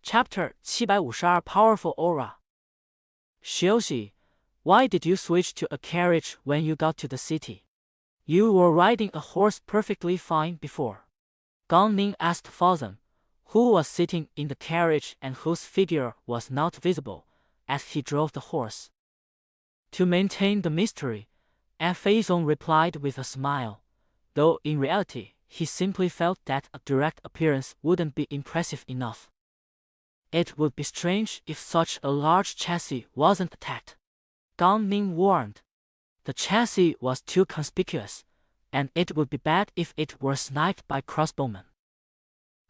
Chapter 752 Powerful Aura. Xiuxi, why did you switch to a carriage when you got to the city? You were riding a horse perfectly fine before. Gong Ning asked Faozhen, who was sitting in the carriage and whose figure was not visible, as he drove the horse. To maintain the mystery, Faozhen replied with a smile, though in reality he simply felt that a direct appearance wouldn't be impressive enough. It would be strange if such a large chassis wasn't attacked, Gong Ning warned. The chassis was too conspicuous, and it would be bad if it were sniped by crossbowmen.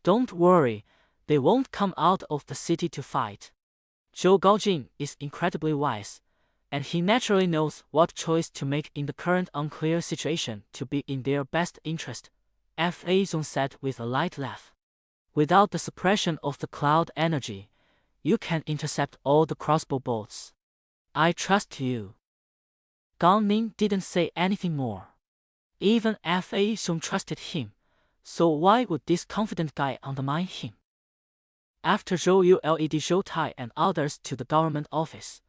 Don't worry, they won't come out of the city to fight. Zhou Gaojin is incredibly wise, and he naturally knows what choice to make in the current unclear situation to be in their best interest, Faozhen said with a light laugh. Without the suppression of the cloud energy, you can intercept all the crossbow bolts. I trust you. Gong Ning didn't say anything more. Even Faozhen trusted him, so why would this confident guy undermine him? After Zhou Yu led Zhou Tai and others to the government office,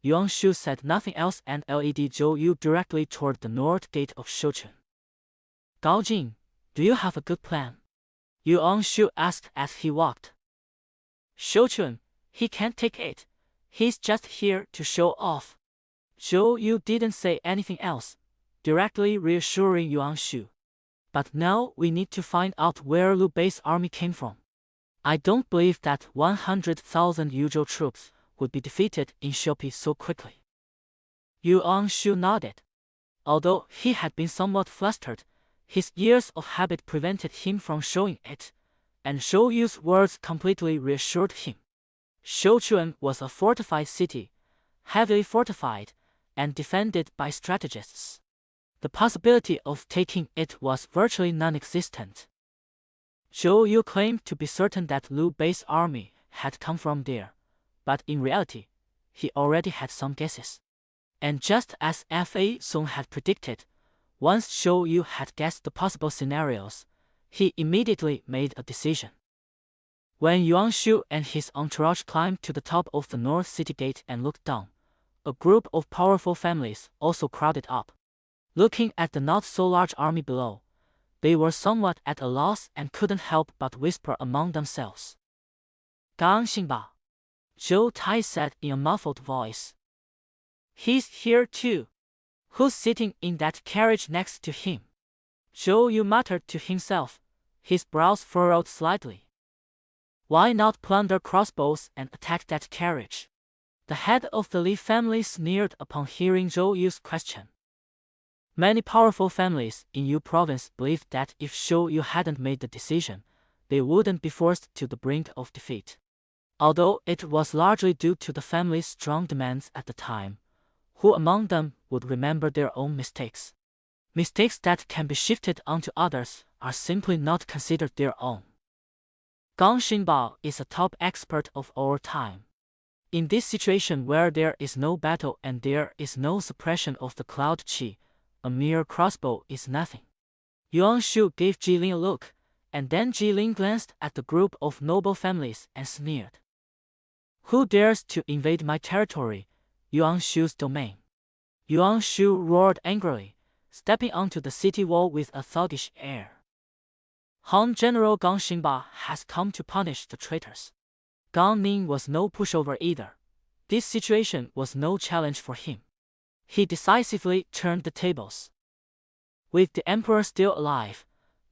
Yuan Shu said nothing else and led Zhou Yu directly toward the north gate of Shouchun. Gaojin, do you have a good plan? Yuan Shu asked as he walked. Shouchun, he can't take it. He's just here to show off. Zhou Yu didn't say anything else, directly reassuring Yuan Shu. But now we need to find out where Liu Bei's army came from. I don't believe that 100,000 Yuzhou troops would be defeated in Shopi so quickly. Yuan Shu nodded. Although he had been somewhat flustered, his years of habit prevented him from showing it, and Zhou Yu's words completely reassured him. Shouchun was a fortified city, heavily fortified, and defended by strategists. The possibility of taking it was virtually non-existent. Zhou Yu claimed to be certain that Liu Bei's army had come from there, but in reality, he already had some guesses. And just as Faozhen had predicted, once Zhou Yu had guessed the possible scenarios, he immediately made a decision. When Yuan Shu and his entourage climbed to the top of the North City Gate and looked down, a group of powerful families also crowded up. Looking at the not-so-large army below, they were somewhat at a loss and couldn't help but whisper among themselves. Gang Xingba, Zhou Tai said in a muffled voice. He's here too. Who's sitting in that carriage next to him? Zhou Yu muttered to himself, his brows furrowed slightly. Why not plunder crossbows and attack that carriage? The head of the Li family sneered upon hearing Zhou Yu's question. Many powerful families in Yu province believed that if Zhou Yu hadn't made the decision, they wouldn't be forced to the brink of defeat. Although it was largely due to the family's strong demands at the time, who among them would remember their own mistakes? Mistakes that can be shifted onto others are simply not considered their own. Gang Xingba is a top expert of our time. In this situation where there is no battle and there is no suppression of the cloud qi, a mere crossbow is nothing. Yuan Shu gave Jilin a look, and then Jilin glanced at the group of noble families and sneered. Who dares to invade my territory, Yuan Shu's domain? Yuan Shu roared angrily, stepping onto the city wall with a thuggish air. Han General Gang Xingba has come to punish the traitors. Gong Ning was no pushover either. This situation was no challenge for him. He decisively turned the tables. With the emperor still alive,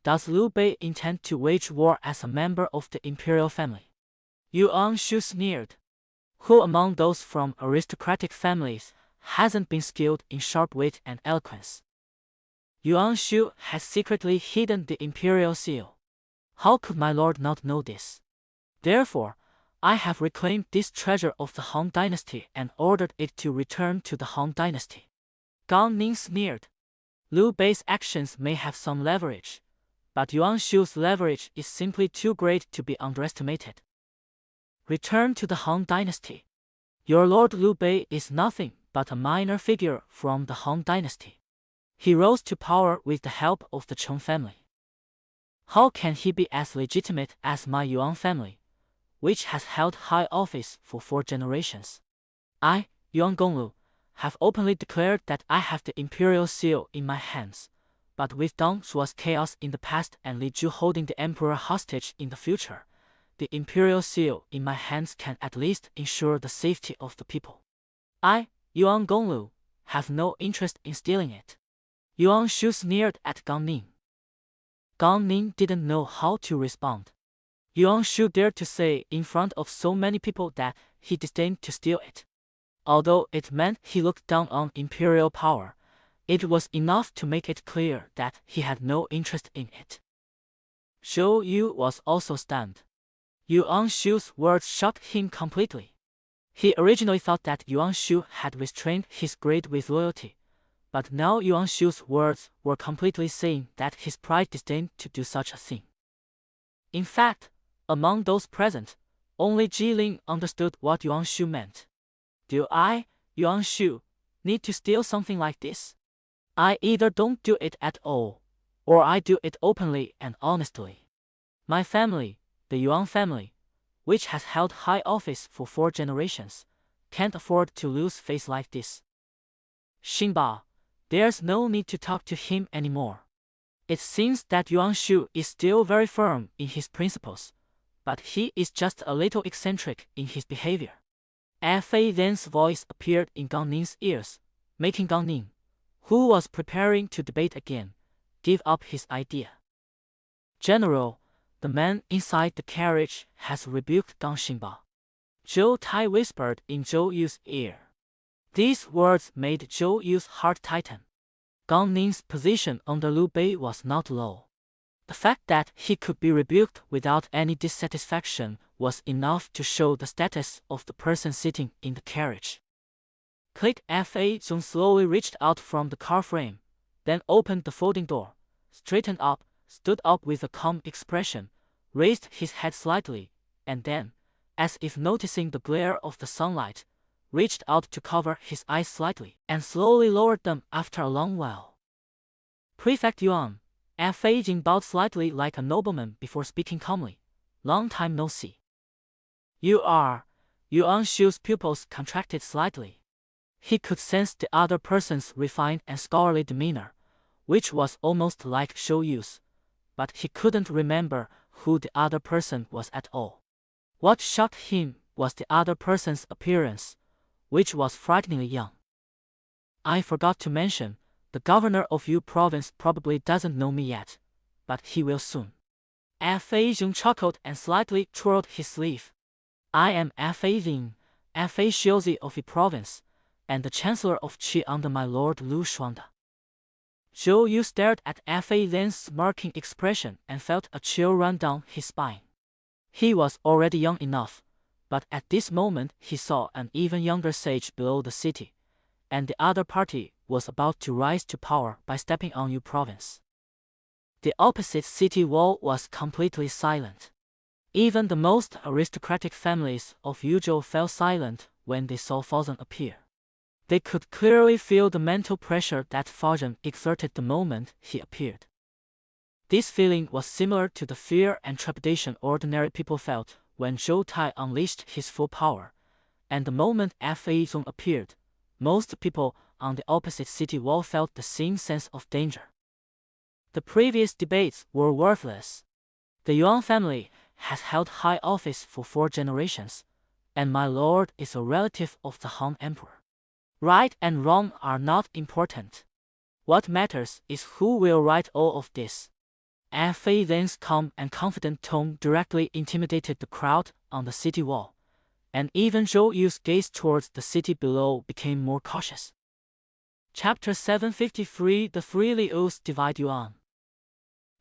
does Liu Bei intend to wage war as a member of the imperial family? Yuan Shu sneered. Who among those from aristocratic families hasn't been skilled in sharp wit and eloquence? Yuan Shu has secretly hidden the imperial seal. How could my lord not know this? Therefore, I have reclaimed this treasure of the Han dynasty and ordered it to return to the Han dynasty. Gong Ning sneered. Liu Bei's actions may have some leverage, but Yuan Shu's leverage is simply too great to be underestimated. Return to the Han dynasty. Your lord Liu Bei is nothing but a minor figure from the Han dynasty. He rose to power with the help of the Cheng family. How can he be as legitimate as my Yuan family, which has held high office for 4 generations. I, Yuan Gonglu, have openly declared that I have the imperial seal in my hands, but with Dong Zhuo's chaos in the past and Li Ju holding the emperor hostage in the future, the imperial seal in my hands can at least ensure the safety of the people. I, Yuan Gonglu, have no interest in stealing it. Yuan Shu sneered at Gang Ning. Gang Ning didn't know how to respond. Yuan Shu dared to say in front of so many people that he disdained to steal it. Although it meant he looked down on imperial power, it was enough to make it clear that he had no interest in it. Zhou Yu was also stunned. Yuan Shu's words shocked him completely. He originally thought that Yuan Shu had restrained his greed with loyalty, but now Yuan Shu's words were completely saying that his pride disdained to do such a thing. In fact, among those present, only Jilin understood what Yuan Shu meant. Do I, Yuan Shu, need to steal something like this? I either don't do it at all, or I do it openly and honestly. My family, the Yuan family, which has held high office for 4 generations, can't afford to lose face like this. Xinba, there's no need to talk to him anymore. It seems that Yuan Shu is still very firm in his principles, but he is just a little eccentric in his behavior. Fei Then's voice appeared in Gang Ning's ears, making Gang Ning, who was preparing to debate again, give up his idea. General, the man inside the carriage has rebuked Gang Xinba. Zhou Tai whispered in Zhou Yu's ear. These words made Zhou Yu's heart tighten. Gang Ning's position under Liu Bei was not low. The fact that he could be rebuked without any dissatisfaction was enough to show the status of the person sitting in the carriage. Click. Fa Zong slowly reached out from the car frame, then opened the folding door, straightened up, stood up with a calm expression, raised his head slightly, and then, as if noticing the glare of the sunlight, reached out to cover his eyes slightly and slowly lowered them after a long while. Prefect Yuan, Fei Jing bowed slightly like a nobleman before speaking calmly. Long time no see. You are. Yuan Shu's pupils contracted slightly. He could sense the other person's refined and scholarly demeanor, which was almost like Zhou Yu's, but he couldn't remember who the other person was at all. What shocked him was the other person's appearance, which was frighteningly young. I forgot to mention, the governor of Yu province probably doesn't know me yet, but he will soon. Fei Zhong chuckled and slightly twirled his sleeve. I am Fei Ling, Fei Shiozi of Yi province, and the chancellor of Qi under my lord Lu Shuangde. Zhou Yu stared at Fei Then's smirking expression and felt a chill run down his spine. He was already young enough, but at this moment he saw an even younger sage below the city, and the other party was about to rise to power by stepping on Yu province. The opposite city wall was completely silent. Even the most aristocratic families of Yuzhou fell silent when they saw Faozhen appear. They could clearly feel the mental pressure that Faozhen exerted the moment he appeared. This feeling was similar to the fear and trepidation ordinary people felt when Zhou Tai unleashed his full power, and the moment Fei Zong appeared, most people on the opposite city wall felt the same sense of danger. The previous debates were worthless. The Yuan family has held high office for 4 generations, and my lord is a relative of the Han Emperor. Right and wrong are not important. What matters is who will right all of this. Fei Then's calm and confident tone directly intimidated the crowd on the city wall, and even Zhou Yu's gaze towards the city below became more cautious. Chapter 753 The 3 Lius Divide Yuan.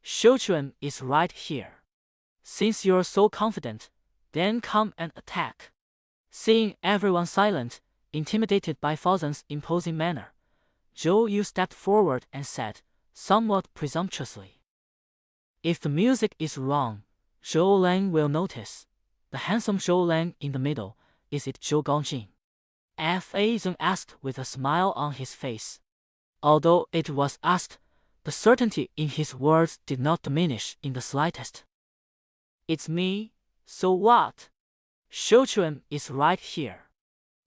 Shouchuan is right here. Since you're so confident, then come and attack. Seeing everyone silent, intimidated by Faozhen's imposing manner, Zhou Yu stepped forward and said, somewhat presumptuously. If the music is wrong, Zhou Lang will notice. The handsome Zhou Lang in the middle, is it Zhou Gaojin? Fei Zong asked with a smile on his face. Although it was asked, the certainty in his words did not diminish in the slightest. It's me, so what? Zhou Chuan is right here,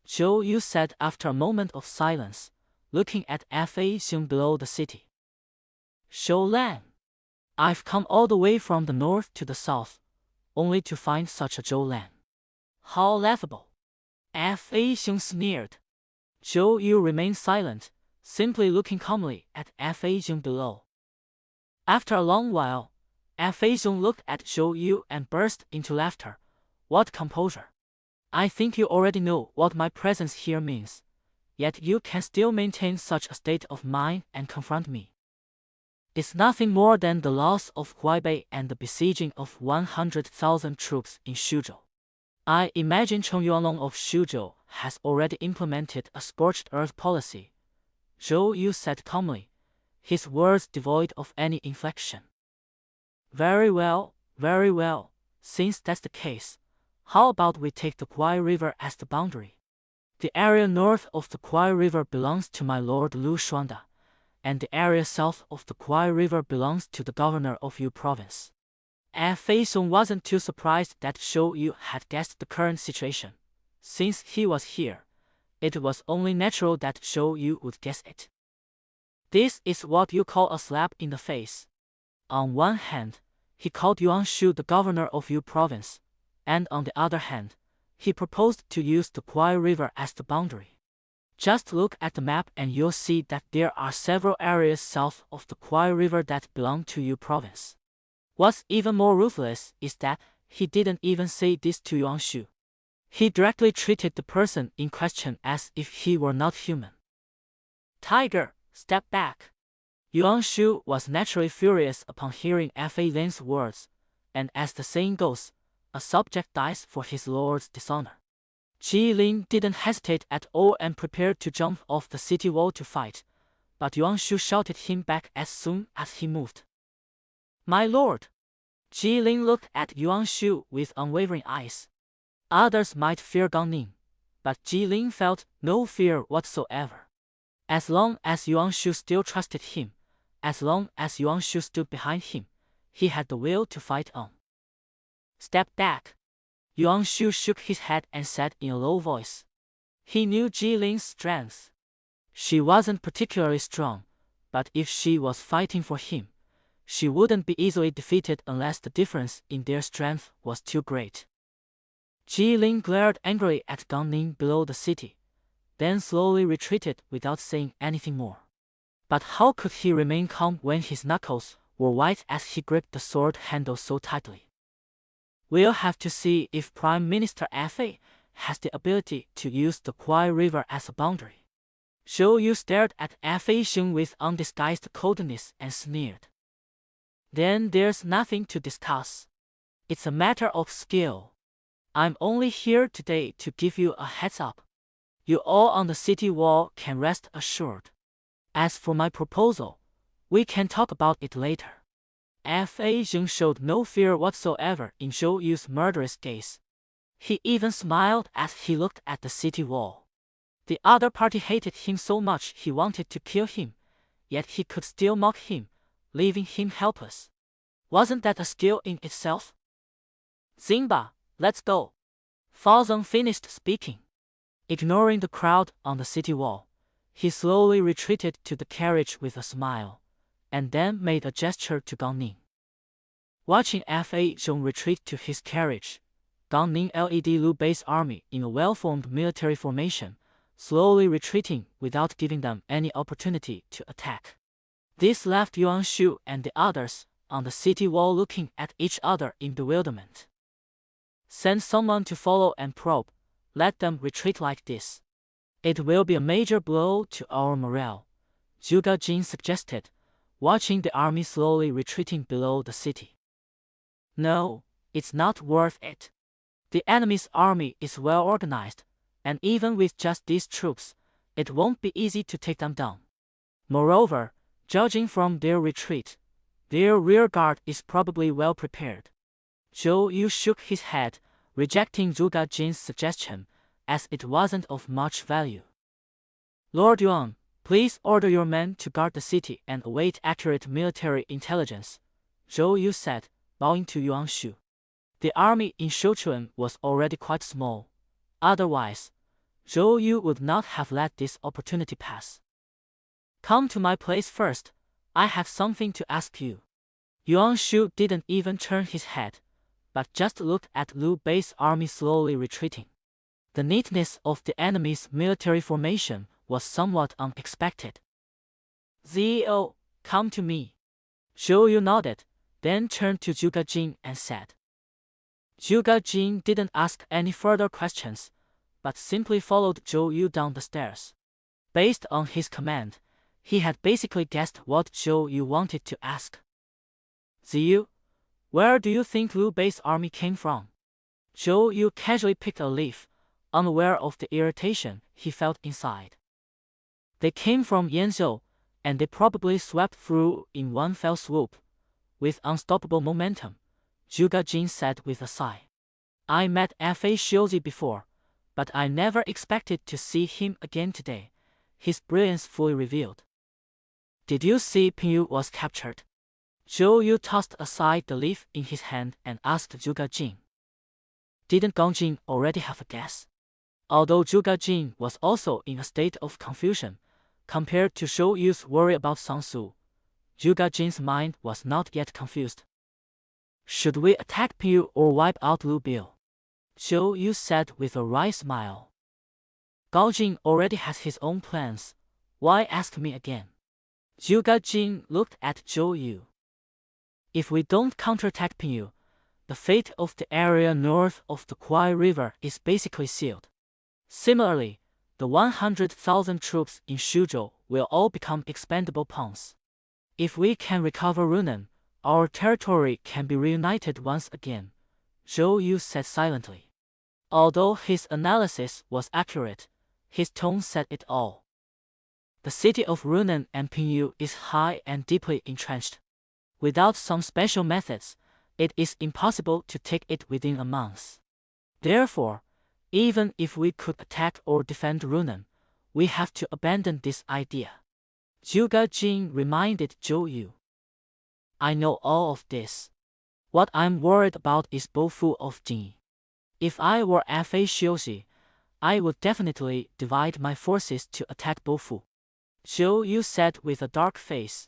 Zhou Yu said after a moment of silence, looking at Fa Xiong below the city. Zhou Lan, I've come all the way from the north to the south, only to find such a Zhou Lan. How laughable! Fa Xiong sneered. Zhou Yu remained silent, simply looking calmly at Fa Xiong below. After a long while, Fa Xiong looked at Zhou Yu and burst into laughter. What composure! I think you already know what my presence here means, yet you can still maintain such a state of mind and confront me. It's nothing more than the loss of Huaibei and the besieging of 100,000 troops in Xuzhou. I imagine Cheng Yuanlong of Xuzhou has already implemented a scorched earth policy, Zhou Yu said calmly, his words devoid of any inflection. Very well, since that's the case, how about we take the Kuai River as the boundary? The area north of the Kuai River belongs to my lord Lu Shuanda, and the area south of the Kuai River belongs to the governor of Yu province. Fa Xiong wasn't too surprised that Zhou Yu had guessed the current situation. Since he was here, it was only natural that Zhou Yu would guess it. This is what you call a slap in the face. On one hand, he called Yuan Shu the governor of Yu province, and on the other hand, he proposed to use the Kuai River as the boundary. Just look at the map and you'll see that there are several areas south of the Kuai River that belong to Yu province. What's even more ruthless is that he didn't even say this to Yuan Shu. He directly treated the person in question as if he were not human. Tiger, step back. Yuan Shu was naturally furious upon hearing Fa Lin's words, and as the saying goes, a subject dies for his lord's dishonor. Ji Lin didn't hesitate at all and prepared to jump off the city wall to fight, but Yuan Shu shouted him back as soon as he moved. My lord! Ji Lin looked at Yuan Shu with unwavering eyes. Others might fear Gang Ning, but Ji Lin felt no fear whatsoever. As long as Yuan Shu still trusted him, as long as Yuan Shu stood behind him, he had the will to fight on. Step back. Yuan Shu shook his head and said in a low voice. He knew Ji Lin's strength. She wasn't particularly strong, but if she was fighting for him, she wouldn't be easily defeated unless the difference in their strength was too great. Ji Lin glared angrily at Gang Ning below the city, then slowly retreated without saying anything more. But how could he remain calm when his knuckles were white as he gripped the sword handle so tightly? We'll have to see if Prime Minister Fa has the ability to use the Kuai River as a boundary. Zhou Yu stared at Fa Xiong with undisguised coldness and sneered. Then there's nothing to discuss. It's a matter of skill. I'm only here today to give you a heads up. You all on the city wall can rest assured. As for my proposal, we can talk about it later. Fa Xiong showed no fear whatsoever in Zhou Yu's murderous gaze. He even smiled as he looked at the city wall. The other party hated him so much he wanted to kill him, yet he could still mock him, leaving him helpless. Wasn't that a skill in itself? Zingba, let's go. Fa Zeng finished speaking. Ignoring the crowd on the city wall, he slowly retreated to the carriage with a smile, and then made a gesture to Gang Ning. Watching Fa Xiong retreat to his carriage, Gang Ning led Lu Bei's army in a well-formed military formation, slowly retreating without giving them any opportunity to attack. This left Yuan Shu and the others on the city wall looking at each other in bewilderment. Send someone to follow and probe. Let them retreat like this. It will be a major blow to our morale, Zhuge Jin suggested, watching the army slowly retreating below the city. No, it's not worth it. The enemy's army is well organized, and even with just these troops, it won't be easy to take them down. Moreover, judging from their retreat, their rear guard is probably well prepared. Zhou Yu shook his head, rejecting Zhuge Jin's suggestion, as it wasn't of much value. Lord Yuan, please order your men to guard the city and await accurate military intelligence, Zhou Yu said, bowing to Yuan Shu. The army in Sichuan was already quite small. Otherwise, Zhou Yu would not have let this opportunity pass. Come to my place first. I have something to ask you. Yuan Shu didn't even turn his head, but just looked at Liu Bei's army slowly retreating. The neatness of the enemy's military formation was somewhat unexpected. "Zio, come to me." Zhou Yu nodded, then turned to Zhuge Jin and said. Zhuge Jin didn't ask any further questions, but simply followed Zhou Yu down the stairs. Based on his command, he had basically guessed what Zhou Yu wanted to ask. "Ziyu, where do you think Liu Bei's army came from?" Zhou Yu casually picked a leaf, unaware of the irritation he felt inside. "They came from Yanzhou, and they probably swept through in one fell swoop, with unstoppable momentum," Zhuge Jin said with a sigh. "I met Fa Shiozi before, but I never expected to see him again today," his brilliance fully revealed. "Did you see Pinyu was captured?" Zhou Yu tossed aside the leaf in his hand and asked Zhuge Jin. Didn't Gong Jin already have a guess? Although Zhuge Jin was also in a state of confusion, compared to Zhou Yu's worry about Sang Su, Zhuge Jin's mind was not yet confused. "Should we attack Pinyu or wipe out Liu Bei?" Zhou Yu said with a wry smile. "Gao Jin already has his own plans. Why ask me again?" Zhuge Jin looked at Zhou Yu. "If we don't counterattack Pinyu, the fate of the area north of the Kuai River is basically sealed. Similarly, the 100,000 troops in Shuzhou will all become expendable pawns. If we can recover Runan, our territory can be reunited once again," Zhou Yu said silently. Although his analysis was accurate, his tone said it all. The city of Runan and Pinyu is high and deeply entrenched. Without some special methods, it is impossible to take it within a month. Therefore, even if we could attack or defend Runan, we have to abandon this idea," Zhuge Jin reminded Zhou Yu. "I know all of this. What I'm worried about is Bofu of Jin. If I were Fa Shiozi, I would definitely divide my forces to attack Bofu," Zhou Yu said with a dark face.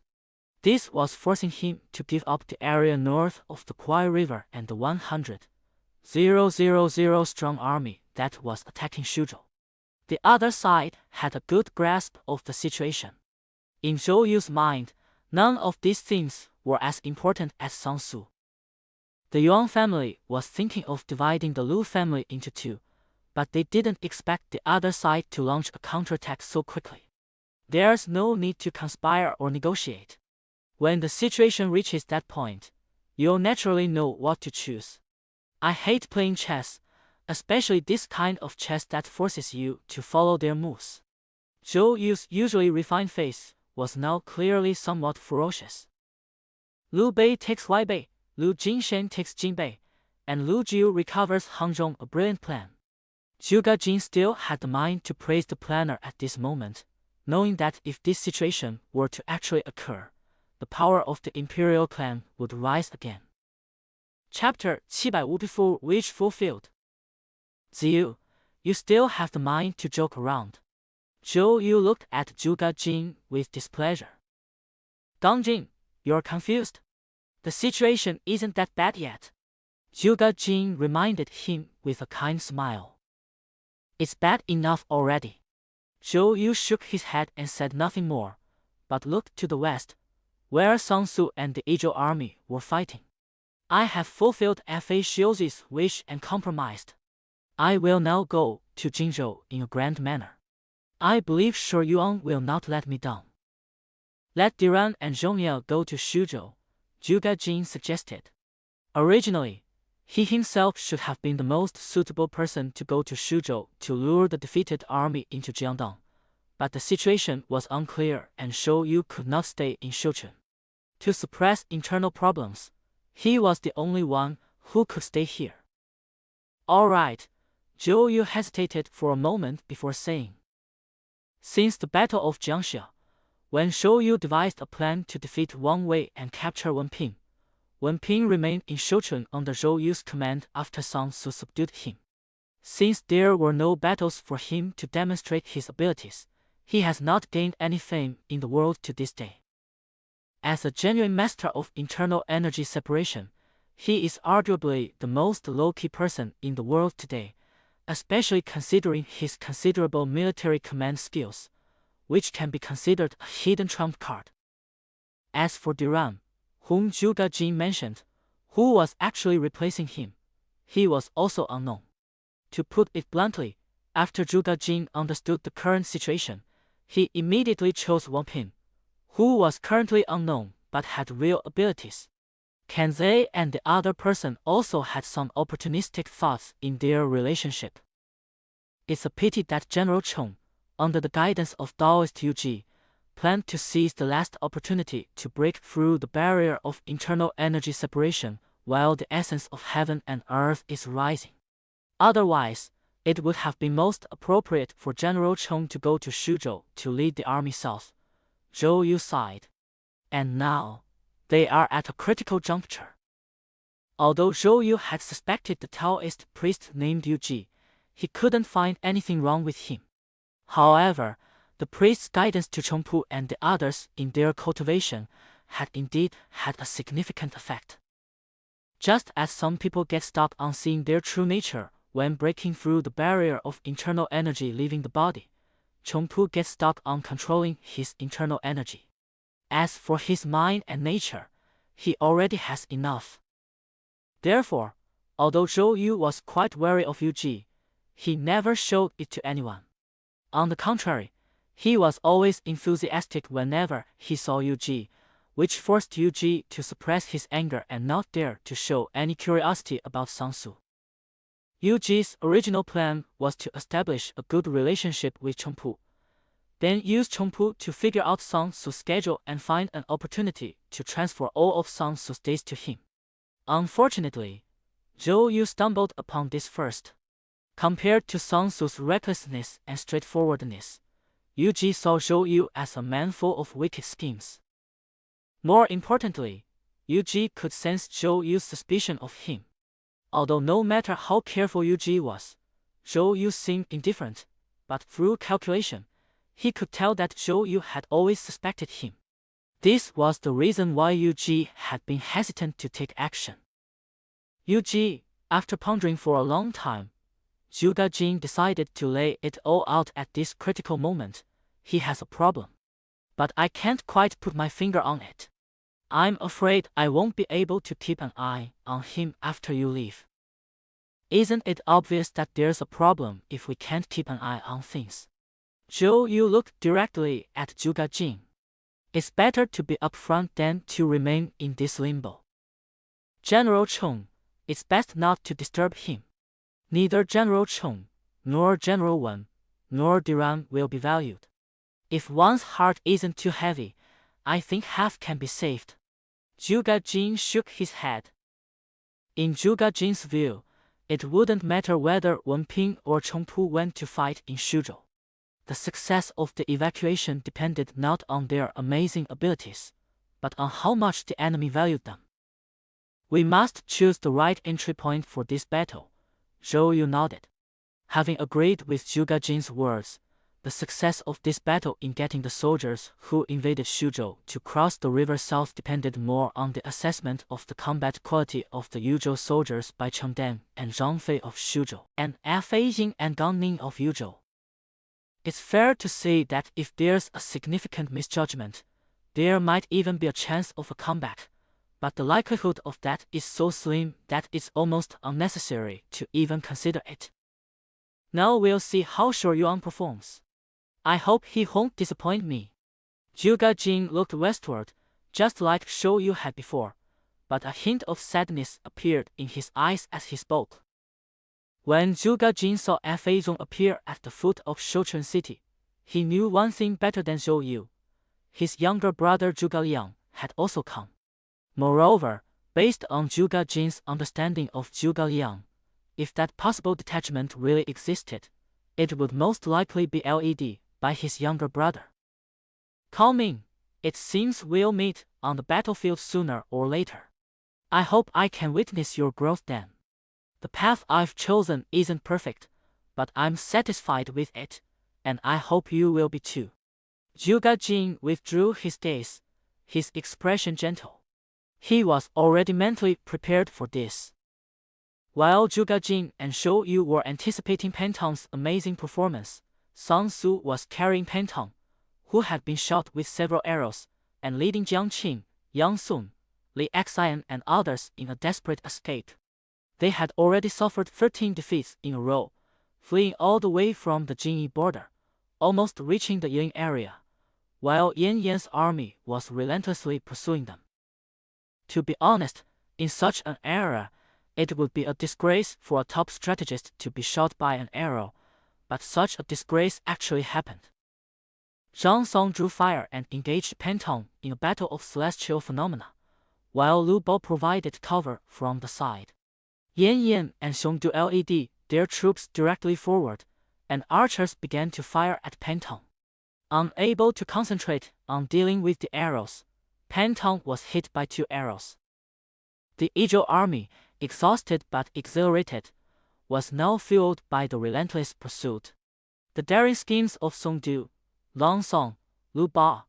This was forcing him to give up the area north of the Kuai River and the 100,000 strong army that was attacking Shuzhou. The other side had a good grasp of the situation. In Zhou Yu's mind, none of these things were as important as Sang Su. The Yuan family was thinking of dividing the Liu family into two, but they didn't expect the other side to launch a counterattack so quickly. There's no need to conspire or negotiate. When the situation reaches that point, you'll naturally know what to choose. I hate playing chess, especially this kind of chess that forces you to follow their moves. Zhou Yu's usually refined face was now clearly somewhat ferocious. Liu Bei takes Huaibei, Liu Jinshen takes Jinbei, and Liu Jiu recovers Hangzhong, a brilliant plan. Zhuge Jin still had the mind to praise the planner at this moment, knowing that if this situation were to actually occur, the power of the imperial clan would rise again. Chapter 754 Wish Fulfilled. "Ziyu, you still have the mind to joke around." Zhou Yu looked at Zhuge Jin with displeasure. "Gong Jin, you're confused. The situation isn't that bad yet," Zhuge Jin reminded him with a kind smile. "It's bad enough already." Zhou Yu shook his head and said nothing more, but looked to the west, where Sang Su and the Izhou army were fighting. "I have fulfilled Fa Shiozi's wish and compromised. I will now go to Jinzhou in a grand manner. I believe Shi Yuan will not let me down." "Let Diran and Zhongye go to Shuzhou," Zhuge Jin suggested. Originally, he himself should have been the most suitable person to go to Shuzhou to lure the defeated army into Jiangdong, but the situation was unclear and Zhou Yu could not stay in Sichuan. To suppress internal problems, he was the only one who could stay here. "All right," Zhou Yu hesitated for a moment before saying. Since the Battle of Jiangxia, when Zhou Yu devised a plan to defeat Wang Wei and capture Wenping, Wen Ping remained in Shouchun under Zhou Yu's command after Sun Tzu subdued him. Since there were no battles for him to demonstrate his abilities, he has not gained any fame in the world to this day. As a genuine master of internal energy separation, he is arguably the most low-key person in the world today, especially considering his considerable military command skills, which can be considered a hidden trump card. As for Duran, whom Zhuge Jin mentioned, who was actually replacing him, he was also unknown. To put it bluntly, after Zhuge Jin understood the current situation, he immediately chose Wang Ping, who was currently unknown but had real abilities. Can they and the other person also had some opportunistic thoughts in their relationship? It's a pity that General Chong, under the guidance of Taoist Yu Ji, planned to seize the last opportunity to break through the barrier of internal energy separation while the essence of heaven and earth is rising. Otherwise, it would have been most appropriate for General Chong to go to Shuzhou to lead the army south. Zhou Yu sighed. And now, they are at a critical juncture. Although Zhou Yu had suspected the Taoist priest named Yu Ji, he couldn't find anything wrong with him. However, the priest's guidance to Chongpu and the others in their cultivation had indeed had a significant effect. Just as some people get stuck on seeing their true nature when breaking through the barrier of internal energy leaving the body, Chongpu gets stuck on controlling his internal energy. As for his mind and nature, he already has enough. Therefore, although Zhou Yu was quite wary of Yu Ji, he never showed it to anyone. On the contrary, he was always enthusiastic whenever he saw Yu Ji, which forced Yu Ji to suppress his anger and not dare to show any curiosity about Sun Tzu. Yu Ji's original plan was to establish a good relationship with Chongpu, then use Chongpu to figure out Sun Tzu's schedule and find an opportunity to transfer all of Sun Tzu's days to him. Unfortunately, Zhou Yu stumbled upon this first. Compared to Sun Tzu's recklessness and straightforwardness, Yu Ji saw Zhou Yu as a man full of wicked schemes. More importantly, Yu Ji could sense Zhou Yu's suspicion of him. Although no matter how careful Yu Ji was, Zhou Yu seemed indifferent, but through calculation, he could tell that Zhou Yu had always suspected him. This was the reason why Yu Ji had been hesitant to take action. Yu Ji, after pondering for a long time, Zhuge Jin decided to lay it all out at this critical moment. He has a problem. But I can't quite put my finger on it. I'm afraid I won't be able to keep an eye on him after you leave. Isn't it obvious that there's a problem if we can't keep an eye on things? Zhou Yu looked directly at Zhuge Jin. It's better to be upfront than to remain in this limbo. General Chong, it's best not to disturb him. Neither General Chong, nor General Wen, nor Duran will be valued. If one's heart isn't too heavy, I think half can be saved. Zhuge Jin shook his head. In Zhuge Jin's view, it wouldn't matter whether Wen Ping or Chongpu went to fight in Shuzhou. The success of the evacuation depended not on their amazing abilities, but on how much the enemy valued them. We must choose the right entry point for this battle, Zhou Yu nodded. Having agreed with Zhuge Jin's words, the success of this battle in getting the soldiers who invaded Shuzhou to cross the river south depended more on the assessment of the combat quality of the Yuzhou soldiers by Cheng Dan and Zhang Fei of Shuzhou and Fei Ying and Gang Ning of Yuzhou. It's fair to say that if there's a significant misjudgment, there might even be a chance of a comeback, but the likelihood of that is so slim that it's almost unnecessary to even consider it. Now we'll see how Shu Yuan performs. I hope he won't disappoint me. Zhuge Jin looked westward, just like Zhou Yu had before, but a hint of sadness appeared in his eyes as he spoke. When Zhuge Jin saw Fei Zong appear at the foot of Shouchun City, he knew one thing better than Zhou Yu. His younger brother Zhuge Liang had also come. Moreover, based on Zhuge Jin's understanding of Zhuge Liang, if that possible detachment really existed, it would most likely be led by his younger brother. Coming, it seems we'll meet on the battlefield sooner or later. I hope I can witness your growth then. The path I've chosen isn't perfect, but I'm satisfied with it, and I hope you will be too. Zhuge Jin withdrew his gaze, his expression gentle. He was already mentally prepared for this. While Zhuge Jin and Shou Yu were anticipating Pantong's amazing performance, Sun Su was carrying Pantong, who had been shot with several arrows, and leading Jiang Qing, Yang Sun, Li Xian and others in a desperate escape. They had already suffered 13 defeats in a row, fleeing all the way from the Jingyi border, almost reaching the Yin area, while Yan Yan's army was relentlessly pursuing them. To be honest, in such an era, it would be a disgrace for a top strategist to be shot by an arrow, but such a disgrace actually happened. Zhang Song drew fire and engaged Pantong in a battle of celestial phenomena, while Lu Bo provided cover from the side. Yan Yan and Xiongdu led their troops directly forward, and archers began to fire at Pantong. Unable to concentrate on dealing with the arrows, Pantong was hit by 2 arrows. The Izhou army, exhausted but exhilarated, was now fueled by the relentless pursuit. The daring schemes of Song Du, Long Song, Lu Ba,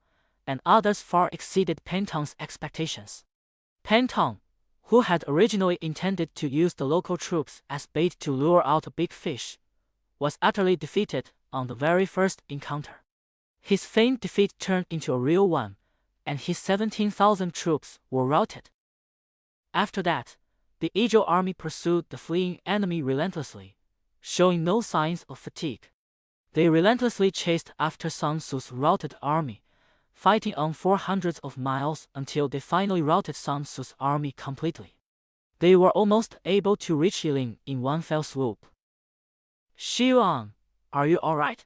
and others far exceeded Pantong's expectations. Pantong, who had originally intended to use the local troops as bait to lure out a big fish, was utterly defeated on the very first encounter. His feigned defeat turned into a real one, and his 17,000 troops were routed. After that, the Izhou army pursued the fleeing enemy relentlessly, showing no signs of fatigue. They relentlessly chased after Sun Su's routed army, fighting on for hundreds of miles until they finally routed Sun Su's army completely. They were almost able to reach Yilin in one fell swoop. Xiuan, are you alright?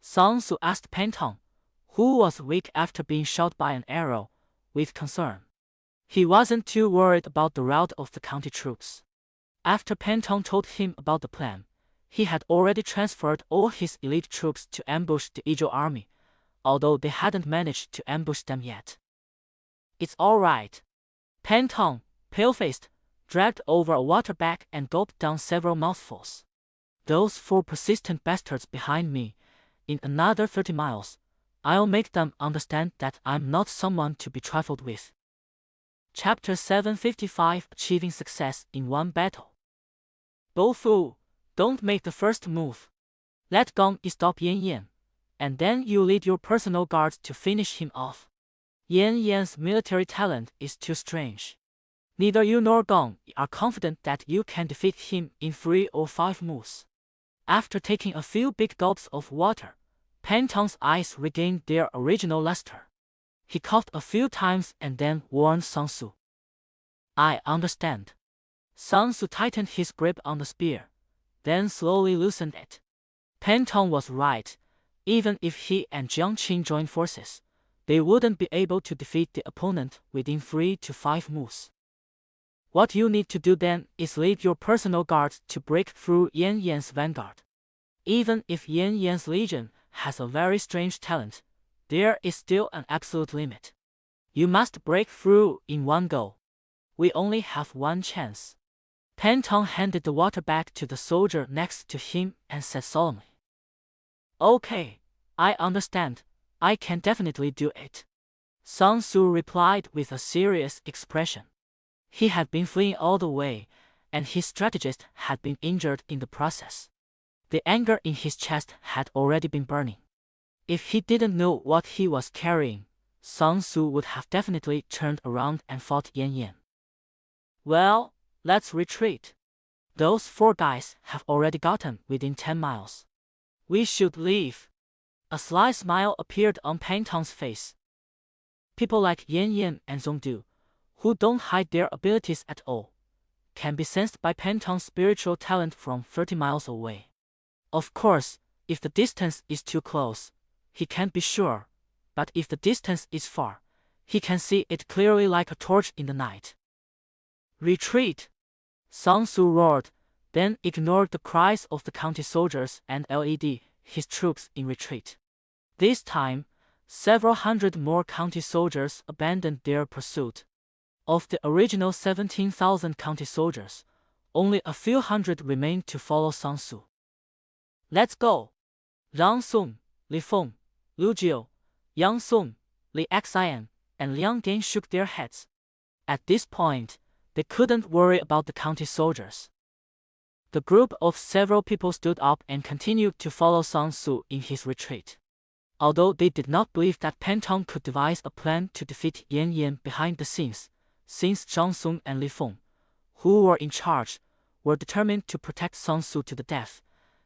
Sun Su asked Pantong, who was weak after being shot by an arrow, with concern. He wasn't too worried about the rout of the county troops. After Pantong told him about the plan, he had already transferred all his elite troops to ambush the Izhou army, although they hadn't managed to ambush them yet. It's all right. Pantong, pale-faced, dragged over a water bag and gulped down several mouthfuls. Those 4 persistent bastards behind me, in another 30 miles, I'll make them understand that I'm not someone to be trifled with. Chapter 755 Achieving Success in One Battle. Bo Fu, don't make the first move. Let Gong Yi stop Yan Yan, and then you lead your personal guards to finish him off. Yan Yan's military talent is too strange. Neither you nor Gong Yi are confident that you can defeat him in 3 or 5 moves. After taking a few big gulps of water, Pantong's eyes regained their original luster. He coughed a few times and then warned Sun Su. I understand. Sun Su tightened his grip on the spear, then slowly loosened it. Pantong was right. Even if he and Jiang Qing joined forces, they wouldn't be able to defeat the opponent within 3 to 5 moves. What you need to do then is lead your personal guards to break through Yan Yan's vanguard. Even if Yan Yan's legion has a very strange talent, there is still an absolute limit. You must break through in one go. We only have one chance. Pantong handed the water bag to the soldier next to him and said solemnly. Okay, I understand. I can definitely do it. Sun Su replied with a serious expression. He had been fleeing all the way, and his strategist had been injured in the process. The anger in his chest had already been burning. If he didn't know what he was carrying, Sun Su would have definitely turned around and fought Yan Yan. Well, let's retreat. Those 4 guys have already gotten within 10 miles. We should leave. A sly smile appeared on Pantong's face. People like Yan Yan and Zongdu, who don't hide their abilities at all, can be sensed by Pantong's spiritual talent from 30 miles away. Of course, if the distance is too close, he can't be sure, but if the distance is far, he can see it clearly like a torch in the night. Retreat! Sun Su roared, then ignored the cries of the county soldiers and led his troops in retreat. This time, several hundred more county soldiers abandoned their pursuit. Of the original 17,000 county soldiers, only a few hundred remained to follow Sun Tzu. "Let's go!" Zhang Song, Li Feng, Lu Jiu, Yang Song, Li Xian, and Liang Gan shook their heads. At this point, they couldn't worry about the county soldiers. The group of several people stood up and continued to follow Sun Tzu in his retreat. Although they did not believe that Pantong could devise a plan to defeat Yan Yan behind the scenes, since Zhang Song and Li Feng, who were in charge, were determined to protect Sun Tzu to the death,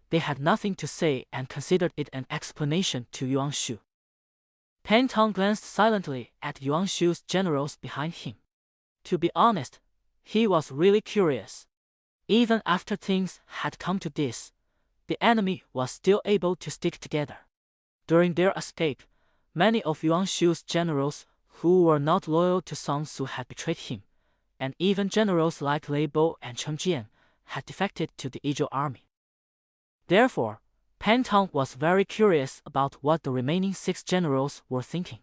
they had nothing to say and considered it an explanation to Yuan Shu. Pantong glanced silently at Yuan Shu's generals behind him. To be honest, he was really curious. Even after things had come to this, the enemy was still able to stick together. During their escape, many of Yuan Shu's generals who were not loyal to Sun Tzu had betrayed him, and even generals like Lei Bo and Chen Jian had defected to the Zhou army. Therefore, Pantong was very curious about what the remaining 6 generals were thinking.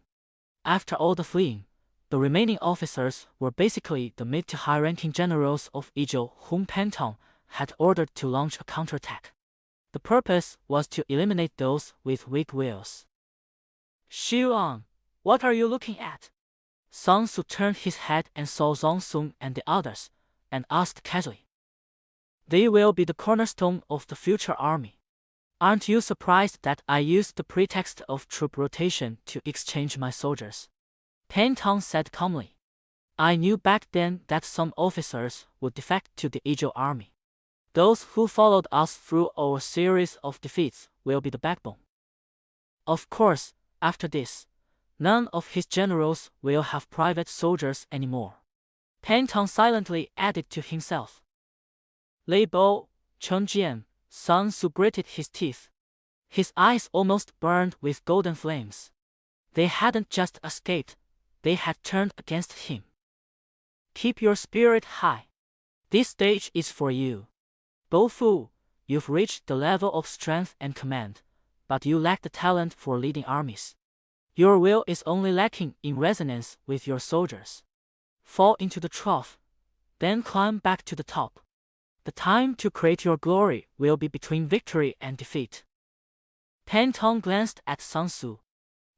After all the fleeing, the remaining officers were basically the mid to high-ranking generals of Zhou whom Pantong had ordered to launch a counterattack. The purpose was to eliminate those with weak wills. "Xiuan, what are you looking at?" Sun Tzu turned his head and saw Zhang Song and the others, and asked casually. "They will be the cornerstone of the future army. Aren't you surprised that I used the pretext of troop rotation to exchange my soldiers?" Pantong said calmly. "I knew back then that some officers would defect to the Zhou army. Those who followed us through our series of defeats will be the backbone. Of course, after this, none of his generals will have private soldiers anymore." Pantong silently added to himself. Lei Bo, Chen Jian, Sun Tzu gritted his teeth. His eyes almost burned with golden flames. They hadn't just escaped, they had turned against him. "Keep your spirit high. This stage is for you. Bo Fu, you've reached the level of strength and command, but you lack the talent for leading armies. Your will is only lacking in resonance with your soldiers. Fall into the trough, then climb back to the top. The time to create your glory will be between victory and defeat." Pantong glanced at Sun Tzu.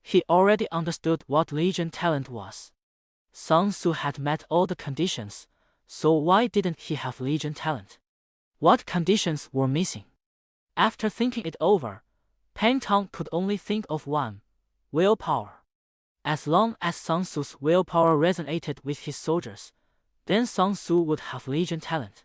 He already understood what Legion talent was. Sun Tzu had met all the conditions, so why didn't he have Legion talent? What conditions were missing? After thinking it over, Pantong could only think of one: willpower. As long as Sun Tzu's willpower resonated with his soldiers, then Sun Tzu would have Legion talent.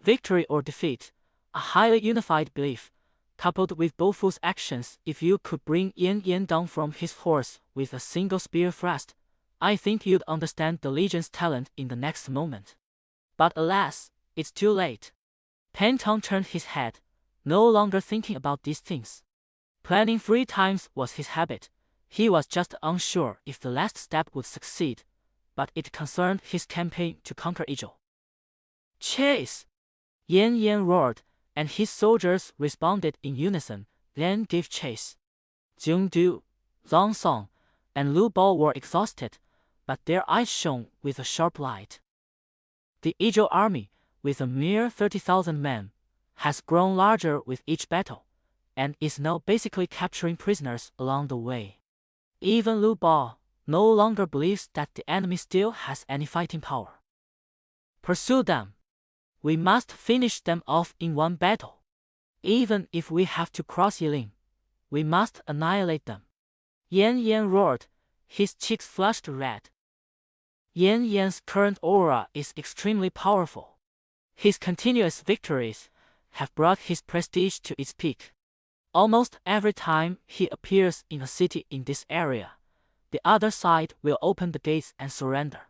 Victory or defeat, a highly unified belief, coupled with Bo Fu's actions. If you could bring Yan Yan down from his horse with a single spear thrust, I think you'd understand the Legion's talent in the next moment. But alas, it's too late. Pantong turned his head, no longer thinking about these things. Planning 3 times was his habit. He was just unsure if the last step would succeed, but it concerned his campaign to conquer Zhou. "Chase!" Yan Yan roared, and his soldiers responded in unison, then gave chase. Jing Du, Zhang Song, and Lu Bao were exhausted, but their eyes shone with a sharp light. The Zhou army, with a mere 30,000 men, has grown larger with each battle, and is now basically capturing prisoners along the way. Even Lu Bao no longer believes that the enemy still has any fighting power. "Pursue them. We must finish them off in one battle. Even if we have to cross Yiling, we must annihilate them." Yan Yan roared, his cheeks flushed red. Yan Yan's current aura is extremely powerful. His continuous victories have brought his prestige to its peak. Almost every time he appears in a city in this area, the other side will open the gates and surrender.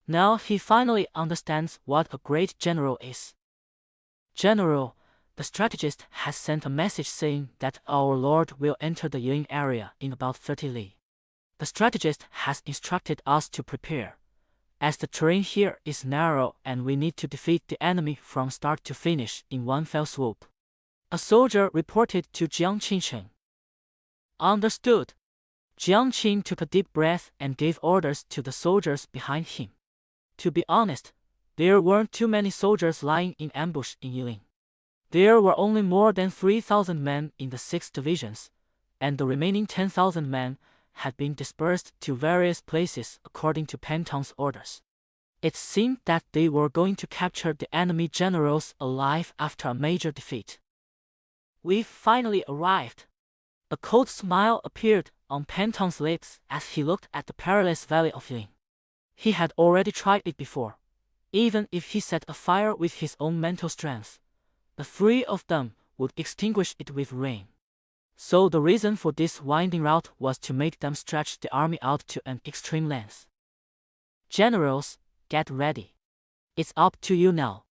Now he finally understands what a great general is. "General, the strategist has sent a message saying that our lord will enter the Yiling area in about 30 li. The strategist has instructed us to prepare, as the terrain here is narrow and we need to defeat the enemy from start to finish in one fell swoop," a soldier reported to Jiang Qinchen. "Understood." Jiang Qin took a deep breath and gave orders to the soldiers behind him. To be honest, there weren't too many soldiers lying in ambush in Yiling. There were only more than 3,000 men in the 6 divisions, and the remaining 10,000 men had been dispersed to various places according to Pentong's orders. It seemed that they were going to capture the enemy generals alive after a major defeat. "We've finally arrived." A cold smile appeared on Pentong's lips as he looked at the perilous valley of Yiling. He had already tried it before. Even if he set a fire with his own mental strength, the 3 of them would extinguish it with rain. So the reason for this winding route was to make them stretch the army out to an extreme length. "Generals, get ready. It's up to you now."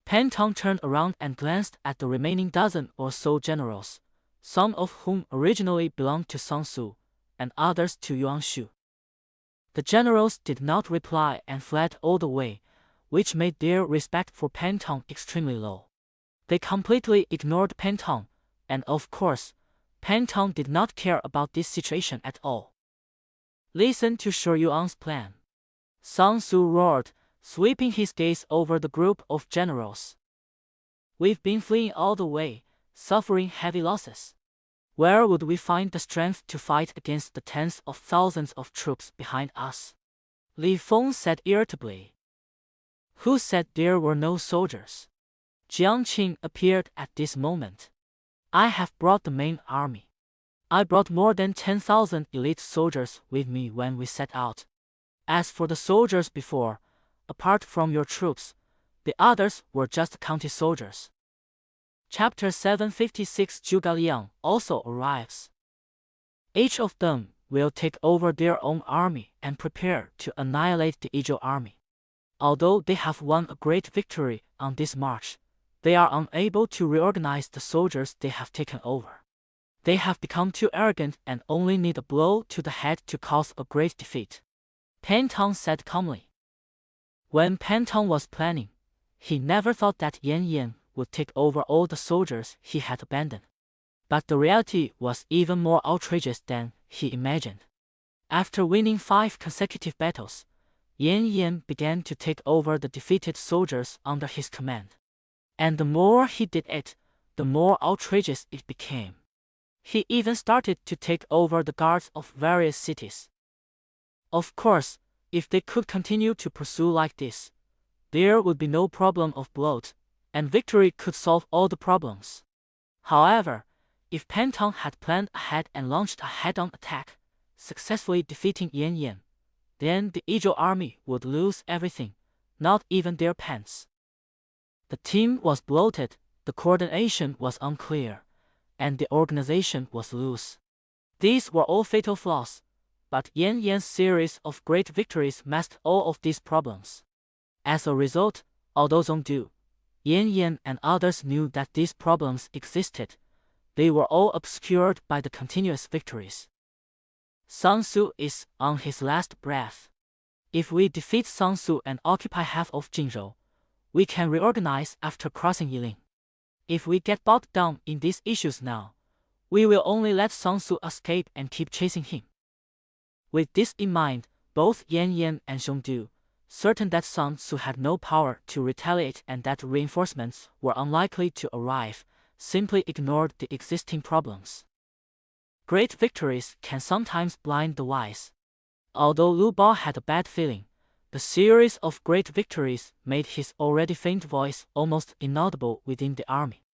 Pentong turned around and glanced at the remaining dozen or so generals, some of whom originally belonged to Sun Tzu, and others to Yuan Shu. The generals did not reply and fled all the way, which made their respect for Pentong extremely low. They completely ignored Pentong, and of course, Pentong did not care about this situation at all. "Listen to Shi Yuan's plan," Sun Tzu roared, sweeping his gaze over the group of generals. "We've been fleeing all the way, suffering heavy losses. Where would we find the strength to fight against the tens of thousands of troops behind us?" Li Feng said irritably. "Who said there were no soldiers?" Jiang Qing appeared at this moment. "I have brought the main army. I brought more than 10,000 elite soldiers with me when we set out. As for the soldiers before, apart from your troops, the others were just county soldiers." Chapter 756 Zhuge Liang also arrives. Each of them will take over their own army and prepare to annihilate the Izhou army. Although they have won a great victory on this march, they are unable to reorganize the soldiers they have taken over. They have become too arrogant and only need a blow to the head to cause a great defeat. Pentong said calmly. When Pentong was planning, he never thought that Yan Yan would take over all the soldiers he had abandoned. But the reality was even more outrageous than he imagined. After winning 5 consecutive battles, Yan Yan began to take over the defeated soldiers under his command. And the more he did it, the more outrageous it became. He even started to take over the guards of various cities. Of course, if they could continue to pursue like this, there would be no problem of bloat, and victory could solve all the problems. However, if Pentong had planned ahead and launched a head-on attack, successfully defeating Yan Yan, then the Izhou army would lose everything, not even their pants. The team was bloated, the coordination was unclear, and the organization was loose. These were all fatal flaws, but Yan Yan's series of great victories masked all of these problems. As a result, although Zhongdu, Yan Yan and others knew that these problems existed, they were all obscured by the continuous victories. Sun Tzu is on his last breath. If we defeat Sun Tzu and occupy half of Jingzhou, we can reorganize after crossing Yiling. If we get bogged down in these issues now, we will only let Sun Tzu escape and keep chasing him. With this in mind, both Yan Yan and Zhongdu, certain that Sun Tzu had no power to retaliate and that reinforcements were unlikely to arrive, simply ignored the existing problems. Great victories can sometimes blind the wise. Although Lu Bao had a bad feeling, the series of great victories made his already faint voice almost inaudible within the army.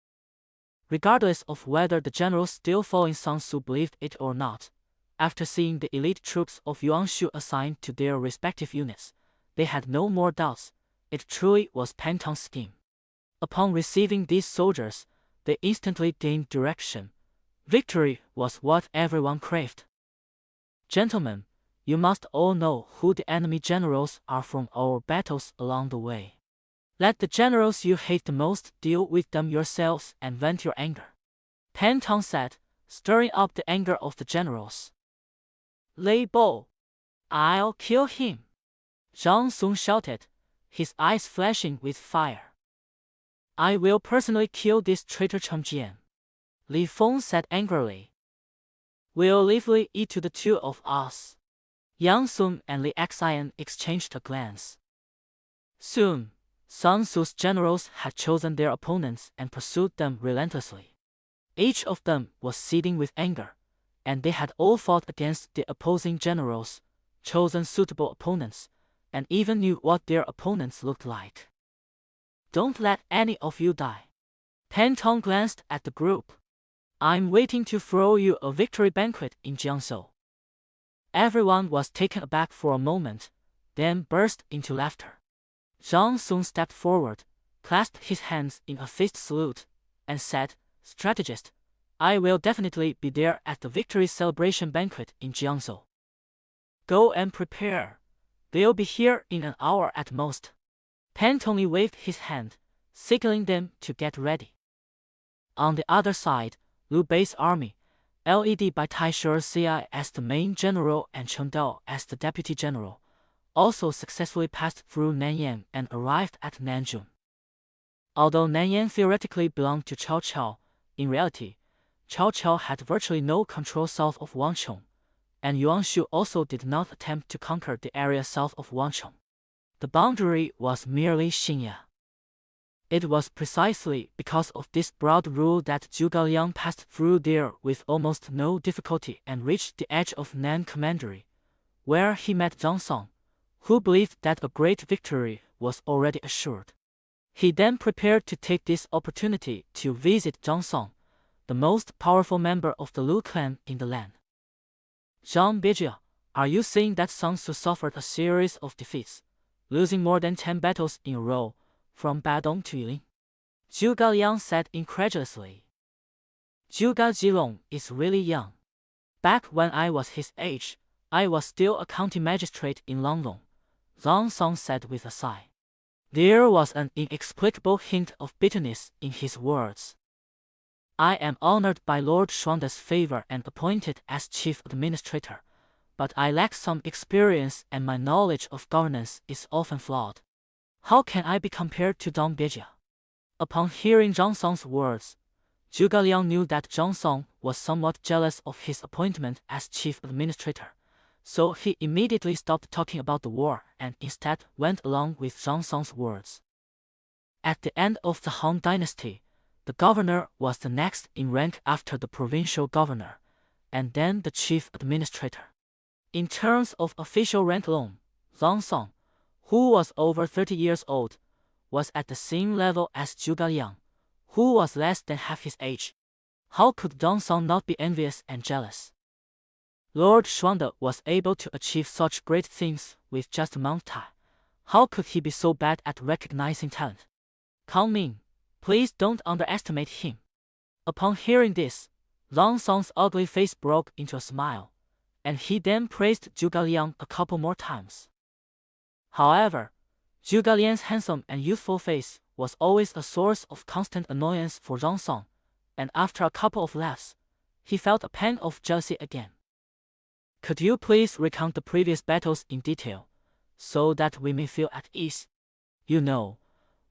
Regardless of whether the generals still following Sun Tzu believed it or not, after seeing the elite troops of Yuan Shu assigned to their respective units, they had no more doubts. It truly was Pentong's scheme. Upon receiving these soldiers, they instantly gained direction. Victory was what everyone craved. Gentlemen, you must all know who the enemy generals are from our battles along the way. Let the generals you hate the most deal with them yourselves and vent your anger. Pentong said, stirring up the anger of the generals. Lei Bo, I'll kill him, Zhang Song shouted, his eyes flashing with fire. I will personally kill this traitor Cheng Jian, Li Feng said angrily. We'll leave Li Yi to the 2 of us. Yang Sun and Li Xian exchanged a glance. Soon, Sun Tzu's generals had chosen their opponents and pursued them relentlessly. Each of them was seething with anger, and they had all fought against the opposing generals, chosen suitable opponents, and even knew what their opponents looked like. "Don't let any of you die." Pantong glanced at the group. "I'm waiting to throw you a victory banquet in Jiangsu." Everyone was taken aback for a moment, then burst into laughter. Zhang Song stepped forward, clasped his hands in a fist salute, and said, "Strategist, I will definitely be there at the victory celebration banquet in Jiangsu. Go and prepare. They'll be here in an hour at most." Pantong waved his hand, signaling them to get ready. On the other side, Liu Bei's army, led by Taisher Ci as the main general and Chen Dao as the deputy general, also successfully passed through Nanyang and arrived at Nanjun. Although Nanyang theoretically belonged to Cao Cao, in reality, Cao Cao had virtually no control south of Wangchong, and Yuan Shu also did not attempt to conquer the area south of Wangchong. The boundary was merely Xingya. It was precisely because of this broad rule that Zhuge Liang passed through there with almost no difficulty and reached the edge of Nan Commandery, where he met Zhang Song, who believed that a great victory was already assured. He then prepared to take this opportunity to visit Zhang Song, the most powerful member of the Lu clan in the land. "Zhang Bijia, are you saying that Sun Tzu suffered a series of defeats, losing more than 10 battles in a row, from Badong to Yilin?" Zhuge Liang said incredulously. "Zhuge Jilong is really young. Back when I was his age, I was still a county magistrate in Longlong," Zhang Song said with a sigh. There was an inexplicable hint of bitterness in his words. "I am honored by Lord Xuanda's favor and appointed as chief administrator, but I lack some experience and my knowledge of governance is often flawed. How can I be compared to Dong Bijia?" Upon hearing Zhang Song's words, Zhuge Liang knew that Zhang Song was somewhat jealous of his appointment as chief administrator, so he immediately stopped talking about the war and instead went along with Zhang Song's words. At the end of the Han Dynasty, the governor was the next in rank after the provincial governor, and then the chief administrator. In terms of official rank alone, Zhang Song, who was over 30 years old, was at the same level as Zhuge Liang, who was less than half his age. How could Zhang Song not be envious and jealous? Lord Xuanda was able to achieve such great things with just a Mount Tai. How could he be so bad at recognizing talent? Kang Ming, please don't underestimate him. Upon hearing this, Zhang Song's ugly face broke into a smile, and he then praised Zhuge Liang a couple more times. However, Zhuge Liang's handsome and youthful face was always a source of constant annoyance for Zhang Song, and after a couple of laughs, he felt a pang of jealousy again. "Could you please recount the previous battles in detail, so that we may feel at ease? You know,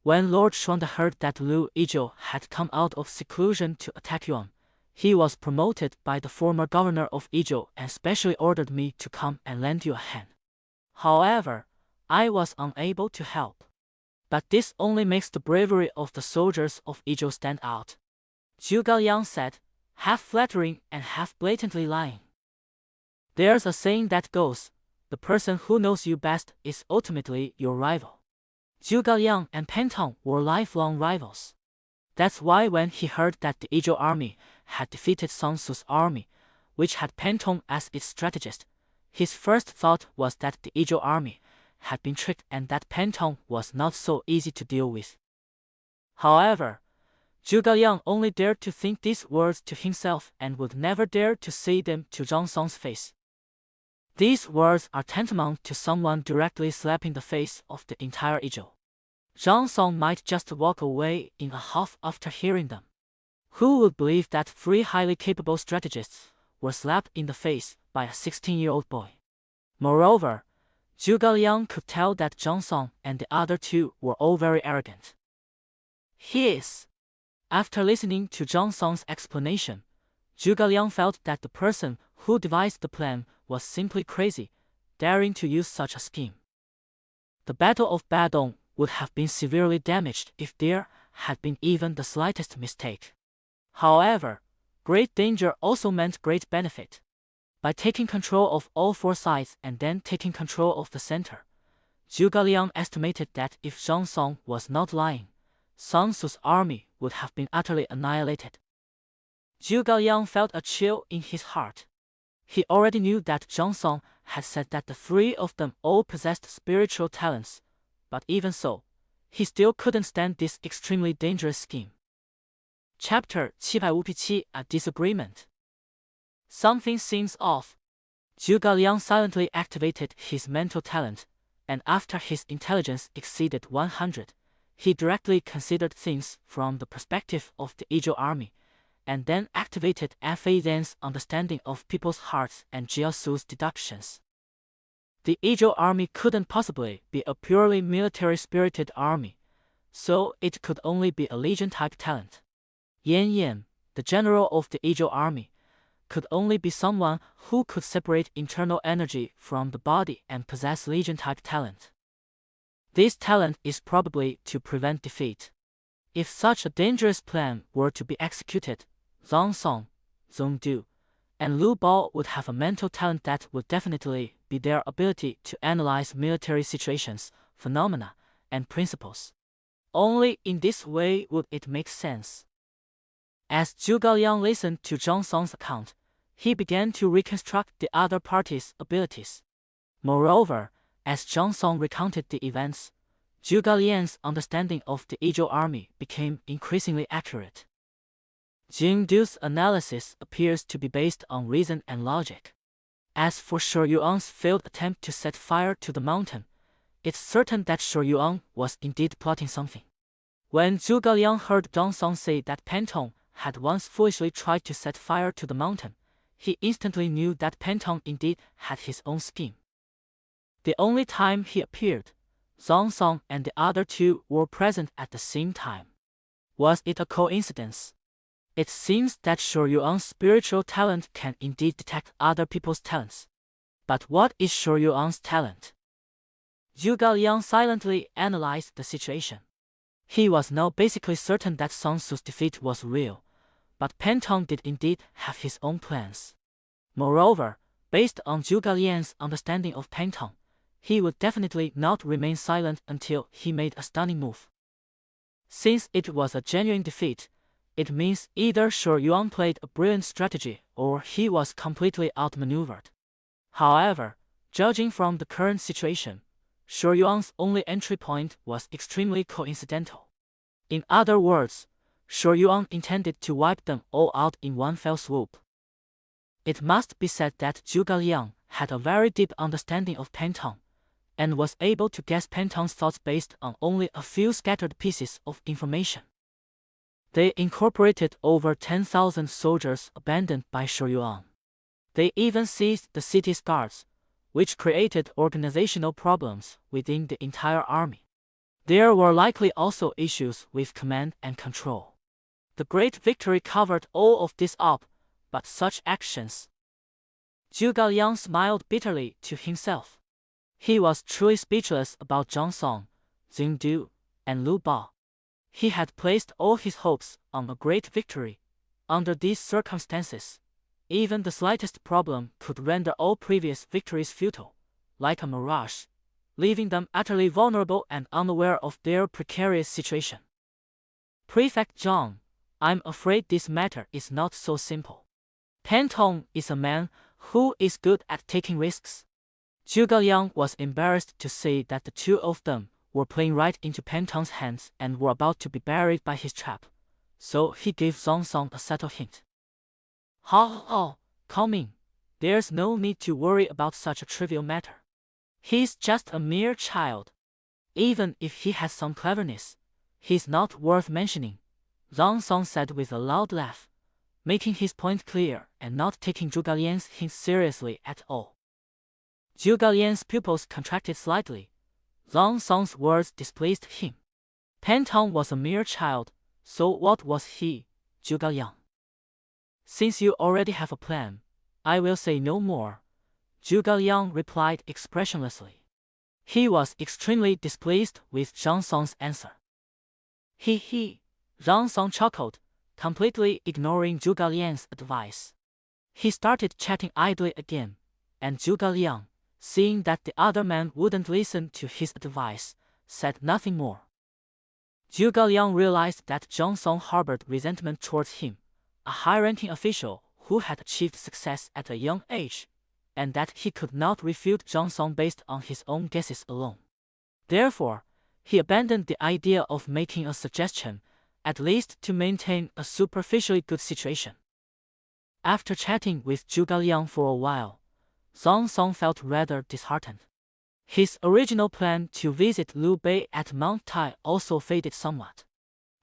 when Lord Xuanda heard that Liu Yizhou had come out of seclusion to attack Yuan, he was promoted by the former governor of Yizhou and specially ordered me to come and lend you a hand. However, I was unable to help. But this only makes the bravery of the soldiers of Yizhou stand out," Zhuge Liang said, half flattering and half blatantly lying. "There's a saying that goes, the person who knows you best is ultimately your rival." Zhuge Liang and Pantong were lifelong rivals. That's why when he heard that the Yizhou army had defeated Sun Tzu's army, which had Pantong as its strategist, his first thought was that the Yizhou army had been tricked and that Pantong was not so easy to deal with. However, Zhuge Liang only dared to think these words to himself and would never dare to say them to Zhang Song's face. These words are tantamount to someone directly slapping the face of the entire Yizhou. Zhang Song might just walk away in a huff after hearing them. Who would believe that 3 highly capable strategists were slapped in the face by a 16-year-old boy? Moreover, Zhuge Liang could tell that Zhang Song and the other 2 were all very arrogant. After listening to Zhang Song's explanation, Zhuge Liang felt that the person who devised the plan was simply crazy, daring to use such a scheme. The Battle of Badong would have been severely damaged if there had been even the slightest mistake. However, great danger also meant great benefit. By taking control of all four sides and then taking control of the center, Zhuge Liang estimated that if Zhang Song was not lying, Sun Tzu's army would have been utterly annihilated. Zhuge Liang felt a chill in his heart. He already knew that Zhang Song had said that the three of them all possessed spiritual talents, but even so, he still couldn't stand this extremely dangerous scheme. Chapter 757 A Disagreement. Something seems off. Zhuge Liang silently activated his mental talent, and after his intelligence exceeded 100, he directly considered things from the perspective of the Yizhou army, and then activated Fei Zhen's understanding of people's hearts and Jiasu's deductions. The Yizhou army couldn't possibly be a purely military-spirited army, so it could only be a legion-type talent. Yan Yan, the general of the Yizhou army, could only be someone who could separate internal energy from the body and possess legion-type talent. This talent is probably to prevent defeat. If such a dangerous plan were to be executed, Zhang Song, Zhong Du, and Lu Bao would have a mental talent that would definitely be their ability to analyze military situations, phenomena, and principles. Only in this way would it make sense. As Zhuge Liang listened to Zhang Song's account, he began to reconstruct the other party's abilities. Moreover, as Zhang Song recounted the events, Zhuge Liang's understanding of the Yizhou army became increasingly accurate. Jing Du's analysis appears to be based on reason and logic. As for Shou Yuan's failed attempt to set fire to the mountain, it's certain that Shou Yuan was indeed plotting something. When Zhuge Liang heard Zhang Song say that Pantong had once foolishly tried to set fire to the mountain, he instantly knew that Pantong indeed had his own scheme. The only time he appeared, Zhang Song and the other two were present at the same time. Was it a coincidence? It seems that Shou Yuan's spiritual talent can indeed detect other people's talents. But what is Shou Yuan's talent? Zhuge Liang silently analyzed the situation. He was now basically certain that Sun Tzu's defeat was real, but Pantong did indeed have his own plans. Moreover, based on Zhuge Liang's understanding of Pantong, he would definitely not remain silent until he made a stunning move. Since it was a genuine defeat, it means either Shou Yuan played a brilliant strategy or he was completely outmaneuvered. However, judging from the current situation, Shou Yuan's only entry point was extremely coincidental. In other words, Shou Yuan intended to wipe them all out in one fell swoop. It must be said that Zhuge Liang had a very deep understanding of Pantong, and was able to guess Pantong's thoughts based on only a few scattered pieces of information. They incorporated over 10,000 soldiers abandoned by Shou Yuan. They even seized the city's guards, which created organizational problems within the entire army. There were likely also issues with command and control. The great victory covered all of this up, but such actions. Zhuge Liang smiled bitterly to himself. He was truly speechless about Zhang Song, Jing Du, and Lu Bao. He had placed all his hopes on a great victory. Under these circumstances, even the slightest problem could render all previous victories futile, like a mirage, leaving them utterly vulnerable and unaware of their precarious situation. Prefect Zhang, I'm afraid this matter is not so simple. Pantong is a man who is good at taking risks. Zhuge Liang was embarrassed to say that the two of them were playing right into Pantong's hands and were about to be buried by his trap, so he gave Zhang Song a subtle hint. Come in. There's no need to worry about such a trivial matter. He's just a mere child. Even if he has some cleverness, he's not worth mentioning, Zhang Song said with a loud laugh, making his point clear and not taking Zhuge Liang's hint seriously at all. Zhuge Liang's pupils contracted slightly. Zhang Song's words displeased him. Pantong was a mere child, so what was he, Zhuge Liang? Since you already have a plan, I will say no more, Zhuge Liang replied expressionlessly. He was extremely displeased with Zhang Song's answer. He, Zhang Song chuckled, completely ignoring Zhuge Liang's advice. He started chatting idly again, and Zhuge Liang, seeing that the other man wouldn't listen to his advice, said nothing more. Zhuge Liang realized that Zhang Song harbored resentment towards him, a high-ranking official who had achieved success at a young age, and that he could not refute Zhang Song based on his own guesses alone. Therefore, he abandoned the idea of making a suggestion, at least to maintain a superficially good situation. After chatting with Zhuge Liang for a while, Zhang Song felt rather disheartened. His original plan to visit Liu Bei at Mount Tai also faded somewhat.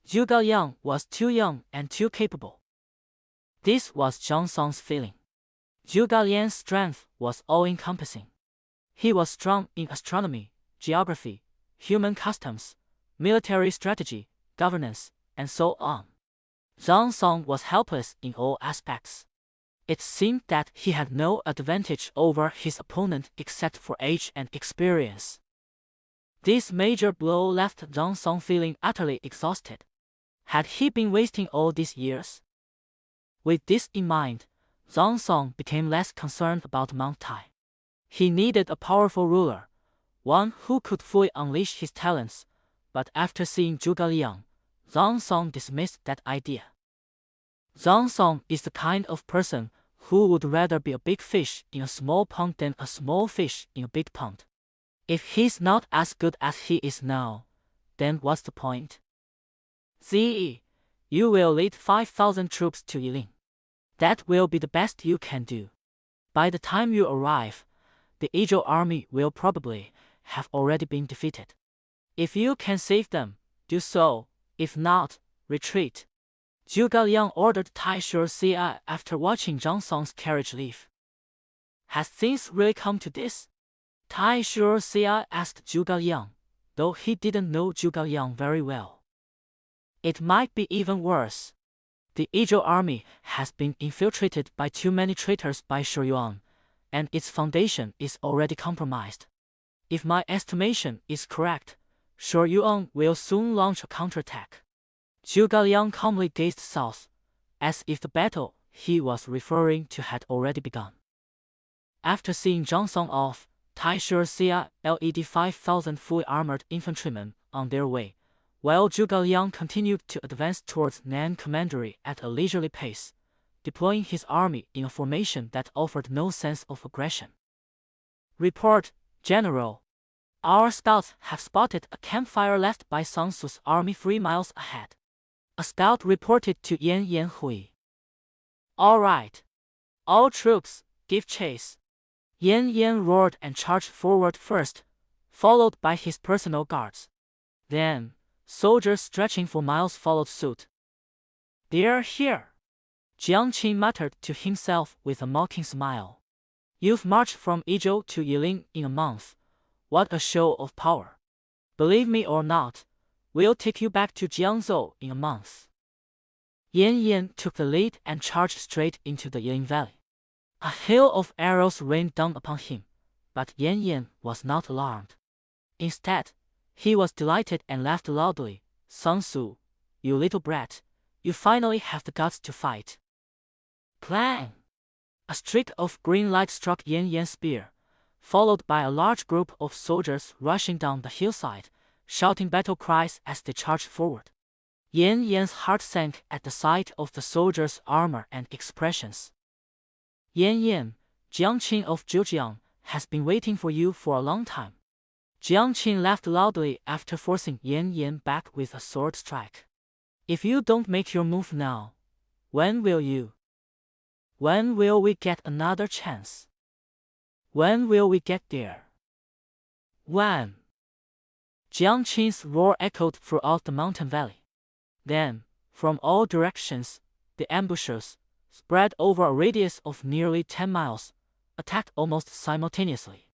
Zhuge Liang was too young and too capable. This was Zhang Song's feeling. Zhuge Liang's strength was all-encompassing. He was strong in astronomy, geography, human customs, military strategy, governance, and so on. Zhang Song was helpless in all aspects. It seemed that he had no advantage over his opponent except for age and experience. This major blow left Zhang Song feeling utterly exhausted. Had he been wasting all these years? With this in mind, Zhang Song became less concerned about Mount Tai. He needed a powerful ruler, one who could fully unleash his talents, but after seeing Zhuge Liang, Zhang Song dismissed that idea. Zhang Song is the kind of person who would rather be a big fish in a small pond than a small fish in a big pond. If he's not as good as he is now, then what's the point? Ziyi, you will lead 5,000 troops to Yiling. That will be the best you can do. By the time you arrive, the Ezhou army will probably have already been defeated. If you can save them, do so. If not, retreat. Zhuge Liang ordered Taishu Xia after watching Zhang Song's carriage leave. Has things really come to this? Taishu Xia asked Zhuge Liang, though he didn't know Zhuge Liang very well. It might be even worse. The Ezhou army has been infiltrated by too many traitors by Shi Yuan, and its foundation is already compromised. If my estimation is correct, Shi Yuan will soon launch a counterattack. Zhuge Liang calmly gazed south, as if the battle he was referring to had already begun. After seeing Zhang Song off, Taishu Xia led 5,000 fully armored infantrymen on their way, while Zhuge Liang continued to advance towards Nan Commandery at a leisurely pace, deploying his army in a formation that offered no sense of aggression. Report, General. Our scouts have spotted a campfire left by Sun Tzu's army 3 miles ahead. A scout reported to Yan Hui. All right. All troops, give chase. Yan roared and charged forward first, followed by his personal guards. Then, soldiers stretching for miles followed suit. They're here. Jiang Qin muttered to himself with a mocking smile. You've marched from Ezhou to Yiling in a month. What a show of power. Believe me or not, we'll take you back to Jiangzhou in a month. Yan took the lead and charged straight into the Yiling Valley. A hail of arrows rained down upon him, but Yan was not alarmed. Instead, he was delighted and laughed loudly. Sun Tzu, you little brat, you finally have the guts to fight. Clang! A streak of green light struck Yan's spear, followed by a large group of soldiers rushing down the hillside, shouting battle cries as they charged forward. Yan's heart sank at the sight of the soldiers' armor and expressions. Jiang Qin of Zhejiang has been waiting for you for a long time. Jiang Qin laughed loudly after forcing Yan back with a sword strike. If you don't make your move now, when will you? When will we get another chance? When will we get there? When? Jiang Qin's roar echoed throughout the mountain valley. Then, from all directions, the ambushers, spread over a radius of nearly 10 miles, attacked almost simultaneously.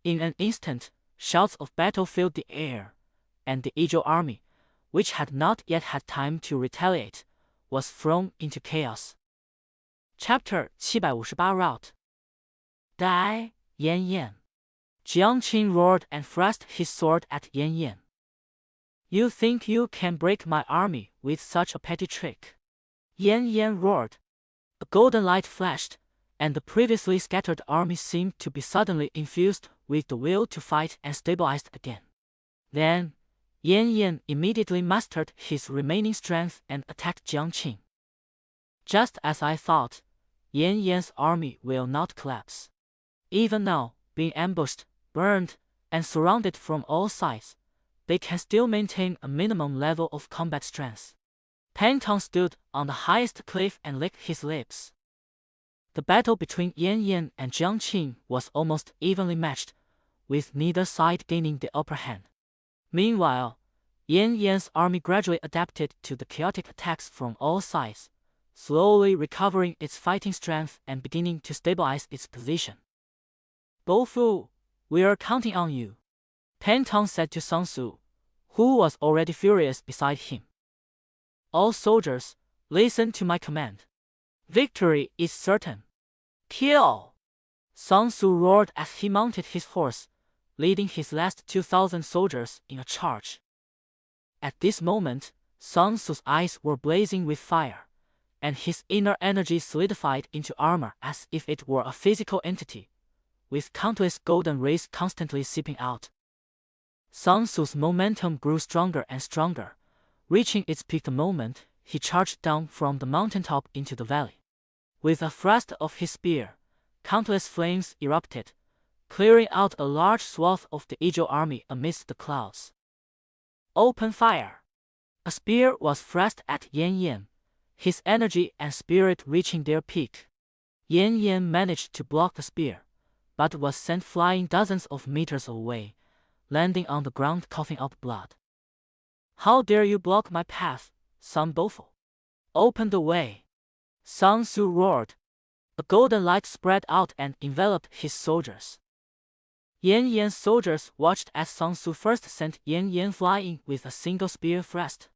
In an instant, shouts of battle filled the air, and the Ezhou army, which had not yet had time to retaliate, was thrown into chaos. Chapter 758 Rout. Die, Yan. Jiang Qin roared and thrust his sword at Yan Yan. You think you can break my army with such a petty trick? Yan Yan roared. A golden light flashed, and the previously scattered army seemed to be suddenly infused with the will to fight and stabilized again. Then, Yan Yan immediately mustered his remaining strength and attacked Jiang Qin. Just as I thought, Yan Yan's army will not collapse. Even now, being ambushed, burned, and surrounded from all sides, they can still maintain a minimum level of combat strength. Pan Tong stood on the highest cliff and licked his lips. The battle between Yan Yan and Jiang Qin was almost evenly matched, with neither side gaining the upper hand. Meanwhile, Yan Yan's army gradually adapted to the chaotic attacks from all sides, slowly recovering its fighting strength and beginning to stabilize its position. Bo Fu, we are counting on you, Pan Tong said to Sun Tzu, who was already furious beside him. All soldiers, listen to my command. Victory is certain. Kill! Sun Tzu roared as he mounted his horse, leading his last 2,000 soldiers in a charge. At this moment, Sun Tzu's eyes were blazing with fire, and his inner energy solidified into armor as if it were a physical entity, with countless golden rays constantly seeping out. Sun Tzu's momentum grew stronger and stronger, reaching its peak the moment he charged down from the mountaintop into the valley. With a thrust of his spear, countless flames erupted, clearing out a large swath of the Izhou army amidst the clouds. Open fire! A spear was thrust at Yan Yan, his energy and spirit reaching their peak. Yan Yan managed to block the spear, but was sent flying dozens of meters away, landing on the ground coughing up blood. How dare you block my path, Sun Bofu? Open the way! Sun Tzu roared. A golden light spread out and enveloped his soldiers. Yan Yan's soldiers watched as Sun Tzu first sent Yan Yan flying with a single spear thrust.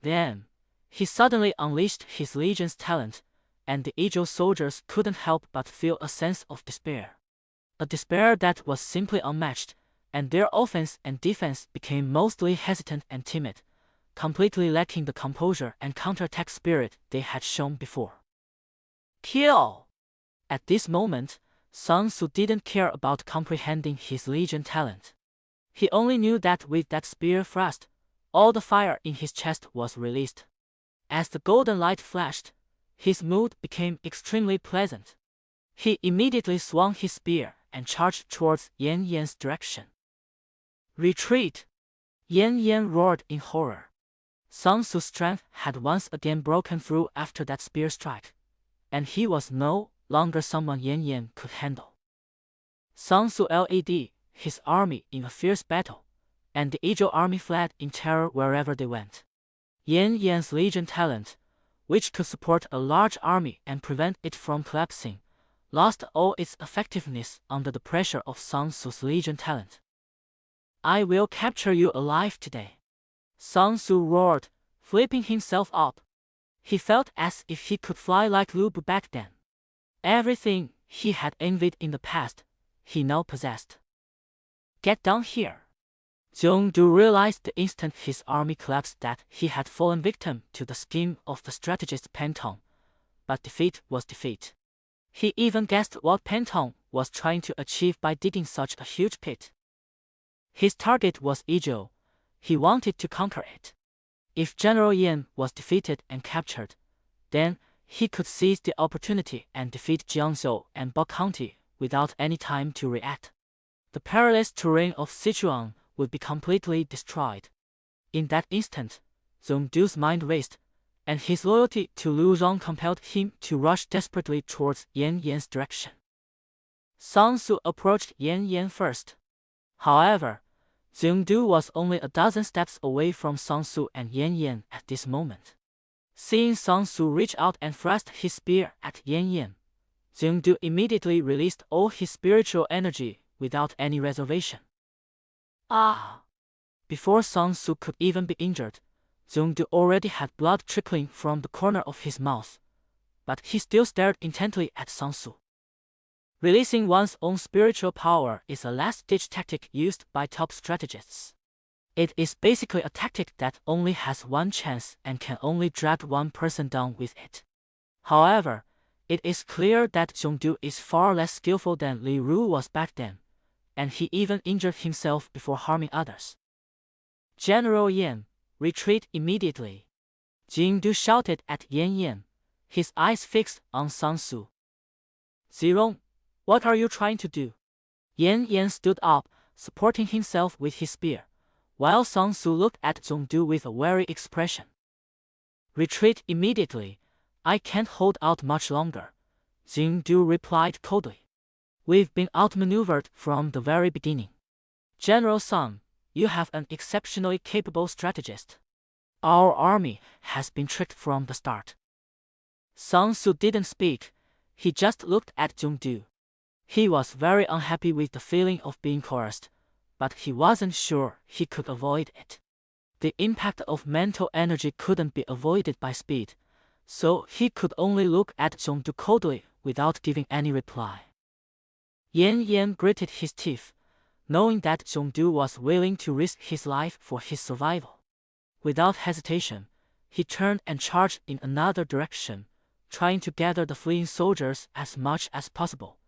Then, he suddenly unleashed his legion's talent, and the Izhou soldiers couldn't help but feel a sense of despair. A despair that was simply unmatched, and their offense and defense became mostly hesitant and timid, completely lacking the composure and counterattack spirit they had shown before. Kill! At this moment, Sun Tzu didn't care about comprehending his legion talent. He only knew that with that spear thrust, all the fire in his chest was released. As the golden light flashed, his mood became extremely pleasant. He immediately swung his spear and charged towards Yan Yan's direction. Retreat! Yan Yan roared in horror. Sun Tzu's strength had once again broken through after that spear strike, and he was no longer someone Yan Yan could handle. Sun Tzu led his army in a fierce battle, and the Izhou army fled in terror wherever they went. Yan Yan's legion talent, which could support a large army and prevent it from collapsing, lost all its effectiveness under the pressure of Sun Tzu's legion talent. I will capture you alive today, Sun Tzu roared, flipping himself up. He felt as if he could fly like Lu Bu back then. Everything he had envied in the past, he now possessed. Get down here! Zhongdu realized the instant his army collapsed that he had fallen victim to the scheme of the strategist Pan Tong, but defeat was defeat. He even guessed what Pan Tong was trying to achieve by digging such a huge pit. His target was Izhou. He wanted to conquer it. If General Yan was defeated and captured, then he could seize the opportunity and defeat Jiangzhou and Bo County without any time to react. The perilous terrain of Sichuan would be completely destroyed. In that instant, Zhongdu's mind raced, and his loyalty to Lu Zhong compelled him to rush desperately towards Yan Yan's direction. Sun Tzu approached Yan Yan first. However, Zhongdu was only a dozen steps away from Sun Tzu and Yan Yan at this moment. Seeing Sun Tzu reach out and thrust his spear at Yan Yan, Zhongdu immediately released all his spiritual energy without any reservation. Ah! Before Sun Tzu could even be injured, Zhongdu already had blood trickling from the corner of his mouth, but he still stared intently at Sun Tzu. Releasing one's own spiritual power is a last-ditch tactic used by top strategists. It is basically a tactic that only has one chance and can only drag one person down with it. However, it is clear that Zhongdu is far less skillful than Li Ru was back then, and he even injured himself before harming others. General Yan, retreat immediately. Jingdu shouted at Yan Yan, his eyes fixed on Sang Su. Zirong, what are you trying to do? Yan Yan stood up, supporting himself with his spear, while Sang Su looked at Zhongdu with a wary expression. Retreat immediately. I can't hold out much longer, Jingdu replied coldly. We've been outmaneuvered from the very beginning. General Sang, you have an exceptionally capable strategist. Our army has been tricked from the start. Sang Su didn't speak, he just looked at Zhongdu. He was very unhappy with the feeling of being coerced, but he wasn't sure he could avoid it. The impact of mental energy couldn't be avoided by speed, so he could only look at Zhongdu coldly without giving any reply. Yan Yan gritted his teeth, knowing that Zhongdu was willing to risk his life for his survival. Without hesitation, he turned and charged in another direction, trying to gather the fleeing soldiers as much as possible,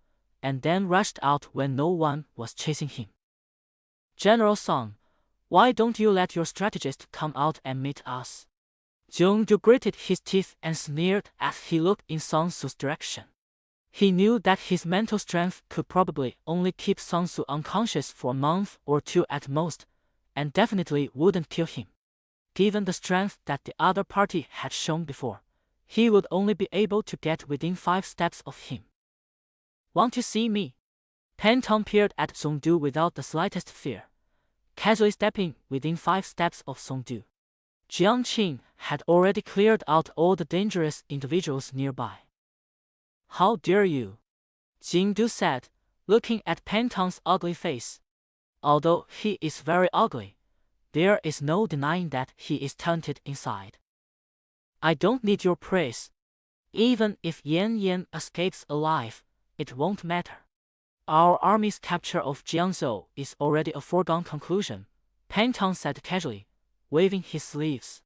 and then rushed out when no one was chasing him. General Sang, why don't you let your strategist come out and meet us? Zhongdu gritted his teeth and sneered as he looked in Sang Su's direction. He knew that his mental strength could probably only keep Sang Su unconscious for a month or two at most, and definitely wouldn't kill him. Given the strength that the other party had shown before, he would only be able to get within 5 steps of him. Want to see me? Pantong peered at Zhongdu without the slightest fear, casually stepping within 5 steps of Zhongdu. Jiang Qing had already cleared out all the dangerous individuals nearby. How dare you? Jingdu said, looking at Pantong's ugly face. Although he is very ugly, there is no denying that he is talented inside. I don't need your praise. Even if Yan Yan escapes alive, it won't matter. Our army's capture of Jiangzhou is already a foregone conclusion, Pantong said casually, waving his sleeves.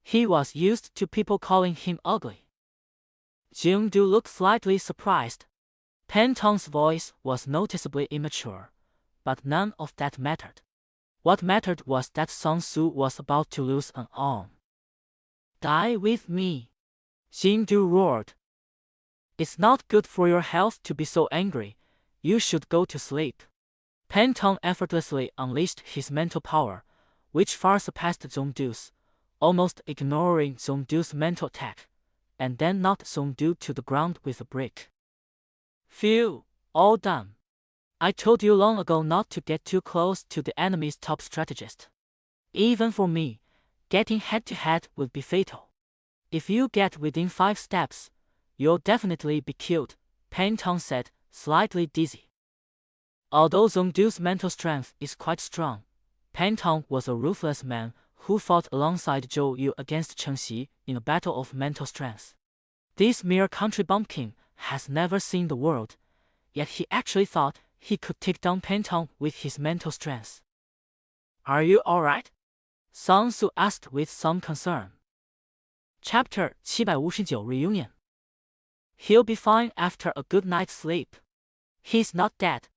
He was used to people calling him ugly. Jingdu looked slightly surprised. Pantong's voice was noticeably immature, but none of that mattered. What mattered was that Sang Su was about to lose an arm. Die with me, Jingdu roared. It's not good for your health to be so angry. You should go to sleep. Pantong effortlessly unleashed his mental power, which far surpassed Zhongdu's, almost ignoring Zhongdu's mental attack, and then knocked Zhongdu to the ground with a brick. Phew, all done. I told you long ago not to get too close to the enemy's top strategist. Even for me, getting head-to-head would be fatal. If you get within 5 steps, you'll definitely be killed, Pantong said, slightly dizzy. Although Zhongdu's mental strength is quite strong, Pantong was a ruthless man who fought alongside Zhou Yu against Chen Xi in a battle of mental strength. This mere country bumpkin has never seen the world, yet he actually thought he could take down Pantong with his mental strength. Are you alright? Sang Su asked with some concern. Chapter 759 Reunion. He'll be fine after a good night's sleep. He's not dead.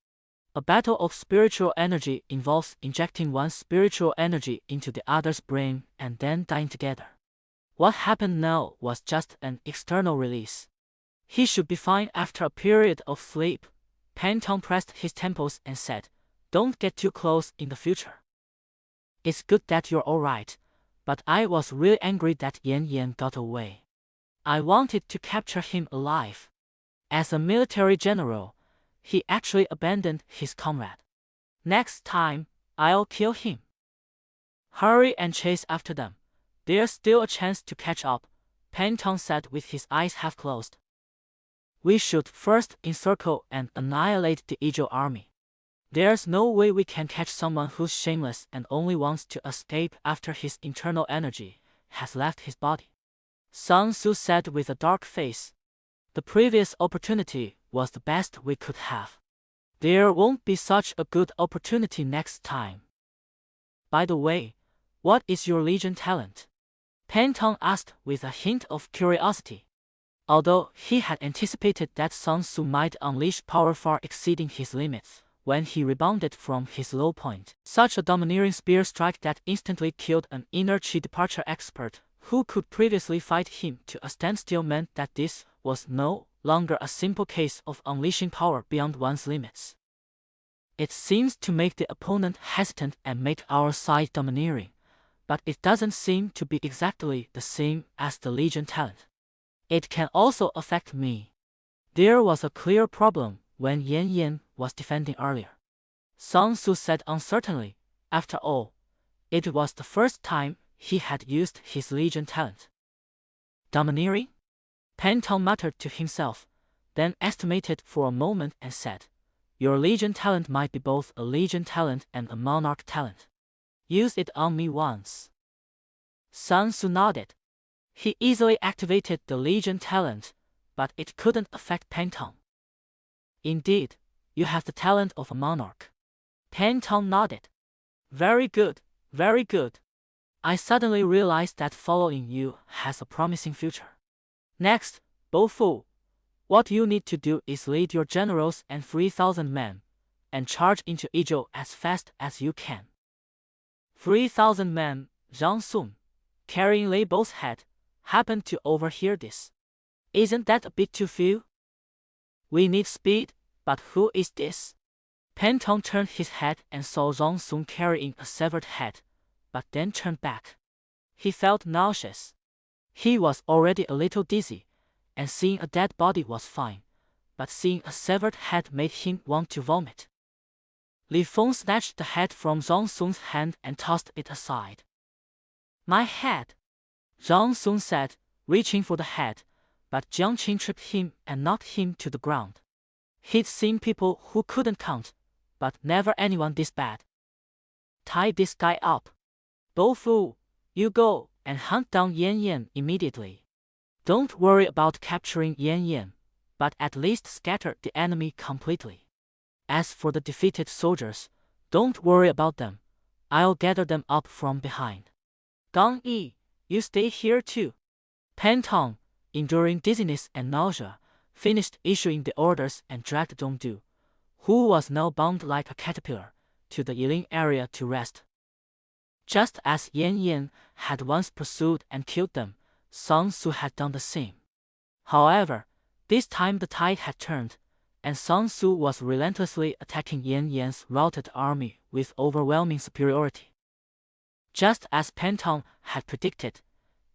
A battle of spiritual energy involves injecting one's spiritual energy into the other's brain and then dying together. What happened now was just an external release. He should be fine after a period of sleep. Pantong pressed his temples and said, Don't get too close in the future. It's good that you're alright, but I was really angry that Yan Yan got away. I wanted to capture him alive. As a military general, he actually abandoned his comrade. Next time, I'll kill him. Hurry and chase after them. There's still a chance to catch up, Pantong said with his eyes half closed. We should first encircle and annihilate the Ezhou army. There's no way we can catch someone who's shameless and only wants to escape after his internal energy has left his body. Sang Su said with a dark face. The previous opportunity was the best we could have. There won't be such a good opportunity next time. By the way, what is your Legion talent? Pan Tong asked with a hint of curiosity. Although he had anticipated that Sun Tzu might unleash power far exceeding his limits when he rebounded from his low point, such a domineering spear strike that instantly killed an inner chi departure expert who could previously fight him to a standstill meant that this was no longer a simple case of unleashing power beyond one's limits. It seems to make the opponent hesitant and make our side domineering, but it doesn't seem to be exactly the same as the Legion talent. It can also affect me. There was a clear problem when Yan Yan was defending earlier. Sun Tzu said uncertainly. After all, it was the first time he had used his Legion talent. Domineering? Pan Tong muttered to himself, then estimated for a moment and said, Your Legion talent might be both a Legion talent and a Monarch talent. Use it on me once. Sun Tzu nodded. He easily activated the Legion talent, but it couldn't affect Pan Tong. Indeed, you have the talent of a monarch. Pan Tong nodded. Very good, very good. I suddenly realized that following you has a promising future. Next, Bo Fu, what you need to do is lead your generals and 3,000 men, and charge into Izhou as fast as you can. 3,000 men, Zhang Sun, carrying Lei Bo's head, happened to overhear this. Isn't that a bit too few? We need speed, but who is this? Pan Tong turned his head and saw Zhang Sun carrying a severed head, but then turned back. He felt nauseous. He was already a little dizzy, and seeing a dead body was fine, but seeing a severed head made him want to vomit. Li Feng snatched the head from Zhang Sun's hand and tossed it aside. My head, Zhang Sun said, reaching for the head, but Jiang Qin tripped him and knocked him to the ground. He'd seen people who couldn't count, but never anyone this bad. Tie this guy up. Bo Fu, you go and hunt down Yan Yan immediately. Don't worry about capturing Yan Yan, but at least scatter the enemy completely. As for the defeated soldiers, don't worry about them. I'll gather them up from behind. Gang Yi, you stay here too. Pan Tong, enduring dizziness and nausea, finished issuing the orders and dragged Dongdu, who was now bound like a caterpillar, to the Yiling area to rest. Just as Yan Yan had once pursued and killed them, Sun Tzu had done the same. However, this time the tide had turned, and Sun Tzu was relentlessly attacking Yan Yan's routed army with overwhelming superiority. Just as Pan Tong had predicted,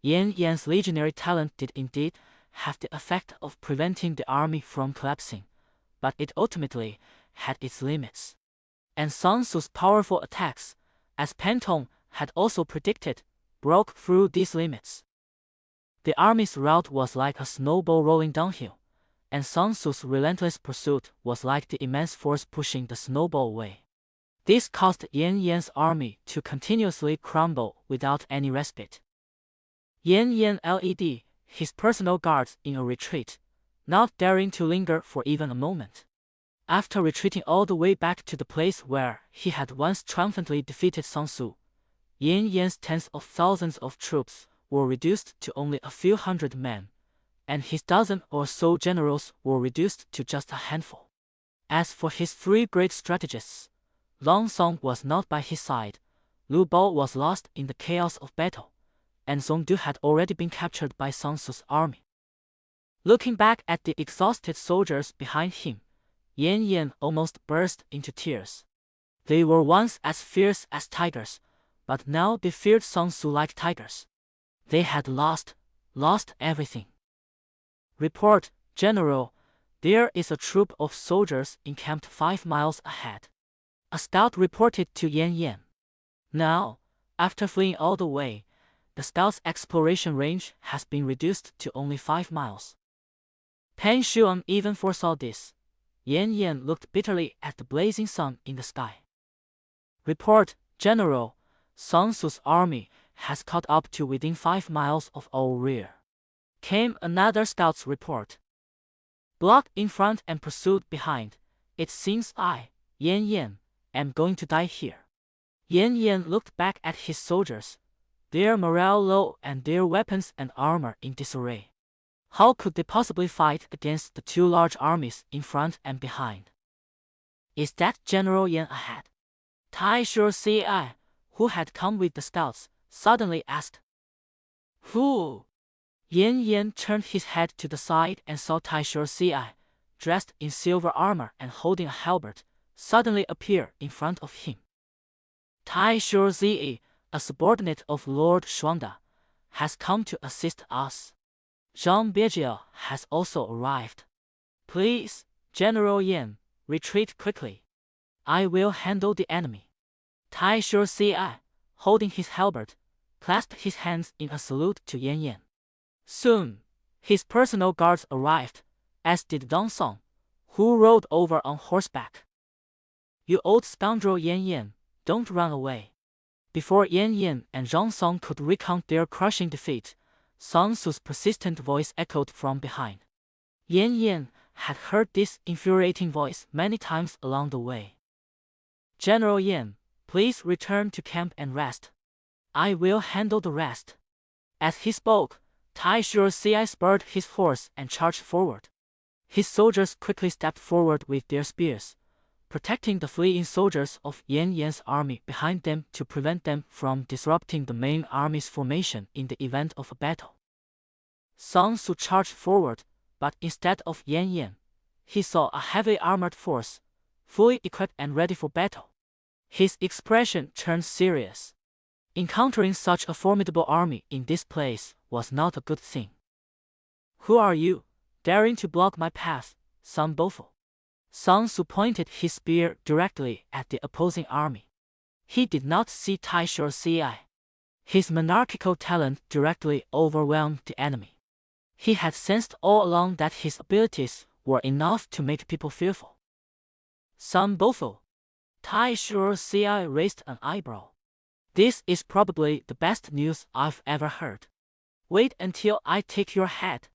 Yan Yan's legionary talent did indeed have the effect of preventing the army from collapsing, but it ultimately had its limits. And Sun Tzu's powerful attacks, as Pan Tong had also predicted, broke through these limits. The army's rout was like a snowball rolling downhill, and Sun Tzu's relentless pursuit was like the immense force pushing the snowball away. This caused Yan Yan's army to continuously crumble without any respite. Yan Yan led his personal guards in a retreat, not daring to linger for even a moment. After retreating all the way back to the place where he had once triumphantly defeated Sun Tzu, Yan Yan's tens of thousands of troops were reduced to only a few hundred men, and his dozen or so generals were reduced to just a handful. As for his three great strategists, Long Song was not by his side, Lu Bao was lost in the chaos of battle, and Zongdu had already been captured by Sun Tzu's army. Looking back at the exhausted soldiers behind him, Yan Yan almost burst into tears. They were once as fierce as tigers, but now they feared Sun Tzu like tigers. They had lost everything. Report, General, there is a troop of soldiers encamped 5 miles ahead. A scout reported to Yan Yan. Now, after fleeing all the way, the scout's exploration range has been reduced to only 5 miles. Pan Shuang even foresaw this. Yan Yan looked bitterly at the blazing sun in the sky. Report, General, Sun Tzu's army has caught up to within 5 miles of our rear. Came another scout's report. blocked in front and pursued behind. It seems I, Yan Yan, am going to die here. Yan Yan looked back at his soldiers, their morale low and their weapons and armor in disarray. How could they possibly fight against the two large armies in front and behind? Is that General Yan ahead? Taisho Ci, who had come with the scouts, suddenly asked. Who? Yan Yan turned his head to the side and saw Taisho Ci, dressed in silver armor and holding a halberd, suddenly appear in front of him. Taisho Ci, a subordinate of Lord Shuangda, has come to assist us. Zhang Biejiao has also arrived. Please, General Yan, retreat quickly. I will handle the enemy. Taisho Ci, holding his halberd, clasped his hands in a salute to Yan Yan. Soon, his personal guards arrived, as did Dong Song, who rode over on horseback. You old scoundrel Yan Yan, don't run away. Before Yan Yan and Zhang Song could recount their crushing defeat, Sun Tzu's persistent voice echoed from behind. Yan Yan had heard this infuriating voice many times along the way. General Yan, please return to camp and rest. I will handle the rest. As he spoke, Taisho Ci spurred his horse and charged forward. His soldiers quickly stepped forward with their spears, protecting the fleeing soldiers of Yan Yan's army behind them to prevent them from disrupting the main army's formation in the event of a battle. Sun Tzu charged forward, but instead of Yan Yan, he saw a heavily armored force, fully equipped and ready for battle. His expression turned serious. Encountering such a formidable army in this place was not a good thing. Who are you, daring to block my path, Sun Bofo? Sun Tzu pointed his spear directly at the opposing army. He did not see Taisho Ci. His monarchical talent directly overwhelmed the enemy. He had sensed all along that his abilities were enough to make people fearful. Sun Bofo. Taisho Ci raised an eyebrow. This is probably the best news I've ever heard. Wait until I take your head.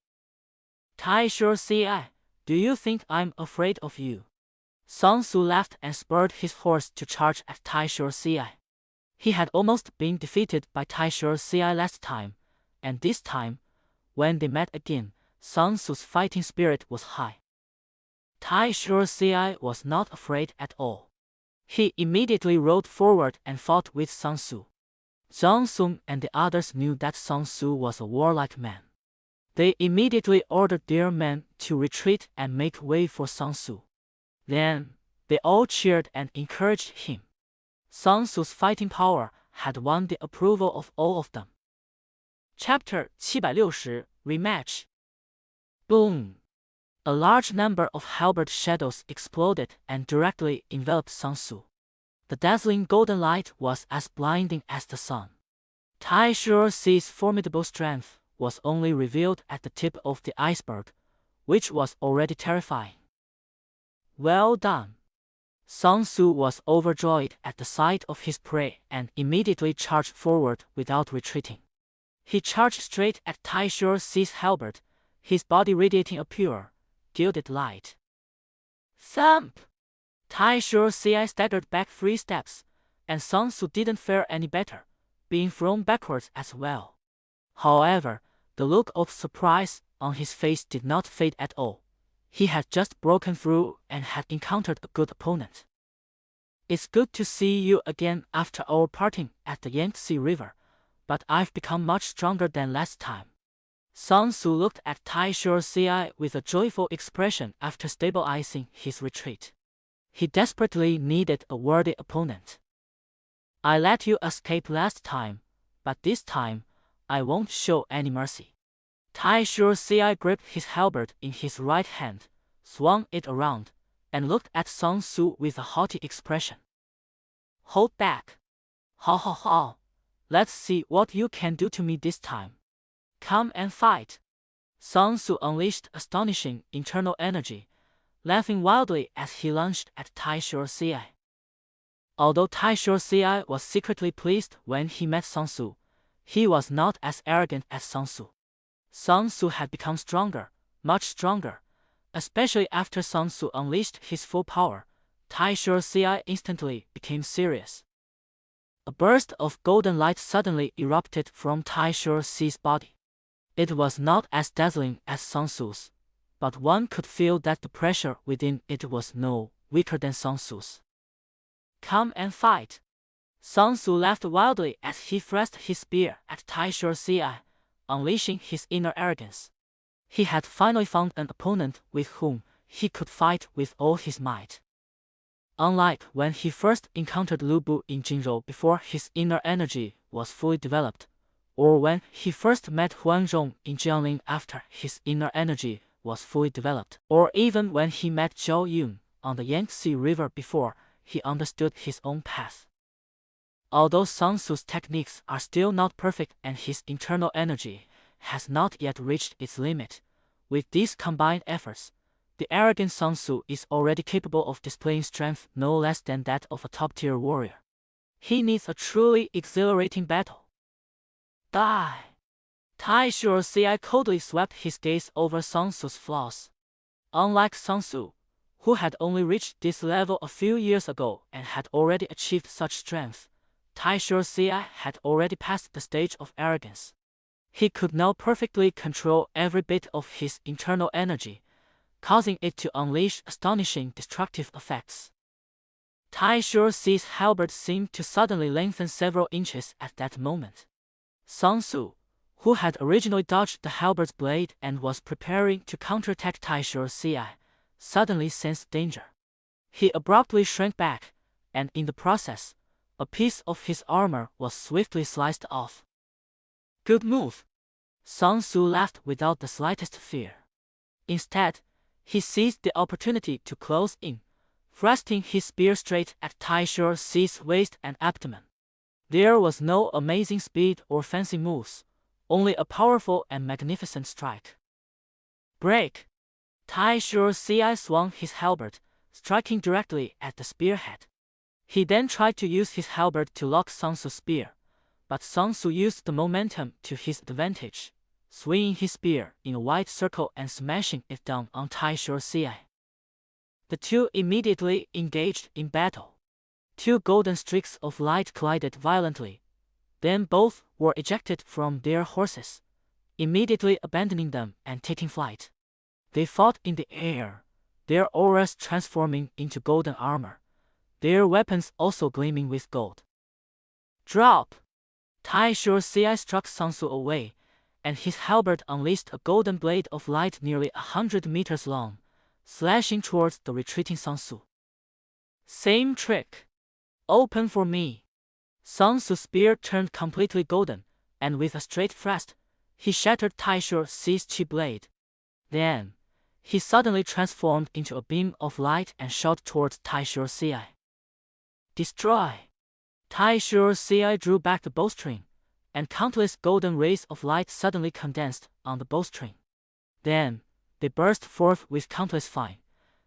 Taisho Ci, do you think I'm afraid of you? Sun Tzu laughed and spurred his horse to charge at Taisho Ci. He had almost been defeated by Taisho Ci last time, and this time, when they met again, Sun Tzu's fighting spirit was high. Taisho Ci was not afraid at all. He immediately rode forward and fought with Sun Tzu. Zhang Song and the others knew that Sun Tzu was a warlike man. They immediately ordered their men to retreat and make way for Sun Tzu. Then, they all cheered and encouraged him. Sun Tzu's fighting power had won the approval of all of them. Chapter 760 Rematch. Boom! A large number of halberd shadows exploded and directly enveloped Sun Tzu. The dazzling golden light was as blinding as the sun. Taisho Ci's formidable strength was only revealed at the tip of the iceberg, which was already terrifying. Well done! Sun Tzu was overjoyed at the sight of his prey and immediately charged forward without retreating. He charged straight at Taisho Ci's halberd, his body radiating a pure, gilded light. Thump! Taisho Ci staggered back 3 steps, and Sun Tzu didn't fare any better, being thrown backwards as well. However, the look of surprise on his face did not fade at all. He had just broken through and had encountered a good opponent. It's good to see you again after our parting at the Yangtze River, but I've become much stronger than last time. Sun Tzu looked at Taisho Ci with a joyful expression after stabilizing his retreat. He desperately needed a worthy opponent. I let you escape last time, but this time, I won't show any mercy. Taisho Ci gripped his halberd in his right hand, swung it around, and looked at Sun Tzu with a haughty expression. Hold back. Ha ha ha. Let's see what you can do to me this time. Come and fight. Sun Tzu unleashed astonishing internal energy, laughing wildly as he lunged at Taisho Ci. Although Taisho Ci was secretly pleased when he met Sun Tzu, he was not as arrogant as Sun Tzu. Sun Tzu had become stronger, much stronger, especially after Sun Tzu unleashed his full power, Taisho Ci instantly became serious. A burst of golden light suddenly erupted from Taisho Ci's body. It was not as dazzling as Sun Tzu's, but one could feel that the pressure within it was no weaker than Sun Tzu's. Come and fight! Sun Tzu laughed wildly as he thrust his spear at Taisho Ci, unleashing his inner arrogance. He had finally found an opponent with whom he could fight with all his might. Unlike when he first encountered Lu Bu in Jinzhou before his inner energy was fully developed, or when he first met Huanzhong in Jiangling after his inner energy was fully developed, or even when he met Zhao Yun on the Yangtze River before he understood his own path. Although Sun Tzu's techniques are still not perfect and his internal energy has not yet reached its limit, with these combined efforts, the arrogant Sun Tzu is already capable of displaying strength no less than that of a top-tier warrior. He needs a truly exhilarating battle. Die! Taisho Ci coldly swept his gaze over Sun Tzu's flaws. Unlike Sun Tzu, who had only reached this level a few years ago and had already achieved such strength, Taisho Ci had already passed the stage of arrogance. He could now perfectly control every bit of his internal energy, causing it to unleash astonishing destructive effects. Taisho Ci's halberd seemed to suddenly lengthen several inches at that moment. Sun Tzu, who had originally dodged the halberd's blade and was preparing to counterattack Taisho Ci, suddenly sensed danger. He abruptly shrank back, and in the process, a piece of his armor was swiftly sliced off. Good move! Sun Tzu laughed without the slightest fear. Instead, he seized the opportunity to close in, thrusting his spear straight at Taisho Ci's waist and abdomen. There was no amazing speed or fancy moves, only a powerful and magnificent strike. Break! Taisho Ci swung his halberd, striking directly at the spearhead. He then tried to use his halberd to lock Sun Tzu's spear, but Sun Tzu used the momentum to his advantage, swinging his spear in a wide circle and smashing it down on Taisho Ci. The two immediately engaged in battle. Two golden streaks of light collided violently, then both were ejected from their horses, immediately abandoning them and taking flight. They fought in the air, their auras transforming into golden armor, their weapons also gleaming with gold. Drop! Taisho Ci struck Sun Tzu away, and his halberd unleashed a golden blade of light nearly 100 meters long, slashing towards the retreating Sun Tzu. Same trick. Open for me. Sun Tzu's spear turned completely golden, and with a straight thrust, he shattered Taisho Ci's chi blade. Then, he suddenly transformed into a beam of light and shot towards Taisho Ci. Destroy! Taisho Ci drew back the bowstring, and countless golden rays of light suddenly condensed on the bowstring. Then, they burst forth with countless fine,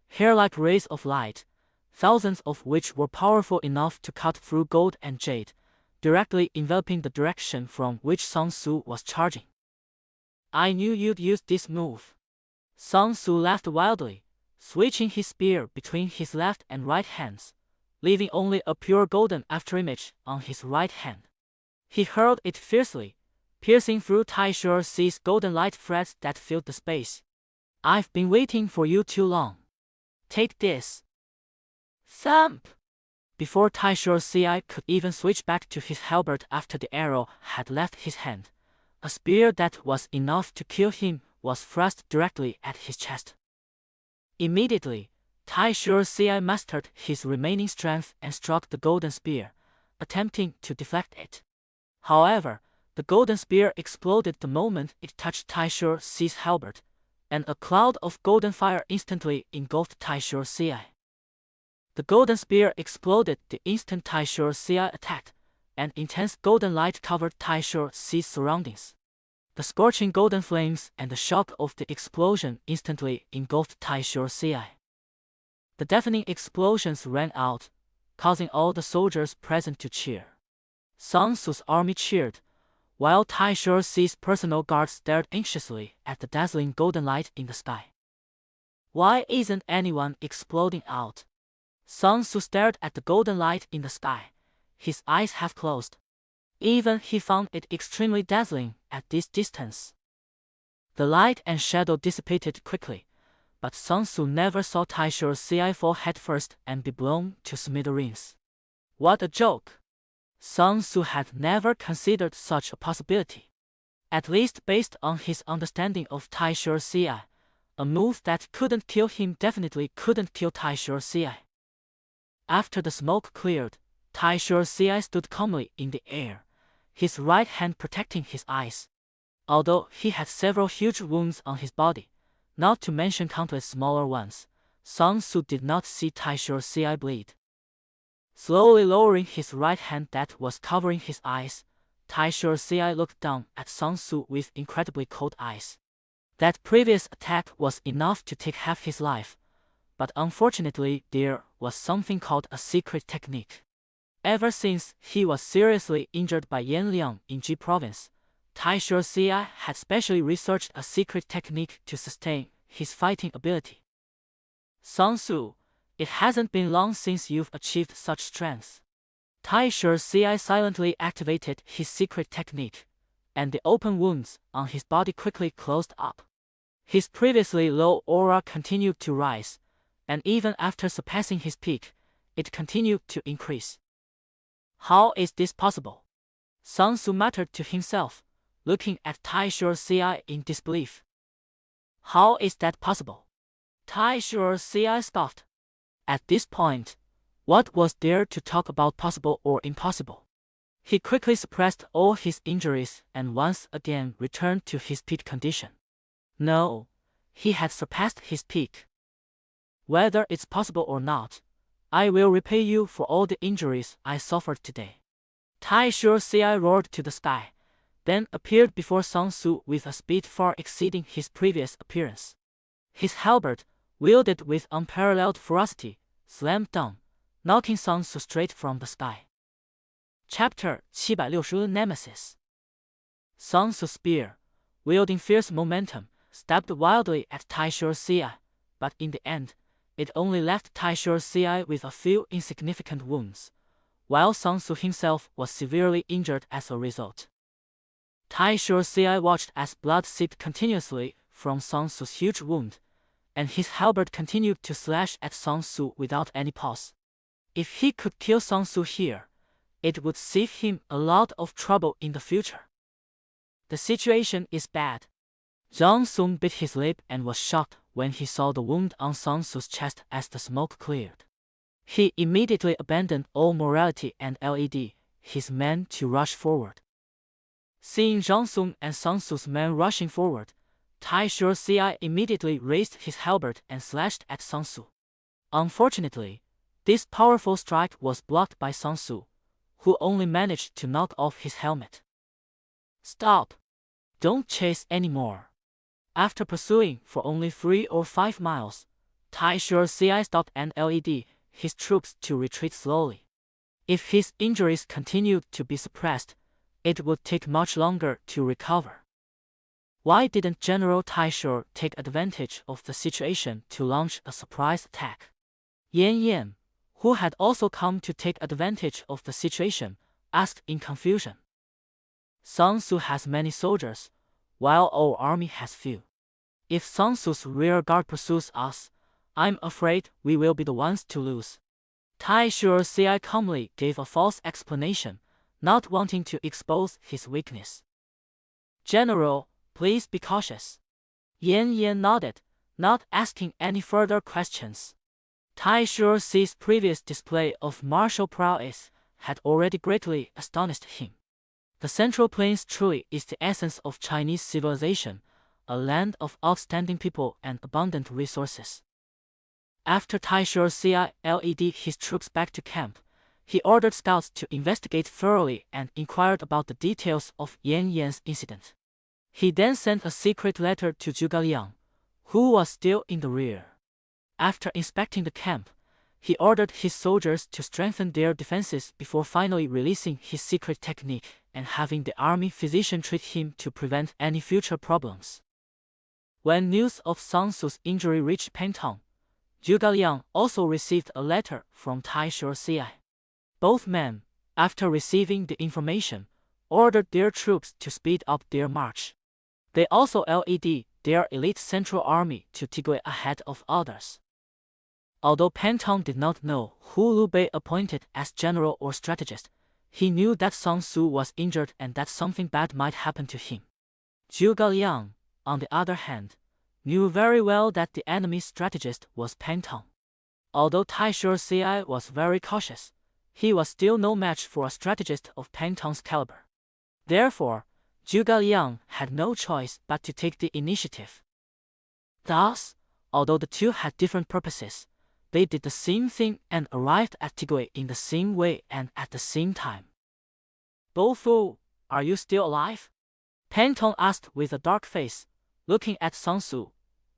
hair-like rays of light, thousands of which were powerful enough to cut through gold and jade, directly enveloping the direction from which Sun Tzu was charging. I knew you'd use this move. Sun Tzu laughed wildly, switching his spear between his left and right hands, leaving only a pure golden afterimage on his right hand. He hurled it fiercely, piercing through Taisho Ci's golden light threads that filled the space. I've been waiting for you too long. Take this. Thump! Before Taisho Ci could even switch back to his halberd after the arrow had left his hand, a spear that was enough to kill him was thrust directly at his chest. Immediately, Taisho Ci mustered his remaining strength and struck the golden spear, attempting to deflect it. However, the golden spear exploded the moment it touched Taisho Ci's halberd, and a cloud of golden fire instantly engulfed Taisho Ci. The golden spear exploded the instant Taisho Ci attacked, and intense golden light covered Taisho Ci's surroundings. The scorching golden flames and the shock of the explosion instantly engulfed Taisho Ci. The deafening explosions rang out, causing all the soldiers present to cheer. Sun Tzu's army cheered, while Taisho Ci's personal guard stared anxiously at the dazzling golden light in the sky. Why isn't anyone exploding out? Sun Tzu stared at the golden light in the sky, his eyes half closed. Even he found it extremely dazzling at this distance. The light and shadow dissipated quickly, but Sun Tzu never saw Taishu's CI fall headfirst and be blown to smithereens. What a joke! Sun Tzu had never considered such a possibility. At least based on his understanding of Taishu's CI, a move that couldn't kill him definitely couldn't kill Taishu's CI. After the smoke cleared, Taishu's CI stood calmly in the air, his right hand protecting his eyes. Although he had several huge wounds on his body, not to mention countless smaller ones, Sun Tzu did not see Taishu's CI bleed. Slowly lowering his right hand that was covering his eyes, Taishu's CI looked down at Sun Tzu with incredibly cold eyes. That previous attack was enough to take half his life, but unfortunately there was something called a secret technique. Ever since he was seriously injured by Yanliang in Ji province, Taishu's CI had specially researched a secret technique to sustain his fighting ability. Sun Tzu, it hasn't been long since you've achieved such strength. Taishu's CI silently activated his secret technique, and the open wounds on his body quickly closed up. His previously low aura continued to rise, and even after surpassing his peak, it continued to increase. How is this possible? Sun Tzu muttered to himself, looking at Taishu's CI in disbelief. How is that possible? Taishu's CI scoffed. At this point, what was there to talk about possible or impossible? He quickly suppressed all his injuries and once again returned to his peak condition. No, he had surpassed his peak. Whether it's possible or not, I will repay you for all the injuries I suffered today. Taishu's CI roared to the sky, then appeared before Sun Tzu with a speed far exceeding his previous appearance. His halberd, wielded with unparalleled ferocity, slammed down, knocking Sun Tzu straight from the sky. Chapter 760 Nemesis. Sun Tzu's spear, wielding fierce momentum, stabbed wildly at Taishu's CI, but in the end, it only left Taishu's CI with a few insignificant wounds, while Sun Tzu himself was severely injured as a result. Taishu's CI watched as blood seeped continuously from Sun Tzu's huge wound, and his halberd continued to slash at Sun Tzu without any pause. If he could kill Sun Tzu here, it would save him a lot of trouble in the future. The situation is bad. Zhang Song bit his lip and was shocked when he saw the wound on Sun Tzu's chest as the smoke cleared. He immediately abandoned all morality and led his men to rush forward. Seeing Zhang Song and Sun Tzu's men rushing forward, Taishu's CI immediately raised his halberd and slashed at Sun Tzu. Unfortunately, this powerful strike was blocked by Sun Tzu, who only managed to knock off his helmet. Stop! Don't chase anymore. After pursuing for only 3 or 5 miles, Taishu's CI stopped and led his troops to retreat slowly. If his injuries continued to be suppressed, it would take much longer to recover. Why didn't General Taishu take advantage of the situation to launch a surprise attack? Yan Yan, who had also come to take advantage of the situation, asked in confusion. Sun Tzu has many soldiers, while our army has few. If Sun Tzu's rear guard pursues us, I'm afraid we will be the ones to lose. Taishu's CI calmly gave a false explanation, not wanting to expose his weakness. General, please be cautious. Yan Yan nodded, not asking any further questions. Taishu's previous display of martial prowess had already greatly astonished him. The Central Plains truly is the essence of Chinese civilization, a land of outstanding people and abundant resources. After Taishu's CI led his troops back to camp, he ordered scouts to investigate thoroughly and inquired about the details of Yan Yan's incident. He then sent a secret letter to Zhuge Liang, who was still in the rear. After inspecting the camp, he ordered his soldiers to strengthen their defenses before finally releasing his secret technique and having the army physician treat him to prevent any future problems. When news of Sang Su's injury reached Pantong, Zhuge Liang also received a letter from Taisho Ci. Both men, after receiving the information, ordered their troops to speed up their march. They also led their elite central army to Tigui ahead of others. Although Pantong did not know who Liu Bei appointed as general or strategist, he knew that Sang Su was injured and that something bad might happen to him. Zhuge Liang, on the other hand, knew very well that the enemy's strategist was Pantong. Although Taisho Ci was very cautious, he was still no match for a strategist of Pantong's caliber. Therefore, Zhuge Liang had no choice but to take the initiative. Thus, although the two had different purposes, they did the same thing and arrived at Tigui in the same way and at the same time. Bofu, are you still alive? Pantong asked with a dark face, looking at Sang Su,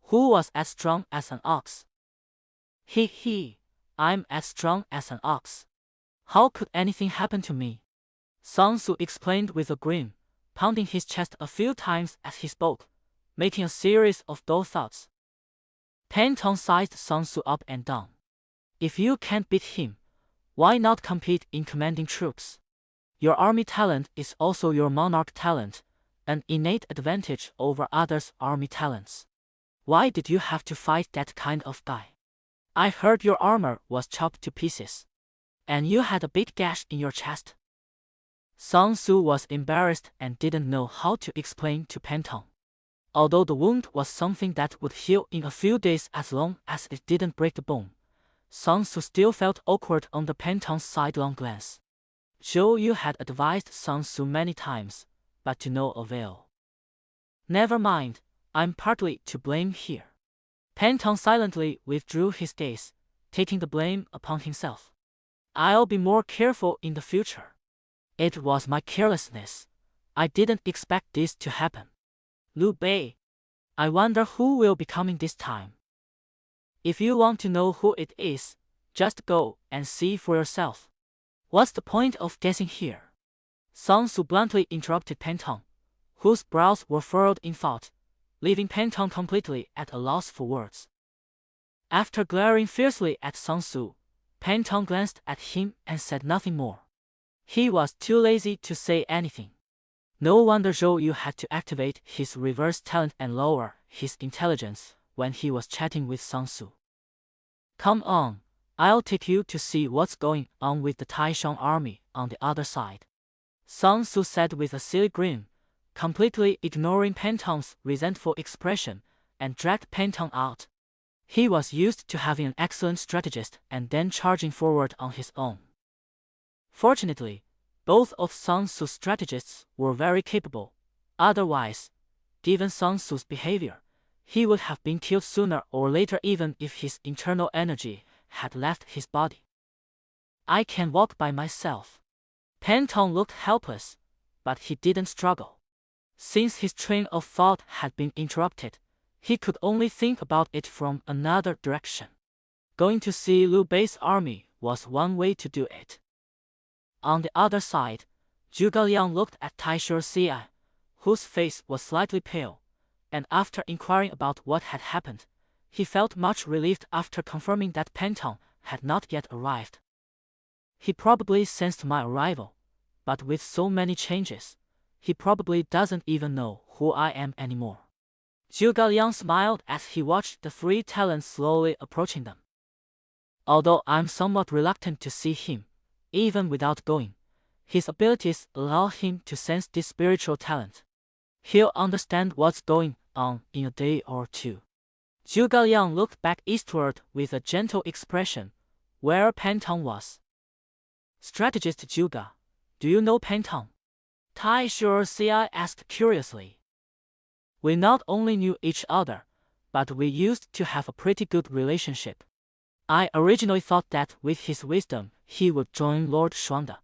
who was as strong as an ox. I'm as strong as an ox. How could anything happen to me? Sang Su explained with a grin, pounding his chest a few times as he spoke, making a series of dull thoughts. Pantong sized Sang Su up and down. If you can't beat him, why not compete in commanding troops? Your army talent is also your monarch talent, an innate advantage over others' army talents. Why did you have to fight that kind of guy? I heard your armor was chopped to pieces, and you had a big gash in your chest. Sang Su was embarrassed and didn't know how to explain to Pantong. Although the wound was something that would heal in a few days as long as it didn't break the bone, Sang Su still felt awkward under Pantong's sidelong glance. Zhou Yu had advised Sang Su many times, but to no avail. Never mind, I'm partly to blame here. Pantong silently withdrew his gaze, taking the blame upon himself. I'll be more careful in the future. It was my carelessness. I didn't expect this to happen. Liu Bei, I wonder who will be coming this time. If you want to know who it is, just go and see for yourself. What's the point of guessing here? Sang Su bluntly interrupted Pantong, whose brows were furrowed in thought, leaving Pantong completely at a loss for words. After glaring fiercely at Sang Su, Pantong glanced at him and said nothing more. He was too lazy to say anything. No wonder Zhou Yu had to activate his reverse talent and lower his intelligence when he was chatting with Sang Su. Come on, I'll take you to see what's going on with the Taishan army on the other side. Sang Su said with a silly grin, completely ignoring Pantong's resentful expression, and dragged Pantong out. He was used to having an excellent strategist and then charging forward on his own. Fortunately, both of Sang Su's strategists were very capable. Otherwise, given Sang Su's behavior, he would have been killed sooner or later even if his internal energy had left his body. I can walk by myself. Pantong looked helpless, but he didn't struggle. Since his train of thought had been interrupted, he could only think about it from another direction. Going to see Liu Bei's army was one way to do it. On the other side, Zhuge Liang looked at Taisho Ci, whose face was slightly pale, and after inquiring about what had happened, he felt much relieved after confirming that Pantong had not yet arrived. He probably sensed my arrival, but with so many changes, he probably doesn't even know who I am anymore. Zhuge Liang smiled as he watched the three talents slowly approaching them. Although I'm somewhat reluctant to see him, even without going, his abilities allow him to sense this spiritual talent. He'll understand what's going on in a day or two. Zhuge Liang looked back eastward with a gentle expression, where Pantong was. Strategist Zhuge, do you know Pantong? Taisho Ci asked curiously. We not only knew each other, but we used to have a pretty good relationship. I originally thought that with his wisdom he would join Lord Xuande,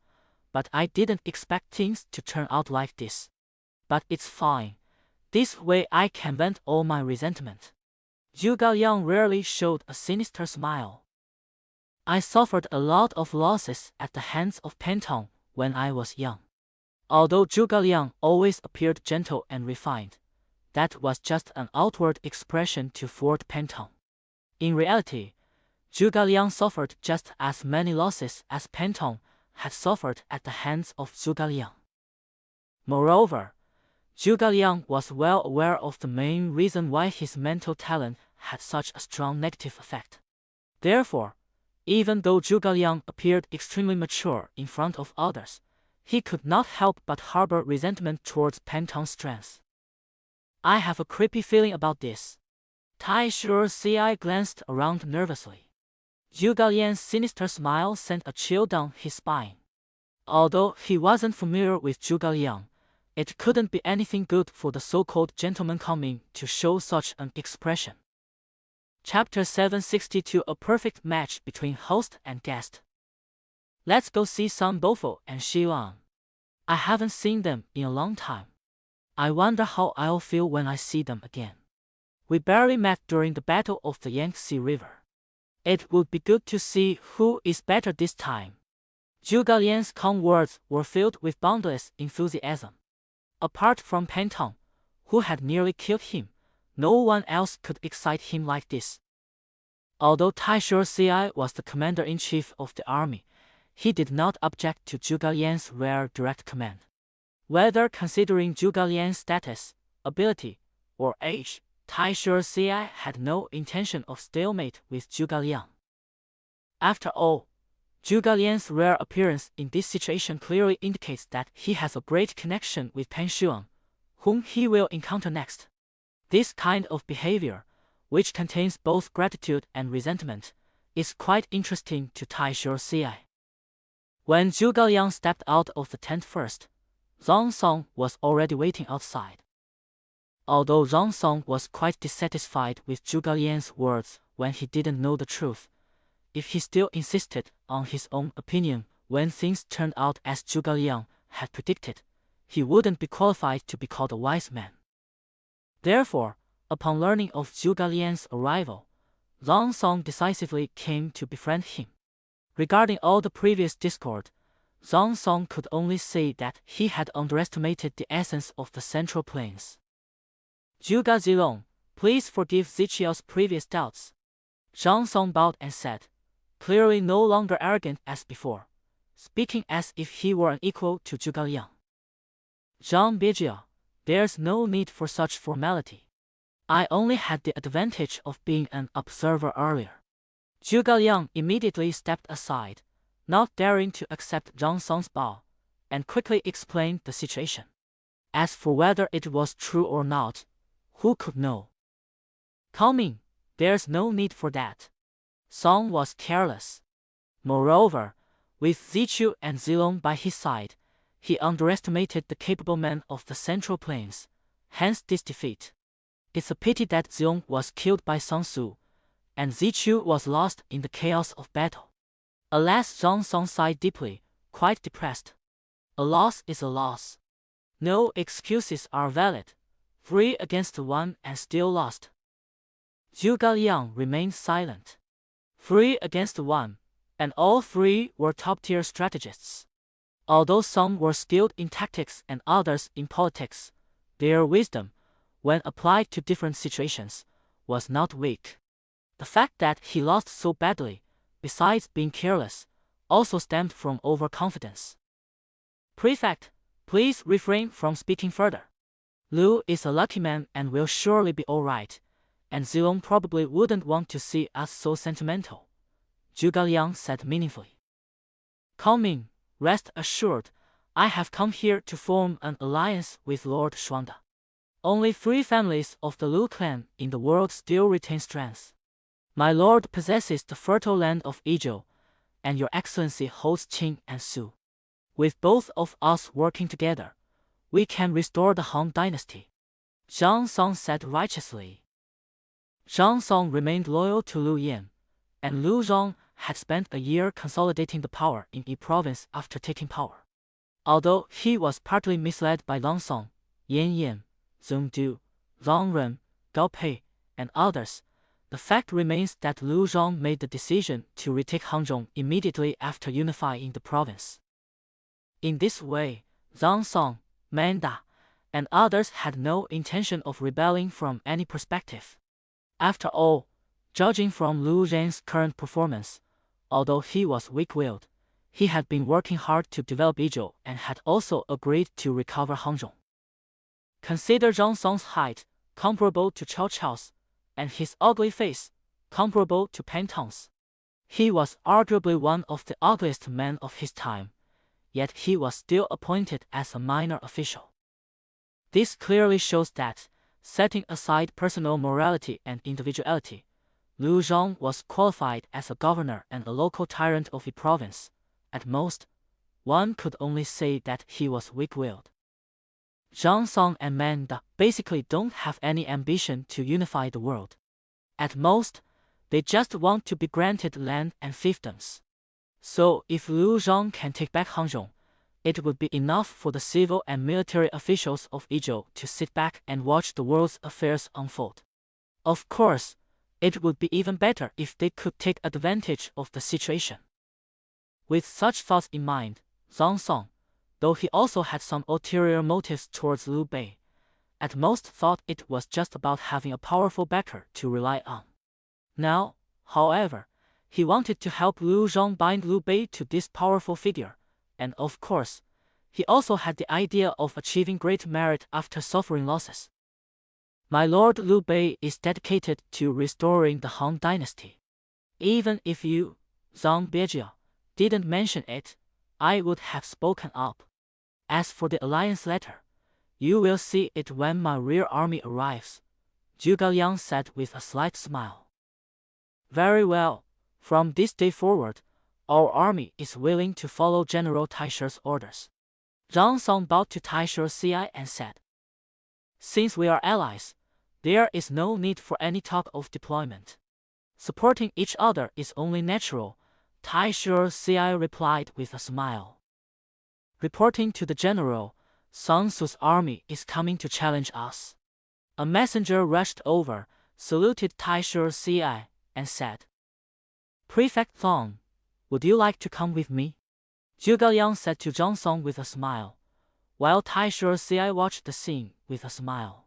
but I didn't expect things to turn out like this. But it's fine. This way I can vent all my resentment. Zhuge Liang rarely showed a sinister smile. I suffered a lot of losses at the hands of Pantong when I was young. Although Zhuge Liang always appeared gentle and refined, that was just an outward expression to thwart Pantong. In reality, Zhuge Liang suffered just as many losses as Pantong had suffered at the hands of Zhuge Liang. Moreover, Zhuge Liang was well aware of the main reason why his mental talent had such a strong negative effect. Therefore, even though Zhuge Liang appeared extremely mature in front of others, he could not help but harbor resentment towards Pantong's strength. I have a creepy feeling about this. Tai Shi's CI glanced around nervously. Zhuge Liang's sinister smile sent a chill down his spine. Although he wasn't familiar with Zhuge Liang, it couldn't be anything good for the so-called gentleman coming to show such an expression. Chapter 762: A perfect match between host and guest. Let's go see Sun Bofo and Xilan. I haven't seen them in a long time. I wonder how I'll feel when I see them again. We barely met during the Battle of the Yangtze River. It would be good to see who is better this time. Zhuge Liang's calm words were filled with boundless enthusiasm. Apart from Pantong, who had nearly killed him, no one else could excite him like this. Although Tai Shi's CI was the commander-in-chief of the army, he did not object to Zhuge Liang's rare direct command. Whether considering Zhuge Liang's status, ability, or age, Tai Shi's CI had no intention of stalemate with Zhuge Liang. After all, Zhuge Liang's rare appearance in this situation clearly indicates that he has a great connection with Pan Shuang, whom he will encounter next. This kind of behavior, which contains both gratitude and resentment, is quite interesting to Tai Shi's CI. When Zhuge Liang stepped out of the tent first, Zhang Song was already waiting outside. Although Zhang Song was quite dissatisfied with Zhuge Liang's words when he didn't know the truth, if he still insisted on his own opinion when things turned out as Zhuge Liang had predicted, he wouldn't be qualified to be called a wise man. Therefore, upon learning of Zhuge Liang's arrival, Zhang Song decisively came to befriend him. Regarding all the previous discord, Zhang Song could only say that he had underestimated the essence of the Central Plains. Zhuge Zilong, please forgive Ziqiao's previous doubts. Zhang Song bowed and said, clearly no longer arrogant as before, speaking as if he were an equal to Zhuge Liang. Zhang Bijia, there's no need for such formality. I only had the advantage of being an observer earlier. Zhuge Liang immediately stepped aside, not daring to accept Zhang Song's bow, and quickly explained the situation. As for whether it was true or not, who could know? Calming, there's no need for that. Song was careless. Moreover, with Ziqiu and Zilong by his side, he underestimated the capable men of the Central Plains, hence this defeat. It's a pity that Zilong was killed by Sun Su, and Ziqiu was lost in the chaos of battle. Alas, Zhang Song sighed deeply, quite depressed. A loss is a loss. No excuses are valid. 3 against 1 and still lost. Zhuge Liang remained silent. 3 against 1, and all 3 were top-tier strategists. Although some were skilled in tactics and others in politics, their wisdom, when applied to different situations, was not weak. The fact that he lost so badly, besides being careless, also stemmed from overconfidence. Prefect, please refrain from speaking further. Lu is a lucky man and will surely be all right, and Zilong probably wouldn't want to see us so sentimental, Zhuge Liang said meaningfully. Calming, rest assured, I have come here to form an alliance with Lord Shuangde. Only 3 families of the Lu clan in the world still retain strength. My lord possesses the fertile land of Yizhou, and your excellency holds Qing and Su. With both of us working together, we can restore the Han dynasty, Zhang Song said righteously. Zhang Song remained loyal to Lu Yan, and Lu Zhong had spent a year consolidating the power in Yi province after taking power. Although he was partly misled by Lang Song, Yan Yan, Zheng Du, Lang Ren, Gao Pei, and others, the fact remains that Lu Zhong made the decision to retake Hanzhong immediately after unifying the province. In this way, Zhang Song, Manda, and others had no intention of rebelling from any perspective. After all, judging from Liu Zhang's current performance, although he was weak-willed, he had been working hard to develop Yizhou and had also agreed to recover Hangzhong. Consider Zhang Song's height, comparable to Cao Cao's, and his ugly face, comparable to Pan Tong's. He was arguably one of the ugliest men of his time, yet he was still appointed as a minor official. This clearly shows that, setting aside personal morality and individuality, Liu Zhang was qualified as a governor and a local tyrant of a province. At most, one could only say that he was weak-willed. Zhang Song and Men Da basically don't have any ambition to unify the world. At most, they just want to be granted land and fiefdoms. So if Liu Zhang can take back Hangzhong, it would be enough for the civil and military officials of Yizhou to sit back and watch the world's affairs unfold. Of course, it would be even better if they could take advantage of the situation. With such thoughts in mind, Zhang Song, though he also had some ulterior motives towards Liu Bei, at most thought it was just about having a powerful backer to rely on. Now, however, he wanted to help Liu Zhang bind Liu Bei to this powerful figure, and of course, he also had the idea of achieving great merit after suffering losses. My lord Liu Bei is dedicated to restoring the Han dynasty. Even if you, Zhang Beijia, didn't mention it, I would have spoken up. As for the alliance letter, you will see it when my rear army arrives, Zhuge Liang said with a slight smile. Very well, from this day forward, our army is willing to follow General Taishi's orders. Zhang Song bowed to Taishi Ci and said, Since we are allies, there is no need for any talk of deployment. Supporting each other is only natural, Taishi Ci replied with a smile. Reporting to the general, Sun Tzu's army is coming to challenge us. A messenger rushed over, saluted Taishi Ci, and said, Prefect Thong, would you like to come with me? Zhuge Liang said to Zhang Song with a smile, while Taishi Ci watched the scene with a smile.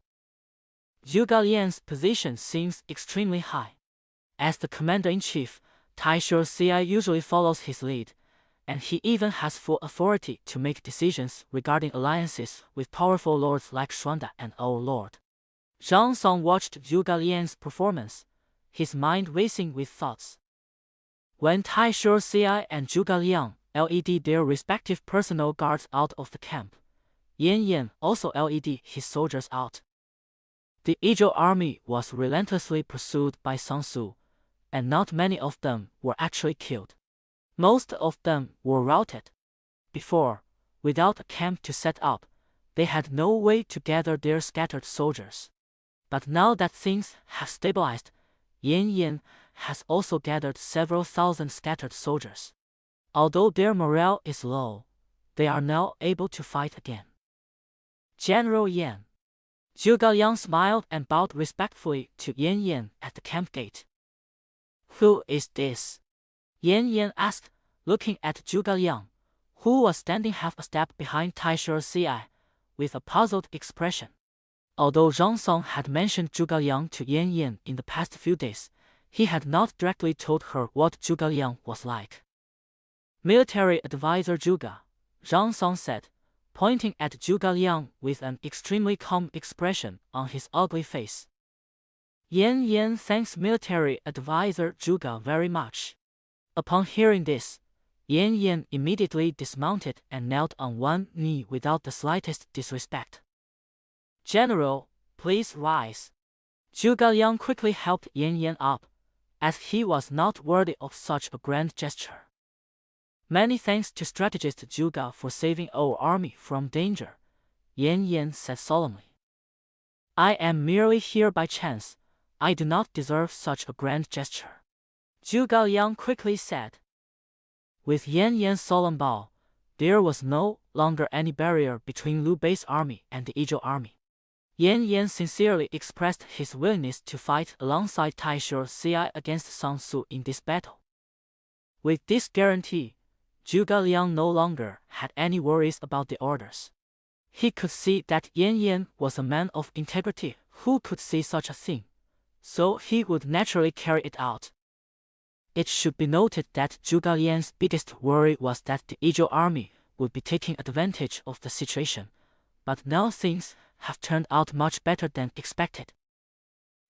Zhuge Liang's position seems extremely high. As the commander-in-chief, Taishi Ci usually follows his lead, and he even has full authority to make decisions regarding alliances with powerful lords like Xuanda and Old Lord. Zhang Song watched Zhuge Liang's performance, his mind racing with thoughts. When Taishi Ci and Zhuge Liang led their respective personal guards out of the camp, Yan Yan also led his soldiers out. The Yizhou army was relentlessly pursued by Sun Tzu, and not many of them were actually killed. Most of them were routed. Before, without a camp to set up, they had no way to gather their scattered soldiers. But now that things have stabilized, Yan Yan has also gathered several thousand scattered soldiers. Although their morale is low, they are now able to fight again. General Yan. Zhuge Liang smiled and bowed respectfully to Yan Yan at the camp gate. Who is this? Yan Yan asked, looking at Zhuge Liang, who was standing half a step behind Taishi Ci, with a puzzled expression. Although Zhang Song had mentioned Zhuge Liang to Yan Yan in the past few days, he had not directly told her what Zhuge Liang was like. Military advisor Zhuge, Zhang Song said, pointing at Zhuge Liang with an extremely calm expression on his ugly face. Yan Yan thanks military advisor Zhuge very much. Upon hearing this, Yan Yan immediately dismounted and knelt on one knee without the slightest disrespect. General, please rise. Zhuge Liang quickly helped Yan Yan up, as he was not worthy of such a grand gesture. Many thanks to strategist Zhuge for saving our army from danger, Yan Yan said solemnly. I am merely here by chance. I do not deserve such a grand gesture, Zhuge Liang quickly said. With Yan Yan's solemn bow, there was no longer any barrier between Liu Bei's army and the Yizhou army. Yan Yan sincerely expressed his willingness to fight alongside Taishi Ci against Sun Tzu in this battle. With this guarantee, Zhuge Liang no longer had any worries about the orders. He could see that Yan Yan was a man of integrity who could see such a thing, so he would naturally carry it out. It should be noted that Zhuge Liang's biggest worry was that the Izhou army would be taking advantage of the situation, but now things have turned out much better than expected.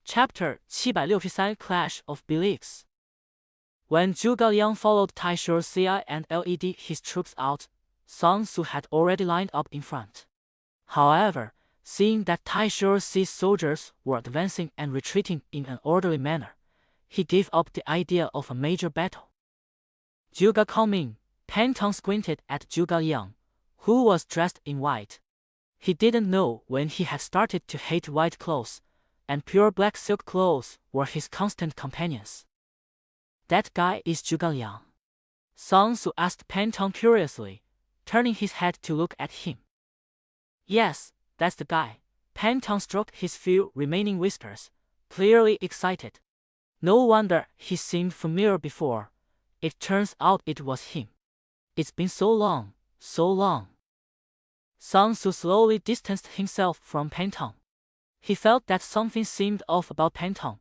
Chapter 763 Clash of Beliefs. When Zhuge Liang followed Taishu Ci and led his troops out, Sun Tzu had already lined up in front. However, seeing that Taishu Ci's soldiers were advancing and retreating in an orderly manner, he gave up the idea of a major battle. Zhuge Coming, Pantang squinted at Zhuge Liang, who was dressed in white. He didn't know when he had started to hate white clothes, and pure black silk clothes were his constant companions. That guy is Zhuge Liang? Sun Tzu asked Pantang curiously, turning his head to look at him. Yes, that's the guy. Pantang stroked his few remaining whiskers, clearly excited. No wonder he seemed familiar before. It turns out it was him. It's been so long, so long. Sun Tzu slowly distanced himself from Pantang. He felt that something seemed off about Pantang.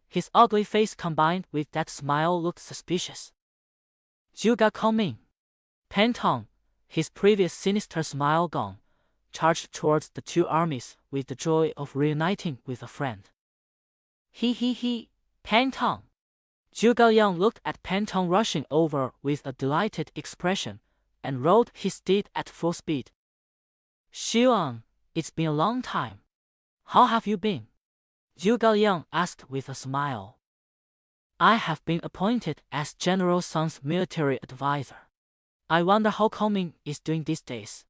His ugly face combined with that smile looked suspicious. Zhuge Coming. Pantang, his previous sinister smile gone, charged towards the two armies with the joy of reuniting with a friend. He, Pantang. Zhuge Liang looked at Pantang rushing over with a delighted expression, and rode his steed at full speed. Xiang, it's been a long time. How have you been? Zhuge Liang asked with a smile. I have been appointed as General Sun's military advisor. I wonder how Coming is doing these days.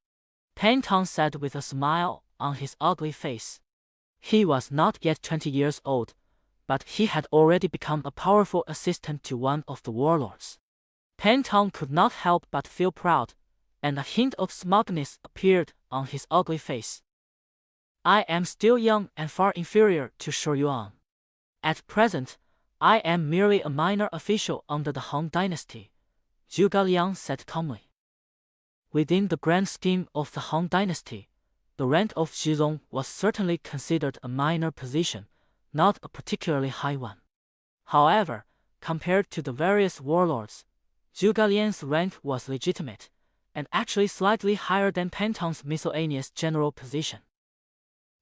Pantang said with a smile on his ugly face. He was not yet 20 years old, but he had already become a powerful assistant to one of the warlords. Pantang could not help but feel proud, and a hint of smugness appeared on his ugly face. I am still young and far inferior to Shu Yuan. At present, I am merely a minor official under the Han dynasty, Zhuge Liang said calmly. Within the grand scheme of the Han dynasty, the rank of Zhizong was certainly considered a minor position, not a particularly high one. However, compared to the various warlords, Zhuge Liang's rank was legitimate, and actually slightly higher than Pantang's miscellaneous general position.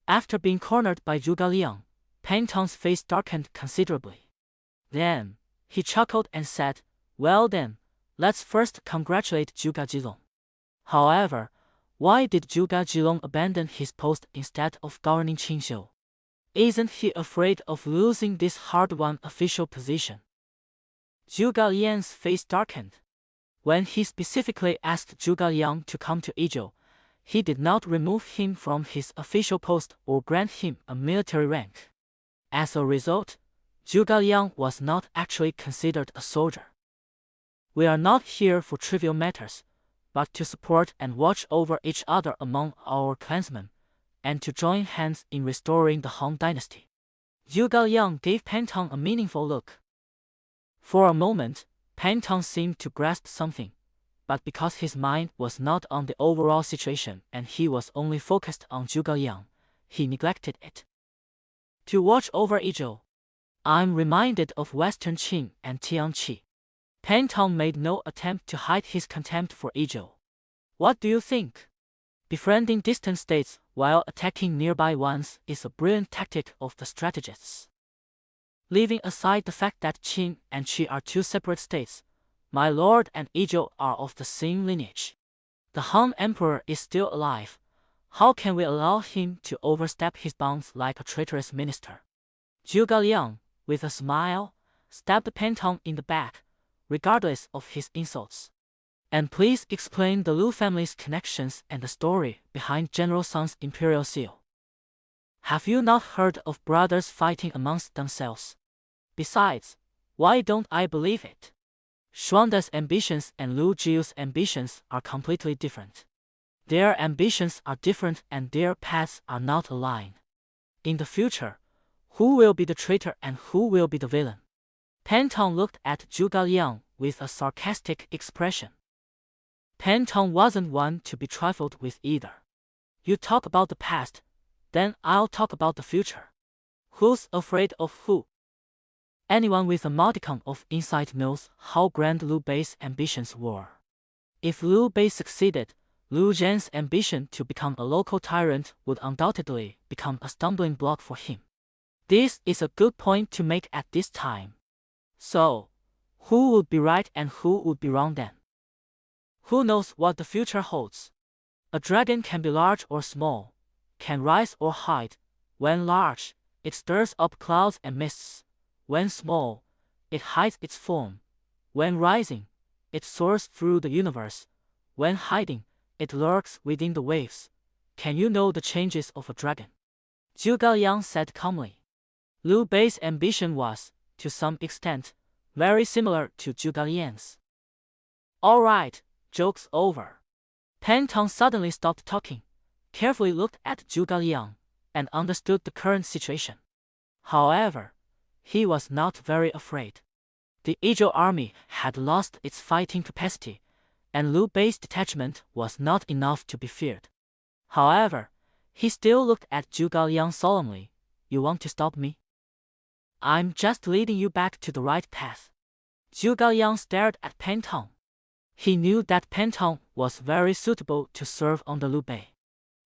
After being cornered by Zhuge Liang, Pantang's face darkened considerably. Then, he chuckled and said, Well then, let's first congratulate Zhuge Zhizong. However, why did Zhuge Zhizong abandon his post instead of governing Qinzhou? Isn't he afraid of losing this hard-won official position? Zhuge Liang's face darkened. When he specifically asked Zhuge Liang to come to Izhou, he did not remove him from his official post or grant him a military rank. As a result, Zhuge Liang was not actually considered a soldier. We are not here for trivial matters, but to support and watch over each other among our clansmen, and to join hands in restoring the Han dynasty. Zhuge Liang gave Pantang a meaningful look. For a moment, Pantang seemed to grasp something, but because his mind was not on the overall situation and he was only focused on Zhuge Liang, he neglected it. To watch over Izhou, I'm reminded of Western Qin and Tianqi. Pantang made no attempt to hide his contempt for Izhou. What do you think? Befriending distant states while attacking nearby ones is a brilliant tactic of the strategists. Leaving aside the fact that Qin and Qi are two separate states, my lord and Izhou are of the same lineage. The Han Emperor is still alive. How can we allow him to overstep his bounds like a traitorous minister? Zhuge Liang, with a smile, stabbed Pantang in the back, regardless of his insults. And please explain the Lu family's connections and the story behind General Sun's imperial seal. Have you not heard of brothers fighting amongst themselves? Besides, why don't I believe it? Xuanda's ambitions and Lu Jiu's ambitions are completely different. Their ambitions are different and their paths are not aligned. In the future, who will be the traitor and who will be the villain? Pantang looked at Zhuge Liang with a sarcastic expression. Pantang wasn't one to be trifled with either. You talk about the past, then I'll talk about the future. Who's afraid of who? Anyone with a modicum of insight knows how grand Liu Bei's ambitions were. If Liu Bei succeeded, Liu Zhen's ambition to become a local tyrant would undoubtedly become a stumbling block for him. This is a good point to make at this time. So, who would be right and who would be wrong then? Who knows what the future holds? A dragon can be large or small, can rise or hide. When large, it stirs up clouds and mists. When small, it hides its form. When rising, it soars through the universe. When hiding, it lurks within the waves. Can you know the changes of a dragon? Zhuge Liang said calmly. Liu Bei's ambition was, to some extent, very similar to Zhuge Liang's. All right, joke's over. Pan Tong suddenly stopped talking, carefully looked at Zhuge Liang, and understood the current situation. However, he was not very afraid. The Eizhou army had lost its fighting capacity, and Liu Bei's detachment was not enough to be feared. However, he still looked at Zhuge Liang solemnly. You want to stop me? I'm just leading you back to the right path. Zhuge Liang stared at Pan Tong. He knew that Pan Tong was very suitable to serve under Liu Bei.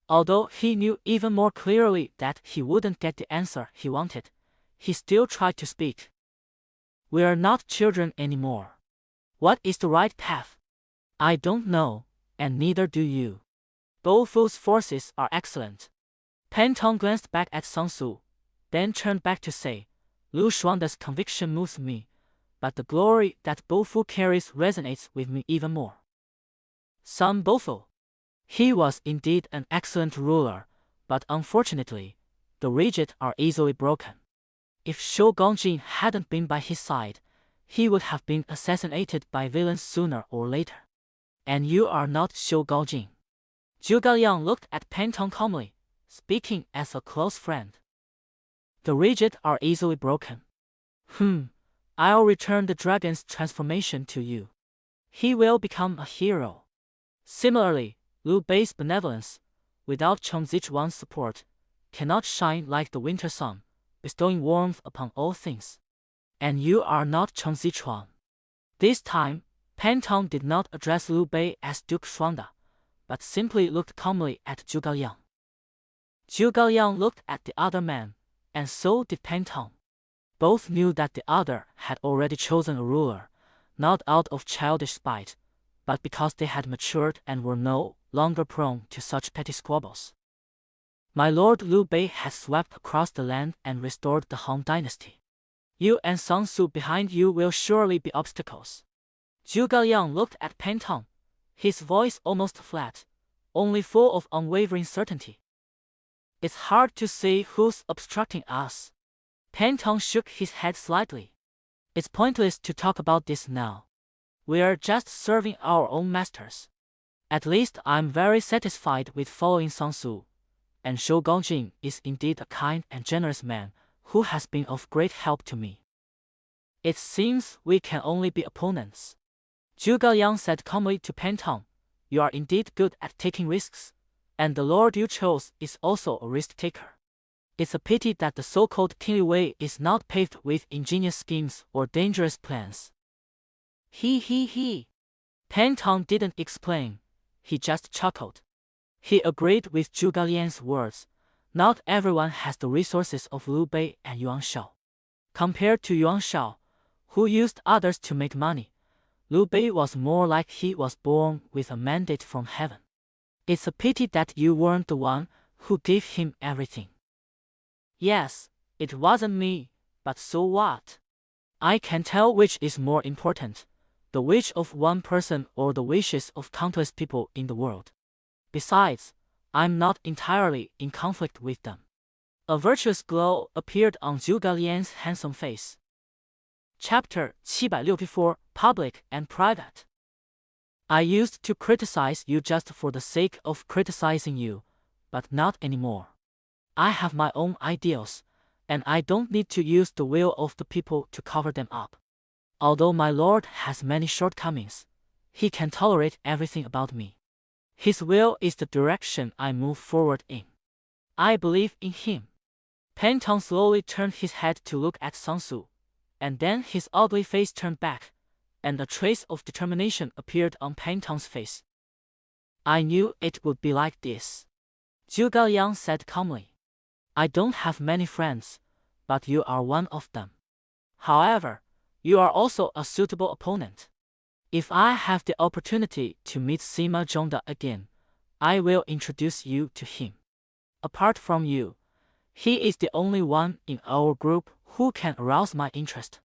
Although he knew even more clearly that he wouldn't get the answer he wanted, he still tried to speak. We are not children anymore. What is the right path? I don't know, and neither do you. Bo Fu's forces are excellent. Pan Tong glanced back at Sang Su, then turned back to say, Liu Shuangde's conviction moves me, but the glory that Bo Fu carries resonates with me even more. Son Bo Fu. He was indeed an excellent ruler, but unfortunately, the rigid are easily broken. If Shou Gongjin hadn't been by his side, he would have been assassinated by villains sooner or later. And you are not Shou Gongjin. Zhuge Liang looked at Pan Tong calmly, speaking as a close friend. The rigid are easily broken. I'll return the dragon's transformation to you. He will become a hero. Similarly, Liu Bei's benevolence, without Cheng Zichuan's support, cannot shine like the winter sun, bestowing warmth upon all things. And you are not Cheng Zichuan. This time, Pan Tong did not address Liu Bei as Duke Shuangde, but simply looked calmly at Zhuge Liang. Zhuge Liang looked at the other man, and so did Pan Tong. Both knew that the other had already chosen a ruler, not out of childish spite, but because they had matured and were no longer prone to such petty squabbles. My lord Liu Bei has swept across the land and restored the Han dynasty. You and Sang Su behind you will surely be obstacles. Zhuge Liang looked at Pan Tong, his voice almost flat, only full of unwavering certainty. It's hard to say who's obstructing us. Pan Tong shook his head slightly. It's pointless to talk about this now. We are just serving our own masters. At least I'm very satisfied with following Sang Su, and Shou Gongjin is indeed a kind and generous man who has been of great help to me. It seems we can only be opponents. Zhuge Liang said calmly to Pan Tong, You are indeed good at taking risks, and the lord you chose is also a risk-taker. It's a pity that the so-called kingly way is not paved with ingenious schemes or dangerous plans. He. Pan Tong didn't explain, he just chuckled. He agreed with Zhuge Liang's words. Not everyone has the resources of Liu Bei and Yuan Shao. Compared to Yuan Shao, who used others to make money, Liu Bei was more like he was born with a mandate from heaven. It's a pity that you weren't the one who gave him everything. Yes, it wasn't me, but so what? I can tell which is more important, the wish of one person or the wishes of countless people in the world. Besides, I'm not entirely in conflict with them. A virtuous glow appeared on Zhuge Liang's handsome face. Chapter 764, Public and Private. I used to criticize you just for the sake of criticizing you, but not anymore. I have my own ideals, and I don't need to use the will of the people to cover them up. Although my lord has many shortcomings, he can tolerate everything about me. His will is the direction I move forward in. I believe in him. Pantong slowly turned his head to look at Sang-soo, and then his ugly face turned back, and a trace of determination appeared on Pantong's face. I knew it would be like this, Zhu Gaoliang said calmly. I don't have many friends, but you are one of them. However, you are also a suitable opponent. If I have the opportunity to meet Sima Zhongde again, I will introduce you to him. Apart from you, he is the only one in our group who can arouse my interest.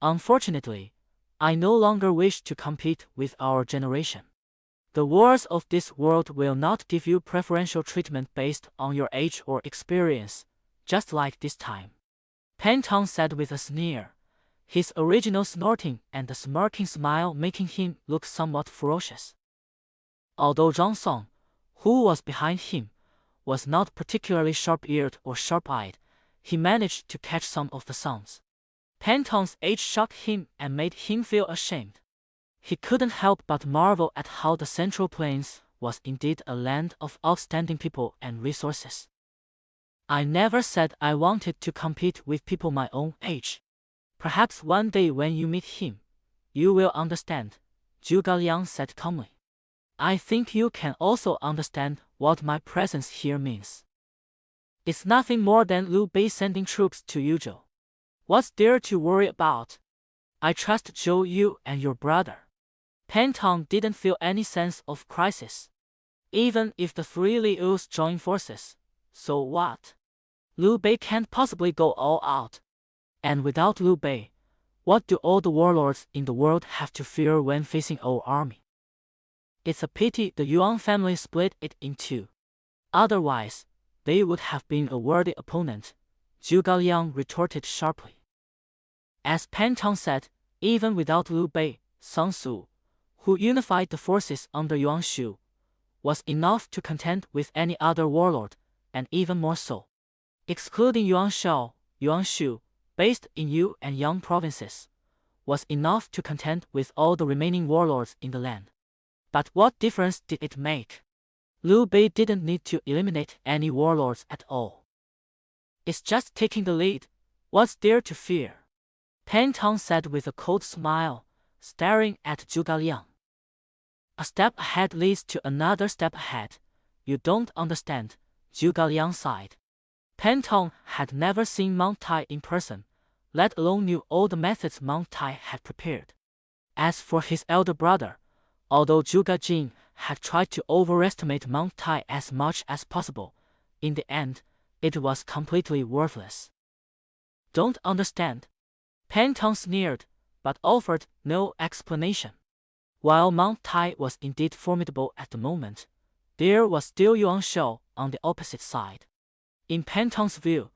Unfortunately, I no longer wish to compete with our generation. The wars of this world will not give you preferential treatment based on your age or experience, just like this time. Pantong said with a sneer, his original snorting and the smirking smile making him look somewhat ferocious. Although Zhang Song, who was behind him, was not particularly sharp-eared or sharp-eyed, he managed to catch some of the sounds. Pantong's age shocked him and made him feel ashamed. He couldn't help but marvel at how the Central Plains was indeed a land of outstanding people and resources. I never said I wanted to compete with people my own age. Perhaps one day when you meet him, you will understand, Zhu Gaoliang said calmly. I think you can also understand what my presence here means. It's nothing more than Liu Bei sending troops to Yuzhou. What's there to worry about? I trust Zhou Yu and your brother. Pantong didn't feel any sense of crisis. Even if the three Lius join forces, so what? Liu Bei can't possibly go all out. And without Liu Bei, what do all the warlords in the world have to fear when facing our army? It's a pity the Yuan family split it in two. Otherwise, they would have been a worthy opponent, Zhu Gaoliang retorted sharply. As Pantong said, even without Liu Bei, Sang-soo, who unified the forces under Yuan Shu, was enough to contend with any other warlord, and even more so. Excluding Yuan Shao, Yuan Shu, based in Yu and Yang provinces, was enough to contend with all the remaining warlords in the land. But what difference did it make? Liu Bei didn't need to eliminate any warlords at all. It's just taking the lead. What's there to fear? Pantong said with a cold smile, staring at Zhu Gaoliang. A step ahead leads to another step ahead. You don't understand, Zhu Gaoliang sighed. Pantong had never seen Mount Tai in person, let alone knew all the methods Mount Tai had prepared. As for his elder brother, although Zhu Gajin had tried to overestimate Mount Tai as much as possible, in the end, it was completely worthless. Don't understand? Pantong sneered, but offered no explanation. While Mount Tai was indeed formidable at the moment, there was still Yuan Shao on the opposite side. In Pantong's view,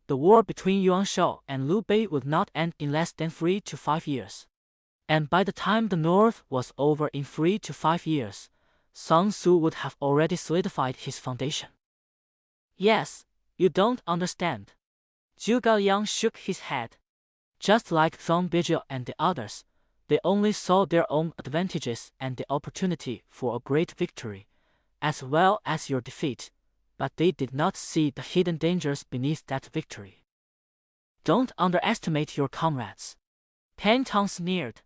the war between Yuan Shao and Liu Bei would not end in less than 3 to 5 years. And by the time the North was over in 3 to 5 years, Sang-soo would have already solidified his foundation. Yes, you don't understand. Zhu Gaoliang shook his head. Just like Thong Bijou and the others, they only saw their own advantages and the opportunity for a great victory, as well as your defeat, but they did not see the hidden dangers beneath that victory. Don't underestimate your comrades. Pantong sneered.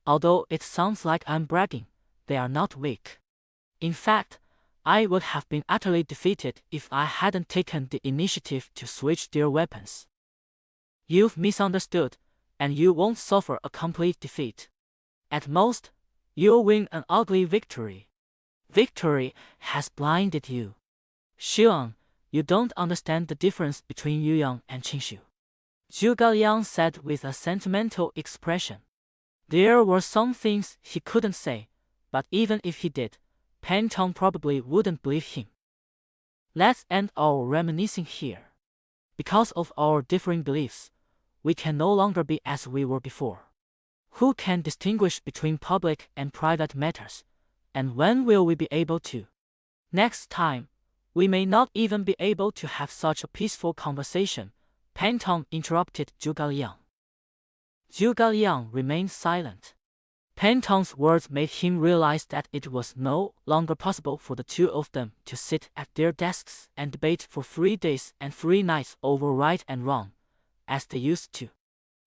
Although it sounds like I'm bragging, they are not weak. In fact, I would have been utterly defeated if I hadn't taken the initiative to switch their weapons. You've misunderstood, and you won't suffer a complete defeat. At most, you'll win an ugly victory. Victory has blinded you. Xiang, you don't understand the difference between Yuyang and Qingshu. Zhu Gaoliang said with a sentimental expression. There were some things he couldn't say, but even if he did, Pantong probably wouldn't believe him. Let's end our reminiscing here. Because of our differing beliefs, we can no longer be as we were before. Who can distinguish between public and private matters, and when will we be able to? Next time, we may not even be able to have such a peaceful conversation, Pantong interrupted Zhu Gaoliang. Zhu Gaoliang remained silent. Pantong's words made him realize that it was no longer possible for the two of them to sit at their desks and debate for 3 days and 3 nights over right and wrong, as they used to.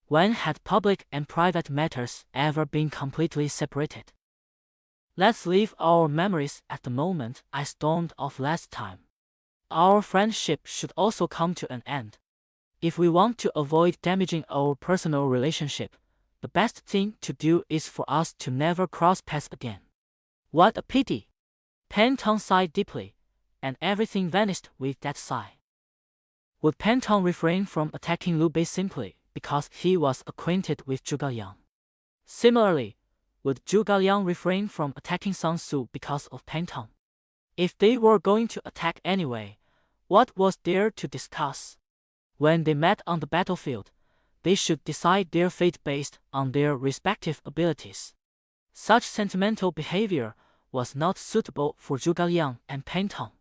When had public and private matters ever been completely separated? Let's leave our memories at the moment I stormed off last time. Our friendship should also come to an end. If we want to avoid damaging our personal relationship, the best thing to do is for us to never cross paths again. What a pity! Pantong sighed deeply, and everything vanished with that sigh. Would Pantong refrain from attacking Liu Bei simply because he was acquainted with Zhuge Liang? Similarly, would Zhuge Liang refrain from attacking Sun Tzu because of Pantong? If they were going to attack anyway, what was there to discuss? When they met on the battlefield, they should decide their fate based on their respective abilities. Such sentimental behavior was not suitable for Zhuge Liang and Pantong.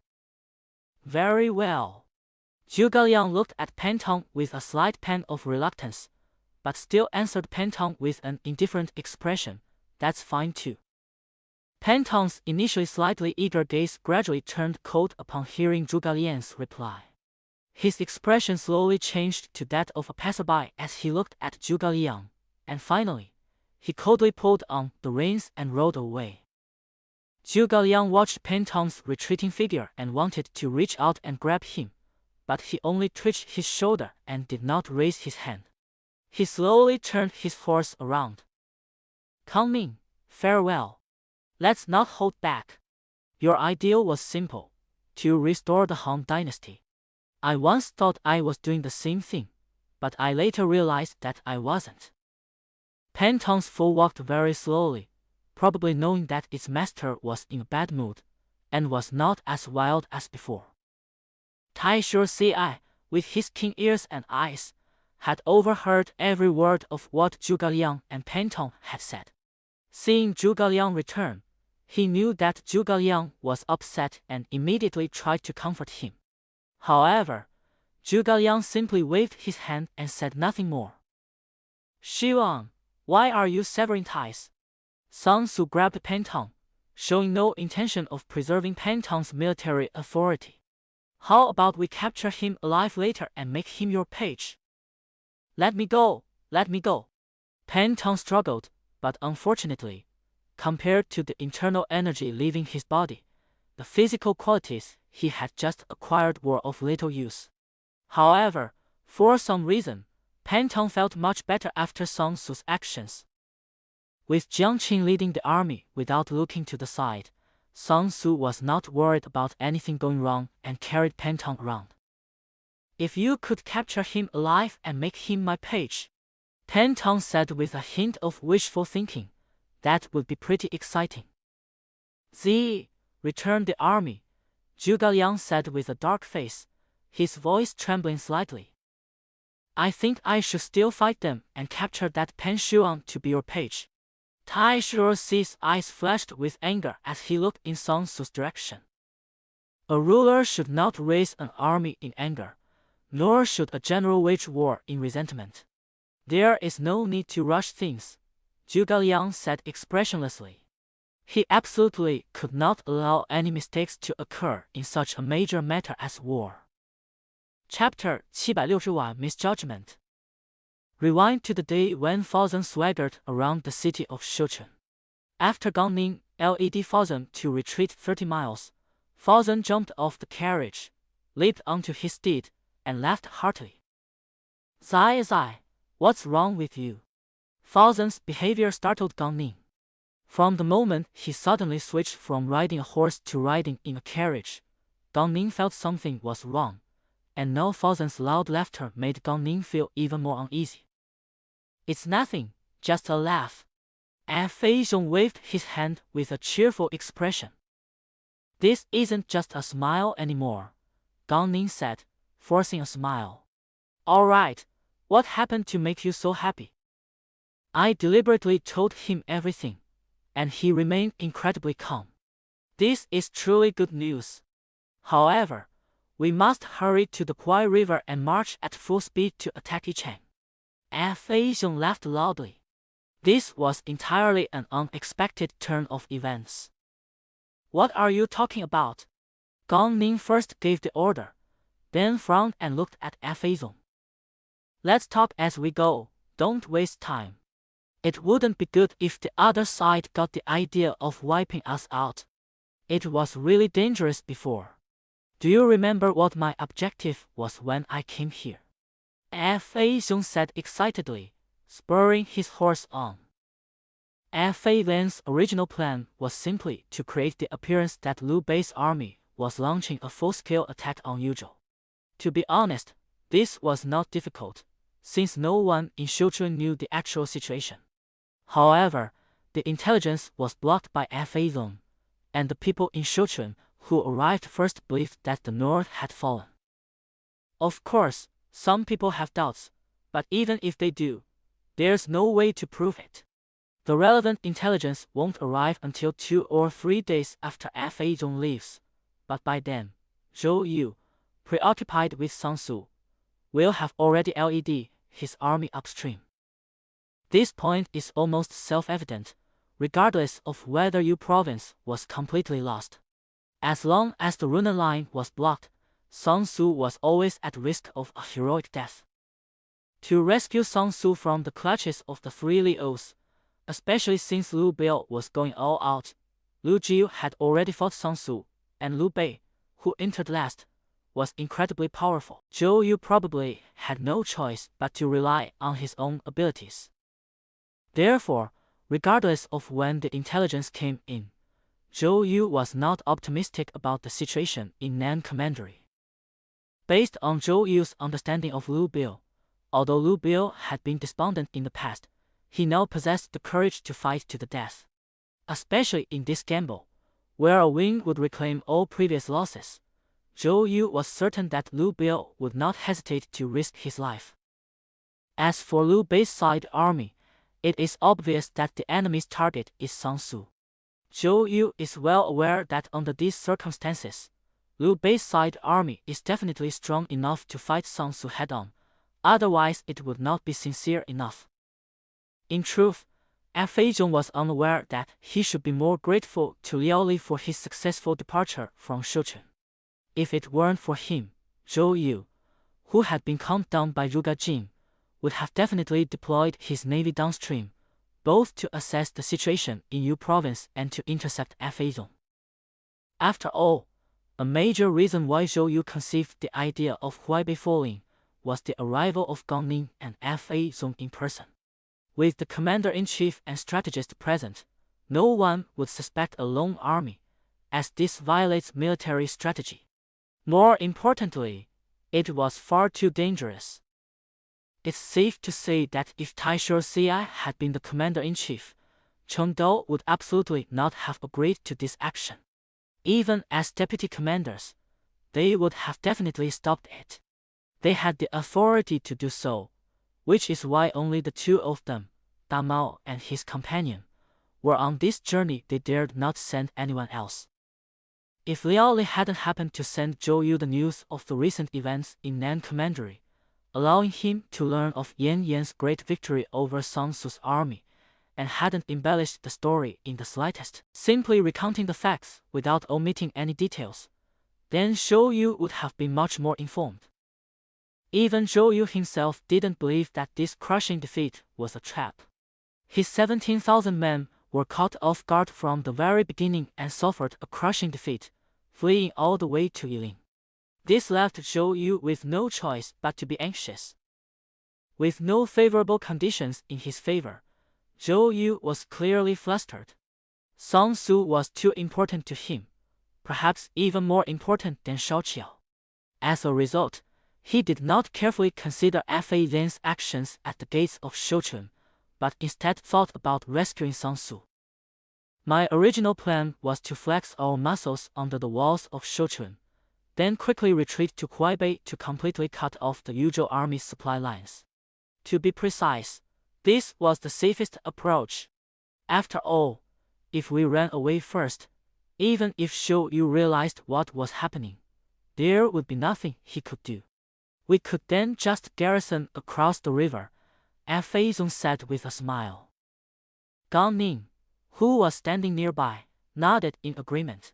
Very well. Zhuge Liang looked at Pantong with a slight pang of reluctance, but still answered Pantong with an indifferent expression. That's fine too. Pantong's initially slightly eager gaze gradually turned cold upon hearing Zhuge Liang's reply. His expression slowly changed to that of a passerby as he looked at Zhuge Liang, and finally, he coldly pulled on the reins and rode away. Zhuge Liang watched Pantong's retreating figure and wanted to reach out and grab him, but he only twitched his shoulder and did not raise his hand. He slowly turned his horse around. Kang Ming, farewell. Let's not hold back. Your ideal was simple, to restore the Han dynasty. I once thought I was doing the same thing, but I later realized that I wasn't. Pantong's foal walked very slowly, probably knowing that its master was in a bad mood, and was not as wild as before. Tai Sure Ci, with his keen ears and eyes, had overheard every word of what Zhuge Liang and Pantong had said. Seeing Zhuge Liang return, he knew that Zhuge Liang was upset and immediately tried to comfort him. However, Zhuge Liang simply waved his hand and said nothing more. Shiwang, why are you severing ties? Sun Tzu grabbed Pantong, showing no intention of preserving Pantong's military authority. How about we capture him alive later and make him your page? Let me go, let me go. Pantong struggled, but unfortunately, compared to the internal energy leaving his body, the physical qualities he had just acquired were of little use. However, for some reason, Pantong felt much better after Sun Tzu's actions. With Jiang Qin leading the army without looking to the side, Sun Tzu was not worried about anything going wrong and carried Pantong around. If you could capture him alive and make him my page, Pantong said with a hint of wishful thinking, that would be pretty exciting. Return the army, Zhuge Liang said with a dark face, his voice trembling slightly. I think I should still fight them and capture that Pan Shuang to be your page. Tai Sure Ci's eyes flashed with anger as he looked in Sun Tzu's direction. A ruler should not raise an army in anger, nor should a general wage war in resentment. There is no need to rush things, Zhuge Liang said expressionlessly. He absolutely could not allow any mistakes to occur in such a major matter as war. Chapter 761 Misjudgment. Rewind to the day when Faozhen swaggered around the city of Shuchen. After Gangning led Faozhen to retreat 30 miles, Faozhen jumped off the carriage, leaped onto his steed, and laughed heartily. Zai, what's wrong with you? Faozhen's behavior startled Gangning. From the moment he suddenly switched from riding a horse to riding in a carriage, Gangning felt something was wrong, and now Faozhen's loud laughter made Gangning feel even more uneasy. It's nothing, just a laugh. And Feixiong waved his hand with a cheerful expression. This isn't just a smile anymore, Gangning said, forcing a smile. All right, what happened to make you so happy? I deliberately told him everything, and he remained incredibly calm. This is truly good news. However, we must hurry to the Kuai River and march at full speed to attack Yicheng. And Feixiong laughed loudly. This was entirely an unexpected turn of events. What are you talking about? Gong Ning first gave the order, then frowned and looked at Zong. Let's talk as we go, don't waste time. It wouldn't be good if the other side got the idea of wiping us out. It was really dangerous before. Do you remember what my objective was when I came here? Zong said excitedly, spurring his horse on. Zhang's original plan was simply to create the appearance that Liu Bei's army was launching a full-scale attack on Yuzhou. To be honest, this was not difficult, since no one in Shouchun knew the actual situation. However, the intelligence was blocked by Zhang, and the people in Shouchun who arrived first believed that the north had fallen. Of course, some people have doubts, but even if they do, there's no way to prove it. The relevant intelligence won't arrive until 2 or 3 days after Zhang leaves, but by then, Zhou Yu, preoccupied with Sun Su, will have already led his army upstream. This point is almost self-evident, regardless of whether Yu province was completely lost. As long as the Runan line was blocked, Sun Su was always at risk of a heroic death. To rescue Sun Su from the clutches of the three Lius, especially since Liu Bei was going all out, Liu Jiu had already fought Sun Su, and Liu Bei, who entered last, was incredibly powerful. Zhou Yu probably had no choice but to rely on his own abilities. Therefore, regardless of when the intelligence came in, Zhou Yu was not optimistic about the situation in Nan Commandery. Based on Zhou Yu's understanding of Liu Bei, although Liu Bei had been despondent in the past, he now possessed the courage to fight to the death. Especially in this gamble, where a win would reclaim all previous losses, Zhou Yu was certain that Liu Bei would not hesitate to risk his life. As for Liu Bei's side army, it is obvious that the enemy's target is Sun Su. Zhou Yu is well aware that under these circumstances, Liu Bei's side army is definitely strong enough to fight Sun Su head-on, otherwise it would not be sincere enough. In truth, Zhang was unaware that he should be more grateful to Liao Li for his successful departure from Shouchun. If it weren't for him, Zhou Yu, who had been calmed down by Ruga Jin, would have definitely deployed his navy downstream, both to assess the situation in Yu province and to intercept Zhang. After all, a major reason why Zhou Yu conceived the idea of Huaibei falling was the arrival of Gong Ning and Zhang in person. With the commander-in-chief and strategist present, no one would suspect a lone army, as this violates military strategy. More importantly, it was far too dangerous. It's safe to say that if Taisho Xia had been the commander-in-chief, Chengdou would absolutely not have agreed to this action. Even as deputy commanders, they would have definitely stopped it. They had the authority to do so, which is why only the two of them, Da Mao and his companion, were on this journey. They dared not send anyone else. If Liao Li hadn't happened to send Zhou Yu the news of the recent events in Nan Commandery, allowing him to learn of Yan Yan's great victory over Sun Su's army, and hadn't embellished the story in the slightest, simply recounting the facts without omitting any details, then Zhou Yu would have been much more informed. Even Zhou Yu himself didn't believe that this crushing defeat was a trap. His 17,000 men were caught off guard from the very beginning and suffered a crushing defeat, fleeing all the way to Yilin. This left Zhou Yu with no choice but to be anxious. With no favorable conditions in his favor, Zhou Yu was clearly flustered. Sun Su was too important to him, perhaps even more important than Shao Qiao. As a result, he did not carefully consider Zhang's actions at the gates of Shouchun, but instead thought about rescuing Sun Su. My original plan was to flex our muscles under the walls of Shouchun, then quickly retreat to Huaibei to completely cut off the Yuzhou army's supply lines. To be precise, this was the safest approach. After all, if we ran away first, even if Zhou Yu realized what was happening, there would be nothing he could do. We could then just garrison across the river, Zhang said with a smile. Gang Ning, who was standing nearby, nodded in agreement.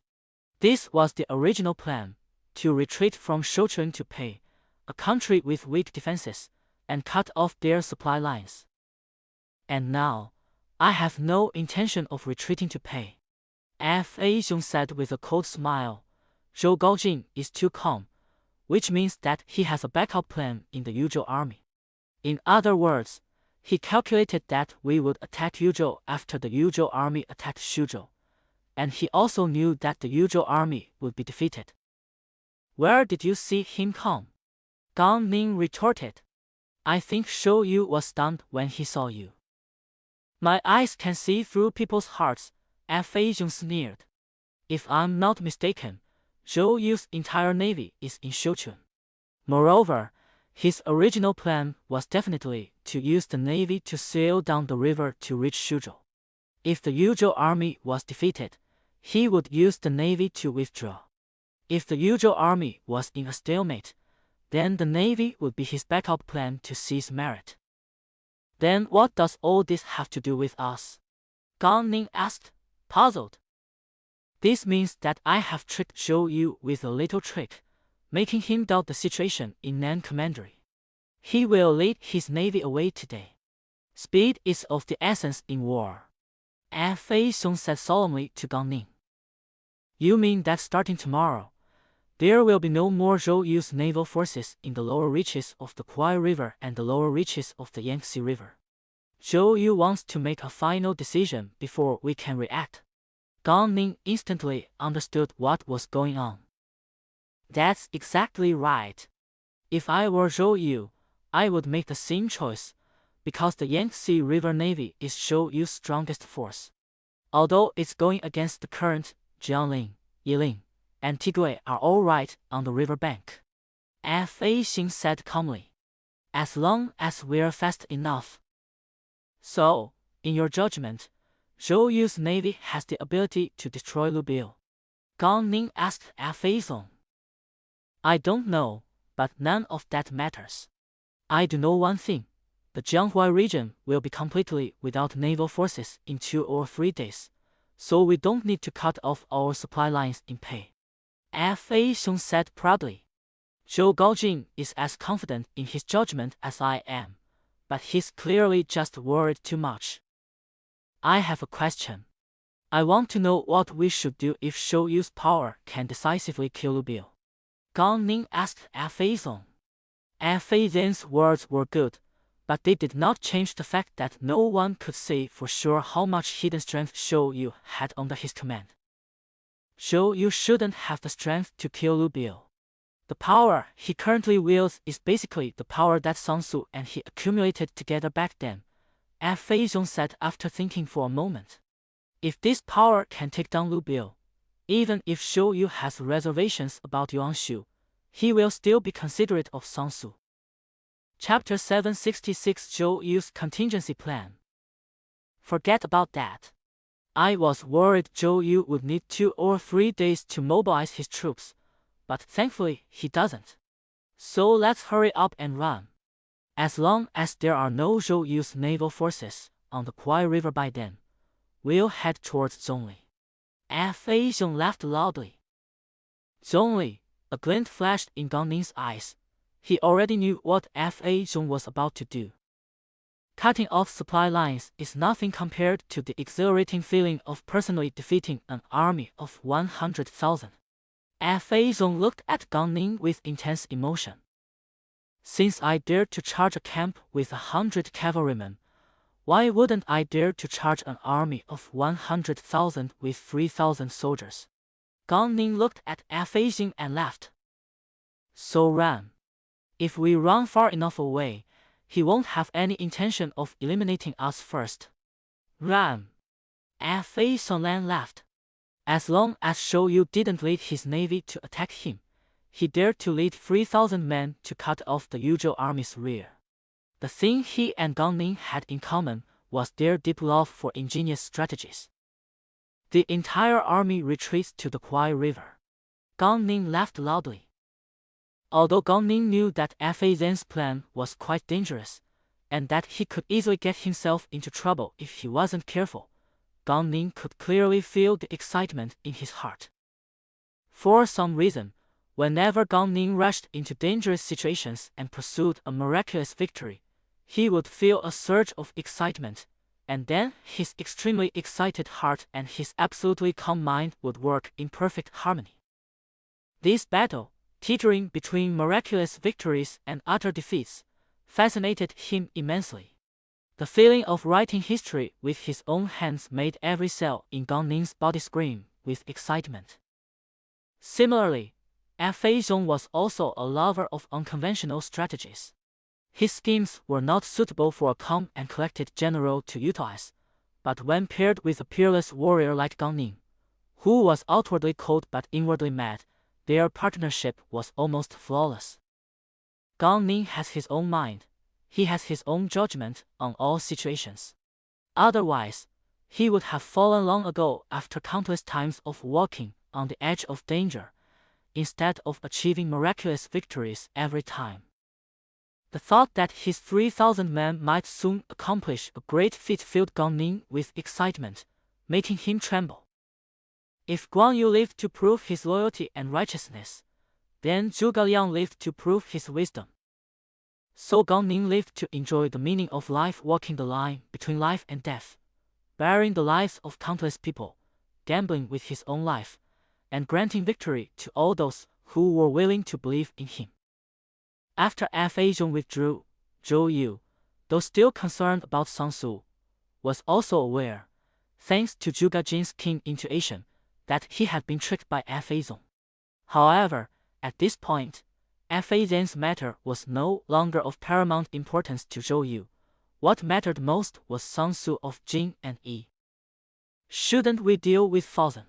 This was the original plan, to retreat from Shouchun to Pei, a country with weak defenses, and cut off their supply lines. And now, I have no intention of retreating to Pei. Fa Xiong said with a cold smile. Zhou Gaojing is too calm, which means that he has a backup plan in the Yuzhou army. In other words, he calculated that we would attack Yuzhou after the Yuzhou army attacked Shuzhou, and he also knew that the Yuzhou army would be defeated. Where did you see him calm? Gang Ning retorted. I think Shou Yu was stunned when he saw you. My eyes can see through people's hearts, Fa Xiong sneered. If I'm not mistaken, Zhou Yu's entire navy is in Shouchun. Moreover, his original plan was definitely to use the navy to sail down the river to reach Shuzhou. If the Yuzhou army was defeated, he would use the navy to withdraw. If the Yuzhou army was in a stalemate, then the navy would be his backup plan to seize merit. Then what does all this have to do with us? Gang Ning asked, puzzled. This means that I have tricked Zhou Yu with a little trick, making him doubt the situation in Nan Commandery. He will lead his navy away today. Speed is of the essence in war. Fa Xiong said solemnly to Gang Ning. You mean that starting tomorrow, there will be no more Zhou Yu's naval forces in the lower reaches of the Kuai River and the lower reaches of the Yangtze River. Zhou Yu wants to make a final decision before we can react. Gang Ning instantly understood what was going on. That's exactly right. If I were Zhou Yu, I would make the same choice, because the Yangtze River Navy is Zhou Yu's strongest force. Although it's going against the current, Jiangling, Yiling, and Tigui are all right on the river bank. Fa Xiong said calmly. As long as we're fast enough. So, in your judgment, Zhou Yu's navy has the ability to destroy Lubiu? Gang Ning asked Fa Xiong. I don't know, but none of that matters. I do know one thing. The Jianghuai region will be completely without naval forces in 2 or 3 days, so we don't need to cut off our supply lines in Pei. Fa Xiong said proudly. Zhou Gaojing is as confident in his judgment as I am, but he's clearly just worried too much. I have a question. I want to know what we should do if Zhou Yu's power can decisively kill Lubiu. Gang Ning asked Fa Xiong. Fa Xiong's words were good, but they did not change the fact that no one could say for sure how much hidden strength Zhou Yu had under his command. Zhou Yu shouldn't have the strength to kill Lubiu. The power he currently wields is basically the power that Sun Tzu and he accumulated together back then, Fa Xiong said after thinking for a moment. If this power can take down Lubiu, even if Zhou Yu has reservations about Yuanshu, he will still be considerate of Sun Tzu. Chapter 766 Zhou Yu's Contingency Plan. Forget about that. I was worried Zhou Yu would need 2 or 3 days to mobilize his troops, but thankfully he doesn't. So let's hurry up and run. As long as there are no Zhou Yu's naval forces on the Kuai River by then, we'll head towards Zhongli. Fa Xiong laughed loudly. Zhongli, a glint flashed in Gang Ning's eyes. He already knew what Fa Xiong was about to do. Cutting off supply lines is nothing compared to the exhilarating feeling of personally defeating an army of 100,000. Fa Xiong looked at Gang Ning with intense emotion. Since I dared to charge a camp with 100 cavalrymen, why wouldn't I dare to charge an army of 100,000 with 3,000 soldiers? Gang Ning looked at Fa Xiong and laughed. So run. If we run far enough away, he won't have any intention of eliminating us first. Run. Fa Xiong laughed. As long as Zhou Yu didn't lead his navy to attack him, he dared to lead 3,000 men to cut off the Yuzhou army's rear. The thing he and Gang Ning had in common was their deep love for ingenious strategies. The entire army retreats to the Kuai River. Gang Ning laughed loudly. Although Gang Ning knew that Fa Xiong's plan was quite dangerous, and that he could easily get himself into trouble if he wasn't careful, Gan Ning could clearly feel the excitement in his heart. For some reason, whenever Gan Ning rushed into dangerous situations and pursued a miraculous victory, he would feel a surge of excitement, and then his extremely excited heart and his absolutely calm mind would work in perfect harmony. This battle, teetering between miraculous victories and utter defeats, fascinated him immensely. The feeling of writing history with his own hands made every cell in Gan Ning's body scream with excitement. Similarly, Fei Zong was also a lover of unconventional strategies. His schemes were not suitable for a calm and collected general to utilize, but when paired with a peerless warrior like Gan Ning, who was outwardly cold but inwardly mad, their partnership was almost flawless. Gan Ning has his own mind. He has his own judgment on all situations. Otherwise, he would have fallen long ago after countless times of walking on the edge of danger, instead of achieving miraculous victories every time. The thought that his 3,000 men might soon accomplish a great feat filled Gan Ning with excitement, making him tremble. If Guan Yu lived to prove his loyalty and righteousness, then Zhuge Liang lived to prove his wisdom. So Gan Ning lived to enjoy the meaning of life, walking the line between life and death, bearing the lives of countless people, gambling with his own life, and granting victory to all those who were willing to believe in him. After Fei Zong withdrew, Zhou Yu, though still concerned about Sun Tzu, was also aware, thanks to Zhuge Jin's keen intuition, that he had been tricked by Fei Zong. However, at this point, Fei Zong's matter was no longer of paramount importance to Zhou Yu. What mattered most was Sun Tzu of Jin and Yi. "Shouldn't we deal with Faozen?"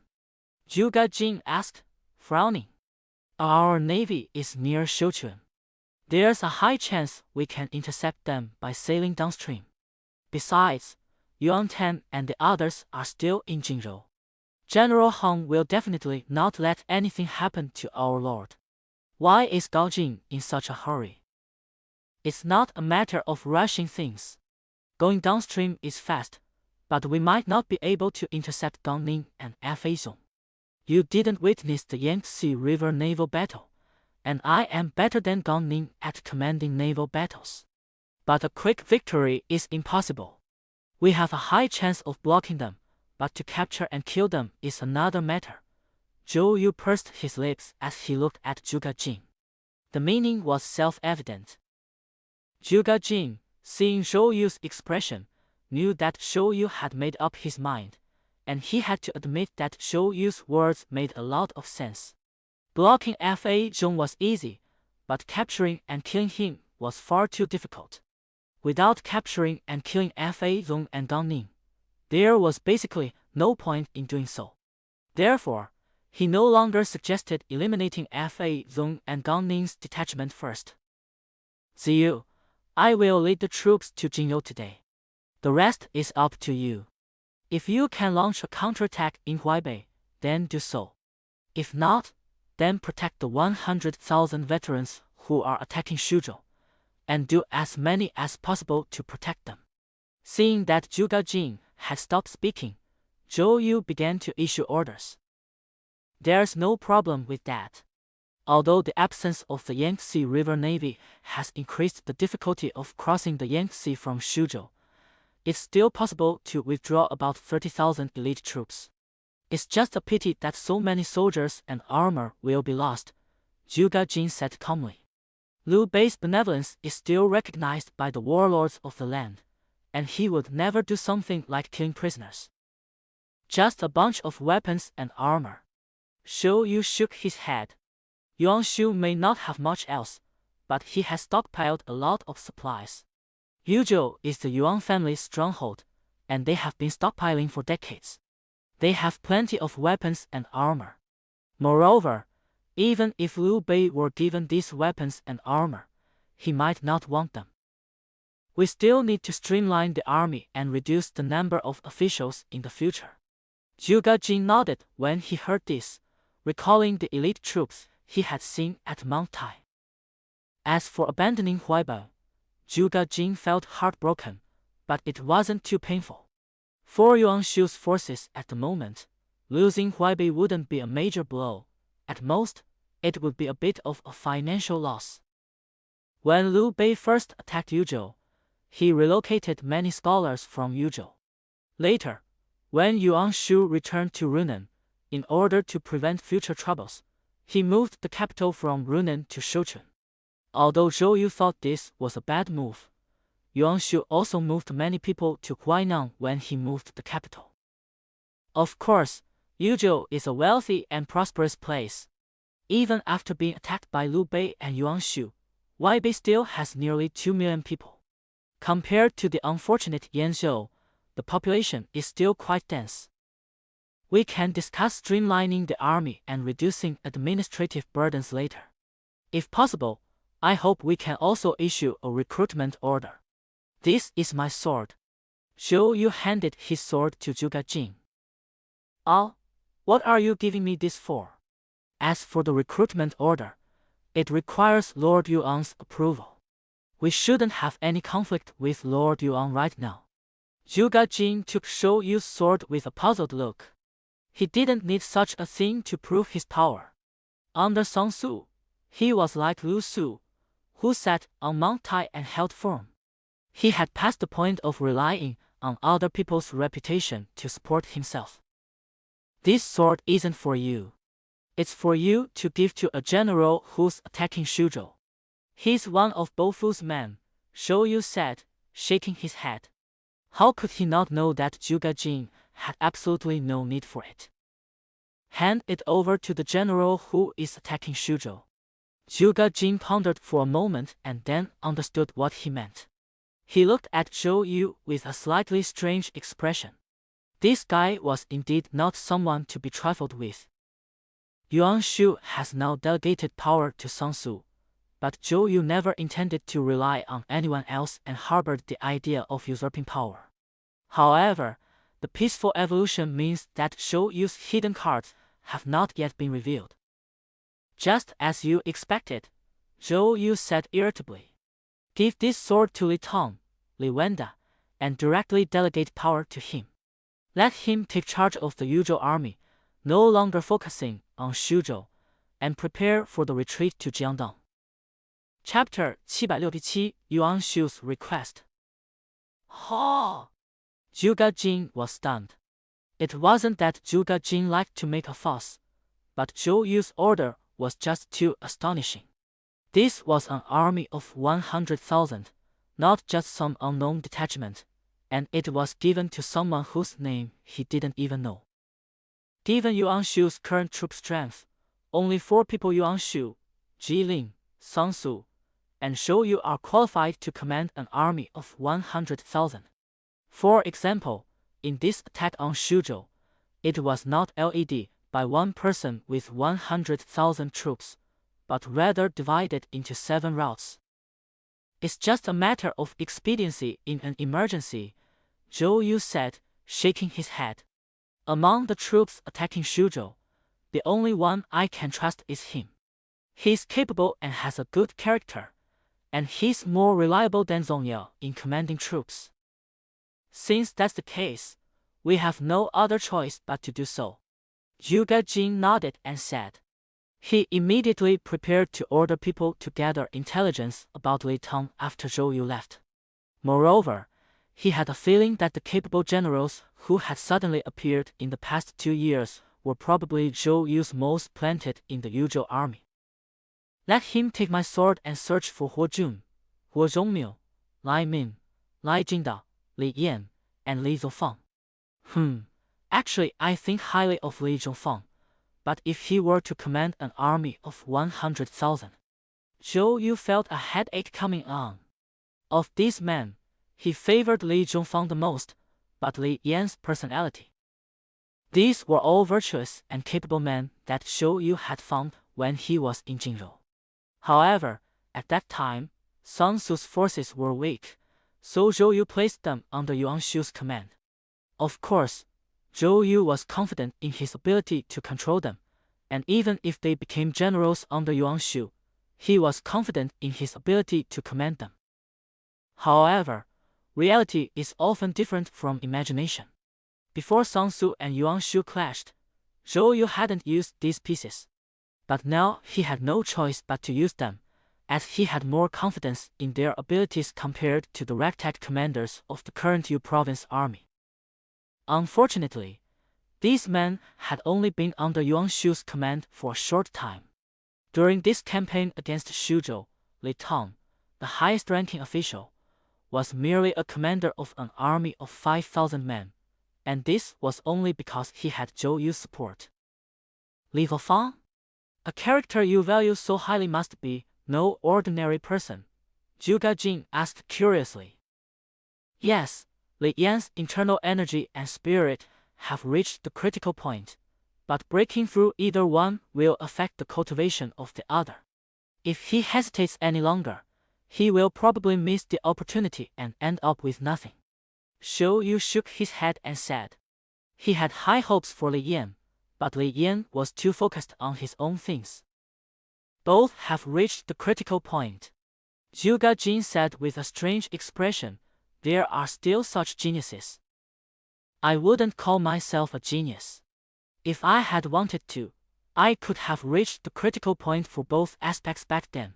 Zhuge Jin asked, frowning. "Our navy is near Shouchuan. There's a high chance we can intercept them by sailing downstream. Besides, Yuan Tan and the others are still in Jinzhou. General Hong will definitely not let anything happen to our lord. Why is Gao Jin in such a hurry? It's not a matter of rushing things. Going downstream is fast, but we might not be able to intercept Gan Ning and Fei Zong. You didn't witness the Yangtze River naval battle, and I am better than Gan Ning at commanding naval battles. But a quick victory is impossible. We have a high chance of blocking them, but to capture and kill them is another matter." Zhou Yu pursed his lips as he looked at Zhuge Jin. The meaning was self-evident. Zhuge Jin, seeing Zhou Yu's expression, knew that Zhou Yu had made up his mind, and he had to admit that Zhou Yu's words made a lot of sense. Blocking Fei Zong was easy, but capturing and killing him was far too difficult. Without capturing and killing Fei Zong and Gan Ning, there was basically no point in doing so. Therefore, he no longer suggested eliminating Fei Zong and Gan Ning's detachment first. "Ziyu, I will lead the troops to Jinzhou today. The rest is up to you. If you can launch a counterattack in Huaibei, then do so. If not, then protect the 100,000 veterans who are attacking Shuzhou, and do as many as possible to protect them." Seeing that Zhuge Jin had stopped speaking, Zhou Yu began to issue orders. "There's no problem with that. Although the absence of the Yangtze River Navy has increased the difficulty of crossing the Yangtze from Shuzhou, it's still possible to withdraw about 30,000 elite troops. It's just a pity that so many soldiers and armor will be lost," Zhuge Jin said calmly. "Liu Bei's benevolence is still recognized by the warlords of the land, and he would never do something like killing prisoners. Just a bunch of weapons and armor." Zhou Yu shook his head. "Yuan Shu may not have much else, but he has stockpiled a lot of supplies. Yuzhou is the Yuan family's stronghold, and they have been stockpiling for decades. They have plenty of weapons and armor. Moreover, even if Liu Bei were given these weapons and armor, he might not want them. We still need to streamline the army and reduce the number of officials in the future." Zhuge Jin nodded when he heard this, recalling the elite troops he had seen at Mount Tai. As for abandoning Huaibei, Zhuge Jin felt heartbroken, but it wasn't too painful. For Yuan Shu's forces at the moment, losing Huaibei wouldn't be a major blow. At most, it would be a bit of a financial loss. When Liu Bei first attacked Yuzhou, he relocated many scholars from Yuzhou. Later, when Yuan Shu returned to Runan, in order to prevent future troubles, he moved the capital from Runan to Shouchun. Although Zhou Yu thought this was a bad move, Yuan Shu also moved many people to Huainan when he moved the capital. Of course, Yuzhou is a wealthy and prosperous place. Even after being attacked by Liu Bei and Yuan Shu, Huaibei still has nearly 2 million people. Compared to the unfortunate Yanzhou, the population is still quite dense. We can discuss streamlining the army and reducing administrative burdens later. If possible, I hope we can also issue a recruitment order. This is my sword. Zhou Yu handed his sword to Zhuge Jin. Ah, what are you giving me this for? As for the recruitment order, it requires Lord Yuan's approval. We shouldn't have any conflict with Lord Yuan right now. Zhuge Jin took Zhou Yu's sword with a puzzled look. He didn't need such a thing to prove his power. Under Sun Tzu, he was like Lu Su, who sat on Mount Tai and held firm. He had passed the point of relying on other people's reputation to support himself. This sword isn't for you. It's for you to give to a general who's attacking Shuzhou. He's one of Bofu's men, Zhou Yu said, shaking his head. How could he not know that Zhuge Jin had absolutely no need for it? Hand it over to the general who is attacking Shuzhou. Zhuge Jin pondered for a moment and then understood what he meant. He looked at Zhou Yu with a slightly strange expression. This guy was indeed not someone to be trifled with. Yuan Shu has now delegated power to Sun Tzu, but Zhou Yu never intended to rely on anyone else and harbored the idea of usurping power. However, the peaceful evolution means that Zhou Yu's hidden cards have not yet been revealed. Just as you expected, Zhou Yu said irritably. Give this sword to Li Tong, Li Wenda, and directly delegate power to him. Let him take charge of the Yuzhou army, no longer focusing on Shuzhou, and prepare for the retreat to Jiangdong. Chapter 767 Yuan Shu's Request. Ha! Zhuge Jin was stunned. It wasn't that Zhuge Jin liked to make a fuss, but Zhou Yu's order was just too astonishing. This was an army of 100,000, not just some unknown detachment, and it was given to someone whose name he didn't even know. Given Yuan Shu's current troop strength, only 4 people Yuan Shu, Jilin, Sun Tzu, and Zhou Yu are qualified to command an army of 100,000. For example, in this attack on Shuzhou, it was not led by one person with 100,000 troops, but rather divided into 7 routes. It's just a matter of expediency in an emergency, Zhou Yu said, shaking his head. Among the troops attacking Shuzhou, the only one I can trust is him. He's capable and has a good character, and he's more reliable than Zongyao in commanding troops. Since that's the case, we have no other choice but to do so. Zhuge Jin nodded and said. He immediately prepared to order people to gather intelligence about Li Tong after Zhou Yu left. Moreover, he had a feeling that the capable generals who had suddenly appeared in the past 2 years were probably Zhou Yu's most planted in the Yuzhou army. Let him take my sword and search for Huo Jun, Huo Zhongmiu, Lai Min, Lai Jingdao, Li Yan, and Li Zhongfang. Actually I think highly of Li Zhongfang, but if he were to command an army of 100,000, Zhou Yu felt a headache coming on. Of these men, he favored Li Zhongfang the most, but Li Yan's personality. These were all virtuous and capable men that Zhou Yu had found when he was in Jinzhou. However, at that time, Sun Tzu's forces were weak, so Zhou Yu placed them under Yuan Shu's command. Of course, Zhou Yu was confident in his ability to control them, and even if they became generals under Yuan Shu, he was confident in his ability to command them. However, reality is often different from imagination. Before Sun Tzu and Yuan Shu clashed, Zhou Yu hadn't used these pieces. But now he had no choice but to use them, as he had more confidence in their abilities compared to the ragtag commanders of the current Yu province army. Unfortunately, these men had only been under Yuan Shu's command for a short time. During this campaign against Shuzhou, Li Tong, the highest-ranking official, was merely a commander of an army of 5,000 men, and this was only because he had Zhou Yu's support. Li Fang? A character you value so highly must be no ordinary person, Zhuge Jin asked curiously. Yes, Li Yan's internal energy and spirit have reached the critical point, but breaking through either one will affect the cultivation of the other. If he hesitates any longer, he will probably miss the opportunity and end up with nothing. Zhou Yu shook his head and said. He had high hopes for Li Yan, but Li Yan was too focused on his own things. Both have reached the critical point, Zhuge Jin said with a strange expression. There are still such geniuses. I wouldn't call myself a genius. If I had wanted to, I could have reached the critical point for both aspects back then,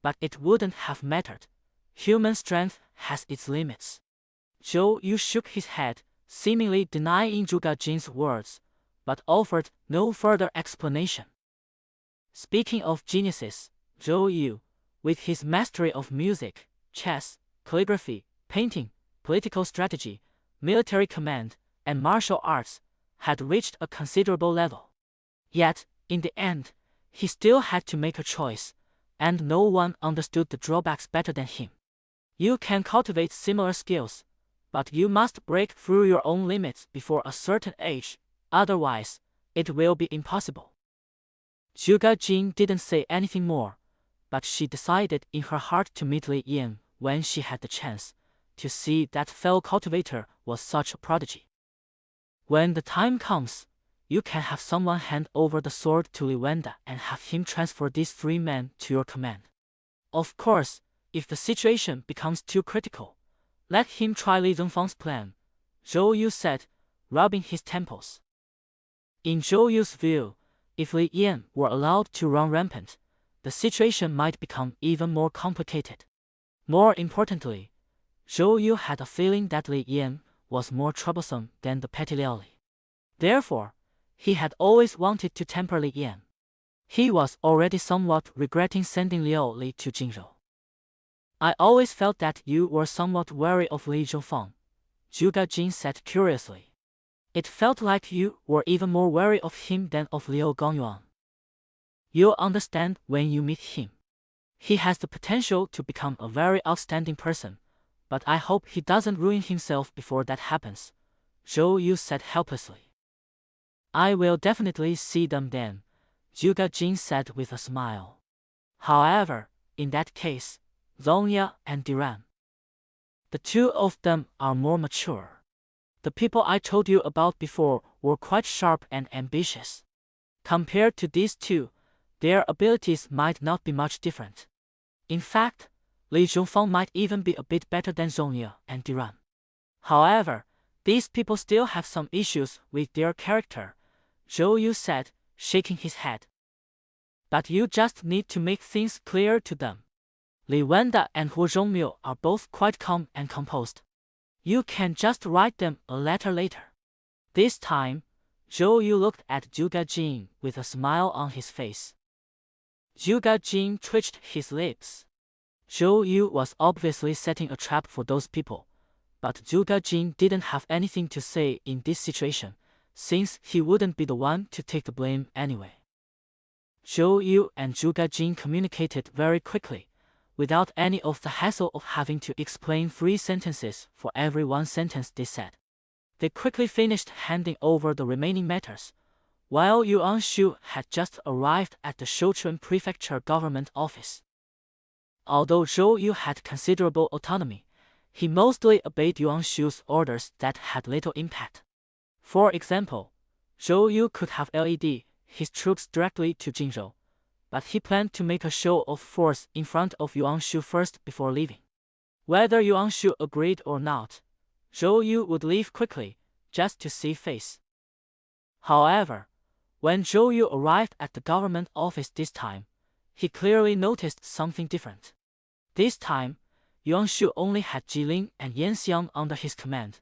but it wouldn't have mattered. Human strength has its limits. Zhou Yu shook his head, seemingly denying Zhuge Jin's words, but offered no further explanation. Speaking of geniuses, Zhou Yu, with his mastery of music, chess, calligraphy, painting, political strategy, military command, and martial arts, had reached a considerable level. Yet, in the end, he still had to make a choice, and no one understood the drawbacks better than him. You can cultivate similar skills, but you must break through your own limits before a certain age, otherwise, it will be impossible. Zhuge Jin didn't say anything more, but she decided in her heart to meet Li Yan when she had the chance, to see that fellow cultivator was such a prodigy. When the time comes, you can have someone hand over the sword to Li Wenda and have him transfer these 3 men to your command. Of course, if the situation becomes too critical, let him try Li Zhongfang's plan, Zhou Yu said, rubbing his temples. In Zhou Yu's view, if Li Yan were allowed to run rampant, the situation might become even more complicated. More importantly, Zhou Yu had a feeling that Li Yan was more troublesome than the petty Liao Li. Therefore, he had always wanted to temper Li Yan. He was already somewhat regretting sending Liao Li to Jinzhou. I always felt that you were somewhat wary of Li Zhongfang, Zhuge Jin said curiously. It felt like you were even more wary of him than of Liu Gongyuan. You'll understand when you meet him. He has the potential to become a very outstanding person, but I hope he doesn't ruin himself before that happens, Zhou Yu said helplessly. I will definitely see them then, Zhuge Jin said with a smile. However, in that case, Zongya and Diran. The 2 of them are more mature. The people I told you about before were quite sharp and ambitious. Compared to these 2, their abilities might not be much different. In fact, Li Zhongfang might even be a bit better than Zongya and Diran. However, these people still have some issues with their character, Zhou Yu said, shaking his head. But you just need to make things clear to them. Li Wenda and Hu Zhongmiu are both quite calm and composed. You can just write them a letter later. This time, Zhou Yu looked at Zhuge Jin with a smile on his face. Zhuge Jin twitched his lips. Zhou Yu was obviously setting a trap for those people, but Zhuge Jin didn't have anything to say in this situation, since he wouldn't be the one to take the blame anyway. Zhou Yu and Zhuge Jin communicated very quickly, without any of the hassle of having to explain 3 sentences for every 1 sentence they said. They quickly finished handing over the remaining matters, while Yuan Shu had just arrived at the Shouchun Prefecture government office. Although Zhou Yu had considerable autonomy, he mostly obeyed Yuan Shu's orders that had little impact. For example, Zhou Yu could have led his troops directly to Jinzhou, but he planned to make a show of force in front of Yuan Shu first before leaving. Whether Yuan Shu agreed or not, Zhou Yu would leave quickly, just to see face. However, when Zhou Yu arrived at the government office this time, he clearly noticed something different. This time, Yuan Shu only had Jilin and Yan Xiang under his command,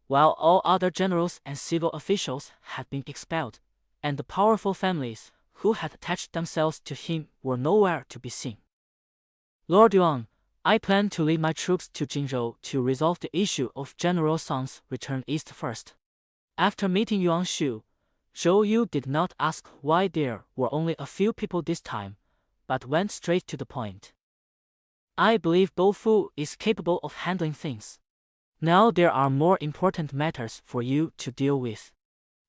while all other generals and civil officials had been expelled, and the powerful families who had attached themselves to him were nowhere to be seen. Lord Yuan, I plan to lead my troops to Jinzhou to resolve the issue of General Song's return east first. After meeting Yuan Shu, Zhou Yu did not ask why there were only a few people this time, but went straight to the point. I believe Bo Fu is capable of handling things. Now there are more important matters for you to deal with.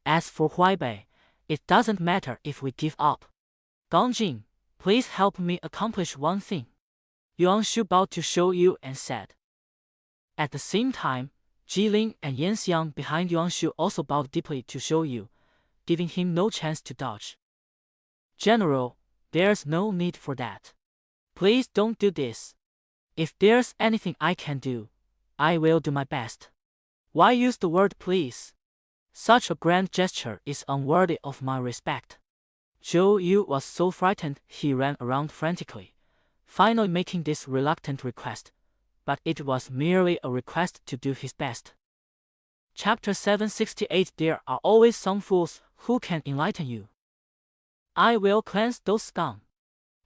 As for Huaibei, it doesn't matter if we give up. Gong Jin, please help me accomplish one thing. Yuan Shu bowed to Zhou Yu and said. At the same time, Jilin and Yan Xiang behind Yuan Shu also bowed deeply to Zhou Yu, giving him no chance to dodge. General, there's no need for that. Please don't do this. If there's anything I can do, I will do my best. Why use the word please? Such a grand gesture is unworthy of my respect. Zhou Yu was so frightened he ran around frantically, finally making this reluctant request, but it was merely a request to do his best. Chapter 768 There are always some fools who can enlighten you. I will cleanse those scum.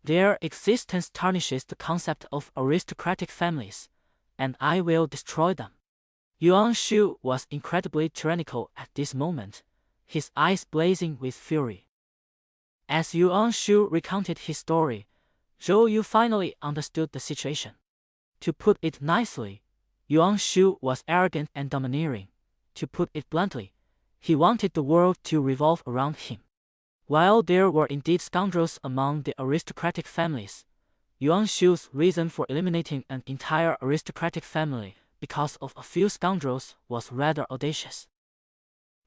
Their existence tarnishes the concept of aristocratic families, and I will destroy them. Yuan Shu was incredibly tyrannical at this moment, his eyes blazing with fury. As Yuan Shu recounted his story, Zhou Yu finally understood the situation. To put it nicely, Yuan Shu was arrogant and domineering. To put it bluntly, he wanted the world to revolve around him. While there were indeed scoundrels among the aristocratic families, Yuan Shu's reason for eliminating an entire aristocratic family because of a few scoundrels was rather audacious.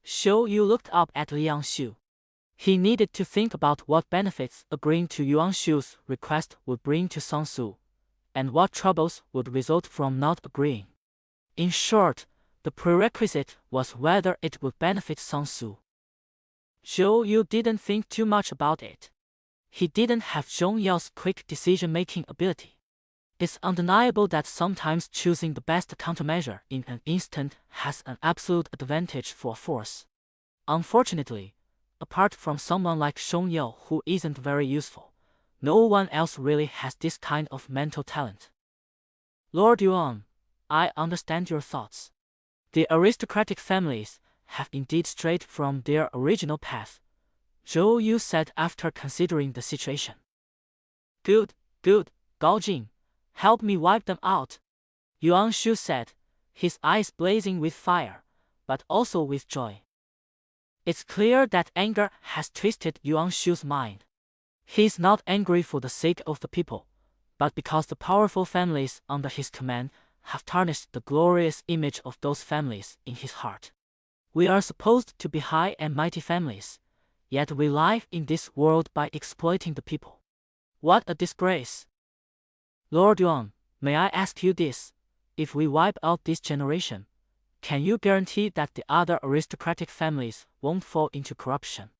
Zhou Yu looked up at Liang Shu. He needed to think about what benefits agreeing to Yuan Shu's request would bring to Song Su, and what troubles would result from not agreeing. In short, the prerequisite was whether it would benefit Song Su. Zhou Yu didn't think too much about it. He didn't have Zhong Yao's quick decision-making ability. It's undeniable that sometimes choosing the best countermeasure in an instant has an absolute advantage for a force. Unfortunately, apart from someone like Zhong Yao who isn't very useful, no one else really has this kind of mental talent. Lord Yuan, I understand your thoughts. The aristocratic families have indeed strayed from their original path, Zhou Yu said after considering the situation. Good, Gao Jin, help me wipe them out, Yuan Shu said, his eyes blazing with fire, but also with joy. It's clear that anger has twisted Yuan Shu's mind. He is not angry for the sake of the people, but because the powerful families under his command have tarnished the glorious image of those families in his heart. We are supposed to be high and mighty families, yet we live in this world by exploiting the people. What a disgrace! Lord Yuan, may I ask you this? If we wipe out this generation, can you guarantee that the other aristocratic families won't fall into corruption?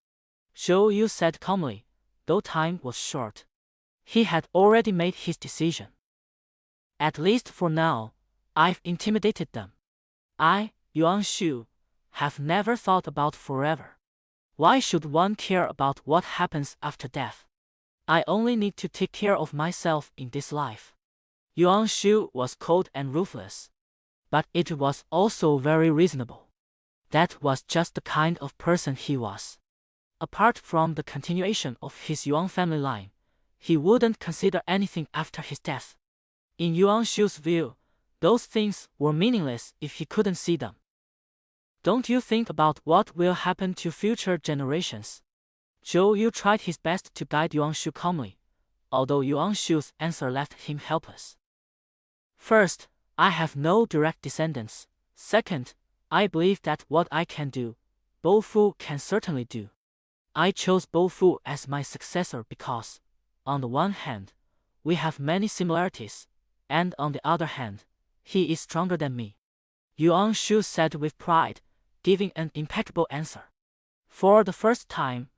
Zhou Yu said calmly, though time was short. He had already made his decision. At least for now, I've intimidated them. I, Yuan Shu, have never thought about forever. Why should one care about what happens after death? I only need to take care of myself in this life. Yuan Shu was cold and ruthless, but it was also very reasonable. That was just the kind of person he was. Apart from the continuation of his Yuan family line, he wouldn't consider anything after his death. In Yuan Shu's view, those things were meaningless if he couldn't see them. Don't you think about what will happen to future generations? Zhou Yu tried his best to guide Yuan Shu calmly, although Yuan Shu's answer left him helpless. First, I have no direct descendants. Second, I believe that what I can do, Bo Fu can certainly do. I chose Bo Fu as my successor because, on the one hand, we have many similarities, and on the other hand, he is stronger than me," Yuan Shu said with pride, giving an impeccable answer. For the first time,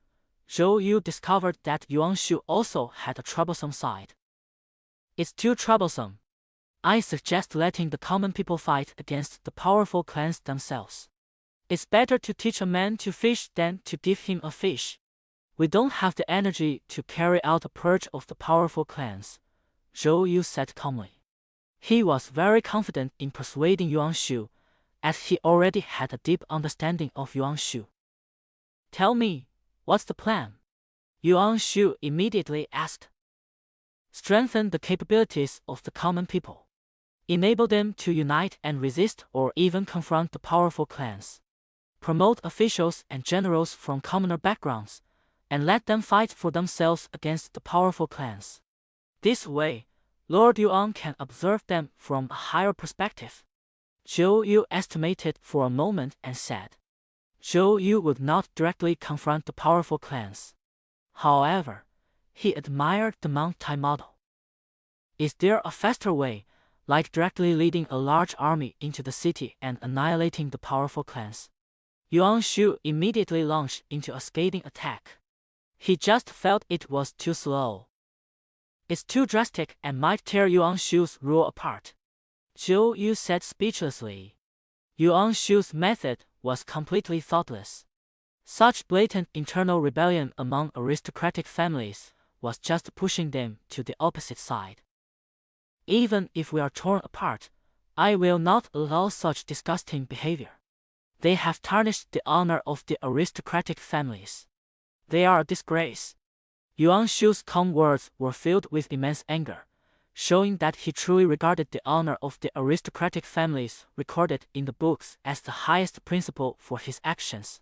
Zhou Yu discovered that Yuan Shu also had a troublesome side. "It's too troublesome. I suggest letting the common people fight against the powerful clans themselves. It's better to teach a man to fish than to give him a fish. We don't have the energy to carry out a purge of the powerful clans," Zhou Yu said calmly. He was very confident in persuading Yuan Shu, as he already had a deep understanding of Yuan Shu. "Tell me, what's the plan?" Yuan Shu immediately asked. "Strengthen the capabilities of the common people. Enable them to unite and resist or even confront the powerful clans. Promote officials and generals from commoner backgrounds, and let them fight for themselves against the powerful clans. This way, Lord Yuan can observe them from a higher perspective." Zhou Yu estimated for a moment and said. Zhou Yu would not directly confront the powerful clans. However, he admired the Mount Tai model. "Is there a faster way, like directly leading a large army into the city and annihilating the powerful clans?" Yuan Shu immediately launched into a scathing attack. He just felt it was too slow. "It's too drastic and might tear Yuan Shu's rule apart," Zhou Yu said speechlessly. Yuan Shu's method was completely thoughtless. Such blatant internal rebellion among aristocratic families was just pushing them to the opposite side. "Even if we are torn apart, I will not allow such disgusting behavior. They have tarnished the honor of the aristocratic families. They are a disgrace." Yuan Shu's calm words were filled with immense anger, showing that he truly regarded the honor of the aristocratic families recorded in the books as the highest principle for his actions.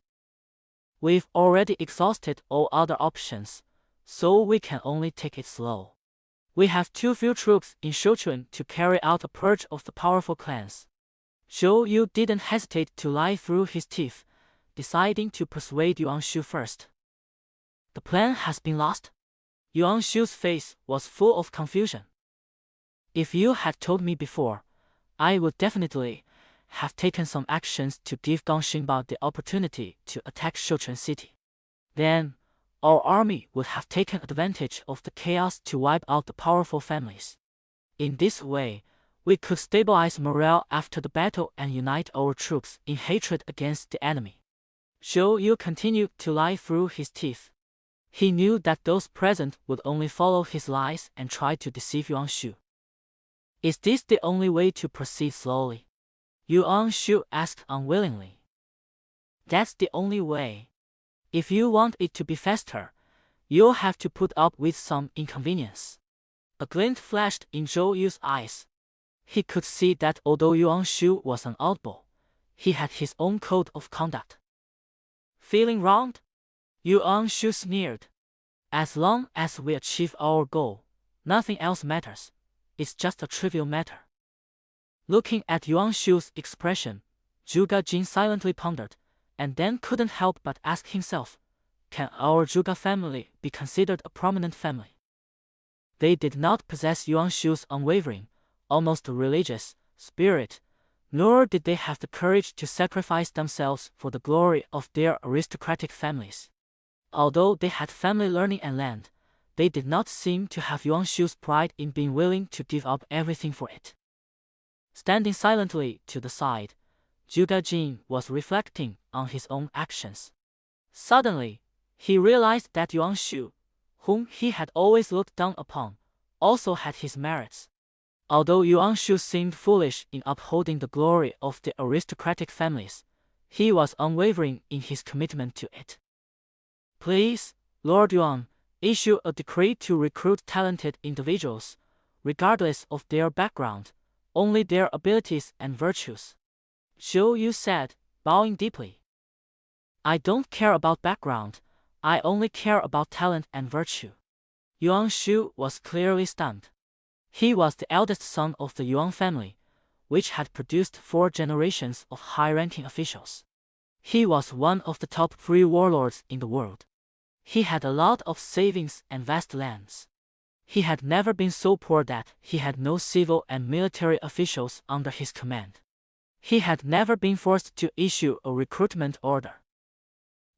"We've already exhausted all other options, so we can only take it slow. We have too few troops in Shouchun to carry out a purge of the powerful clans." Zhou Yu didn't hesitate to lie through his teeth, deciding to persuade Yuan Shu first. "The plan has been lost?" Yuan Shu's face was full of confusion. "If you had told me before, I would definitely have taken some actions to give Gong Xingba the opportunity to attack Shouchun City. Then, our army would have taken advantage of the chaos to wipe out the powerful families. In this way, we could stabilize morale after the battle and unite our troops in hatred against the enemy." Zhou Yu continued to lie through his teeth. He knew that those present would only follow his lies and try to deceive Yuan Shu. "Is this the only way to proceed slowly?" Yuan Shu asked unwillingly. "That's the only way. If you want it to be faster, you'll have to put up with some inconvenience." A glint flashed in Zhou Yu's eyes. He could see that although Yuan Shu was an oddball, he had his own code of conduct. "Feeling wronged?" Yuan Shu sneered. "As long as we achieve our goal, nothing else matters. It's just a trivial matter." Looking at Yuan Shu's expression, Zhuge Jin silently pondered, and then couldn't help but ask himself, can our Zhuge family be considered a prominent family? They did not possess Yuan Shu's unwavering, almost religious, spirit, nor did they have the courage to sacrifice themselves for the glory of their aristocratic families. Although they had family learning and land, they did not seem to have Yuan Shu's pride in being willing to give up everything for it. Standing silently to the side, Zhuge Jin was reflecting on his own actions. Suddenly, he realized that Yuan Shu, whom he had always looked down upon, also had his merits. Although Yuan Shu seemed foolish in upholding the glory of the aristocratic families, he was unwavering in his commitment to it. "Please, Lord Yuan, issue a decree to recruit talented individuals, regardless of their background, only their abilities and virtues," Zhou Yu said, bowing deeply. "I don't care about background, I only care about talent and virtue." Yuan Shu was clearly stunned. He was the eldest son of the Yuan family, which had produced 4 generations of high-ranking officials. He was one of the top 3 warlords in the world. He had a lot of savings and vast lands. He had never been so poor that he had no civil and military officials under his command. He had never been forced to issue a recruitment order.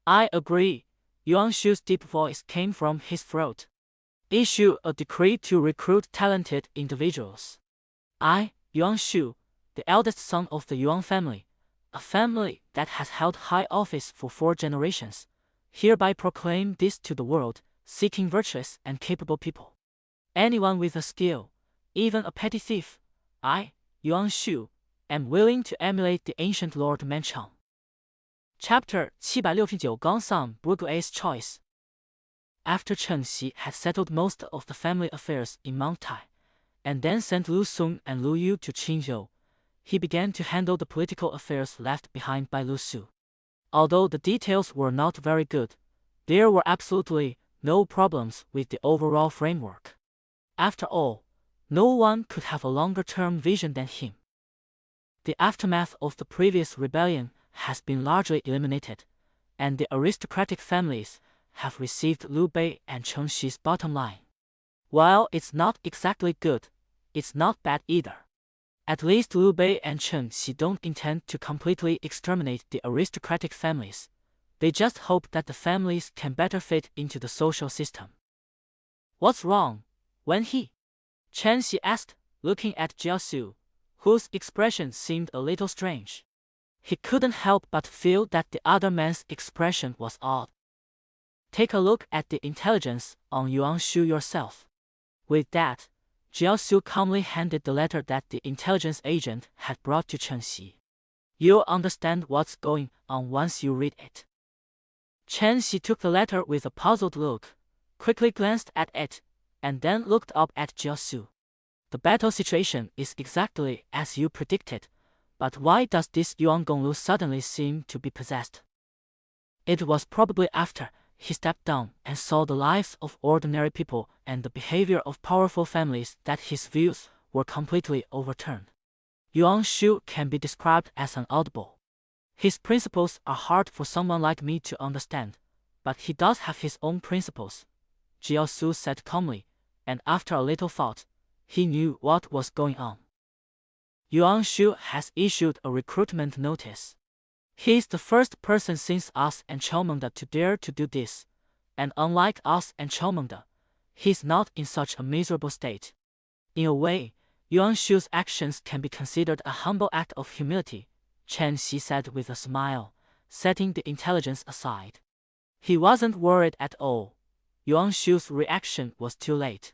I agree, Yuan Shu's deep voice came from his throat. Issue a decree to recruit talented individuals. I, Yuan Shu, the eldest son of the Yuan family, a family that has held high office for 4 generations, hereby proclaim this to the world, seeking virtuous and capable people. Anyone with a skill, even a petty thief, I, Yuan Shu, am willing to emulate the ancient Lord Manchang. Chapter 769 Some Bourgeois Choice. After Chen Xi had settled most of the family affairs in Mount Tai, and then sent Lu Song and Lu Yu to Qinzhou, he began to handle the political affairs left behind by Lu Su. Although the details were not very good, there were absolutely no problems with the overall framework. After all, no one could have a longer-term vision than him. The aftermath of the previous rebellion has been largely eliminated, and the aristocratic families have received Liu Bei and Chen Xi's bottom line. While it's not exactly good, it's not bad either. At least Liu Bei and Chen Xi don't intend to completely exterminate the aristocratic families. They just hope that the families can better fit into the social system. What's wrong, Wen He? Chen Xi asked, looking at Jiaosu, whose expression seemed a little strange. He couldn't help but feel that the other man's expression was odd. Take a look at the intelligence on Yuan Shu yourself. With that, Jiaosu calmly handed the letter that the intelligence agent had brought to Chen Xi. You'll understand what's going on once you read it. Chen Xi took the letter with a puzzled look, quickly glanced at it, and then looked up at Jiaosu. The battle situation is exactly as you predicted, but why does this Yuan Gonglu suddenly seem to be possessed? It was probably after he stepped down and saw the lives of ordinary people and the behavior of powerful families that his views were completely overturned. Yuan Shu can be described as an oddball. His principles are hard for someone like me to understand, but he does have his own principles, Jiaosu said calmly, and after a little thought, he knew what was going on. Yuan Shu has issued a recruitment notice. He is the first person since us and Chelmengde to dare to do this, and unlike us and Chelmengde, he is not in such a miserable state. In a way, Yuan Shu's actions can be considered a humble act of humility, Chen Xi said with a smile, setting the intelligence aside. He wasn't worried at all. Yuan Shu's reaction was too late.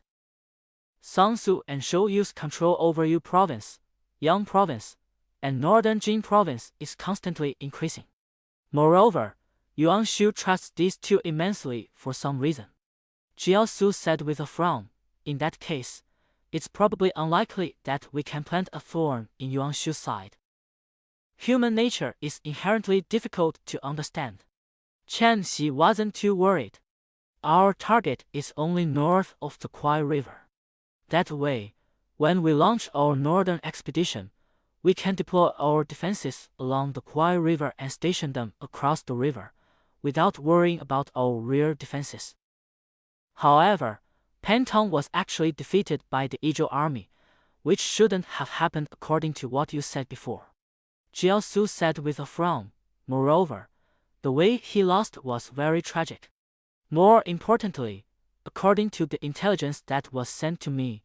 Sangsu and Shou Yu's control over Yu Province, Yang Province, and Northern Jin Province is constantly increasing. Moreover, Yuan Shu trusts these two immensely for some reason. Jiaosu said with a frown, in that case, it's probably unlikely that we can plant a thorn in Yuan Shu's side. Human nature is inherently difficult to understand. Chen Xi wasn't too worried. Our target is only north of the Kwai River. That way, when we launch our northern expedition, we can deploy our defenses along the Kwai River and station them across the river, without worrying about our rear defenses. However, Pantong was actually defeated by the Izhou army, which shouldn't have happened according to what you said before. Jiaosu said with a frown. Moreover, the way he lost was very tragic. More importantly, according to the intelligence that was sent to me,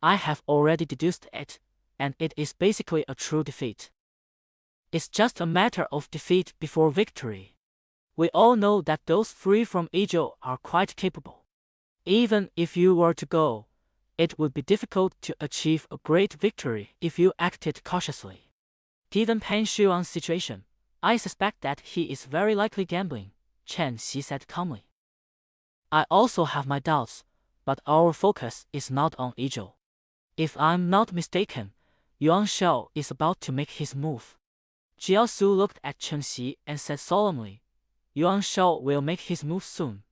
I have already deduced it, and it is basically a true defeat. It's just a matter of defeat before victory. We all know that those 3 from Izhou are quite capable. Even if you were to go, it would be difficult to achieve a great victory if you acted cautiously. Given Pan Shuang's situation, I suspect that he is very likely gambling, Chen Xi said calmly. I also have my doubts, but our focus is not on Izhou. If I'm not mistaken, Yuan Shao is about to make his move. Jiaosu looked at Chen Xi and said solemnly, Yuan Shao will make his move soon,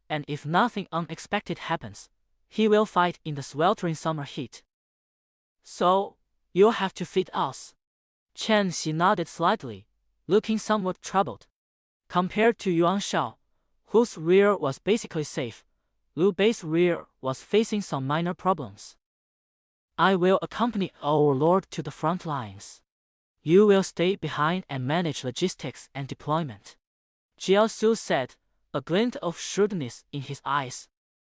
and if nothing unexpected happens, he will fight in the sweltering summer heat. So, you'll have to feed us. Chen Xi nodded slightly, looking somewhat troubled. Compared to Yuan Shao, whose rear was basically safe, Liu Bei's rear was facing some minor problems. I will accompany our lord to the front lines. You will stay behind and manage logistics and deployment, Jiaosu said, a glint of shrewdness in his eyes.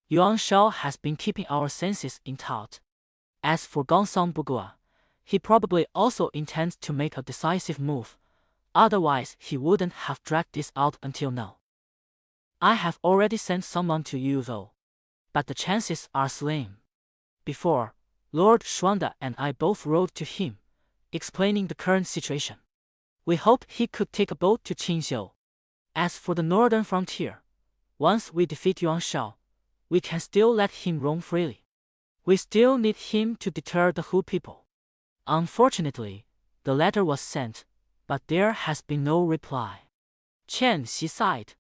Yuan Shao has been keeping our senses in taut. As for Gongsun Bugua, he probably also intends to make a decisive move, otherwise he wouldn't have dragged this out until now. I have already sent someone to you though, but the chances are slim. Before, Lord Xuanda and I both wrote to him, explaining the current situation. We hoped he could take a boat to Qinzhou. As for the northern frontier, once we defeat Yuan Shao, we can still let him roam freely. We still need him to deter the Hu people. Unfortunately, the letter was sent, but there has been no reply. Chen Xi sighed.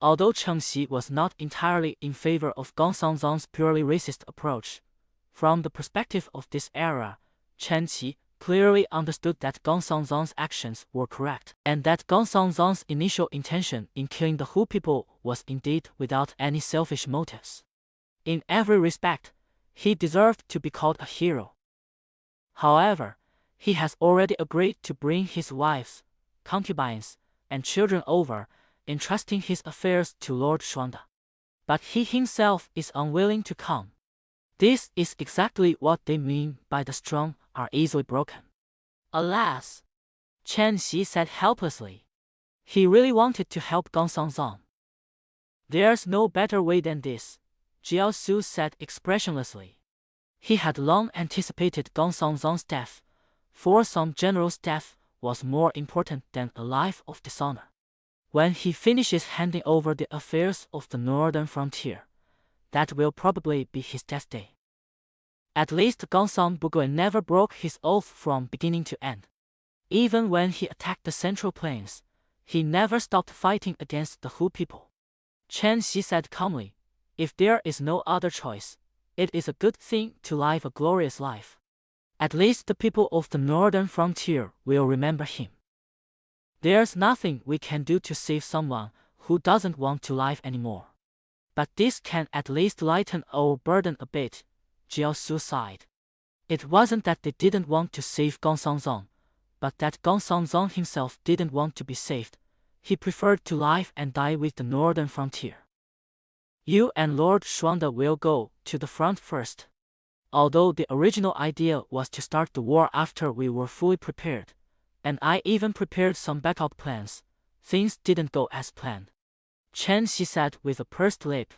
Although Cheng Xi was not entirely in favor of Gongsun Zong's purely racist approach, from the perspective of this era, Chen Qi clearly understood that Gongsun Zong's actions were correct, and that Gongsun Zong's initial intention in killing the Hu people was indeed without any selfish motives. In every respect, he deserved to be called a hero. However, he has already agreed to bring his wives, concubines, and children over, entrusting his affairs to Lord Xuanda. But he himself is unwilling to come. This is exactly what they mean by the strong are easily broken. Alas, Chen Xi said helplessly. He really wanted to help Gongsun Zong. There's no better way than this, Jiaosu said expressionlessly. He had long anticipated Gongsun Zong's death, for some general's death was more important than a life of dishonor. When he finishes handing over the affairs of the northern frontier, that will probably be his death day. At least Gongsun Bugui never broke his oath from beginning to end. Even when he attacked the Central Plains, he never stopped fighting against the Hu people. Chen Xi said calmly, if there is no other choice, it is a good thing to live a glorious life. At least the people of the northern frontier will remember him. There's nothing we can do to save someone who doesn't want to live anymore. But this can at least lighten our burden a bit, Jiaosu sighed. It wasn't that they didn't want to save Gongsun Zong, but that Gongsun Zong himself didn't want to be saved. He preferred to live and die with the northern frontier. You and Lord Xuanda will go to the front first. Although the original idea was to start the war after we were fully prepared, and I even prepared some backup plans, things didn't go as planned. Chen Xi said with a pursed lip,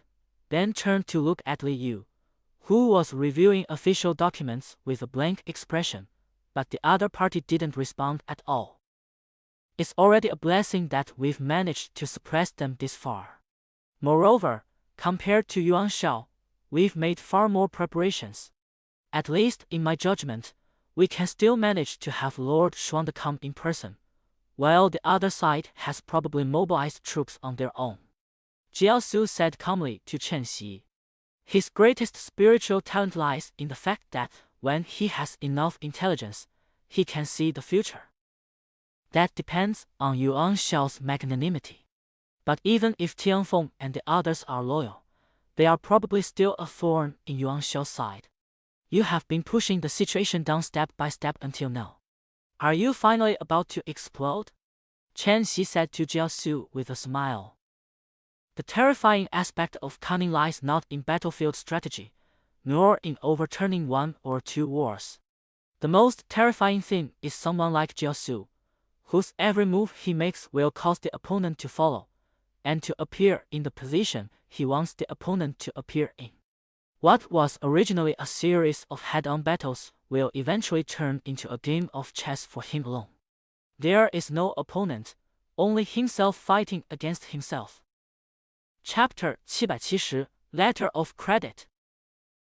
then turned to look at Li Yu, who was reviewing official documents with a blank expression, but the other party didn't respond at all. It's already a blessing that we've managed to suppress them this far. Moreover, compared to Yuan Shao, we've made far more preparations. At least in my judgment, we can still manage to have Lord Xuanda come in person, while the other side has probably mobilized troops on their own. Jiaosu said calmly to Chen Xi. His greatest spiritual talent lies in the fact that when he has enough intelligence, he can see the future. That depends on Yuan Shao's magnanimity. But even if Tianfeng and the others are loyal, they are probably still a thorn in Yuan Shao's side. You have been pushing the situation down step by step until now. Are you finally about to explode? Chen Xi said to Jiaosu with a smile. The terrifying aspect of cunning lies not in battlefield strategy, nor in overturning one or two wars. The most terrifying thing is someone like Jiaosu, whose every move he makes will cause the opponent to follow, and to appear in the position he wants the opponent to appear in. What was originally a series of head-on battles will eventually turn into a game of chess for him alone. There is no opponent, only himself fighting against himself. Chapter 770, Letter of Credit.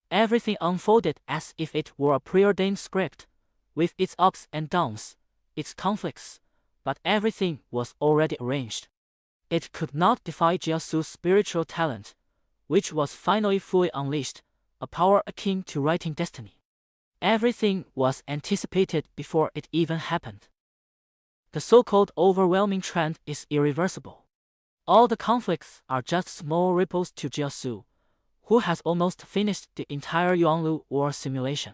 Everything unfolded as if it were a preordained script, with its ups and downs, its conflicts, but everything was already arranged. It could not defy Jiaosu's spiritual talent, which was finally fully unleashed, a power akin to writing destiny. Everything was anticipated before it even happened. The so-called overwhelming trend is irreversible. All the conflicts are just small ripples to Jiaosu, who has almost finished the entire Yonglu War simulation.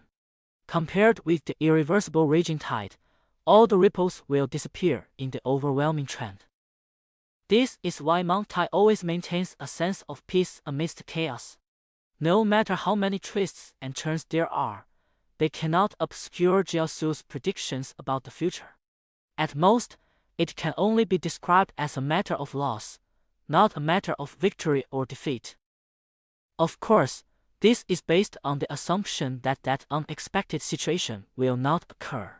Compared with the irreversible raging tide, all the ripples will disappear in the overwhelming trend. This is why Mount Tai always maintains a sense of peace amidst chaos. No matter how many twists and turns there are, they cannot obscure Jiaosu's predictions about the future. At most, it can only be described as a matter of loss, not a matter of victory or defeat. Of course, this is based on the assumption that that unexpected situation will not occur.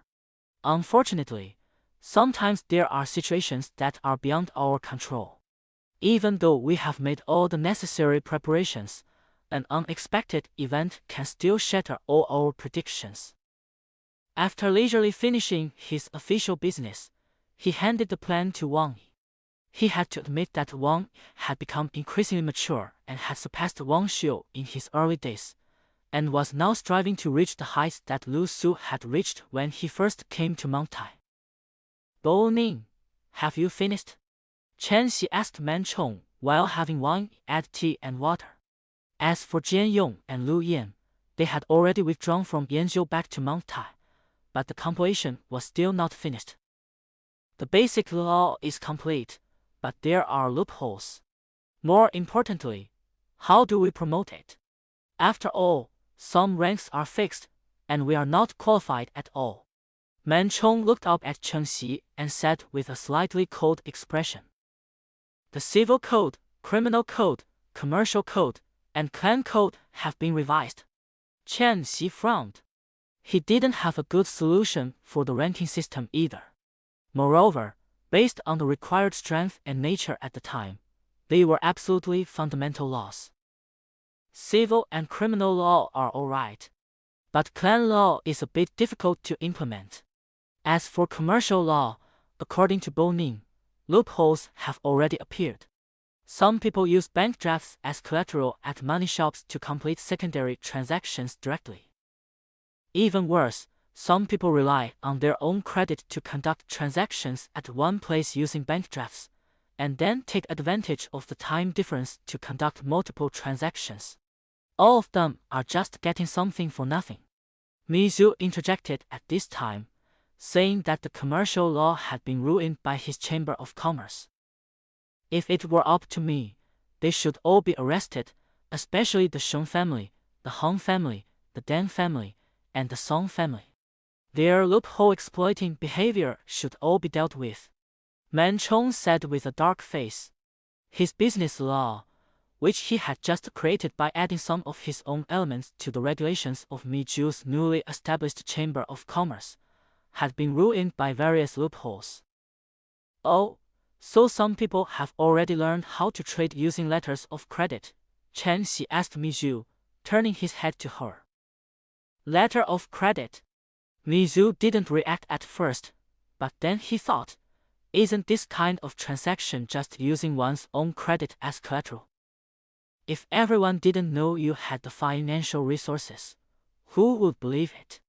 Unfortunately, sometimes there are situations that are beyond our control. Even though we have made all the necessary preparations, an unexpected event can still shatter all our predictions. After leisurely finishing his official business, he handed the plan to Wang Yi. He had to admit that Wang had become increasingly mature and had surpassed Wang Xiu in his early days, and was now striving to reach the heights that Lu Su had reached when he first came to Mount Tai. "Bo Ning, have you finished?" Chen Xi asked Man Chong while having Wang add tea and water. As for Jian Yong and Lu Yan, they had already withdrawn from Yanzhou back to Mount Tai, but the compilation was still not finished. The basic law is complete, but there are loopholes. More importantly, how do we promote it? After all, some ranks are fixed, and we are not qualified at all. Man Chong looked up at Chen Xi and said with a slightly cold expression. "The Civil Code, Criminal Code, Commercial Code, and Clan Code have been revised." Chen Xi frowned. He didn't have a good solution for the ranking system either. Moreover, based on the required strength and nature at the time, they were absolutely fundamental laws. Civil and criminal law are alright, but clan law is a bit difficult to implement. As for commercial law, according to Bo Ning, loopholes have already appeared. Some people use bank drafts as collateral at money shops to complete secondary transactions directly. Even worse, some people rely on their own credit to conduct transactions at one place using bank drafts, and then take advantage of the time difference to conduct multiple transactions. All of them are just getting something for nothing. Mi Zhu interjected at this time, saying that the commercial law had been ruined by his Chamber of Commerce. "If it were up to me, they should all be arrested, especially the Sheng family, the Heng family, the Deng family, and the Song family. Their loophole-exploiting behavior should all be dealt with," Man Chong said with a dark face. His business law, which he had just created by adding some of his own elements to the regulations of Mi Zhu's newly established Chamber of Commerce, had been ruined by various loopholes. "Oh, so some people have already learned how to trade using letters of credit?" Chen Xi asked Mi Zhu, turning his head to her. Letter of credit? Mi Zhu didn't react at first, but then he thought, isn't this kind of transaction just using one's own credit as collateral? If everyone didn't know you had the financial resources, who would believe it?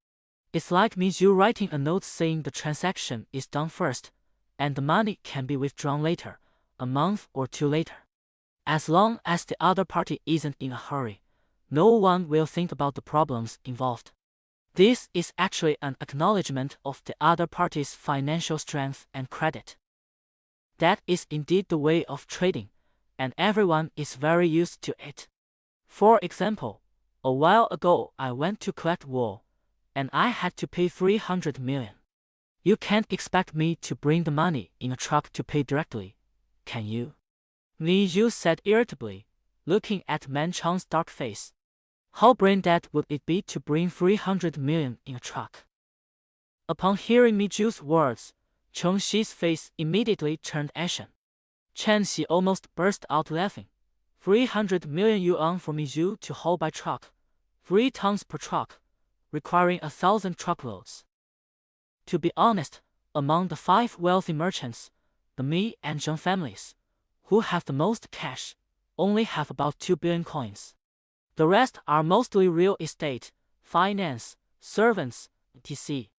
It's like Mi Zhu writing a note saying the transaction is done first, and the money can be withdrawn later, a month or two later. As long as the other party isn't in a hurry, no one will think about the problems involved. This is actually an acknowledgement of the other party's financial strength and credit. That is indeed the way of trading, and everyone is very used to it. For example, a while ago I went to collect wool, and I had to pay 300 million. You can't expect me to bring the money in a truck to pay directly, can you? Mi Zhu said irritably, looking at Man Chong's dark face. How brain-dead would it be to bring 300 million in a truck? Upon hearing Mi Zhu's words, Chen Xi's face immediately turned ashen. Chen Xi almost burst out laughing. 300 million yuan for Mi Zhu to haul by truck, 3 tons per truck, requiring 1,000 truckloads. To be honest, among the 5 wealthy merchants, the Mi and Zheng families, who have the most cash, only have about 2 billion coins. The rest are mostly real estate, finance, servants, etc.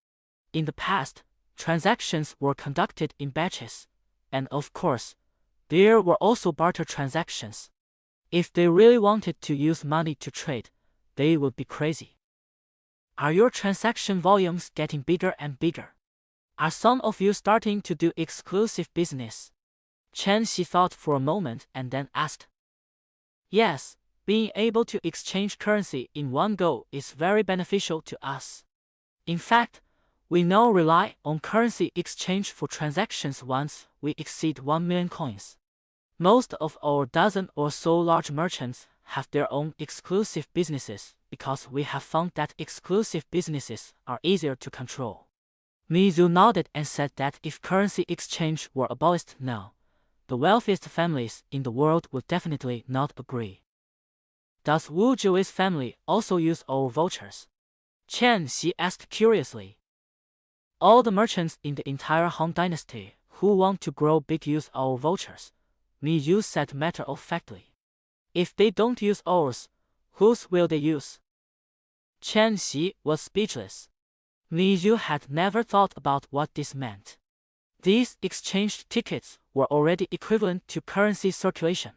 In the past, transactions were conducted in batches, and of course, there were also barter transactions. If they really wanted to use money to trade, they would be crazy. Are your transaction volumes getting bigger and bigger? Are some of you starting to do exclusive business? Chen Xi thought for a moment and then asked. Yes, being able to exchange currency in one go is very beneficial to us. In fact, we now rely on currency exchange for transactions once we exceed 1 million coins. Most of our dozen or so large merchants have their own exclusive businesses because we have found that exclusive businesses are easier to control. Mizu nodded and said that if currency exchange were abolished now, the wealthiest families in the world would definitely not agree. Does Wu Zhiwei's family also use our vouchers? Chen Xi asked curiously. All the merchants in the entire Han Dynasty who want to grow big use our vouchers, Mizu said matter-of-factly. If they don't use ours, whose will they use? Chen Xi was speechless. Mizu had never thought about what this meant. These exchanged tickets were already equivalent to currency circulation.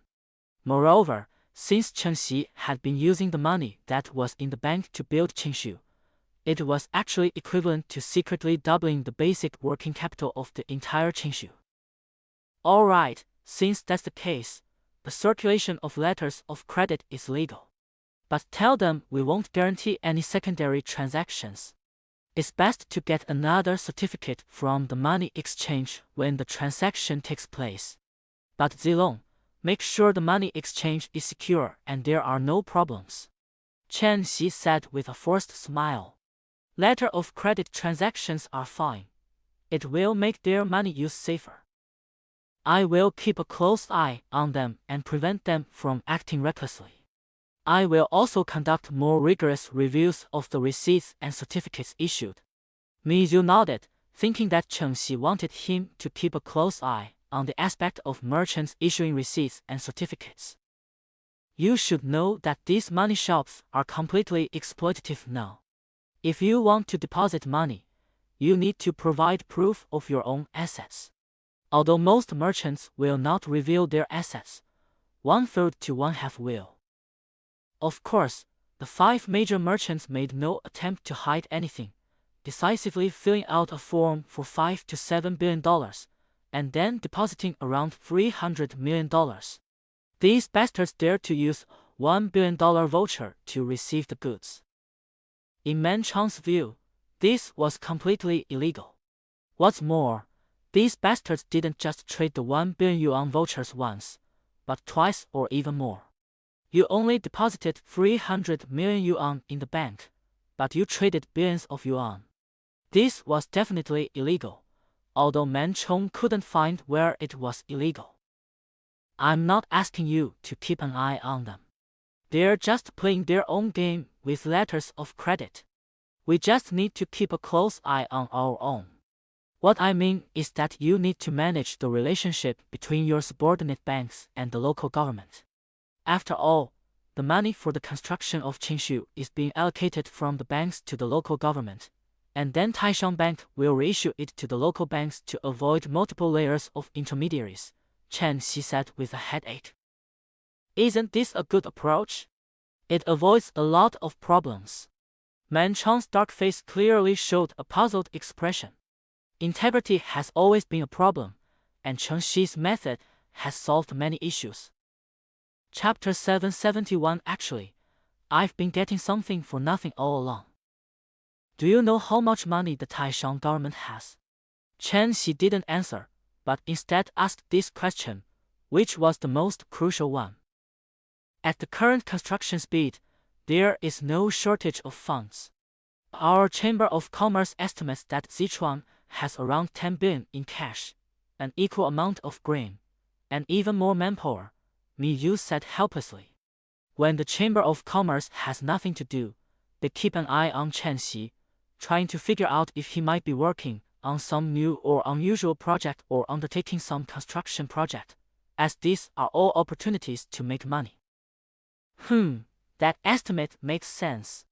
Moreover, since Chen Xi had been using the money that was in the bank to build Qingshu, it was actually equivalent to secretly doubling the basic working capital of the entire Qingshu. Alright, since that's the case, the circulation of letters of credit is legal. But tell them we won't guarantee any secondary transactions. It's best to get another certificate from the money exchange when the transaction takes place. But Zilong, make sure the money exchange is secure and there are no problems. Chen Xi said with a forced smile. Letter of credit transactions are fine. It will make their money use safer. I will keep a close eye on them and prevent them from acting recklessly. I will also conduct more rigorous reviews of the receipts and certificates issued. Mizu nodded, thinking that Chen Xi wanted him to keep a close eye on the aspect of merchants issuing receipts and certificates. You should know that these money shops are completely exploitative now. If you want to deposit money, you need to provide proof of your own assets. Although most merchants will not reveal their assets, 1/3 to 1/2 will. Of course, the 5 major merchants made no attempt to hide anything, decisively filling out a form for $5 to $7 billion, and then depositing around $300 million. These bastards dared to use $1 billion voucher to receive the goods. In Man Chang's view, this was completely illegal. What's more, these bastards didn't just trade the 1 billion yuan vouchers once, but twice or even more. You only deposited 300 million yuan in the bank, but you traded billions of yuan. This was definitely illegal, although Man Chong couldn't find where it was illegal. I'm not asking you to keep an eye on them. They're just playing their own game with letters of credit. We just need to keep a close eye on our own. What I mean is that you need to manage the relationship between your subordinate banks and the local government. After all, the money for the construction of Qingshu is being allocated from the banks to the local government, and then Taishan Bank will reissue it to the local banks to avoid multiple layers of intermediaries, Chen Xi said with a headache. Isn't this a good approach? It avoids a lot of problems. Man Chang's dark face clearly showed a puzzled expression. Integrity has always been a problem, and Chen Xi's method has solved many issues. Chapter 771 Actually, I've been getting something for nothing all along. Do you know how much money the Taishan government has? Chen Xi didn't answer, but instead asked this question, which was the most crucial one. At the current construction speed, there is no shortage of funds. Our Chamber of Commerce estimates that Sichuan has around 10 billion in cash, an equal amount of grain, and even more manpower, Miyu said helplessly. When the Chamber of Commerce has nothing to do, they keep an eye on Chen Xi, trying to figure out if he might be working on some new or unusual project or undertaking some construction project, as these are all opportunities to make money. That estimate makes sense.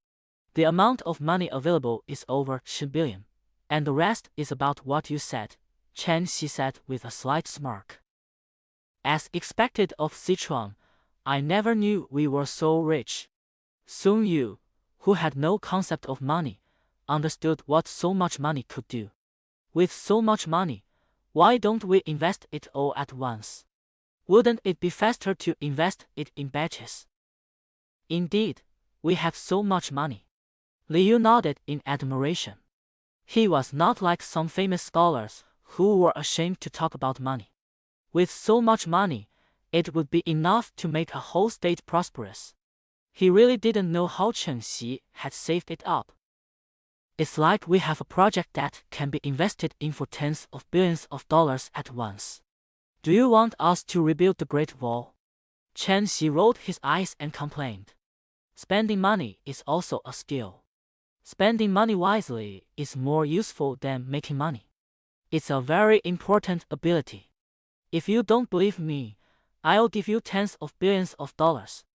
The amount of money available is over 10 billion, and the rest is about what you said, Chen Xi said with a slight smirk. As expected of Sichuan, I never knew we were so rich. Soon you, who had no concept of money, understood what so much money could do. With so much money, why don't we invest it all at once? Wouldn't it be faster to invest it in batches? Indeed, we have so much money. Liu nodded in admiration. He was not like some famous scholars who were ashamed to talk about money. With so much money, it would be enough to make a whole state prosperous. He really didn't know how Chen Xi had saved it up. It's like we have a project that can be invested in for tens of billions of dollars at once. Do you want us to rebuild the Great Wall? Chen Xi rolled his eyes and complained. Spending money is also a skill. Spending money wisely is more useful than making money. It's a very important ability. If you don't believe me, I'll give you tens of billions of dollars.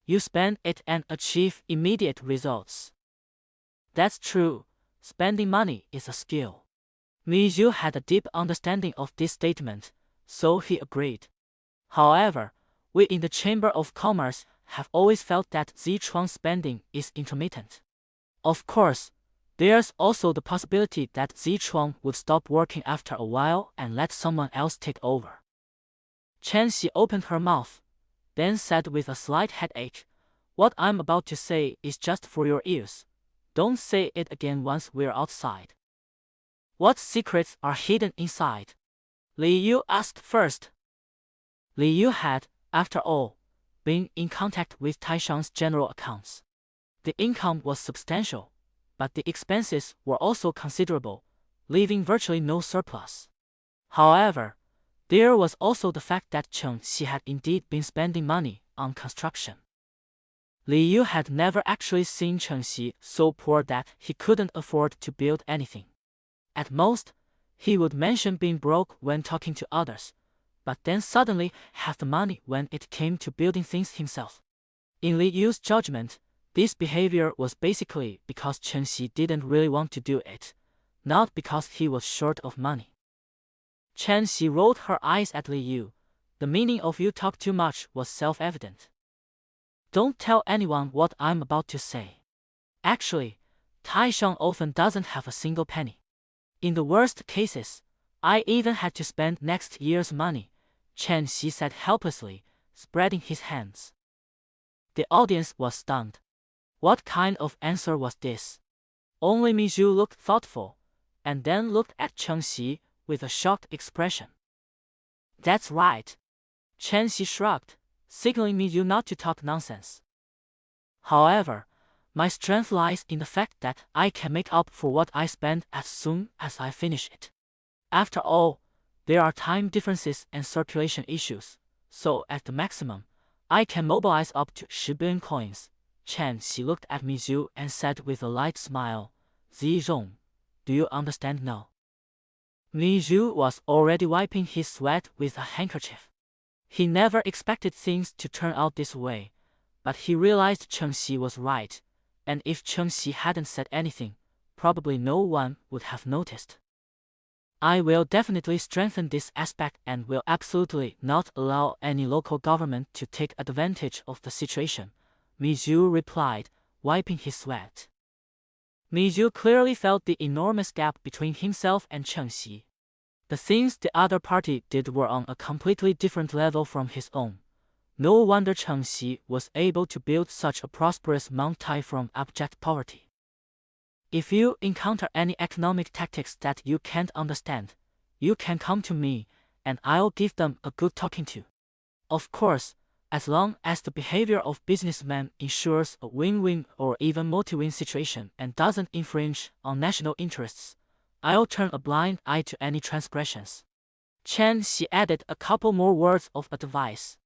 You spend it and achieve immediate results. That's true. Spending money is a skill. Mizu had a deep understanding of this statement, so he agreed. However, we in the Chamber of Commerce have always felt that Zichuang's spending is intermittent. Of course, there's also the possibility that Zichuang would stop working after a while and let someone else take over. Chen Xi opened her mouth, then said with a slight headache, "What I'm about to say is just for your ears. Don't say it again once we're outside." What secrets are hidden inside? Liu asked first. Liu had, after all, been in contact with Taishang's general accounts. The income was substantial, but the expenses were also considerable, leaving virtually no surplus. However, there was also the fact that Chen Xi had indeed been spending money on construction. Liu had never actually seen Chen Xi so poor that he couldn't afford to build anything. At most, he would mention being broke when talking to others, but then suddenly have the money when it came to building things himself. In Liu's judgment, this behavior was basically because Chen Xi didn't really want to do it, not because he was short of money. Chen Xi rolled her eyes at Liu. The meaning of "you talk too much" was self-evident. Don't tell anyone what I'm about to say. Actually, Taishang often doesn't have a single penny. In the worst cases, I even had to spend next year's money, Chen Xi said helplessly, spreading his hands. The audience was stunned. What kind of answer was this? Only Mizu looked thoughtful, and then looked at Chen Xi with a shocked expression. That's right. Chen Xi shrugged, signaling Mizu not to talk nonsense. However, my strength lies in the fact that I can make up for what I spend as soon as I finish it. After all, there are time differences and circulation issues, so at the maximum, I can mobilize up to 10 billion coins. Chen Xi looked at Mizu and said with a light smile, "Zizong, do you understand now?" Mizu was already wiping his sweat with a handkerchief. He never expected things to turn out this way, but he realized Chen Xi was right, and if Chen Xi hadn't said anything, probably no one would have noticed. I will definitely strengthen this aspect and will absolutely not allow any local government to take advantage of the situation, Mizu replied, wiping his sweat. Mizu clearly felt the enormous gap between himself and Chen Xi. The things the other party did were on a completely different level from his own. No wonder Chen Xi was able to build such a prosperous Mount Tai from abject poverty. If you encounter any economic tactics that you can't understand, you can come to me, and I'll give them a good talking to. Of course, as long as the behavior of businessmen ensures a win-win or even multi-win situation and doesn't infringe on national interests, I'll turn a blind eye to any transgressions. Chen Xi added a couple more words of advice.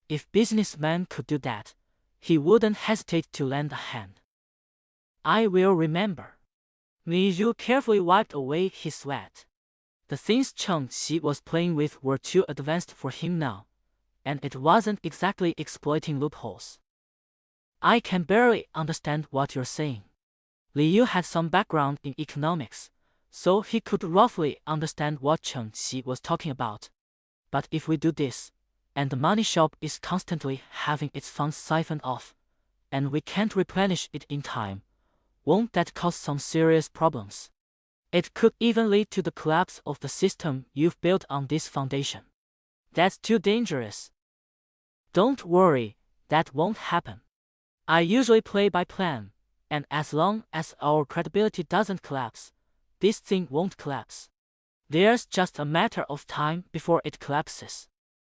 If businessmen could do that, he wouldn't hesitate to lend a hand. I will remember. Mizu carefully wiped away his sweat. The things Chen Xi was playing with were too advanced for him now, and it wasn't exactly exploiting loopholes. I can barely understand what you're saying. Liu had some background in economics, so he could roughly understand what Chen Xi was talking about. But if we do this, and the money shop is constantly having its funds siphoned off, and we can't replenish it in time, won't that cause some serious problems? It could even lead to the collapse of the system you've built on this foundation. That's too dangerous. Don't worry, that won't happen. I usually play by plan, and as long as our credibility doesn't collapse, this thing won't collapse. There's just a matter of time before it collapses.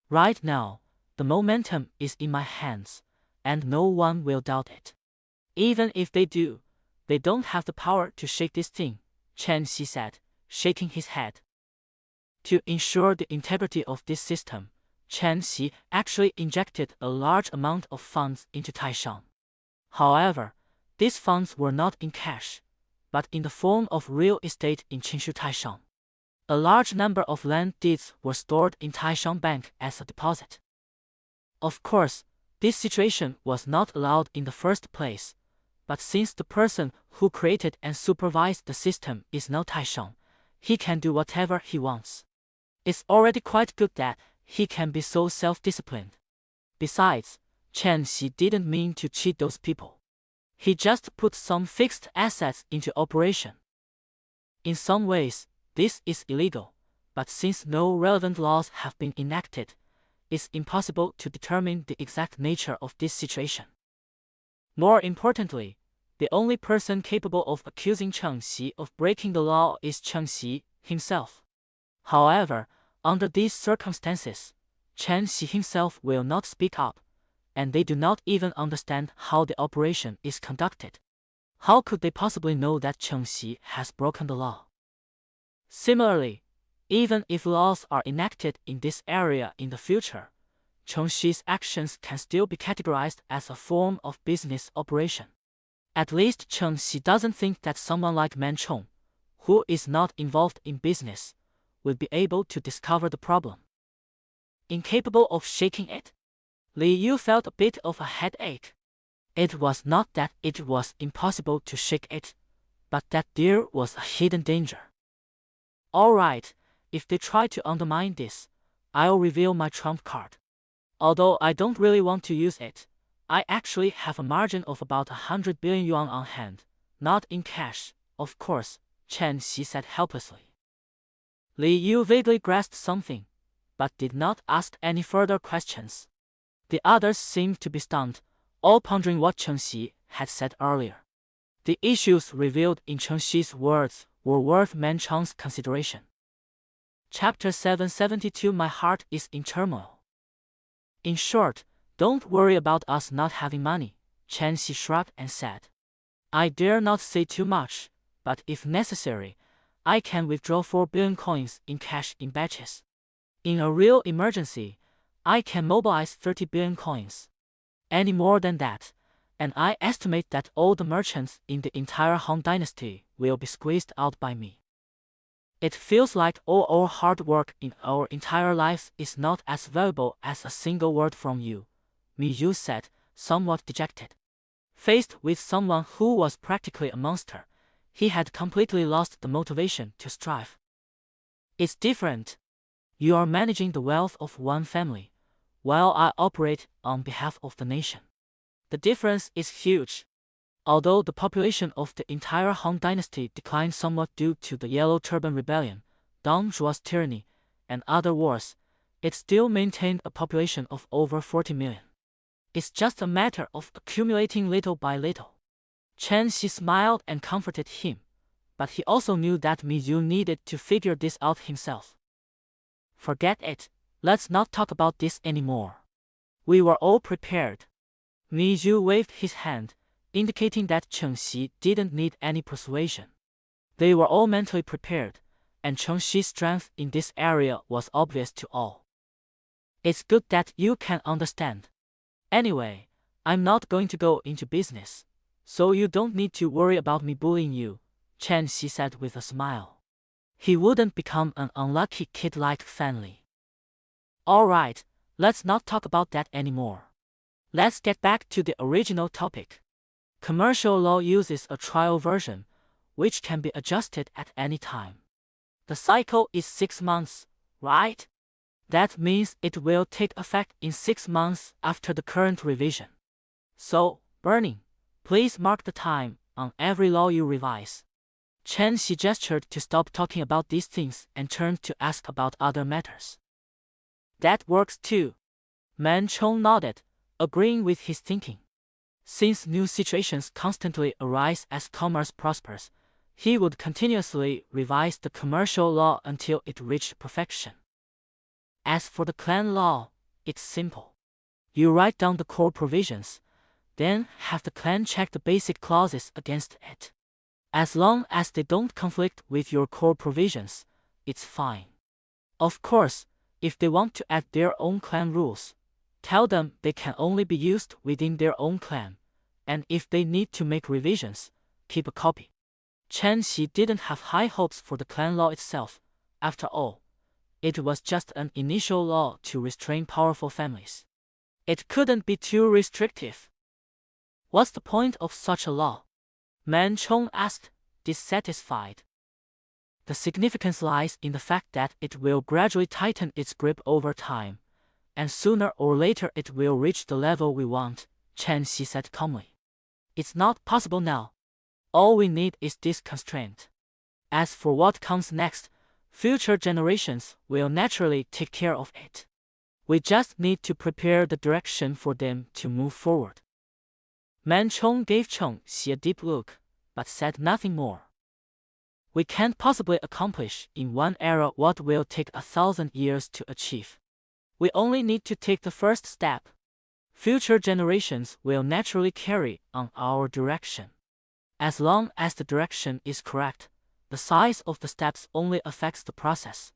Right now, the momentum is in my hands, and no one will doubt it. Even if they do, they don't have the power to shake this thing, Chen Xi said, shaking his head. To ensure the integrity of this system, Chen Xi actually injected a large amount of funds into Taishan. However, these funds were not in cash, but in the form of real estate in Qinshu Taishan. A large number of land deeds were stored in Taishan Bank as a deposit. Of course, this situation was not allowed in the first place, but since the person who created and supervised the system is now Taishan, he can do whatever he wants. It's already quite good that he can be so self-disciplined. Besides, Chen Xi didn't mean to cheat those people. He just put some fixed assets into operation. In some ways, this is illegal, but since no relevant laws have been enacted, it's impossible to determine the exact nature of this situation. More importantly, the only person capable of accusing Chen Xi of breaking the law is Chen Xi himself. However, under these circumstances, Chen Xi himself will not speak up, and they do not even understand how the operation is conducted. How could they possibly know that Chen Xi has broken the law? Similarly, even if laws are enacted in this area in the future, Chen Xi's actions can still be categorized as a form of business operation. At least Chen Xi doesn't think that someone like Man Chong, who is not involved in business, will be able to discover the problem. Incapable of shaking it, Li Yu felt a bit of a headache. It was not that it was impossible to shake it, but that there was a hidden danger. Alright, if they try to undermine this, I'll reveal my trump card. Although I don't really want to use it, I actually have a margin of about 100 billion yuan on hand, not in cash, of course, Chen Xi said helplessly. Li Yu vaguely grasped something, but did not ask any further questions. The others seemed to be stunned, all pondering what Chen Xi had said earlier. The issues revealed in Chen Xi's words were worth Man Chong's consideration. Chapter 772 My heart is in turmoil. In short, don't worry about us not having money, Chen Xi shrugged and said. I dare not say too much, but if necessary, I can withdraw 4 billion coins in cash in batches. In a real emergency, I can mobilize 30 billion coins. Any more than that, and I estimate that all the merchants in the entire Han Dynasty will be squeezed out by me. It feels like all our hard work in our entire lives is not as valuable as a single word from you, Mi Yu said, somewhat dejected. Faced with someone who was practically a monster, he had completely lost the motivation to strive. It's different. You are managing the wealth of one family, while I operate on behalf of the nation. The difference is huge. Although the population of the entire Han Dynasty declined somewhat due to the Yellow Turban Rebellion, Dong Zhuo's tyranny, and other wars, it still maintained a population of over 40 million. It's just a matter of accumulating little by little. Chen Xi smiled and comforted him, but he also knew that Mi Yu needed to figure this out himself. Forget it, let's not talk about this anymore. We were all prepared. Mi Yu waved his hand, indicating that Chen Xi didn't need any persuasion. They were all mentally prepared, and Chen Xi's strength in this area was obvious to all. It's good that you can understand. Anyway, I'm not going to go into business, so you don't need to worry about me bullying you, Chen Xi said with a smile. He wouldn't become an unlucky kid like Fan Li. Alright, let's not talk about that anymore. Let's get back to the original topic. Commercial law uses a trial version, which can be adjusted at any time. The cycle is 6 months, right? That means it will take effect in 6 months after the current revision. So, Burning, please mark the time on every law you revise. Chen Xi gestured to stop talking about these things and turned to ask about other matters. That works too. Man Chong nodded, agreeing with his thinking. Since new situations constantly arise as commerce prospers, he would continuously revise the commercial law until it reached perfection. As for the clan law, it's simple. You write down the core provisions, then have the clan check the basic clauses against it. As long as they don't conflict with your core provisions, it's fine. Of course, if they want to add their own clan rules, tell them they can only be used within their own clan, and if they need to make revisions, keep a copy. Chen Xi didn't have high hopes for the clan law itself. After all, it was just an initial law to restrain powerful families. It couldn't be too restrictive. What's the point of such a law? Man Chong asked, dissatisfied. The significance lies in the fact that it will gradually tighten its grip over time, and sooner or later it will reach the level we want, Chen Xi said calmly. It's not possible now. All we need is this constraint. As for what comes next, future generations will naturally take care of it. We just need to prepare the direction for them to move forward. Man Chong gave Chen Xi a deep look, but said nothing more. We can't possibly accomplish in one era what will take 1,000 years to achieve. We only need to take the first step. Future generations will naturally carry on our direction. As long as the direction is correct, the size of the steps only affects the process,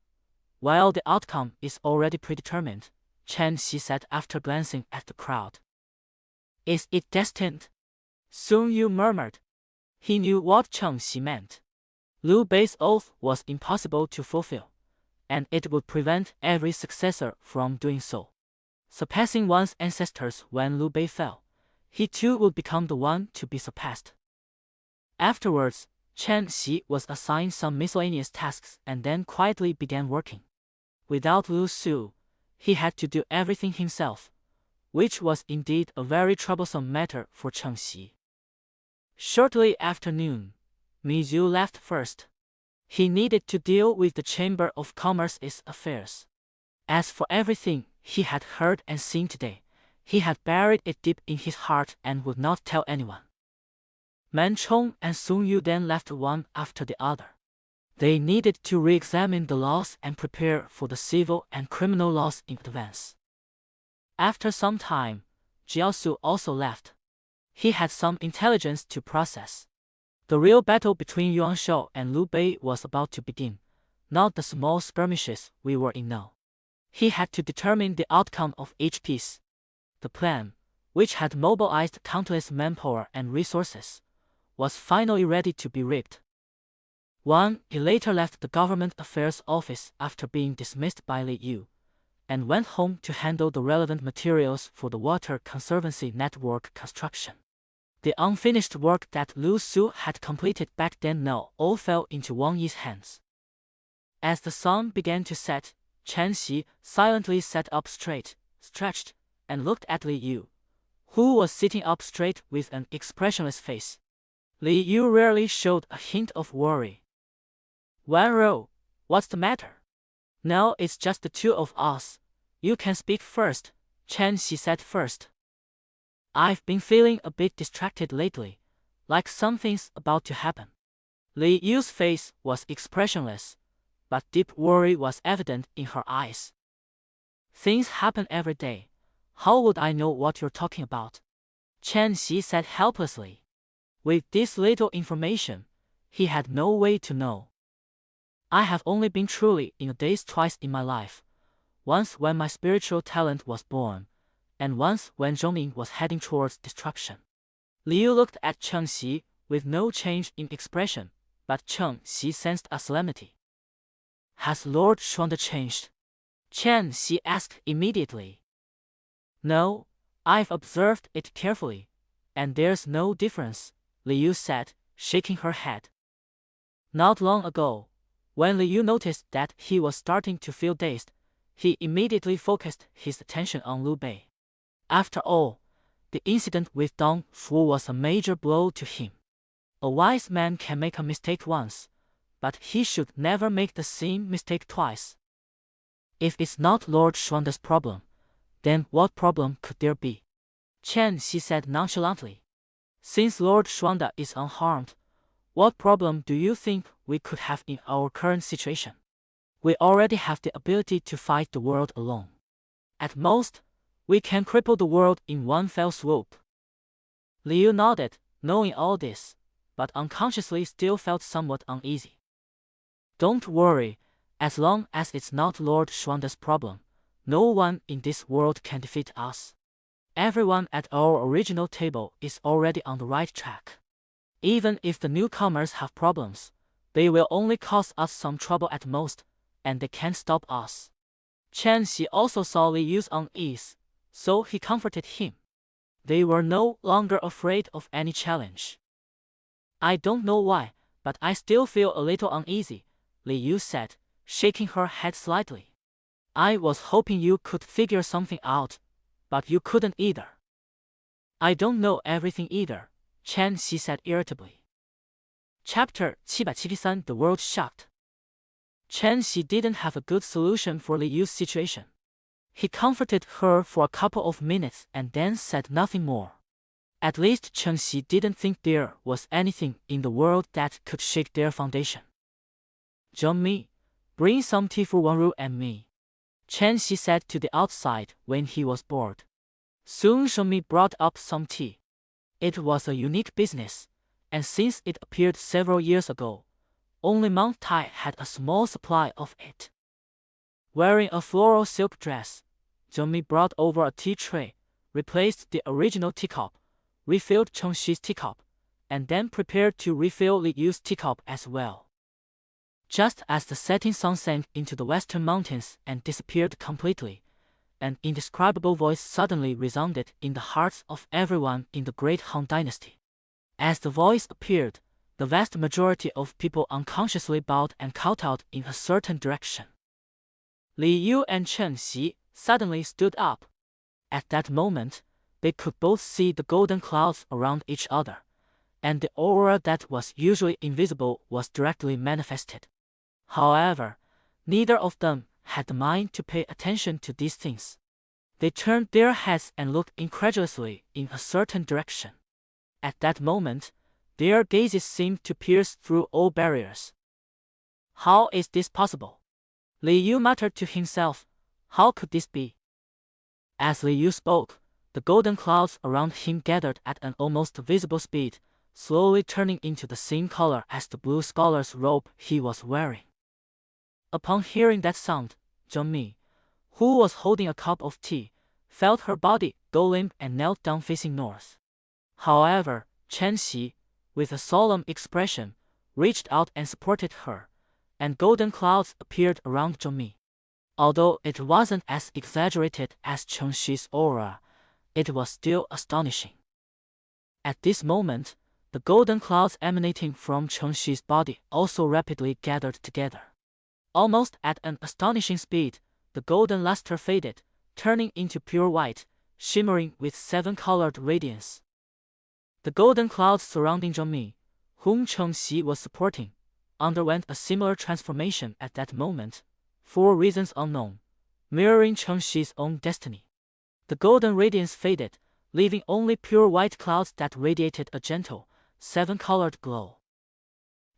while the outcome is already predetermined, Chen Xi said after glancing at the crowd. Is it destined? Sun Yu murmured. He knew what Chen Xi meant. Liu Bei's oath was impossible to fulfill, and it would prevent every successor from doing so. Surpassing one's ancestors when Liu Bei fell, he too would become the one to be surpassed. Afterwards, Chen Xi was assigned some miscellaneous tasks and then quietly began working. Without Liu Su, he had to do everything himself, which was indeed a very troublesome matter for Chen Xi. Shortly after noon, Mizu left first. He needed to deal with the Chamber of Commerce's affairs. As for everything he had heard and seen today, he had buried it deep in his heart and would not tell anyone. Man Chong and Sun Yu then left one after the other. They needed to re-examine the laws and prepare for the civil and criminal laws in advance. After some time, Jiaosu also left. He had some intelligence to process. The real battle between Yuan Shao and Liu Bei was about to begin, not the small skirmishes we were in now. He had to determine the outcome of each piece. The plan, which had mobilized countless manpower and resources, was finally ready to be rigged. He later left the Government Affairs Office after being dismissed by Li Yu, and went home to handle the relevant materials for the Water Conservancy Network construction. The unfinished work that Liu Su had completed back then now all fell into Wang Yi's hands. As the sun began to set, Chen Xi silently sat up straight, stretched, and looked at Li Yu, who was sitting up straight with an expressionless face. Li Yu rarely showed a hint of worry. Wanro, what's the matter? Now it's just the two of us. You can speak first, Chen Xi said first. I've been feeling a bit distracted lately, like something's about to happen. Li Yu's face was expressionless, but deep worry was evident in her eyes. Things happen every day. How would I know what you're talking about? Chen Xi said helplessly. With this little information, he had no way to know. I have only been truly in a daze twice in my life, once when my spiritual talent was born, and once when Zhongming was heading towards destruction. Liu looked at Chen Xi with no change in expression, but Chen Xi sensed a solemnity. Has Lord Xuande changed? Chen Xi asked immediately. No, I've observed it carefully, and there's no difference, Liu said, shaking her head. Not long ago, when Liu noticed that he was starting to feel dazed, he immediately focused his attention on Liu Bei. After all, the incident with Dong Fu was a major blow to him. A wise man can make a mistake once, but he should never make the same mistake twice. If it's not Lord Xuanda's problem, then what problem could there be? Chen Xi said nonchalantly. Since Lord Xuanda is unharmed, what problem do you think we could have in our current situation? We already have the ability to fight the world alone. At most, we can cripple the world in one fell swoop. Liu nodded, knowing all this, but unconsciously still felt somewhat uneasy. Don't worry, as long as it's not Lord Xuanda's problem, no one in this world can defeat us. Everyone at our original table is already on the right track. Even if the newcomers have problems, they will only cause us some trouble at most, and they can't stop us. Chen Xi also saw Liu's unease, so he comforted him. They were no longer afraid of any challenge. I don't know why, but I still feel a little uneasy, Liu said, shaking her head slightly. I was hoping you could figure something out, but you couldn't either. I don't know everything either, Chen Xi said irritably. Chapter 773 The World Shocked. Chen Xi didn't have a good solution for Liu's situation. He comforted her for a couple of minutes and then said nothing more. At least Chen Xi didn't think there was anything in the world that could shake their foundation. Zhongmi, bring some tea for Wanru and me, Chen Xi said to the outside when he was bored. Soon Zhongmi brought up some tea. It was a unique business, and since it appeared several years ago, only Mount Tai had a small supply of it. Wearing a floral silk dress, Zhongmi brought over a tea tray, replaced the original teacup, refilled Chen Xi's teacup, and then prepared to refill Liu's teacup as well. Just as the setting sun sank into the western mountains and disappeared completely, an indescribable voice suddenly resounded in the hearts of everyone in the great Han dynasty. As the voice appeared, the vast majority of people unconsciously bowed and kowtowed in a certain direction. Liu and Chen Xi suddenly stood up. At that moment, they could both see the golden clouds around each other, and the aura that was usually invisible was directly manifested. However, neither of them had the mind to pay attention to these things. They turned their heads and looked incredulously in a certain direction. At that moment, their gazes seemed to pierce through all barriers. How is this possible? Liu muttered to himself. How could this be? As Liu spoke, the golden clouds around him gathered at an almost visible speed, slowly turning into the same color as the blue scholar's robe he was wearing. Upon hearing that sound, Zhongmi, who was holding a cup of tea, felt her body go limp and knelt down facing north. However, Chen Xi, with a solemn expression, reached out and supported her, and golden clouds appeared around Zhongmi. Although it wasn't as exaggerated as Chen Xi's aura, it was still astonishing. At this moment, the golden clouds emanating from Chen Xi's body also rapidly gathered together. Almost at an astonishing speed, the golden luster faded, turning into pure white, shimmering with seven-colored radiance. The golden clouds surrounding Zhongmi, whom Chen Xi was supporting, underwent a similar transformation at that moment, for reasons unknown, mirroring Chen Xi's own destiny. The golden radiance faded, leaving only pure white clouds that radiated a gentle, seven-colored glow.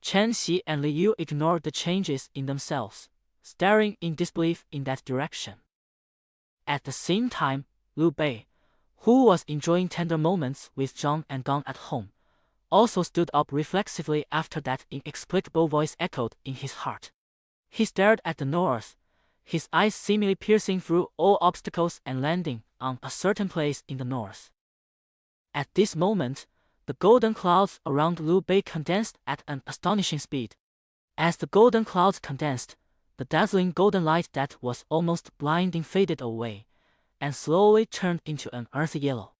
Chen Xi and Liu ignored the changes in themselves, staring in disbelief in that direction. At the same time, Liu Bei, who was enjoying tender moments with Zhang and Gang at home, also stood up reflexively after that inexplicable voice echoed in his heart. He stared at the north, his eyes seemingly piercing through all obstacles and landing on a certain place in the north. At this moment, the golden clouds around Liu Bei condensed at an astonishing speed. As the golden clouds condensed, the dazzling golden light that was almost blinding faded away, and slowly turned into an earthy yellow.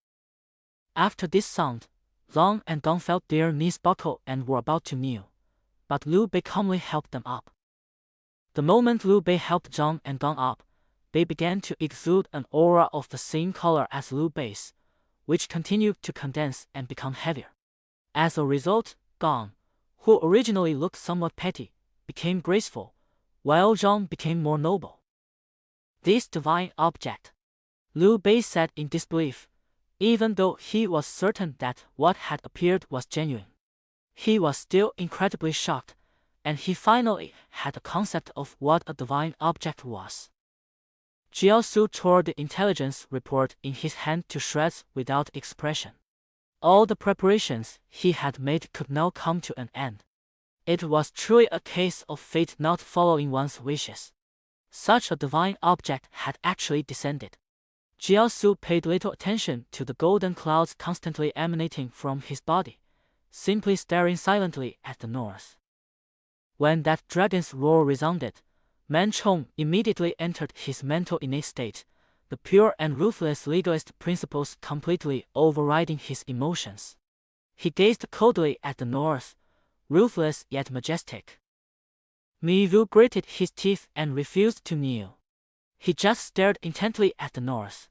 After this sound, Zhang and Gang felt their knees buckle and were about to kneel, but Liu Bei calmly helped them up. The moment Liu Bei helped Zhang and Gang up, they began to exude an aura of the same color as Liu Bei's, which continued to condense and become heavier. As a result, Gong, who originally looked somewhat petty, became graceful, while Zhang became more noble. This divine object, Liu Bei said in disbelief, even though he was certain that what had appeared was genuine. He was still incredibly shocked, and he finally had a concept of what a divine object was. Jiaosu tore the intelligence report in his hand to shreds without expression. All the preparations he had made could now come to an end. It was truly a case of fate not following one's wishes. Such a divine object had actually descended. Jiaosu paid little attention to the golden clouds constantly emanating from his body, simply staring silently at the north. When that dragon's roar resounded, Manchong immediately entered his mental innate state, the pure and ruthless legalist principles completely overriding his emotions. He gazed coldly at the north, ruthless yet majestic. Mivu gritted his teeth and refused to kneel. He just stared intently at the north.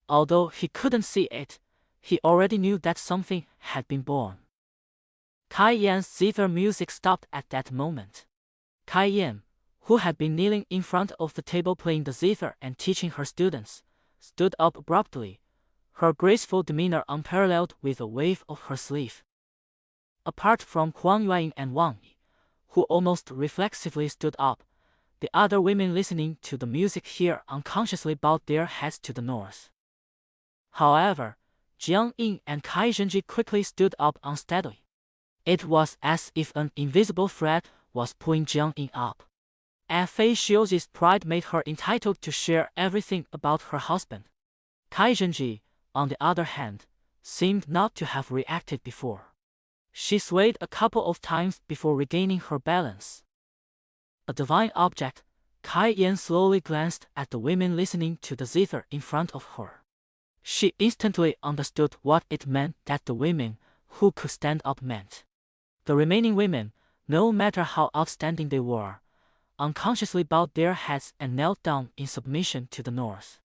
Although he couldn't see it, he already knew that something had been born. Kai Yan's zither music stopped at that moment. Kai Yan, who had been kneeling in front of the table playing the zither and teaching her students, stood up abruptly, her graceful demeanor unparalleled with a wave of her sleeve. Apart from Huang Yuanying and Wang Yi, who almost reflexively stood up, the other women listening to the music here unconsciously bowed their heads to the north. However, Jiang Ying and Kai Zhenji quickly stood up unsteadily. It was as if an invisible thread was pulling Jiang Ying up. Fei Xiuzi's pride made her entitled to share everything about her husband. Kai Zhenji, on the other hand, seemed not to have reacted before. She swayed a couple of times before regaining her balance. A divine object, Kai Yan slowly glanced at the women listening to the zither in front of her. She instantly understood what it meant that the women who could stand up meant. The remaining women, no matter how outstanding they were, unconsciously bowed their heads and knelt down in submission to the north.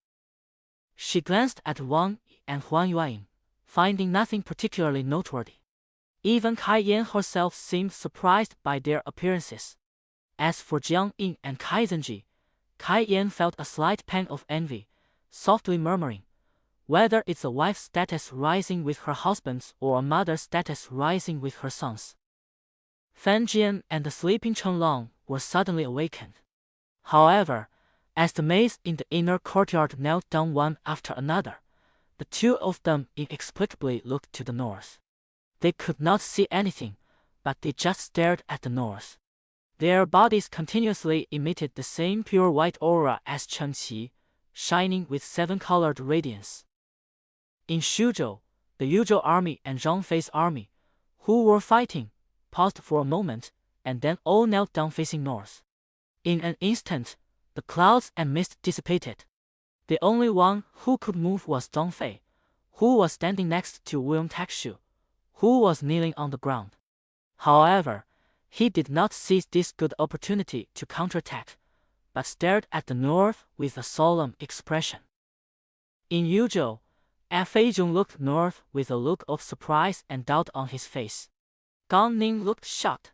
She glanced at Wang Yi and Huang Yuanying, finding nothing particularly noteworthy. Even Kai Yan herself seemed surprised by their appearances. As for Jiang Ying and Kai Zhenji, Kai Yan felt a slight pang of envy, softly murmuring, whether it's a wife's status rising with her husband's or a mother's status rising with her son's. Fan Jian and the sleeping Chen Long were suddenly awakened. However, as the maids in the inner courtyard knelt down one after another, the two of them inexplicably looked to the north. They could not see anything, but they just stared at the north. Their bodies continuously emitted the same pure white aura as Chen Qi, shining with seven-colored radiance. In Shuzhou, the Yuzhou army and Zhang Fei's army, who were fighting, paused for a moment, and then all knelt down facing north. In an instant, the clouds and mist dissipated. The only one who could move was Zhang Fei, who was standing next to William Takshu, who was kneeling on the ground. However, he did not seize this good opportunity to counterattack, but stared at the north with a solemn expression. In Yuzhou, Fei Zhong looked north with a look of surprise and doubt on his face. Gong Ning looked shocked.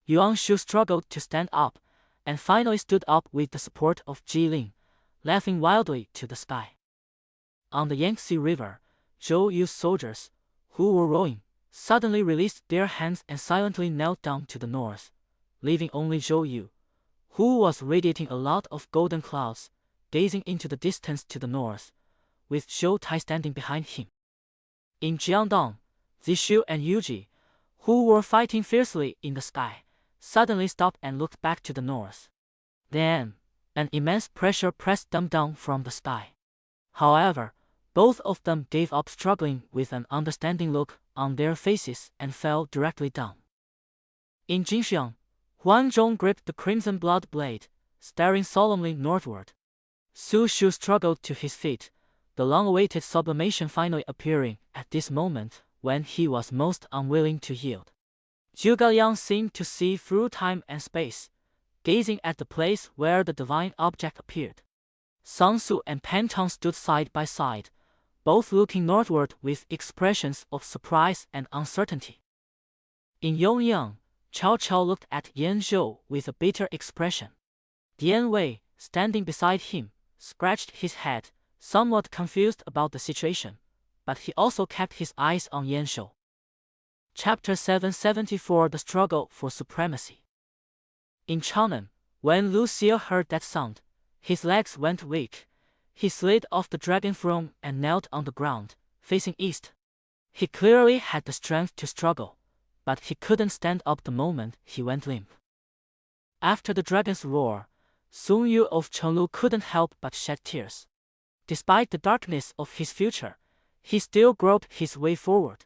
Yuan Shu struggled to stand up, and finally stood up with the support of Ji Ling, laughing wildly to the sky. On the Yangtze River, Zhou Yu's soldiers, who were rowing, suddenly released their hands and silently knelt down to the north, leaving only Zhou Yu, who was radiating a lot of golden clouds, gazing into the distance to the north, with Zhou Tai standing behind him. In Jiangdong, Zishu and Yuji, who were fighting fiercely in the sky, suddenly stopped and looked back to the north. Then, an immense pressure pressed them down from the sky. However, both of them gave up struggling with an understanding look on their faces and fell directly down. In Jinxiang, Huan Zhong gripped the crimson blood blade, staring solemnly northward. Su Shu struggled to his feet, the long-awaited sublimation finally appearing at this moment when he was most unwilling to yield. Zhuge Liang seemed to see through time and space, gazing at the place where the divine object appeared. Sun Tzu and Pan Tong stood side by side, both looking northward with expressions of surprise and uncertainty. In Yongyang, Cao Cao looked at Yan Zhou with a bitter expression. Dian Wei, standing beside him, scratched his head, somewhat confused about the situation, but he also kept his eyes on Yan Zhou. Chapter 774: The Struggle for Supremacy. In Chang'an, when Lu Xie heard that sound, his legs went weak. He slid off the dragon throne and knelt on the ground, facing east. He clearly had the strength to struggle, but he couldn't stand up the moment he went limp. After the dragon's roar, Sun Yu of Chenglu couldn't help but shed tears. Despite the darkness of his future, he still groped his way forward.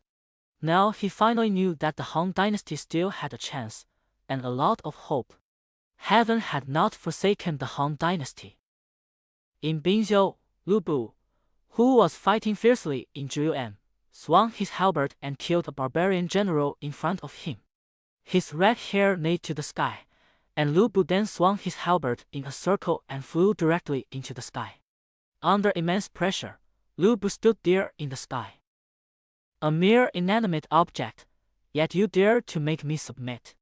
Now he finally knew that the Han dynasty still had a chance, and a lot of hope. Heaven had not forsaken the Han dynasty. In Binzhou, Lu Bu, who was fighting fiercely in Zhuyan, swung his halberd and killed a barbarian general in front of him. His red hair neighed to the sky, and Lu Bu then swung his halberd in a circle and flew directly into the sky. Under immense pressure, Lu Bu stood there in the sky. A mere inanimate object, yet you dare to make me submit.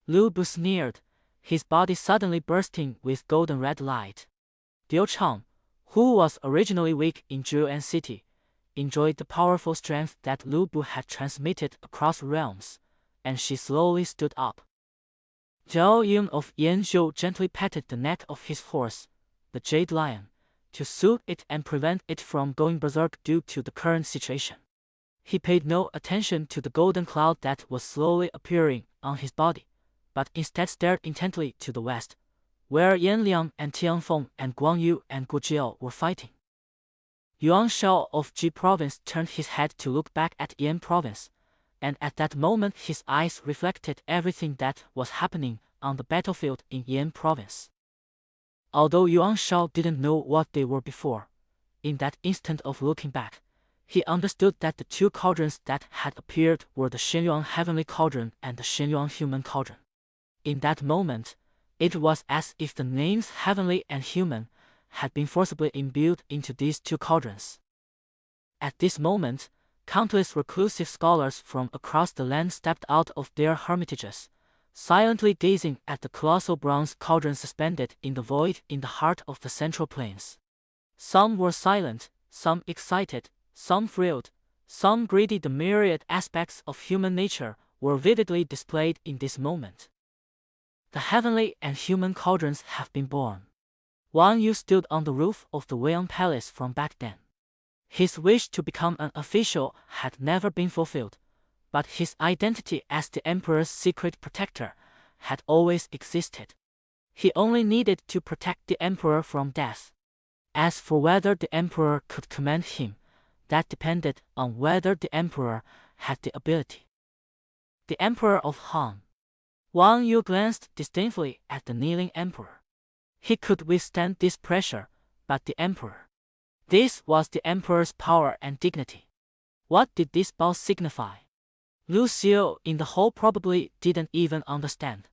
Lu Bu sneered, his body suddenly bursting with golden red light. Liu Chang, who was originally weak in Zhuyan City, enjoyed the powerful strength that Lu Bu had transmitted across realms, and she slowly stood up. Zhao Yun of Yanzhou gently patted the neck of his horse, the Jade Lion, to soothe it and prevent it from going berserk due to the current situation. He paid no attention to the golden cloud that was slowly appearing on his body, but instead stared intently to the west, where Yan Liang and Tianfeng and Guang Yu and Gu Jiao were fighting. Yuan Shao of Ji Province turned his head to look back at Yan Province, and at that moment his eyes reflected everything that was happening on the battlefield in Yan Province. Although Yuan Shao didn't know what they were before, in that instant of looking back, he understood that the two cauldrons that had appeared were the Xinyuan Heavenly Cauldron and the Xinyuan Human Cauldron. In that moment, it was as if the names Heavenly and Human had been forcibly imbued into these two cauldrons. At this moment, countless reclusive scholars from across the land stepped out of their hermitages, silently gazing at the colossal bronze cauldron suspended in the void in the heart of the Central Plains. Some were silent, some excited, some thrilled, some greedy. The myriad aspects of human nature were vividly displayed in this moment. The heavenly and human cauldrons have been born. Wang Yu stood on the roof of the Weiyang Palace from back then. His wish to become an official had never been fulfilled, but his identity as the emperor's secret protector had always existed. He only needed to protect the emperor from death. As for whether the emperor could command him, that depended on whether the emperor had the ability. The Emperor of Han. Wang Yu glanced disdainfully at the kneeling emperor. He could withstand this pressure, but the emperor. This was the emperor's power and dignity. What did this bow signify? Lu Xie in the hall probably didn't even understand.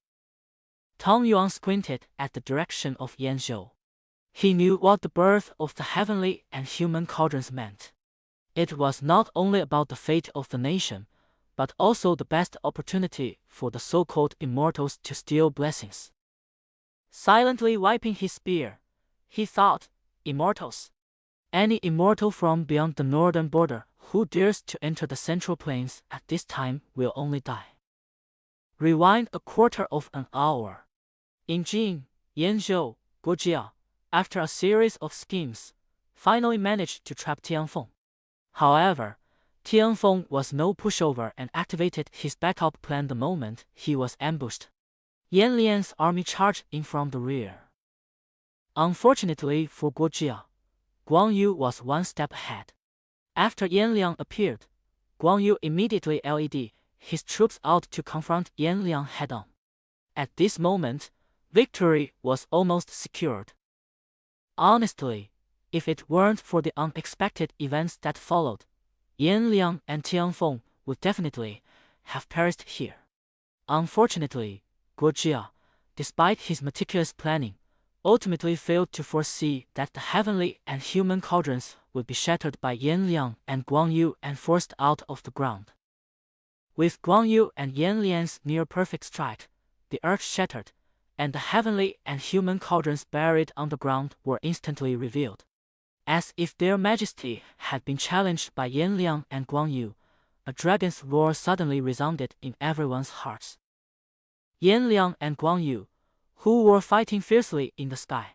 Tong Yuan squinted at the direction of Yanzhou. He knew what the birth of the heavenly and human cauldrons meant. It was not only about the fate of the nation, but also the best opportunity for the so-called immortals to steal blessings. Silently wiping his spear, he thought, immortals. Any immortal from beyond the northern border who dares to enter the Central Plains at this time will only die. Rewind a quarter of an hour. In Jing, Yanzhou, Gujiao, after a series of schemes, finally managed to trap Tianfeng. However, Tianfeng was no pushover and activated his backup plan the moment he was ambushed. Yan Lian's army charged in from the rear. Unfortunately for Gujiao, Guang Yu was one step ahead. After Yan Liang appeared, Guang Yu immediately led his troops out to confront Yan Liang head-on. At this moment, victory was almost secured. Honestly, if it weren't for the unexpected events that followed, Yan Liang and Tianfeng would definitely have perished here. Unfortunately, Guo Jia, despite his meticulous planning, ultimately failed to foresee that the heavenly and human cauldrons would be shattered by Yanliang and Guangyu and forced out of the ground. With Guangyu and Yanliang's near-perfect strike, the earth shattered, and the heavenly and human cauldrons buried underground were instantly revealed. As if their majesty had been challenged by Yanliang and Guangyu, a dragon's roar suddenly resounded in everyone's hearts. Yanliang and Guangyu, who were fighting fiercely in the sky,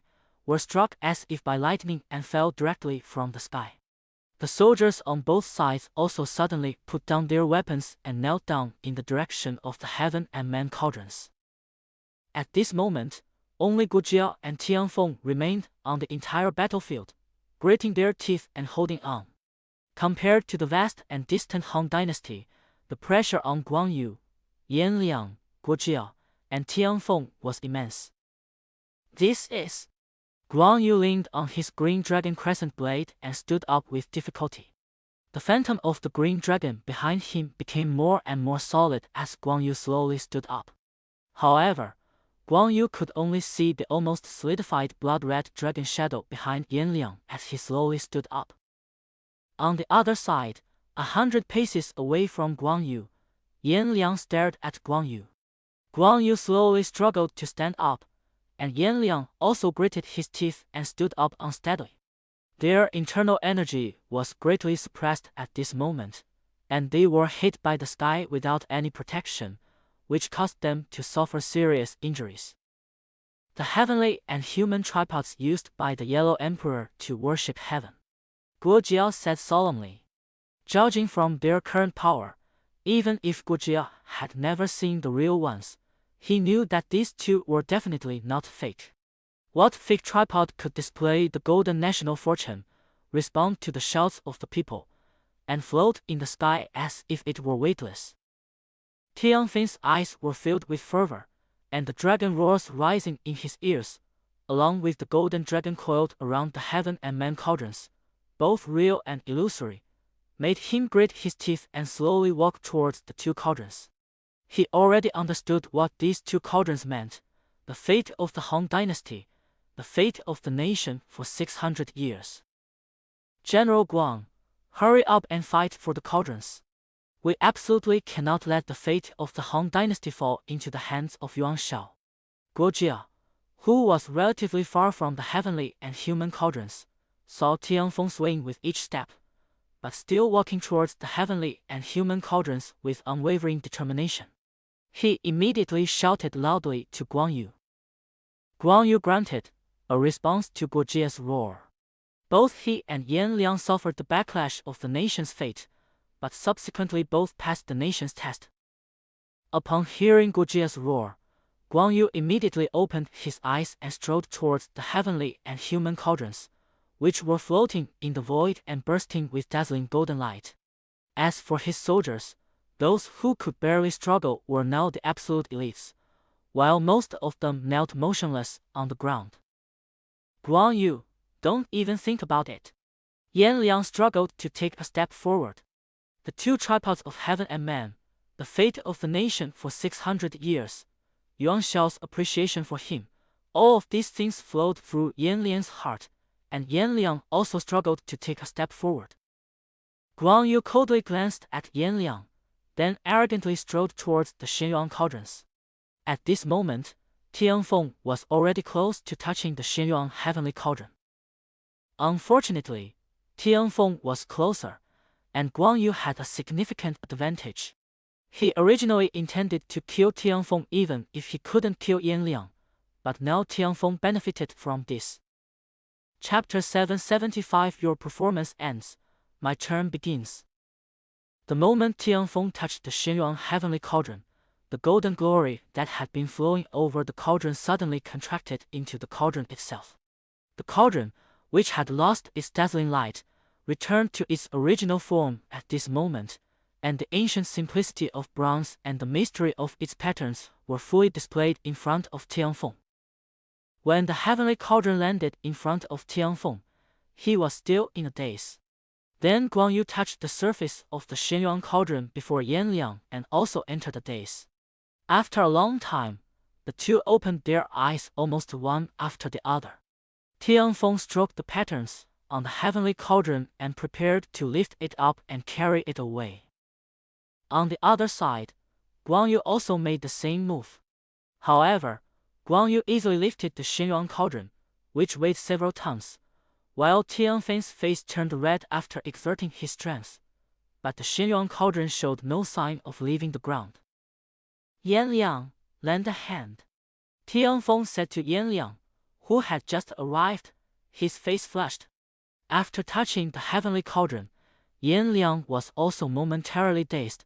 were struck as if by lightning and fell directly from the sky. The soldiers on both sides also suddenly put down their weapons and knelt down in the direction of the heaven and man cauldrons. At this moment, only Gujia and Tianfeng remained on the entire battlefield, gritting their teeth and holding on. Compared to the vast and distant Han dynasty, the pressure on Guangyu, Yanliang, Gujia, and Tianfeng was immense. This is... Guangyu leaned on his green dragon crescent blade and stood up with difficulty. The phantom of the green dragon behind him became more and more solid as Guangyu slowly stood up. However, Guangyu could only see the almost solidified blood-red dragon shadow behind Yanliang as he slowly stood up. On the other side, 100 paces away from Guangyu, Yanliang stared at Guangyu. Guangyu slowly struggled to stand up, and Yanliang also gritted his teeth and stood up unsteadily. Their internal energy was greatly suppressed at this moment, and they were hit by the sky without any protection, which caused them to suffer serious injuries. The heavenly and human tripods used by the Yellow Emperor to worship heaven. Guo Jiao said solemnly. Judging from their current power, even if Guo Jiao had never seen the real ones, he knew that these two were definitely not fake. What fake tripod could display the golden national fortune, respond to the shouts of the people, and float in the sky as if it were weightless? Tianfeng's eyes were filled with fervor, and the dragon roars rising in his ears, along with the golden dragon coiled around the heaven and man cauldrons, both real and illusory, made him grit his teeth and slowly walk towards the two cauldrons. He already understood what these two cauldrons meant: the fate of the Han dynasty, the fate of the nation for 600 years. General Guang, hurry up and fight for the cauldrons. We absolutely cannot let the fate of the Han dynasty fall into the hands of Yuan Shao. Guo Jia, who was relatively far from the heavenly and human cauldrons, saw Tianfeng swaying with each step, but still walking towards the heavenly and human cauldrons with unwavering determination. He immediately shouted loudly to Guangyu. Guangyu grunted, a response to Guo Jia's roar. Both he and Yanliang suffered the backlash of the nation's fate, but subsequently both passed the nation's test. Upon hearing Guo Jia's roar, Guangyu immediately opened his eyes and strode towards the heavenly and human cauldrons, which were floating in the void and bursting with dazzling golden light. As for his soldiers, those who could barely struggle were now the absolute elites, while most of them knelt motionless on the ground. Guangyu, don't even think about it. Yanliang struggled to take a step forward. The two tripods of heaven and man, the fate of the nation for 600 years, Yuan Shao's appreciation for him, all of these things flowed through Yanliang's heart, and Yanliang also struggled to take a step forward. Guangyu coldly glanced at Yanliang, then arrogantly strode towards the Xinyuan cauldrons. At this moment, Tianfeng was already close to touching the Xinyuan heavenly cauldron. Unfortunately, Tianfeng was closer, and Guangyu had a significant advantage. He originally intended to kill Tianfeng even if he couldn't kill Yanliang, but now Tianfeng benefited from this. Chapter 775. Your performance ends. My turn begins. The moment Tianfeng touched the Xinyuan heavenly cauldron, the golden glory that had been flowing over the cauldron suddenly contracted into the cauldron itself. The cauldron, which had lost its dazzling light, returned to its original form at this moment, and the ancient simplicity of bronze and the mystery of its patterns were fully displayed in front of Tianfeng. When the heavenly cauldron landed in front of Tianfeng, he was still in a daze. Then Guangyu touched the surface of the Xinyuan cauldron before Yanliang and also entered the daze. After a long time, The two opened their eyes almost one after the other. Tianfeng stroked the patterns on the heavenly cauldron and prepared to lift it up and carry it away. On the other side, Guan Yu also made the same move. However, Guan Yu easily lifted the Xinyuan cauldron, which weighed several tons, while Tianfeng's face turned red after exerting his strength, but the Xinyuan cauldron showed no sign of leaving the ground. Yan Liang, lend a hand, Tianfeng said to Yan Liang, who had just arrived. His face flushed. After touching the heavenly cauldron, Yan Liang was also momentarily dazed,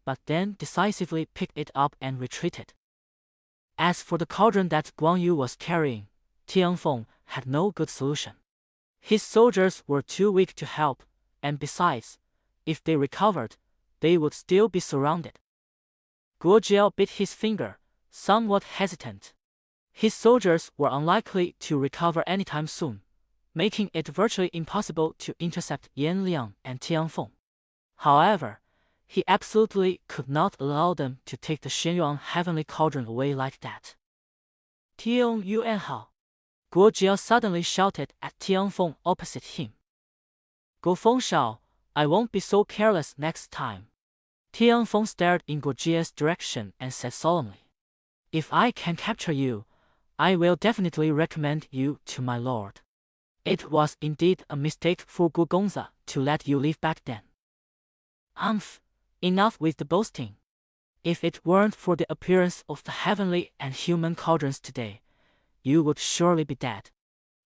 but then decisively picked it up and retreated. As for the cauldron that Guan Yu was carrying, Tianfeng had no good solution. His soldiers were too weak to help, and besides, if they recovered, they would still be surrounded. Guo Jiao bit his finger, somewhat hesitant. His soldiers were unlikely to recover anytime soon, making it virtually impossible to intercept Yan Liang and Tianfeng. However, he absolutely could not allow them to take the Xinyuan heavenly cauldron away like that. Tian Yuan Hao, Guo Jiao suddenly shouted at Tianfeng opposite him. Go Fengshao, I won't be so careless next time. Tianfeng stared in Guo Jiao's direction and said solemnly, if I can capture you, I will definitely recommend you to my lord. It was indeed a mistake for Gu Gongza to let you leave back then. Enough with the boasting. If it weren't for the appearance of the heavenly and human cauldrons today, you would surely be dead.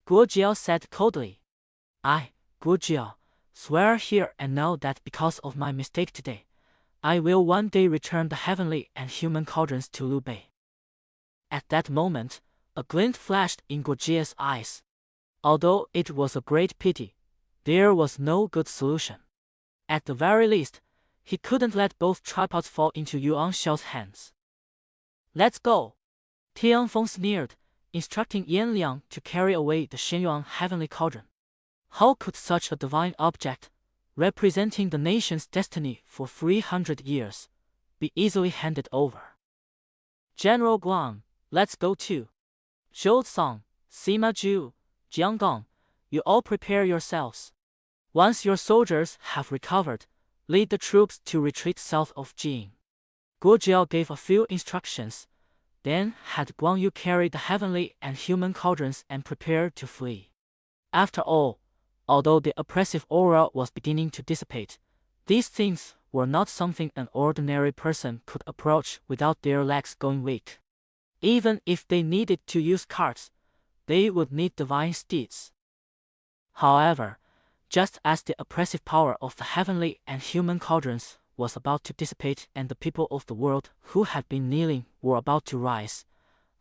Guo Jiao said coldly. I, Guo Jiao, swear here and now that because of my mistake today, I will one day return the heavenly and human cauldrons to Liu Bei. At that moment, a glint flashed in Guo Jiao's eyes. Although it was a great pity, there was no good solution. At the very least, he couldn't let both tripods fall into Yuan Xiao's hands. Let's go, Tianfeng sneered, instructing Yan Liang to carry away the Xinyuan heavenly cauldron. How could such a divine object, representing the nation's destiny for 300 years, be easily handed over? General Guan, let's go too. Zhou Song, Sima Zhu, Jiang Gong, you all prepare yourselves. Once your soldiers have recovered, lead the troops to retreat south of Jing. Guo Jiao gave a few instructions, then had Guan Yu carry the heavenly and human cauldrons and prepare to flee. After all, although the oppressive aura was beginning to dissipate, these things were not something an ordinary person could approach without their legs going weak. Even if they needed to use carts, they would need divine steeds. However, just as the oppressive power of the heavenly and human cauldrons was about to dissipate and the people of the world who had been kneeling were about to rise,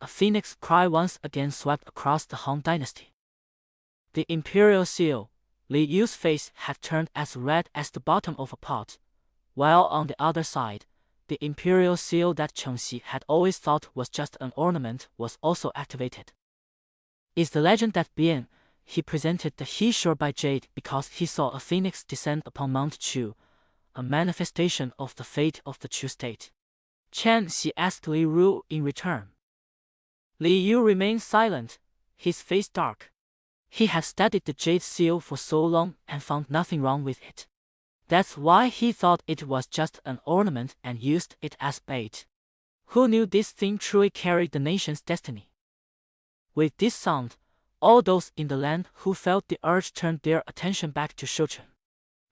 a phoenix cry once again swept across the Han dynasty. The imperial seal, Li Yu's face had turned as red as the bottom of a pot, while on the other side, the imperial seal that Cheng Xi had always thought was just an ornament was also activated. Is the legend that Bian, he presented the He Sure by Jade because he saw a phoenix descend upon Mount Chu, a manifestation of the fate of the Chu state? Chen Xi asked Li Ru in return. Li Yu remained silent, his face dark. He had studied the jade seal for so long and found nothing wrong with it. That's why he thought it was just an ornament and used it as bait. Who knew this thing truly carried the nation's destiny? With this sound, all those in the land who felt the urge turned their attention back to Shouchun.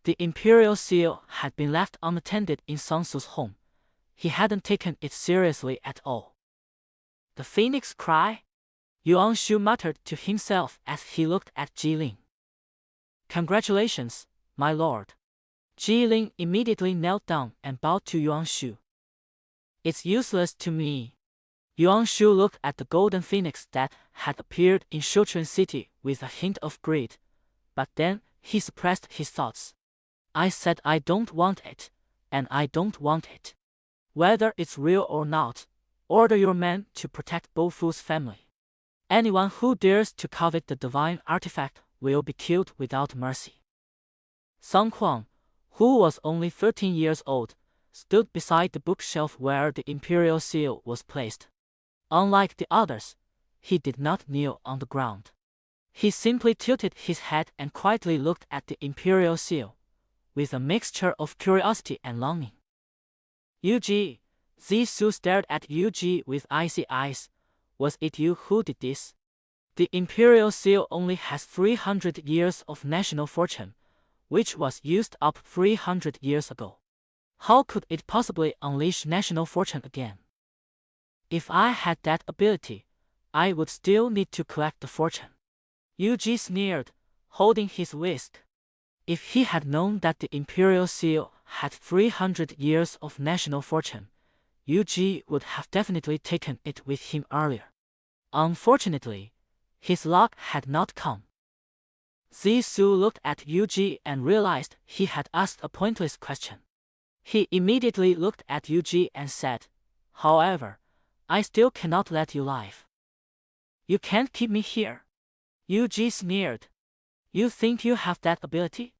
The imperial seal had been left unattended in Sang Su's home. He hadn't taken it seriously at all. The phoenix cry? Yuan Shu muttered to himself as he looked at Ji Ling. Congratulations, my lord. Ji Ling immediately knelt down and bowed to Yuan Shu. It's useless to me. Yuan Shu looked at the golden phoenix that had appeared in Shouchun City with a hint of greed, but then he suppressed his thoughts. I said I don't want it, and I don't want it. Whether it's real or not, order your men to protect Bo Fu's family. Anyone who dares to covet the divine artifact will be killed without mercy. Song Kuang, who was only 13 years old, stood beside the bookshelf where the imperial seal was placed. Unlike the others, he did not kneel on the ground. He simply tilted his head and quietly looked at the imperial seal, with a mixture of curiosity and longing. Yuji, Zisu stared at Yuji with icy eyes. Was it you who did this? The imperial seal only has 300 years of national fortune, which was used up 300 years ago. How could it possibly unleash national fortune again? If I had that ability, I would still need to collect the fortune. Yuji sneered, holding his whisk. If he had known that the imperial seal had 300 years of national fortune, Yuji would have definitely taken it with him earlier. Unfortunately, his luck had not come. Zisu looked at Yuji and realized he had asked a pointless question. He immediately looked at Yuji and said, "However, I still cannot let you live." "You can't keep me here," Yuji sneered. "You think you have that ability?"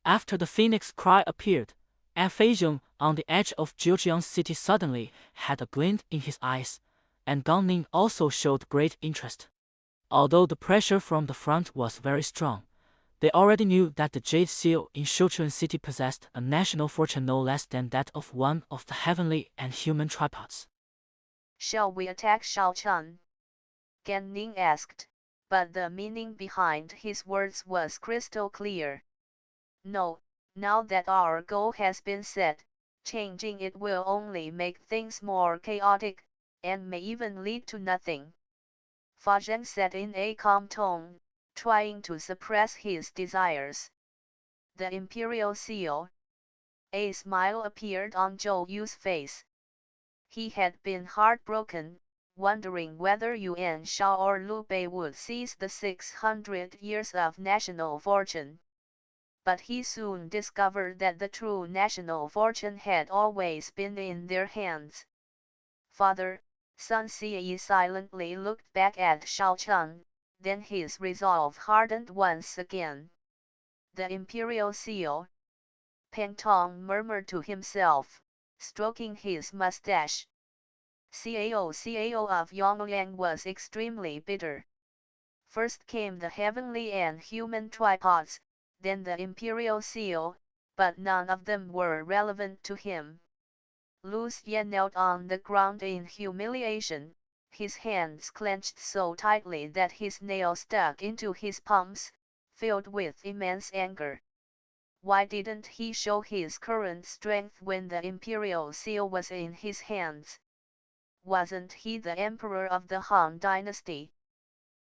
After the phoenix cry appeared, Feixiong on the edge of Zhejiang City suddenly had a glint in his eyes, and Gong Ning also showed great interest. Although the pressure from the front was very strong, they already knew that the Jade Seal in Shuchuan City possessed a national fortune no less than that of one of the heavenly and human tripods. "Shall we attack Shaochun?" Gan Ning asked, but the meaning behind his words was crystal clear. "No, now that our goal has been set, changing it will only make things more chaotic, and may even lead to nothing." Fa Zhen said in a calm tone, trying to suppress his desires. "The imperial seal." A smile appeared on Zhou Yu's face. He had been heartbroken, wondering whether Yuan Shao or Liu Bei would seize the 600 years of national fortune. But he soon discovered that the true national fortune had always been in their hands. Father, Sun Siyi silently looked back at Shaochun, then his resolve hardened once again. "The imperial seal," Peng Tong murmured to himself, stroking his mustache. Cao of Yongyang was extremely bitter. First came the heavenly and human tripods, then the imperial seal, but none of them were relevant to him. Lu Xie knelt on the ground in humiliation, his hands clenched so tightly that his nails stuck into his palms, filled with immense anger. Why didn't he show his current strength when the imperial seal was in his hands? Wasn't he the emperor of the Han dynasty?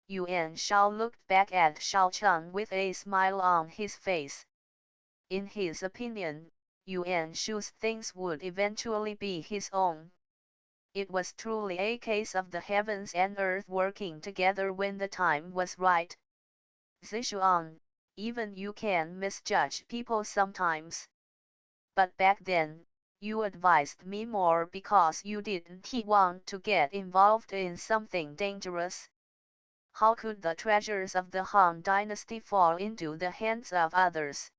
Yuan Shao looked back at Shaochun with a smile on his face. In his opinion, Yuan Shu's things would eventually be his own. It was truly a case of the heavens and earth working together when the time was right. "Zishuan, even you can misjudge people sometimes. But back then, you advised me more because you didn't want to get involved in something dangerous. How could the treasures of the Han dynasty fall into the hands of others?"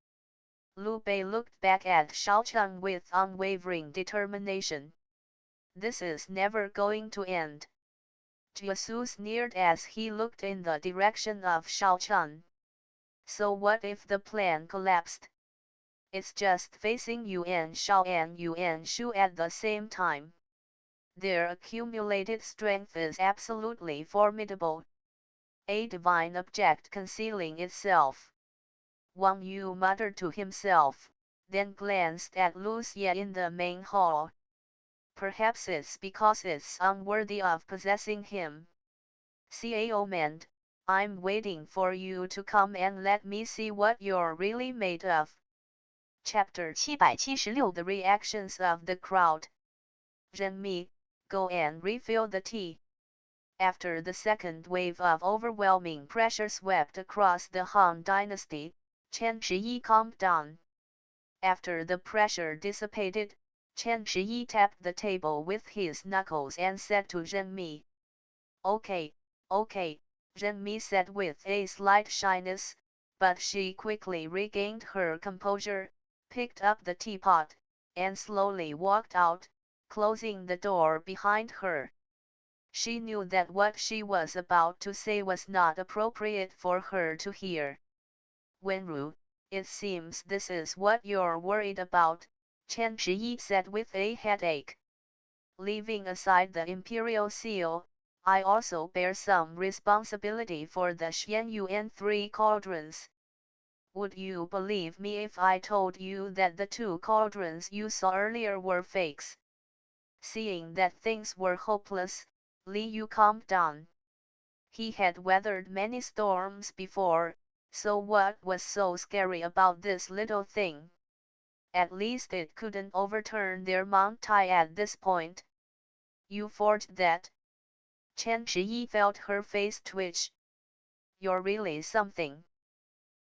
Liu Bei looked back at Shaochun with unwavering determination. "This is never going to end." Jiasu sneered as he looked in the direction of Shaochun. "So what if the plan collapsed? It's just facing Yuan Shao and Yuan Shu at the same time. Their accumulated strength is absolutely formidable. A divine object concealing itself." Wang Yu muttered to himself, then glanced at Lu Xie in the main hall. "Perhaps it's because it's unworthy of possessing him. Cao meant, I'm waiting for you to come and let me see what you're really made of." Chapter 776. The reactions of the crowd. "Zhenmi, go and refill the tea." After the second wave of overwhelming pressure swept across the Han dynasty, Chen Shiyi calmed down. After the pressure dissipated, Chen Shiyi tapped the table with his knuckles and said to Zhenmi. Okay, Zhenmi said with a slight shyness, but she quickly regained her composure, picked up the teapot, and slowly walked out, closing the door behind her. She knew that what she was about to say was not appropriate for her to hear. Wenru, it seems this is what you're worried about, Chen Shiyi said with a headache. Leaving aside the imperial seal, I also bear some responsibility for the Xianyuan 3 cauldrons. Would you believe me if I told you that the 2 cauldrons you saw earlier were fakes? Seeing that things were hopeless, Li Yu calmed down. He had weathered many storms before, so what was so scary about this little thing? At least it couldn't overturn their Mount Tai at this point. You forged that? Chen Shiyi felt her face twitch. You're really something.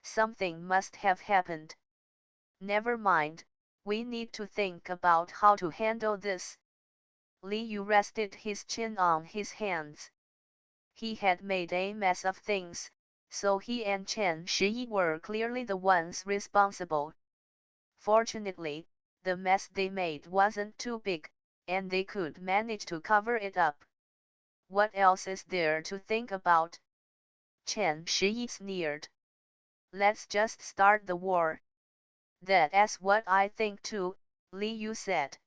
Something must have happened. Never mind, we need to think about how to handle this. Li Yu rested his chin on his hands. He had made a mess of things, so he and Chen Shiyi were clearly the ones responsible. Fortunately, the mess they made wasn't too big, and they could manage to cover it up. What else is there to think about? Chen Shiyi sneered. Let's just start the war. That's what I think too, Li Yu said.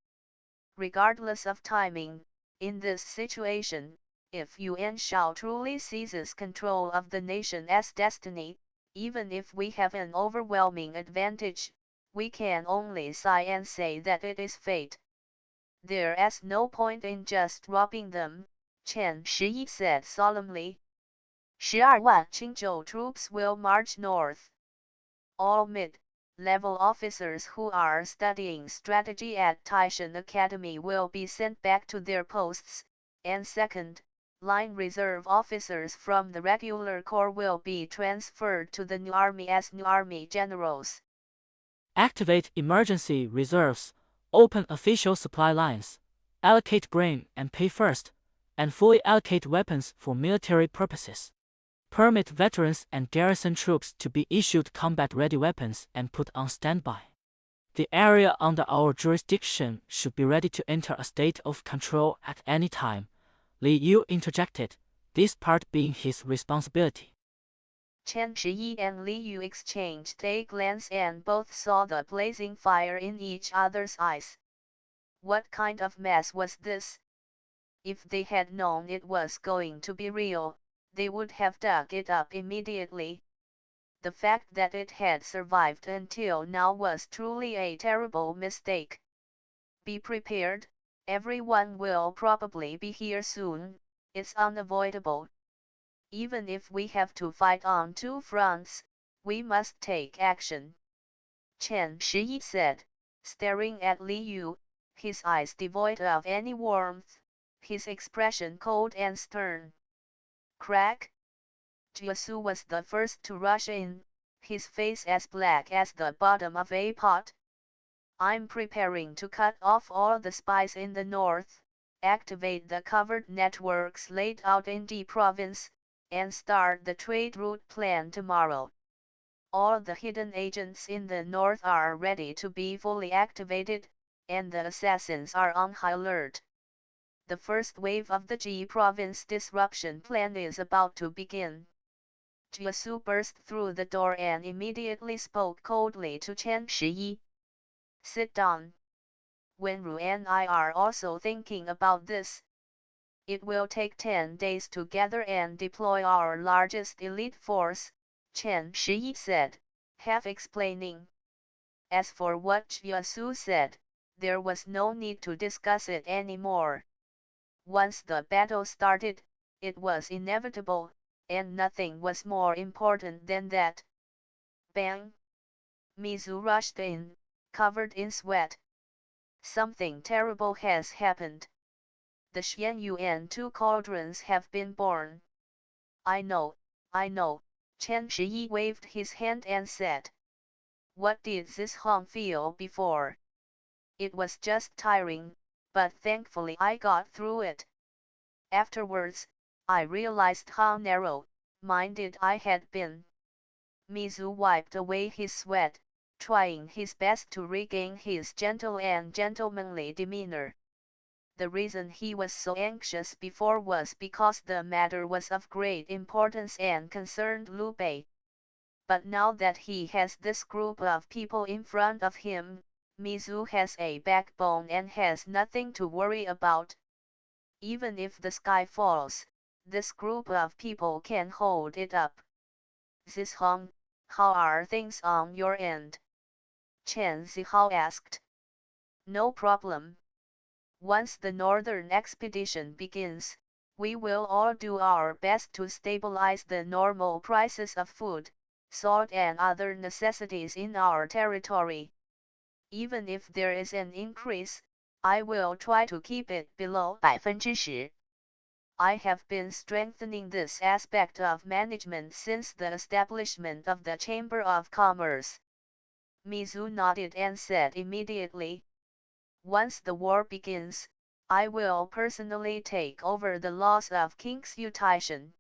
Regardless of timing, in this situation, if Yuan Shao truly seizes control of the nation as destiny, even if we have an overwhelming advantage, we can only sigh and say that it is fate. There's no point in just robbing them, Chen Shiyi said solemnly. 12万 Qingzhou troops will march north. All mid-level officers who are studying strategy at Taishan Academy will be sent back to their posts, and second-line reserve officers from the regular corps will be transferred to the new army as new army generals. Activate emergency reserves, open official supply lines, allocate grain and pay first, and fully allocate weapons for military purposes. Permit veterans and garrison troops to be issued combat-ready weapons and put on standby. The area under our jurisdiction should be ready to enter a state of control at any time, Li Yu interjected, this part being his responsibility. Chen Shiyi and Li Yu exchanged a glance and both saw the blazing fire in each other's eyes. What kind of mess was this? If they had known it was going to be real, they would have dug it up immediately. The fact that it had survived until now was truly a terrible mistake. Be prepared, everyone will probably be here soon, it's unavoidable. Even if we have to fight on 2 fronts, we must take action. Chen Shiyi said, staring at Li Yu, his eyes devoid of any warmth, his expression cold and stern. Crack! Jiasu was the first to rush in, his face as black as the bottom of a pot. I'm preparing to cut off all the spies in the north, activate the covered networks laid out in D province, and start the trade route plan tomorrow. All the hidden agents in the north are ready to be fully activated, and the assassins are on high alert. The first wave of the Ji province disruption plan is about to begin. Jiasu burst through the door and immediately spoke coldly to Chen Shiyi. Sit down. Wenru and I are also thinking about this. It will take 10 days to gather and deploy our largest elite force, Chen Shiyi said, half explaining. As for what Jiasu said, there was no need to discuss it anymore. Once the battle started, it was inevitable, and nothing was more important than that. Bang! Mizu rushed in, covered in sweat. Something terrible has happened. The Xianyuan 2 cauldrons have been born. I know, Chen Shiyi waved his hand and said. What did this Hong feel before? It was just tiring, but thankfully I got through it. Afterwards, I realized how narrow-minded I had been. Mizu wiped away his sweat, trying his best to regain his gentle and gentlemanly demeanor. The reason he was so anxious before was because the matter was of great importance and concerned Liu Bei. But now that he has this group of people in front of him, Mizu has a backbone and has nothing to worry about. Even if the sky falls, this group of people can hold it up. Zhishong, how are things on your end? Chen Zihao asked. No problem. Once the northern expedition begins, we will all do our best to stabilize the normal prices of food, salt and other necessities in our territory. Even if there is an increase, I will try to keep it below 10%. I have been strengthening this aspect of management since the establishment of the Chamber of Commerce. Mizu nodded and said immediately, once the war begins, I will personally take over the laws of King Xu Taishan.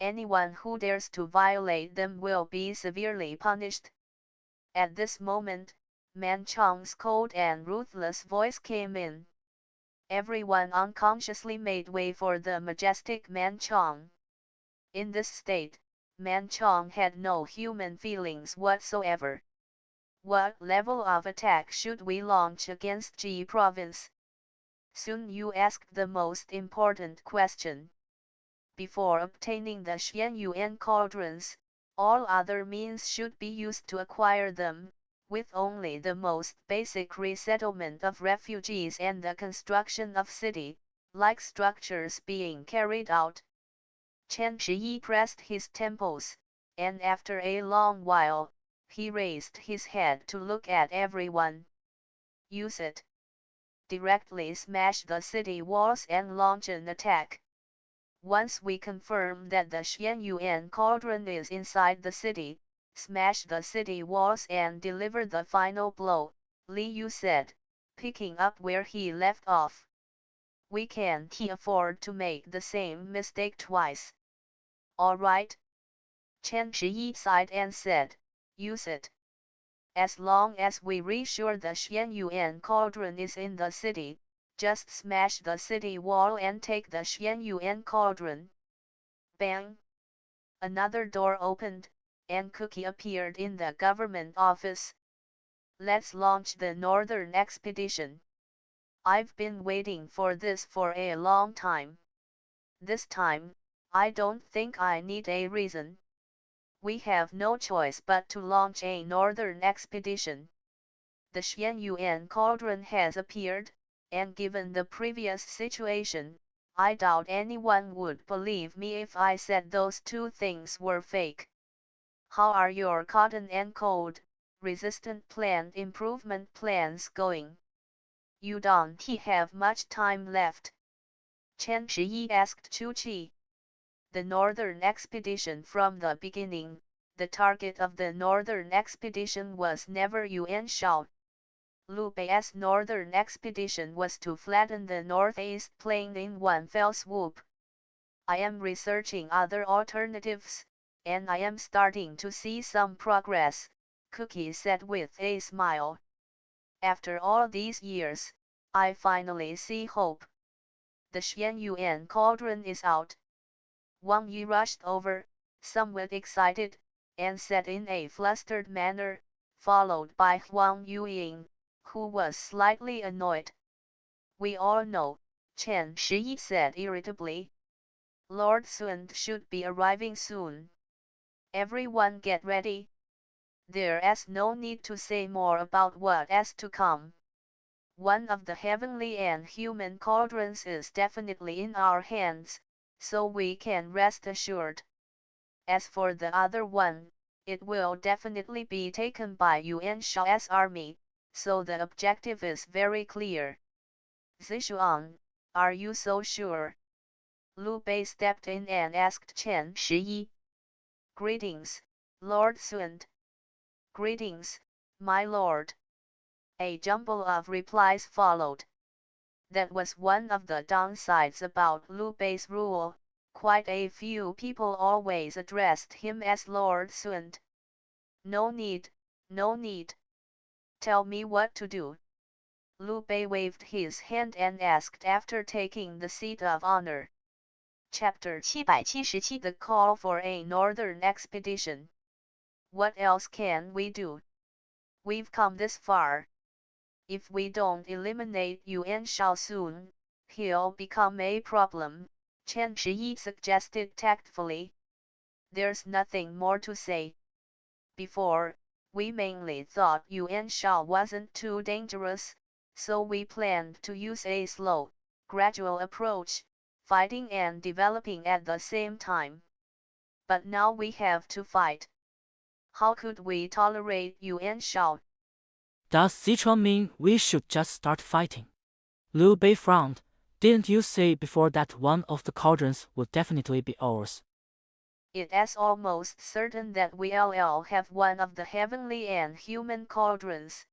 Anyone who dares to violate them will be severely punished. At this moment, Man Chong's cold and ruthless voice came in. Everyone unconsciously made way for the majestic Man Chong. In this state, Man Chong had no human feelings whatsoever. What level of attack should we launch against Ji province? Soon you asked the most important question. Before obtaining the Xianyuan cauldrons, all other means should be used to acquire them, with only the most basic resettlement of refugees and the construction of city-like structures being carried out. Chen Shiyi pressed his temples, and after a long while, he raised his head to look at everyone. Use it. Directly smash the city walls and launch an attack. Once we confirm that the Xianyuan cauldron is inside the city, smash the city walls and deliver the final blow, Li Yu said, picking up where he left off. We can't afford to make the same mistake twice. All right. Chen Shiyi sighed and said, use it. As long as we reassure the Xianyuan cauldron is in the city, just smash the city wall and take the Xianyuan cauldron. Bang! Another door opened, and Cookie appeared in the government office. Let's launch the northern expedition. I've been waiting for this for a long time. This time, I don't think I need a reason. We have no choice but to launch a northern expedition. The Xianyuan cauldron has appeared, and given the previous situation, I doubt anyone would believe me if I said those two things were fake. How are your cotton and cold, resistant plant improvement plans going? You don't have much time left. Chen Shiyi asked Chu Qi. The northern expedition from the beginning, the target of the northern expedition was never Yuan Shao. Liu Bei's northern expedition was to flatten the northeast plain in one fell swoop. I am researching other alternatives, and I am starting to see some progress, Cookie said with a smile. After all these years, I finally see hope. The Xianyuan cauldron is out. Wang Yi rushed over, somewhat excited, and said in a flustered manner, followed by Huang Yueying, who was slightly annoyed. We all know, Chen Shiyi said irritably. Lord Sun should be arriving soon. Everyone get ready. There's no need to say more about what is to come. One of the heavenly and human cauldrons is definitely in our hands, so we can rest assured. As for the other one, it will definitely be taken by Yuan Shao's army, so the objective is very clear. Zishuang, are you so sure? Liu Bei stepped in and asked Chen Shiyi. Greetings, Lord Sun. Greetings, my lord. A jumble of replies followed. That was one of the downsides about Liu Bei's rule. Quite a few people always addressed him as Lord Sun. No need, no need. Tell me what to do. Liu Bei waved his hand and asked after taking the seat of honor. Chapter 777 The Call for a Northern Expedition. What else can we do? We've come this far. If we don't eliminate Yuan Shao soon, he'll become a problem, Chen Shiyi suggested tactfully. There's nothing more to say. Before, we mainly thought Yuan Shao wasn't too dangerous, so we planned to use a slow, gradual approach, fighting and developing at the same time. But now we have to fight. How could we tolerate Yuan Shao? Does Sichuan mean we should just start fighting? Liu Bei frowned. Didn't you say before that one of the cauldrons would definitely be ours? It is almost certain that we'll have one of the heavenly and human cauldrons.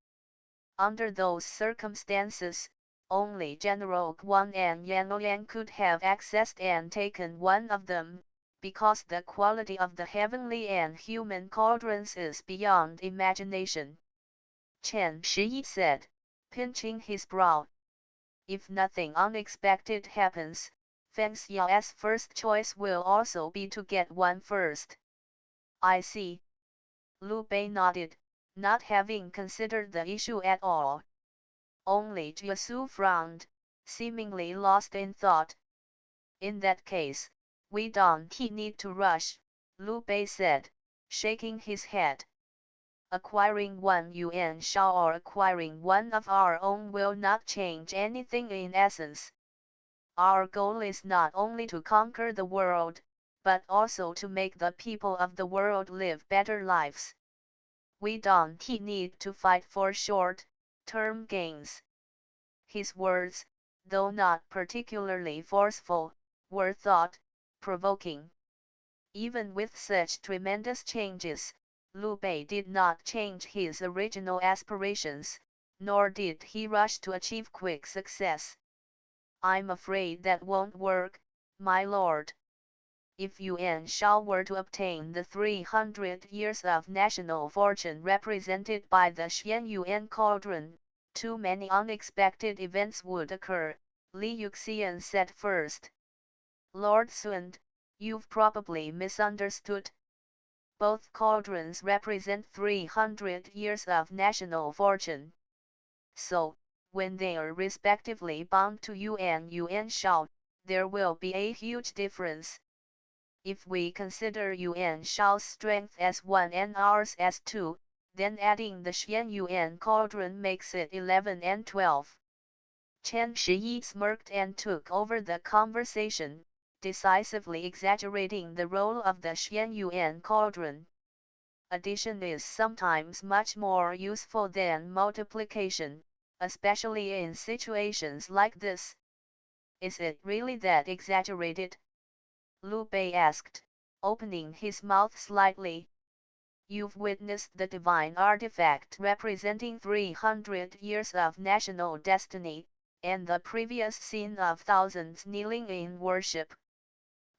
Under those circumstances, only General Guan and Yan Ouyang could have accessed and taken one of them, because the quality of the heavenly and human cauldrons is beyond imagination. Chen Shiyi said, pinching his brow. If nothing unexpected happens, Feng Xiao's first choice will also be to get one first. I see. Liu Bei nodded, not having considered the issue at all. Only Jiasu frowned, seemingly lost in thought. In that case, we don't need to rush, Liu Bei said, shaking his head. Acquiring one Yuan Shao or acquiring one of our own will not change anything in essence. Our goal is not only to conquer the world, but also to make the people of the world live better lives. We don't need to fight for short-term gains. His words, though not particularly forceful, were thought-provoking. Even with such tremendous changes, Liu Bei did not change his original aspirations, nor did he rush to achieve quick success. I'm afraid that won't work, my lord. If Yuan Shao were to obtain the 300 years of national fortune represented by the Xian Yuan cauldron, too many unexpected events would occur, Li Yuxian said first. Lord Sund, you've probably misunderstood. Both cauldrons represent 300 years of national fortune. So, when they are respectively bound to Yuan Shao, there will be a huge difference. If we consider Yuan Shao's strength as 1 and ours as 2, then adding the Xian Yuan cauldron makes it 11 and 12. Chen Shiyi smirked and took over the conversation, decisively exaggerating the role of the Xian Yuan cauldron. Addition is sometimes much more useful than multiplication, especially in situations like this. Is it really that exaggerated? Liu Bei asked, opening his mouth slightly. You've witnessed the divine artifact representing 300 years of national destiny, and the previous scene of thousands kneeling in worship.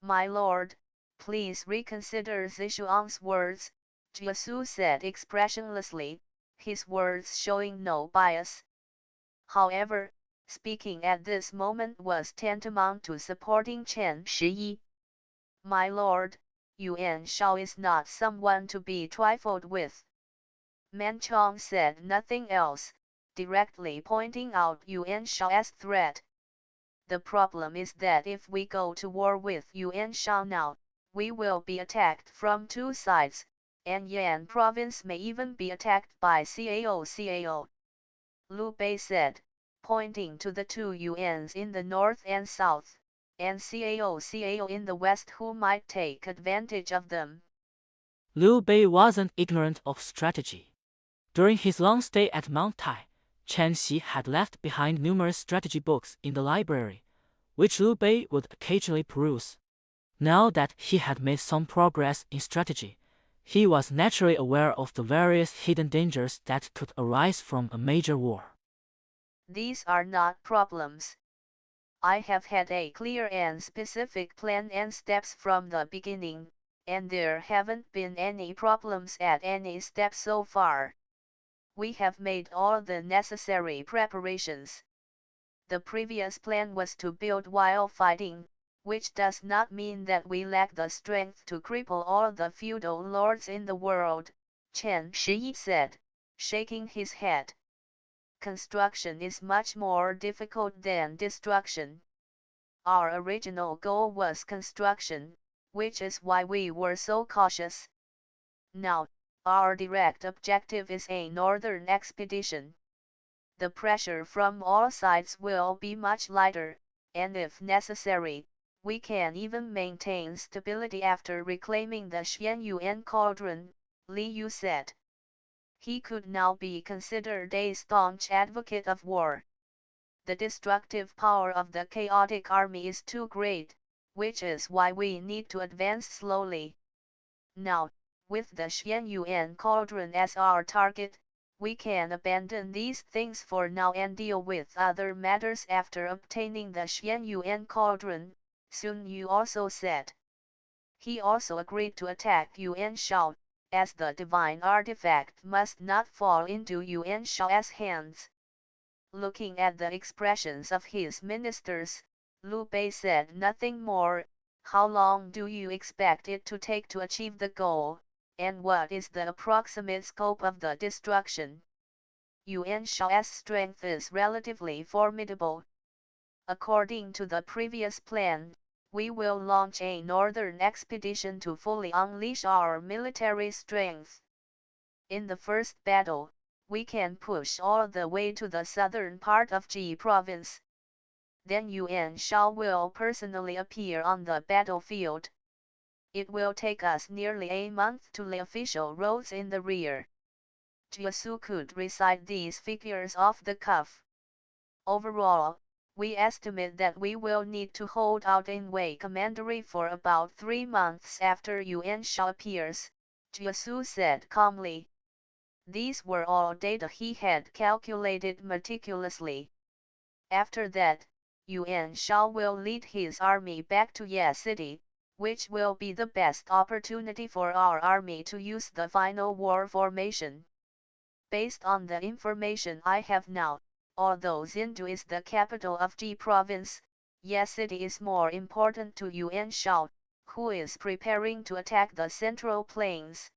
My lord, please reconsider Zishuang's words, Jiasu said expressionlessly, his words showing no bias. However, speaking at this moment was tantamount to supporting Chen Shiyi. My lord, Yuan Shao is not someone to be trifled with. Man Chong said nothing else, directly pointing out Yuan Shao as threat. The problem is that if we go to war with Yuan Shao now, we will be attacked from two sides, and Yan province may even be attacked by Cao. Liu Bei said, pointing to the two Yuans in the north and south, and Cao in the west who might take advantage of them. Liu Bei wasn't ignorant of strategy. During his long stay at Mount Tai, Chen Xi had left behind numerous strategy books in the library, which Liu Bei would occasionally peruse. Now that he had made some progress in strategy, he was naturally aware of the various hidden dangers that could arise from a major war. These are not problems. I have had a clear and specific plan and steps from the beginning, and there haven't been any problems at any step so far. we have made all the necessary preparations. The previous plan was to build while fighting, which does not mean that we lack the strength to cripple all the feudal lords in the world, Chen Shiyi said, shaking his head. Construction is much more difficult than destruction. Our original goal was construction, which is why we were so cautious. Now, our direct objective is a northern expedition. The pressure from all sides will be much lighter, and if necessary, we can even maintain stability after reclaiming the Xianyuan cauldron, Li Yu said. He could now be considered a staunch advocate of war. The destructive power of the chaotic army is too great, which is why we need to advance slowly. Now, with the Xianyuan cauldron as our target, we can abandon these things for now and deal with other matters after obtaining the Xianyuan cauldron, Sun Yu also said. He also agreed to attack Yuan Shao, as the divine artifact must not fall into Yuan Shao's hands. Looking at the expressions of his ministers, Liu Bei said nothing more. How long do you expect it to take to achieve the goal, and what is the approximate scope of the destruction? Yuan Shao's strength is relatively formidable. According to the previous plan, we will launch a northern expedition to fully unleash our military strength. In the first battle, we can push all the way to the southern part of Ji province. Then Yuan Shao will personally appear on the battlefield. It will take us nearly a month to lay official roads in the rear. Jiasu could recite these figures off the cuff. Overall, we estimate that we will need to hold out in Wei Commandery for about 3 months after Yuan Shao appears, Jiasu said calmly. These were all data he had calculated meticulously. After that, Yuan Shao will lead his army back to Ye City, which will be the best opportunity for our army to use the final war formation. Based on the information I have now, although Xindu is the capital of Ji province, Ye City is more important to Yuan Shao, who is preparing to attack the Central Plains.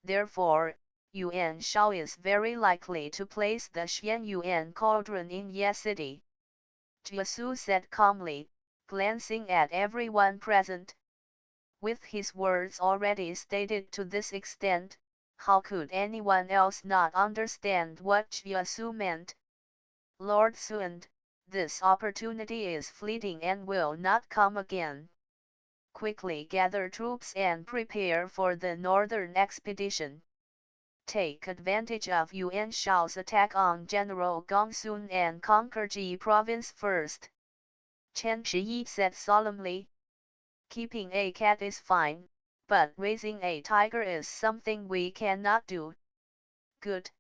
Therefore, Yuan Shao is very likely to place the Xianyuan cauldron in Ye City. Jiasu said calmly, glancing at everyone present. With his words already stated to this extent, how could anyone else not understand what Jiasu meant? Lord Sund, this opportunity is fleeting and will not come again. Quickly gather troops and prepare for the northern expedition. Take advantage of Yuan Shao's attack on General Gongsun and conquer Ji province first. Chen Shiyi said solemnly. Keeping a cat is fine, but raising a tiger is something we cannot do. Good.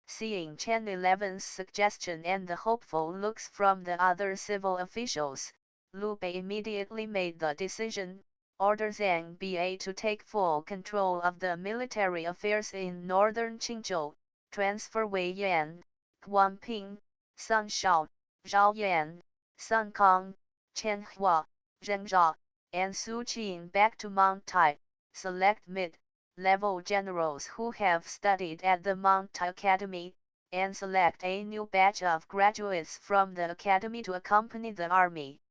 Seeing Chen 11's suggestion and the hopeful looks from the other civil officials, Liu Bei immediately made the decision. Order Zhang Ba to take full control of the military affairs in northern Qingzhou, transfer Wei Yan, Guan Ping, Sun Shao, Zhao Yan, Sun Kong, Chen Hua, Zheng Zhao, and Su Qin back to Mount Tai, select mid-level generals who have studied at the Mount Tai Academy, and select a new batch of graduates from the academy to accompany the army.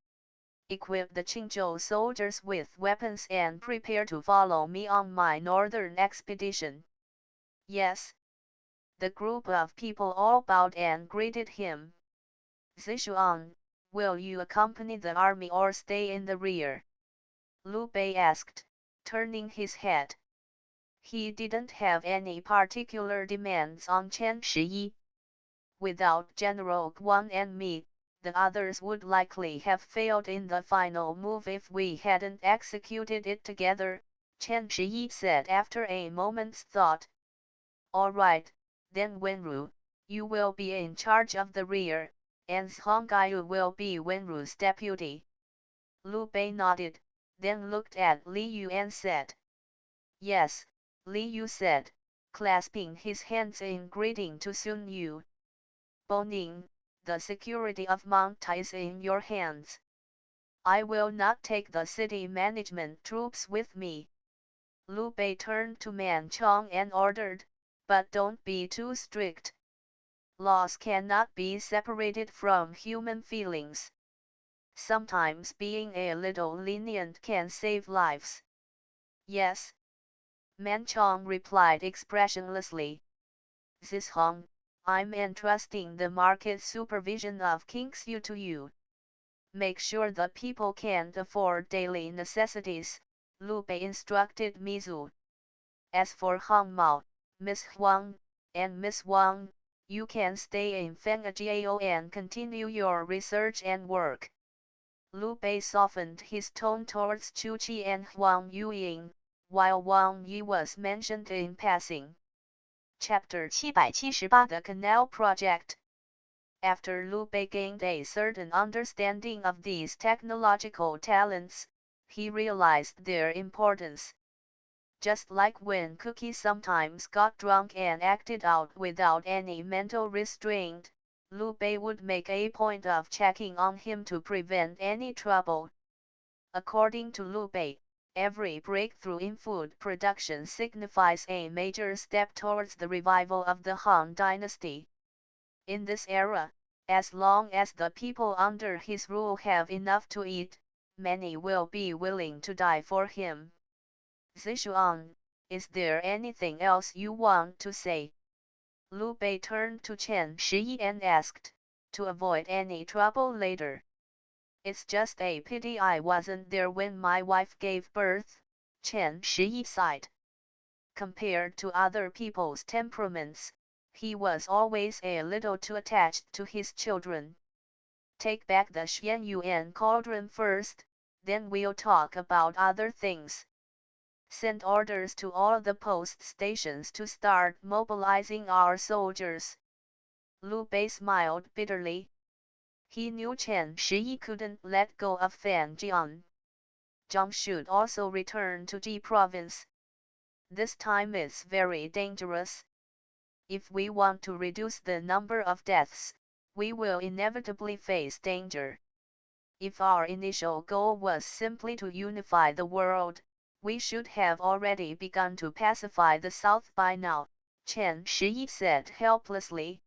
Equip the Qingzhou soldiers with weapons and prepare to follow me on my northern expedition. Yes. The group of people all bowed and greeted him. Zishuan, will you accompany the army or stay in the rear? Liu Bei asked, turning his head. He didn't have any particular demands on Chen Shiyi. Without General Guan and me, the others would likely have failed in the final move if we hadn't executed it together, Chen Shiyi said after a moment's thought. Alright, then Wenru, you will be in charge of the rear, and Zhongaiyu will be Wenru's deputy. Liu Bei nodded, then looked at Li Yu and said. Yes, Li Yu said, clasping his hands in greeting to Sun Yu. Boning, the security of Mount Tai is in your hands. I will not take the city management troops with me. Liu Bei turned to Man Chong and ordered, but don't be too strict. Laws cannot be separated from human feelings. Sometimes being a little lenient can save lives. Yes. Man Chong replied expressionlessly. Zishong, I'm entrusting the market supervision of Kingsyu to you. Make sure the people can't afford daily necessities, Liu Bei instructed Mizu. As for Hong Mao, Miss Huang, and Miss Wang, you can stay in Fengjiao and continue your research and work. Liu Bei softened his tone towards Chu Qi and Huang Yuying, while Wang Yi was mentioned in passing. Chapter 778 The Canal Project. After Liu Bei gained a certain understanding of these technological talents, he realized their importance. Just like when Cookie sometimes got drunk and acted out without any mental restraint, Liu Bei would make a point of checking on him to prevent any trouble. According to Liu Bei, every breakthrough in food production signifies a major step towards the revival of the Han Dynasty. In this era, as long as the people under his rule have enough to eat, many will be willing to die for him. Zishuan, is there anything else you want to say? Liu Bei turned to Chen Shiyi and asked, to avoid any trouble later. It's just a pity I wasn't there when my wife gave birth, Chen Shiyi sighed. Compared to other people's temperaments, he was always a little too attached to his children. Take back the Xianyuan cauldron first, then we'll talk about other things. Send orders to all the post stations to start mobilizing our soldiers. Liu Bei smiled bitterly. He knew Chen Shiyi couldn't let go of Fan Jian. Zhang should also return to Ji province. This time is very dangerous. If we want to reduce the number of deaths, we will inevitably face danger. If our initial goal was simply to unify the world, we should have already begun to pacify the South by now, Chen Shiyi said helplessly.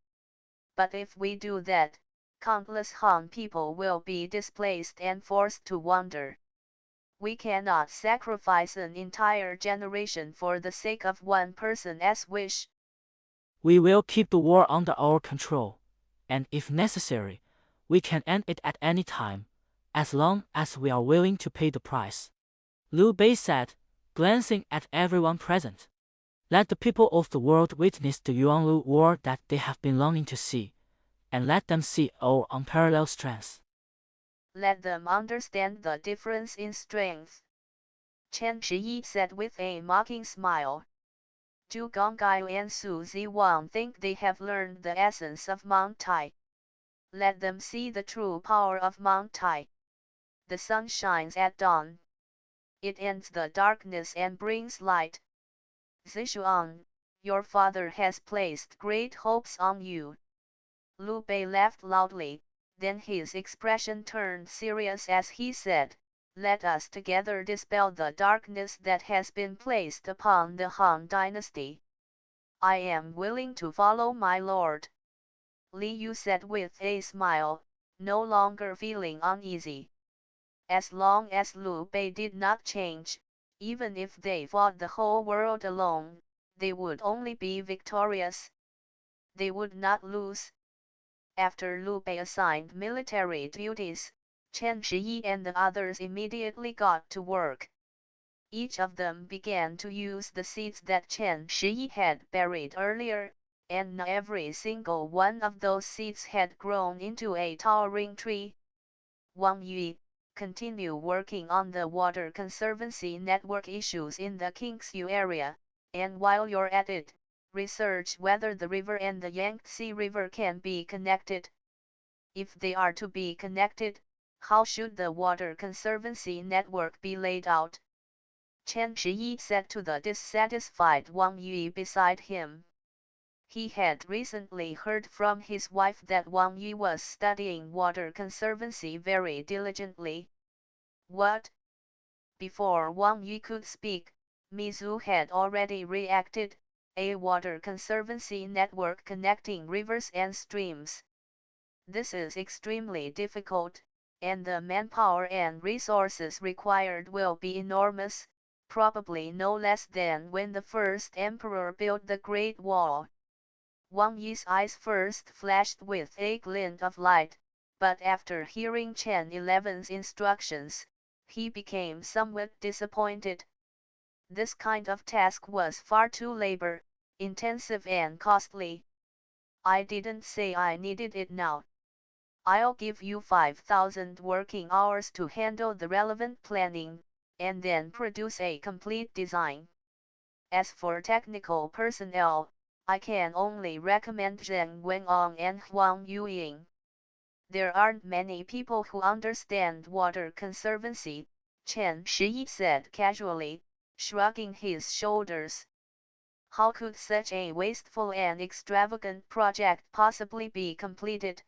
But if we do that, countless Han people will be displaced and forced to wander. We cannot sacrifice an entire generation for the sake of one person's wish. We will keep the war under our control, and if necessary, we can end it at any time, as long as we are willing to pay the price. Liu Bei said, glancing at everyone present. Let the people of the world witness the Yuanlu war that they have been longing to see, and let them see our unparalleled strength. Let them understand the difference in strength, Chen Shiyi said with a mocking smile. Zhu Gonggai and Su Ziwang think they have learned the essence of Mount Tai. Let them see the true power of Mount Tai. The sun shines at dawn. It ends the darkness and brings light. Zishuan, your father has placed great hopes on you. Liu Bei laughed loudly, then his expression turned serious as he said, let us together dispel the darkness that has been placed upon the Han Dynasty. I am willing to follow my lord. Li Yu said with a smile, no longer feeling uneasy. As long as Liu Bei did not change, even if they fought the whole world alone, they would only be victorious. They would not lose. After Liu Bei assigned military duties, Chen Shiyi and the others immediately got to work. Each of them began to use the seeds that Chen Shiyi had buried earlier, and every single one of those seeds had grown into a towering tree. Wang Yi, continue working on the water conservancy network issues in the Kingsyu area, and while you're at it, research whether the river and the Yangtze River can be connected. If they are to be connected, how should the water conservancy network be laid out? Chen Shiyi said to the dissatisfied Wang Yi beside him. He had recently heard from his wife that Wang Yi was studying water conservancy very diligently. What? Before Wang Yi could speak, Mizu had already reacted, a water conservancy network connecting rivers and streams. This is extremely difficult, and the manpower and resources required will be enormous, probably no less than when the first emperor built the Great Wall. Wang Yi's eyes first flashed with a glint of light, but after hearing Chen 11's instructions, he became somewhat disappointed. This kind of task was far too labor-intensive and costly. I didn't say I needed it now. I'll give you 5,000 working hours to handle the relevant planning, and then produce a complete design. As for technical personnel, I can only recommend Zheng Wenong and Huang Yueying. There aren't many people who understand water conservancy, Chen Shiyi said casually, shrugging his shoulders. How could such a wasteful and extravagant project possibly be completed?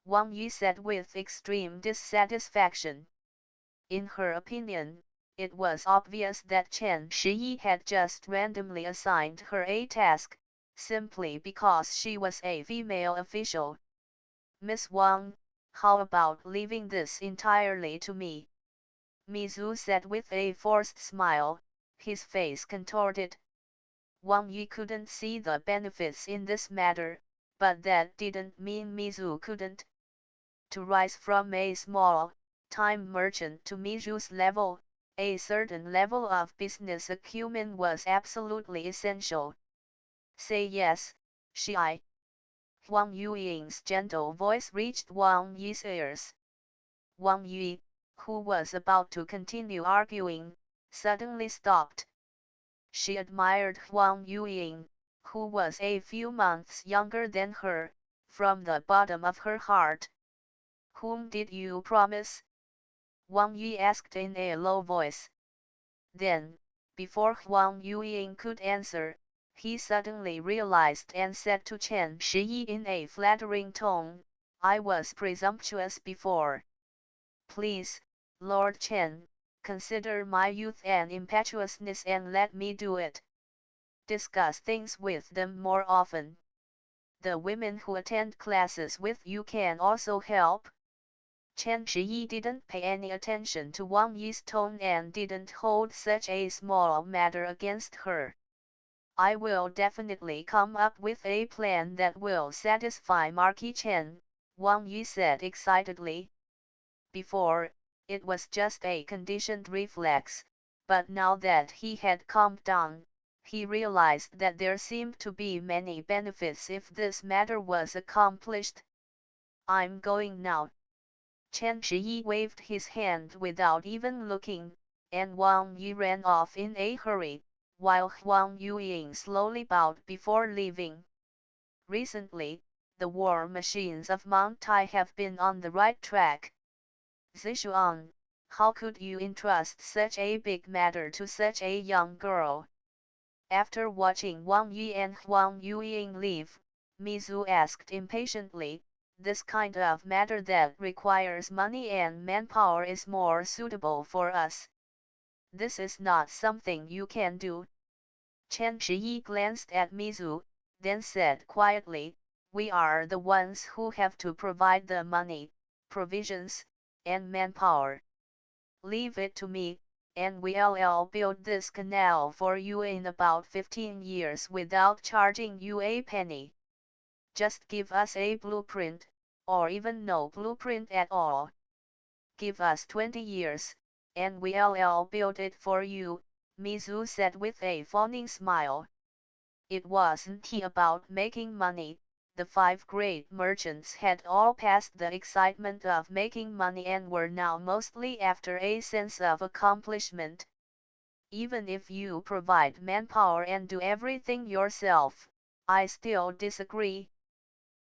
Wang Yi said with extreme dissatisfaction. In her opinion, it was obvious that Chen Shiyi had just randomly assigned her a task, simply because she was a female official. Miss Wang, how about leaving this entirely to me? Mizu said with a forced smile, his face contorted. Wang Yi couldn't see the benefits in this matter, but that didn't mean Mizu couldn't. To rise from a small-time merchant to Mizu's level, a certain level of business acumen was absolutely essential. Say yes, Shi. Huang Yueying's gentle voice reached Wang Yi's ears. Wang Yi, who was about to continue arguing, suddenly stopped. She admired Huang Yueying, who was a few months younger than her, from the bottom of her heart. Whom did you promise? Wang Yi asked in a low voice. Then, before Huang Yueying could answer, he suddenly realized and said to Chen Shiyi in a flattering tone, I was presumptuous before. Please, Lord Chen, consider my youth and impetuousness and let me do it. Discuss things with them more often. The women who attend classes with you can also help. Chen Shiyi didn't pay any attention to Wang Yi's tone and didn't hold such a small matter against her. I will definitely come up with a plan that will satisfy Marquis Chen, Wang Yi said excitedly. Before, it was just a conditioned reflex, but now that he had calmed down, he realized that there seemed to be many benefits if this matter was accomplished. I'm going now. Chen Shiyi waved his hand without even looking, and Wang Yi ran off in a hurry, while Huang Yueying slowly bowed before leaving. Recently, the war machines of Mount Tai have been on the right track. Zishuan, how could you entrust such a big matter to such a young girl? After watching Wang Yi and Huang Yueying leave, Mizu asked impatiently, this kind of matter that requires money and manpower is more suitable for us. This is not something you can do. Chen Shiyi glanced at Mizu, then said quietly, we are the ones who have to provide the money, provisions, and manpower. Leave it to me, and we'll build this canal for you in about 15 years without charging you a penny. Just give us a blueprint, or even no blueprint at all. Give us 20 years, and we'll build it for you, Mizu said with a fawning smile. It wasn't about making money. The 5 great merchants had all passed the excitement of making money and were now mostly after a sense of accomplishment. Even if you provide manpower and do everything yourself, I still disagree.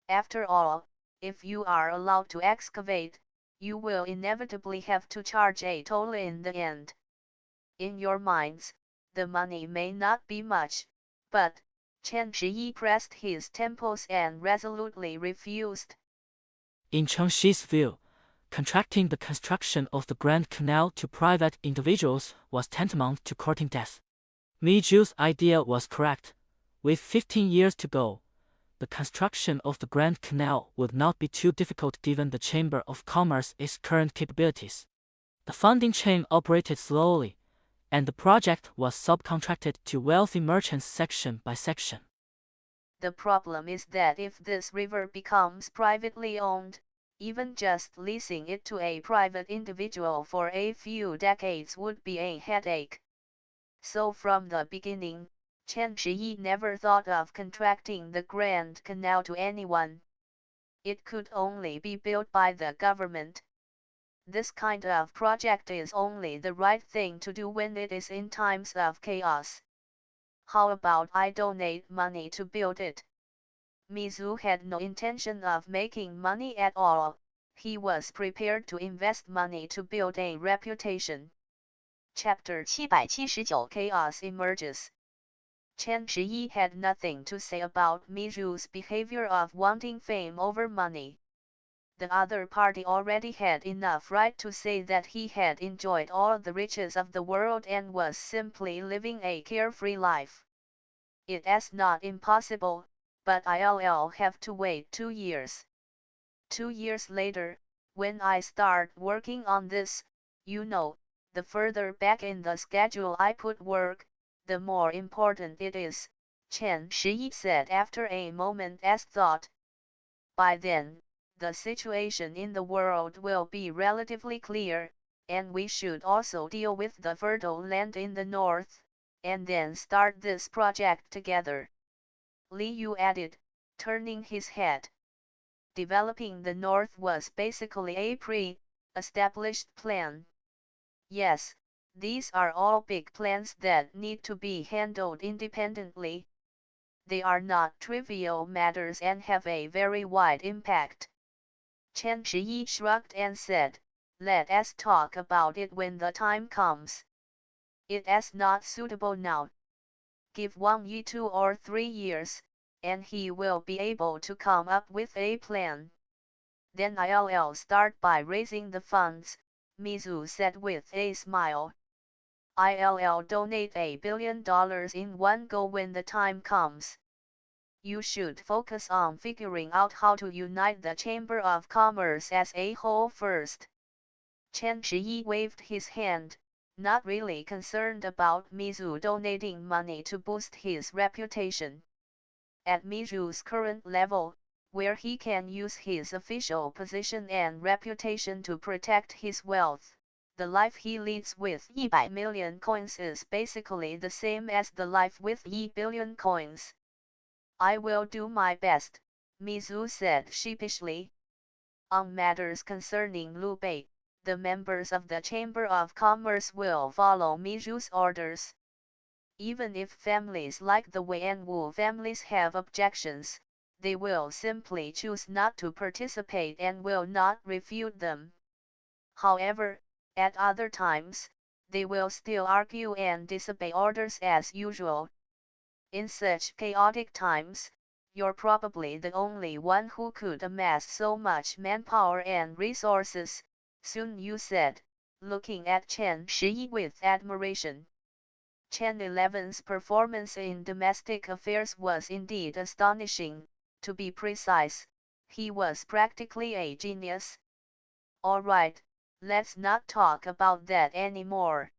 After all, if you are allowed to excavate, you will inevitably have to charge a toll in the end. In your minds, the money may not be much, but Chen Shiyi pressed his temples and resolutely refused. In Chen Shi's view, contracting the construction of the Grand Canal to private individuals was tantamount to courting death. Miju's idea was correct. With 15 years to go, the construction of the Grand Canal would not be too difficult given the Chamber of Commerce's current capabilities. The funding chain operated slowly, and the project was subcontracted to wealthy merchants section by section. The problem is that if this river becomes privately owned, even just leasing it to a private individual for a few decades would be a headache. So from the beginning, Chen Shiyi never thought of contracting the Grand Canal to anyone. It could only be built by the government. This kind of project is only the right thing to do when it is in times of chaos. How about I donate money to build it? Mizu had no intention of making money at all. He was prepared to invest money to build a reputation. Chapter 779 Chaos emerges. Chen Shiyi had nothing to say about Mizu's behavior of wanting fame over money. The other party already had enough right to say that he had enjoyed all the riches of the world and was simply living a carefree life. It is not impossible, but I'll have to wait 2 years. 2 years later, when I start working on this, the further back in the schedule I put work, the more important it is, Chen Shiyi said after a moment's thought. By then, the situation in the world will be relatively clear, and we should also deal with the fertile land in the north, and then start this project together. Li Yu added, turning his head. Developing the north was basically a pre-established plan. Yes, these are all big plans that need to be handled independently. They are not trivial matters and have a very wide impact. Chen Shiyi shrugged and said, let us talk about it when the time comes. It is not suitable now. Give Wang Yi 2 or 3 years, and he will be able to come up with a plan. Then I'll start by raising the funds, Mizu said with a smile. I'll donate $1 billion in one go when the time comes. You should focus on figuring out how to unite the Chamber of Commerce as a whole first. Chen Shiyi waved his hand, not really concerned about Mizu donating money to boost his reputation. At Mizu's current level, where he can use his official position and reputation to protect his wealth, the life he leads with 100 million coins is basically the same as the life with 1 billion coins. I will do my best, Mizu said sheepishly. On matters concerning Liu Bei, the members of the Chamber of Commerce will follow Mizu's orders. Even if families like the Wei and Wu families have objections, they will simply choose not to participate and will not refute them. However, at other times, they will still argue and disobey orders as usual. In such chaotic times, you're probably the only one who could amass so much manpower and resources, Sun Yu said, looking at Chen Shiyi with admiration. Chen 11's performance in domestic affairs was indeed astonishing. To be precise, he was practically a genius. Alright, let's not talk about that anymore.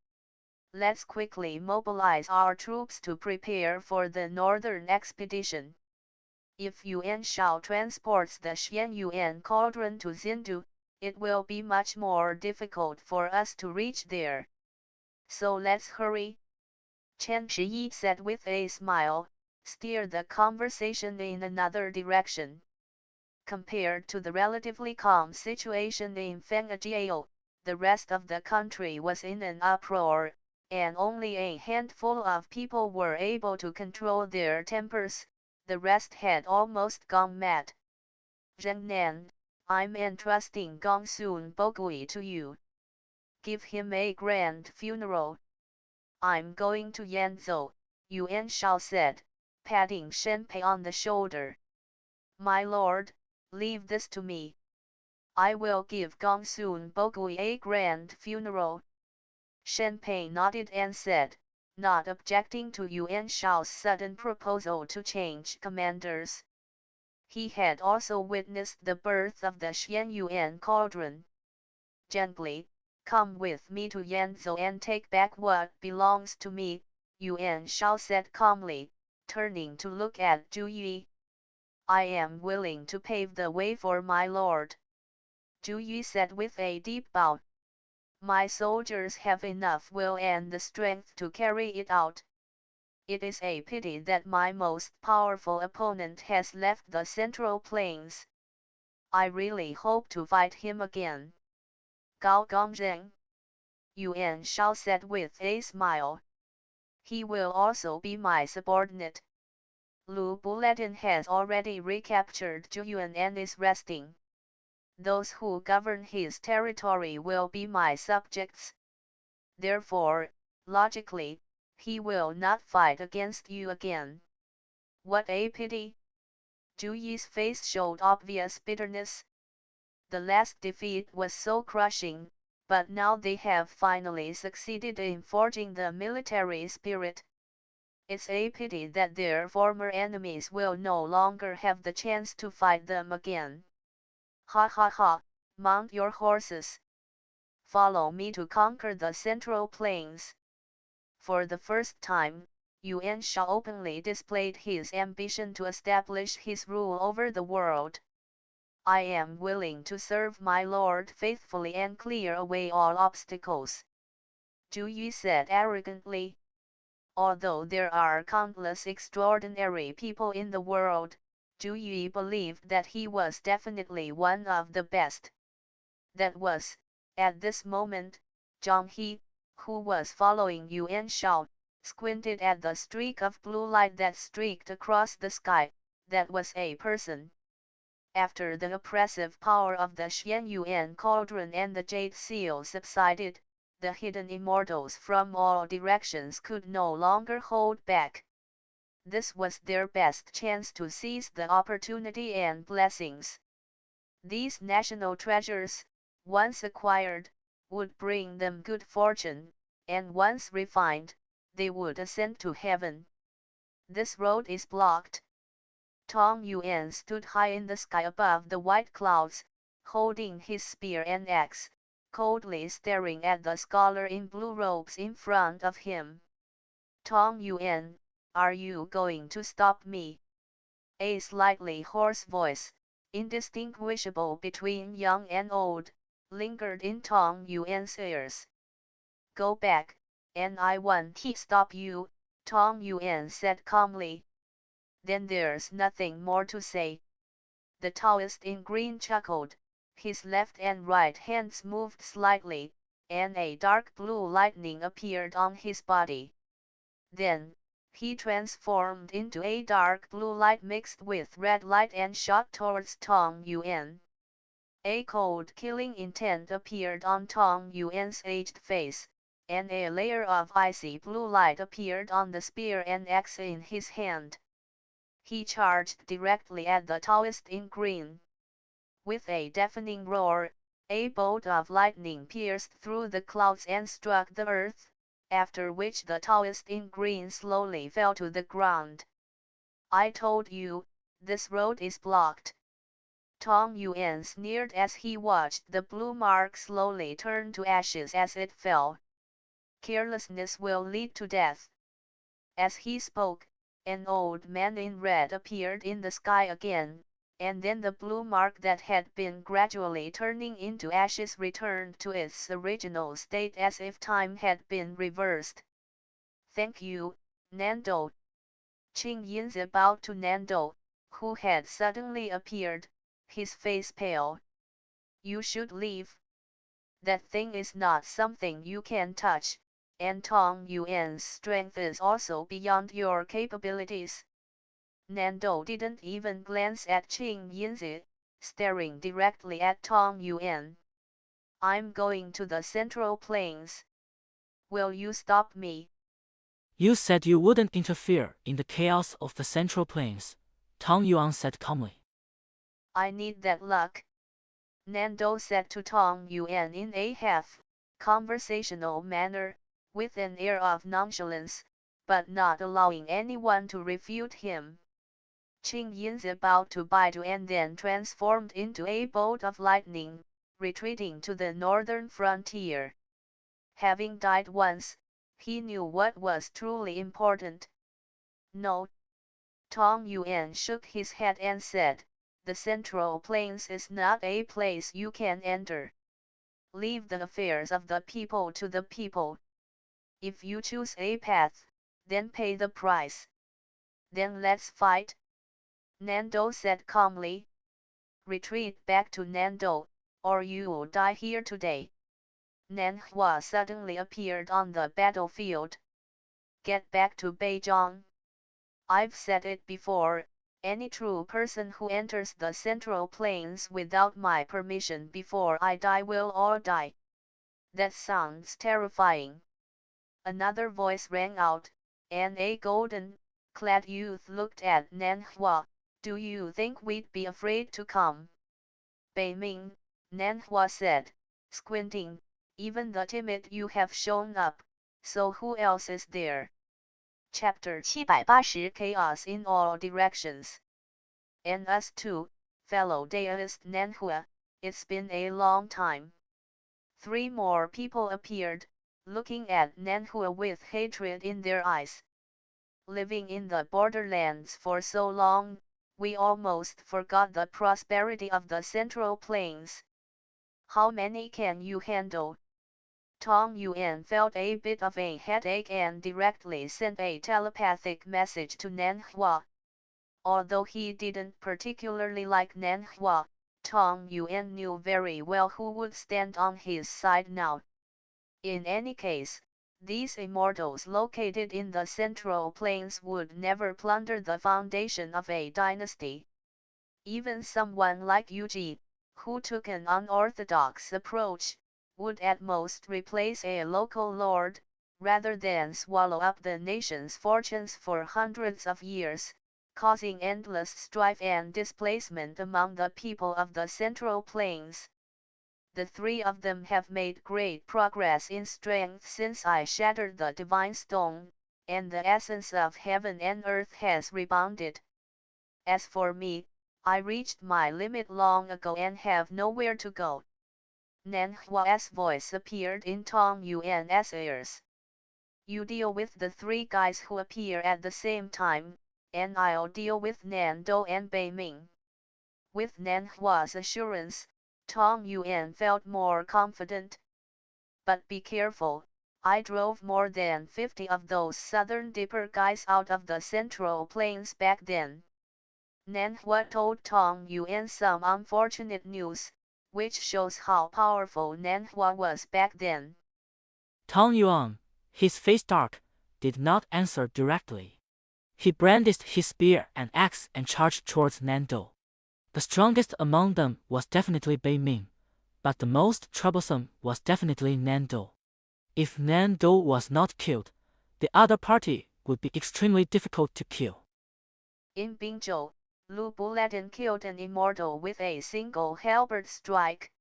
Let's quickly mobilize our troops to prepare for the northern expedition. If Yuan Shao transports the Xianyuan cauldron to Xindu, it will be much more difficult for us to reach there. So let's hurry. Chen Shiyi said with a smile, steer the conversation in another direction. Compared to the relatively calm situation in Fengjiao, the rest of the country was in an uproar, and only a handful of people were able to control their tempers. The rest had almost gone mad. Zhengnan, I'm entrusting Gongsun Bogui to you. Give him a grand funeral. I'm going to Yanzhou, Yuan Shao said, patting Shenpei on the shoulder. My lord, leave this to me. I will give Gongsun Bogui a grand funeral. Shenpei nodded and said, not objecting to Yuan Shao's sudden proposal to change commanders. He had also witnessed the birth of the Xianyuan cauldron. Gently, come with me to Yanzhou and take back what belongs to me, Yuan Shao said calmly, turning to look at Zhu Yi. I am willing to pave the way for my lord. Zhu Yi said with a deep bow. My soldiers have enough will and the strength to carry it out. It is a pity that my most powerful opponent has left the Central Plains. I really hope to fight him again. Gao Gongzheng, Yuan Shao said with a smile. He will also be my subordinate. Lu Buletin has already recaptured Zhuyuan and is resting. Those who govern his territory will be my subjects. Therefore, logically, he will not fight against you again. What a pity! Zhu Yi's face showed obvious bitterness. The last defeat was so crushing, but now they have finally succeeded in forging the military spirit. It's a pity that their former enemies will no longer have the chance to fight them again. Ha ha ha, mount your horses. Follow me to conquer the Central Plains. For the first time, Yuan Shao openly displayed his ambition to establish his rule over the world. I am willing to serve my lord faithfully and clear away all obstacles. Zhu Yi said arrogantly. Although there are countless extraordinary people in the world, Zhu Yi believed that he was definitely one of the best. That was, at this moment, Zhang He, who was following Yuan Shao, squinted at the streak of blue light that streaked across the sky. That was a person. After the oppressive power of the Xianyuan cauldron and the Jade Seal subsided, the hidden immortals from all directions could no longer hold back. This was their best chance to seize the opportunity and blessings. These national treasures, once acquired, would bring them good fortune, and once refined, they would ascend to heaven. This road is blocked. Tong Yuan stood high in the sky above the white clouds, holding his spear and axe, coldly staring at the scholar in blue robes in front of him. Tong Yuan, are you going to stop me? A slightly hoarse voice, indistinguishable between young and old, lingered in Tong Yuan's ears. Go back, and I won't stop you, Tong Yuan said calmly. Then there's nothing more to say. The Taoist in green chuckled, his left and right hands moved slightly, and a dark blue lightning appeared on his body. Then, he transformed into a dark blue light mixed with red light and shot towards Tong Yuan. A cold killing intent appeared on Tong Yuan's aged face, and a layer of icy blue light appeared on the spear and axe in his hand. He charged directly at the Taoist in green. With a deafening roar, a bolt of lightning pierced through the clouds and struck the earth, after which the Taoist in green slowly fell to the ground. I told you, this road is blocked. Tong Yuan sneered as he watched the blue mark slowly turn to ashes as it fell. Carelessness will lead to death. As he spoke, an old man in red appeared in the sky again, and then the blue mark that had been gradually turning into ashes returned to its original state as if time had been reversed. Thank you, Nando. Qing Yinzi bowed to Nando, who had suddenly appeared, his face pale. You should leave. That thing is not something you can touch, and Tong Yuan's strength is also beyond your capabilities. Nando didn't even glance at Qing Yinzi, staring directly at Tong Yuan. I'm going to the Central Plains. Will you stop me? You said you wouldn't interfere in the chaos of the Central Plains, Tong Yuan said calmly. I need that luck, Nando said to Tong Yuan in a half-conversational manner, with an air of nonchalance, but not allowing anyone to refute him. Qing Yin's about to bite and then transformed into a bolt of lightning, retreating to the northern frontier. Having died once, he knew what was truly important. No. Tong Yuan shook his head and said, the Central Plains is not a place you can enter. Leave the affairs of the people to the people. If you choose a path, then pay the price. Then let's fight, Nando said calmly. Retreat back to Nando, or you'll die here today. Nan Hua suddenly appeared on the battlefield. Get back to Beijing. I've said it before, any true person who enters the Central Plains without my permission before I die will all die. That sounds terrifying. Another voice rang out, and a golden-clad youth looked at Nan Hua. Do you think we'd be afraid to come? Bei Ming, Nan Hua said, squinting, even the timid you have shown up, so who else is there? Chapter 780 Chaos in All Directions. And us too, fellow deist Nan Hua, it's been a long time. 3 more people appeared, looking at Nan Hua with hatred in their eyes. Living in the borderlands for so long, we almost forgot the prosperity of the Central Plains. How many can you handle? Tong Yuan felt a bit of a headache and directly sent a telepathic message to Nan Hua. Although he didn't particularly like Nan Hua, Tong Yuan knew very well who would stand on his side now. In any case, these immortals located in the Central Plains would never plunder the foundation of a dynasty. Even someone like Yuji, who took an unorthodox approach, would at most replace a local lord, rather than swallow up the nation's fortunes for hundreds of years, causing endless strife and displacement among the people of the Central Plains. The 3 of them have made great progress in strength since I shattered the divine stone, and the essence of heaven and earth has rebounded. As for me, I reached my limit long ago and have nowhere to go. Nan Hua's voice appeared in Tong Yuan's ears. You deal with the 3 guys who appear at the same time, and I'll deal with Nando and Bei Ming. With Nan Hua's assurance, Tong Yuan felt more confident. But be careful, I drove more than 50 of those Southern Dipper guys out of the Central Plains back then. Nan Hua told Tong Yuan some unfortunate news, which shows how powerful Nan Hua was back then. Tong Yuan, his face dark, did not answer directly. He brandished his spear and axe and charged towards Nando. The strongest among them was definitely Bei Ming, but the most troublesome was definitely Nando. If Nando was not killed, the other party would be extremely difficult to kill. In Bingzhou, Lu Bulatin killed an immortal with a single halberd strike.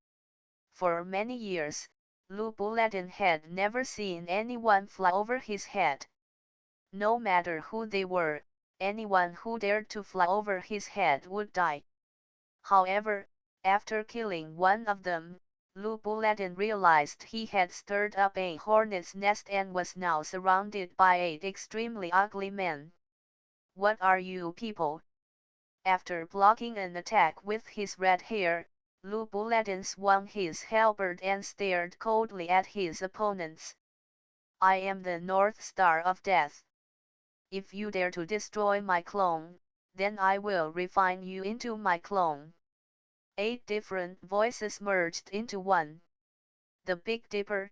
For many years, Lu Bulatin had never seen anyone fly over his head. No matter who they were, anyone who dared to fly over his head would die. However, after killing one of them, Lu Bulatin realized he had stirred up a hornet's nest and was now surrounded by 8 extremely ugly men. What are you people? After blocking an attack with his red hair, Lu Bulatin swung his halberd and stared coldly at his opponents. I am the North Star of Death. If you dare to destroy my clone, then I will refine you into my clone. 8 different voices merged into one. The Big Dipper.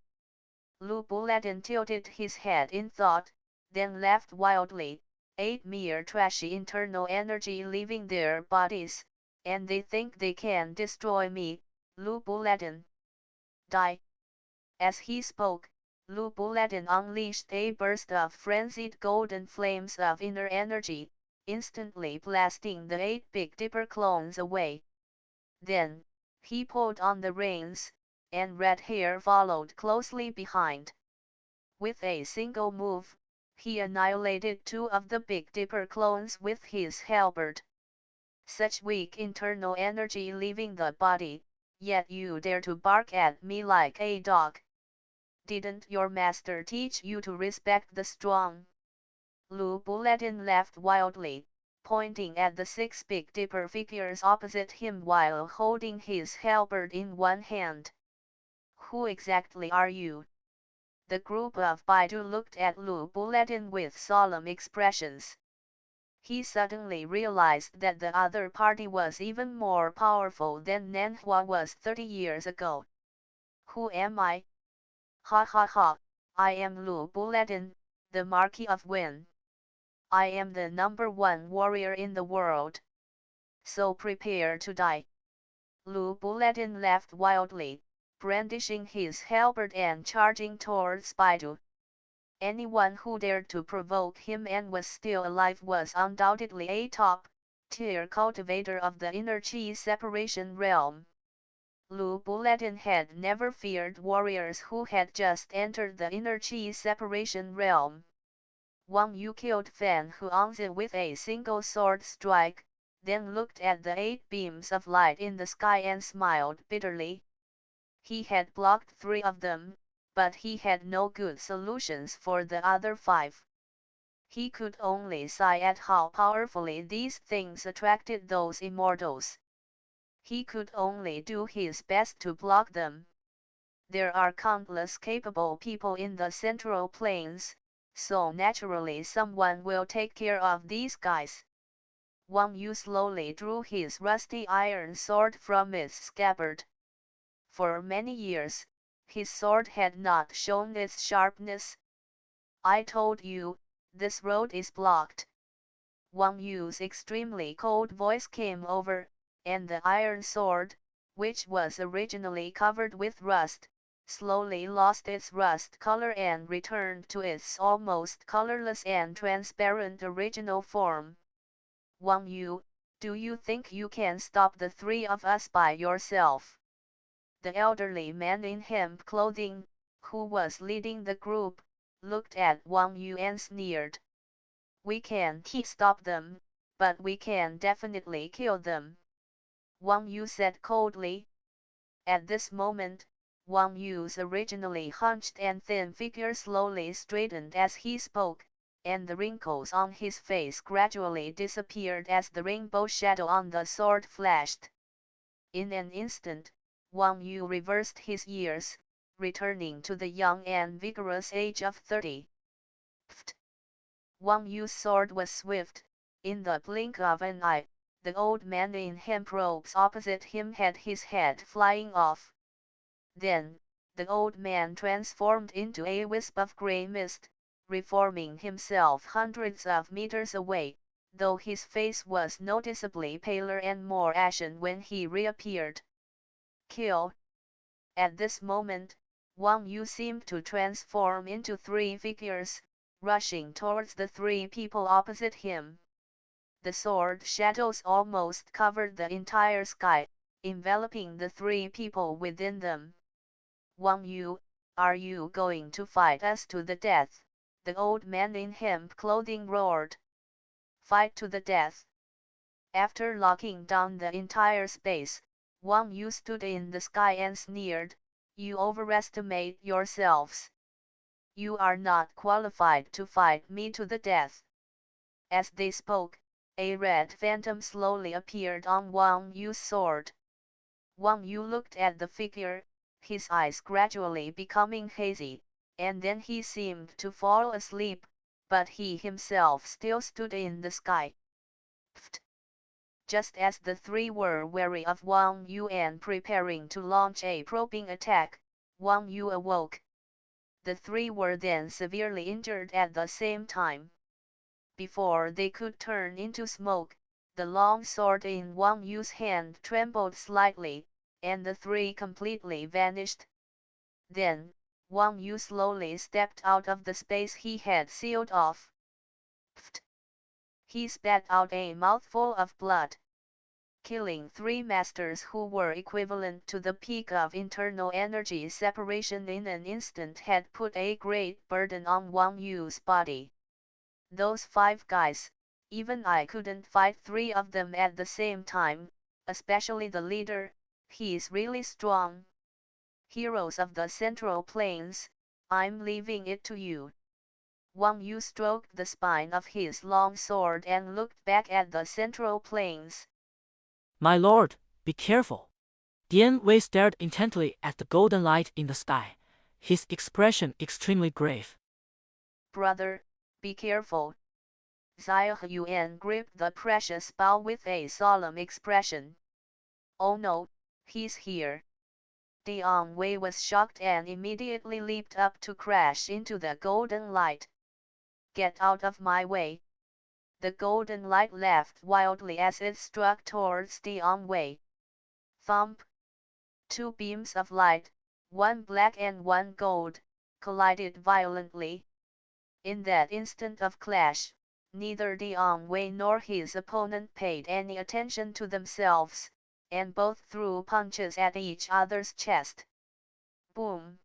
Lu Bulatin tilted his head in thought, then laughed wildly. 8 mere trashy internal energy leaving their bodies, and they think they can destroy me, Lu Bulatin. Die. As he spoke, Lu Buladin unleashed a burst of frenzied golden flames of inner energy, instantly blasting the 8 Big Dipper clones away. Then, he pulled on the reins, and Red Hair followed closely behind. With a single move, he annihilated 2 of the Big Dipper clones with his halberd. Such weak internal energy leaving the body, yet you dare to bark at me like a dog. Didn't your master teach you to respect the strong? Lu Buladin laughed wildly, pointing at the 6 Big Dipper figures opposite him while holding his halberd in one hand. Who exactly are you? The group of Baidu looked at Lu Buladin with solemn expressions. He suddenly realized that the other party was even more powerful than Nanhua was 30 years ago. Who am I? Ha ha ha, I am Lu Buladin, the Marquis of Win. I am the #1 warrior in the world. So prepare to die. Lu Buladin laughed wildly, brandishing his halberd and charging towards Baidu. Anyone who dared to provoke him and was still alive was undoubtedly a top-tier cultivator of the inner chi separation realm. Lu Buladin had never feared warriors who had just entered the inner chi separation realm. Wang Yu killed Fan Huangzi with a single sword strike, then looked at the 8 beams of light in the sky and smiled bitterly. He had blocked 3 of them, but he had no good solutions for the other 5. He could only sigh at how powerfully these things attracted those immortals. He could only do his best to block them. There are countless capable people in the Central Plains, so naturally someone will take care of these guys. Wang Yu slowly drew his rusty iron sword from its scabbard. For many years, his sword had not shown its sharpness. I told you, this road is blocked. Wang Yu's extremely cold voice came over, and the iron sword, which was originally covered with rust, slowly lost its rust color and returned to its almost colorless and transparent original form. Wang Yu, do you think you can stop the 3 of us by yourself? The elderly man in hemp clothing, who was leading the group, looked at Wang Yu and sneered. We can't stop them, but we can definitely kill them. Wang Yu said coldly. At this moment, Wang Yu's originally hunched and thin figure slowly straightened as he spoke, and the wrinkles on his face gradually disappeared as the rainbow shadow on the sword flashed. In an instant, Wang Yu reversed his years, returning to the young and vigorous age of 30. Pfft! Wang Yu's sword was swift. In the blink of an eye, the old man in hemp robes opposite him had his head flying off. Then, the old man transformed into a wisp of grey mist, reforming himself hundreds of meters away, though his face was noticeably paler and more ashen when he reappeared. Kill! At this moment, Wang Yu seemed to transform into 3 figures, rushing towards the 3 people opposite him. The sword shadows almost covered the entire sky, enveloping the 3 people within them. Wang Yu, are you going to fight us to the death? The old man in hemp clothing roared. Fight to the death. After locking down the entire space, Wang Yu stood in the sky and sneered, you overestimate yourselves. You are not qualified to fight me to the death. As they spoke, a red phantom slowly appeared on Wang Yu's sword. Wang Yu looked at the figure, his eyes gradually becoming hazy, and then he seemed to fall asleep, but he himself still stood in the sky. Pfft! Just as the 3 were wary of Wang Yu and preparing to launch a probing attack, Wang Yu awoke. The 3 were then severely injured at the same time. Before they could turn into smoke, the long sword in Wang Yu's hand trembled slightly, and the 3 completely vanished. Then, Wang Yu slowly stepped out of the space he had sealed off. Pfft. He spat out a mouthful of blood. Killing 3 masters who were equivalent to the peak of internal energy separation in an instant had put a great burden on Wang Yu's body. Those 5 guys, even I couldn't fight 3 of them at the same time, especially the leader, he's really strong. Heroes of the Central Plains, I'm leaving it to you. Wang Yu stroked the spine of his long sword and looked back at the Central Plains. My lord, be careful. Dian Wei stared intently at the golden light in the sky, his expression extremely grave. Brother, be careful. Xia Yuan gripped the precious bow with a solemn expression. Oh no, he's here. Dian Wei was shocked and immediately leaped up to crash into the golden light. Get out of my way. The golden light laughed wildly as it struck towards Dian Wei. Thump! 2 beams of light, one black and one gold, collided violently. In that instant of clash, neither Dian Wei nor his opponent paid any attention to themselves, and both threw punches at each other's chest. Boom!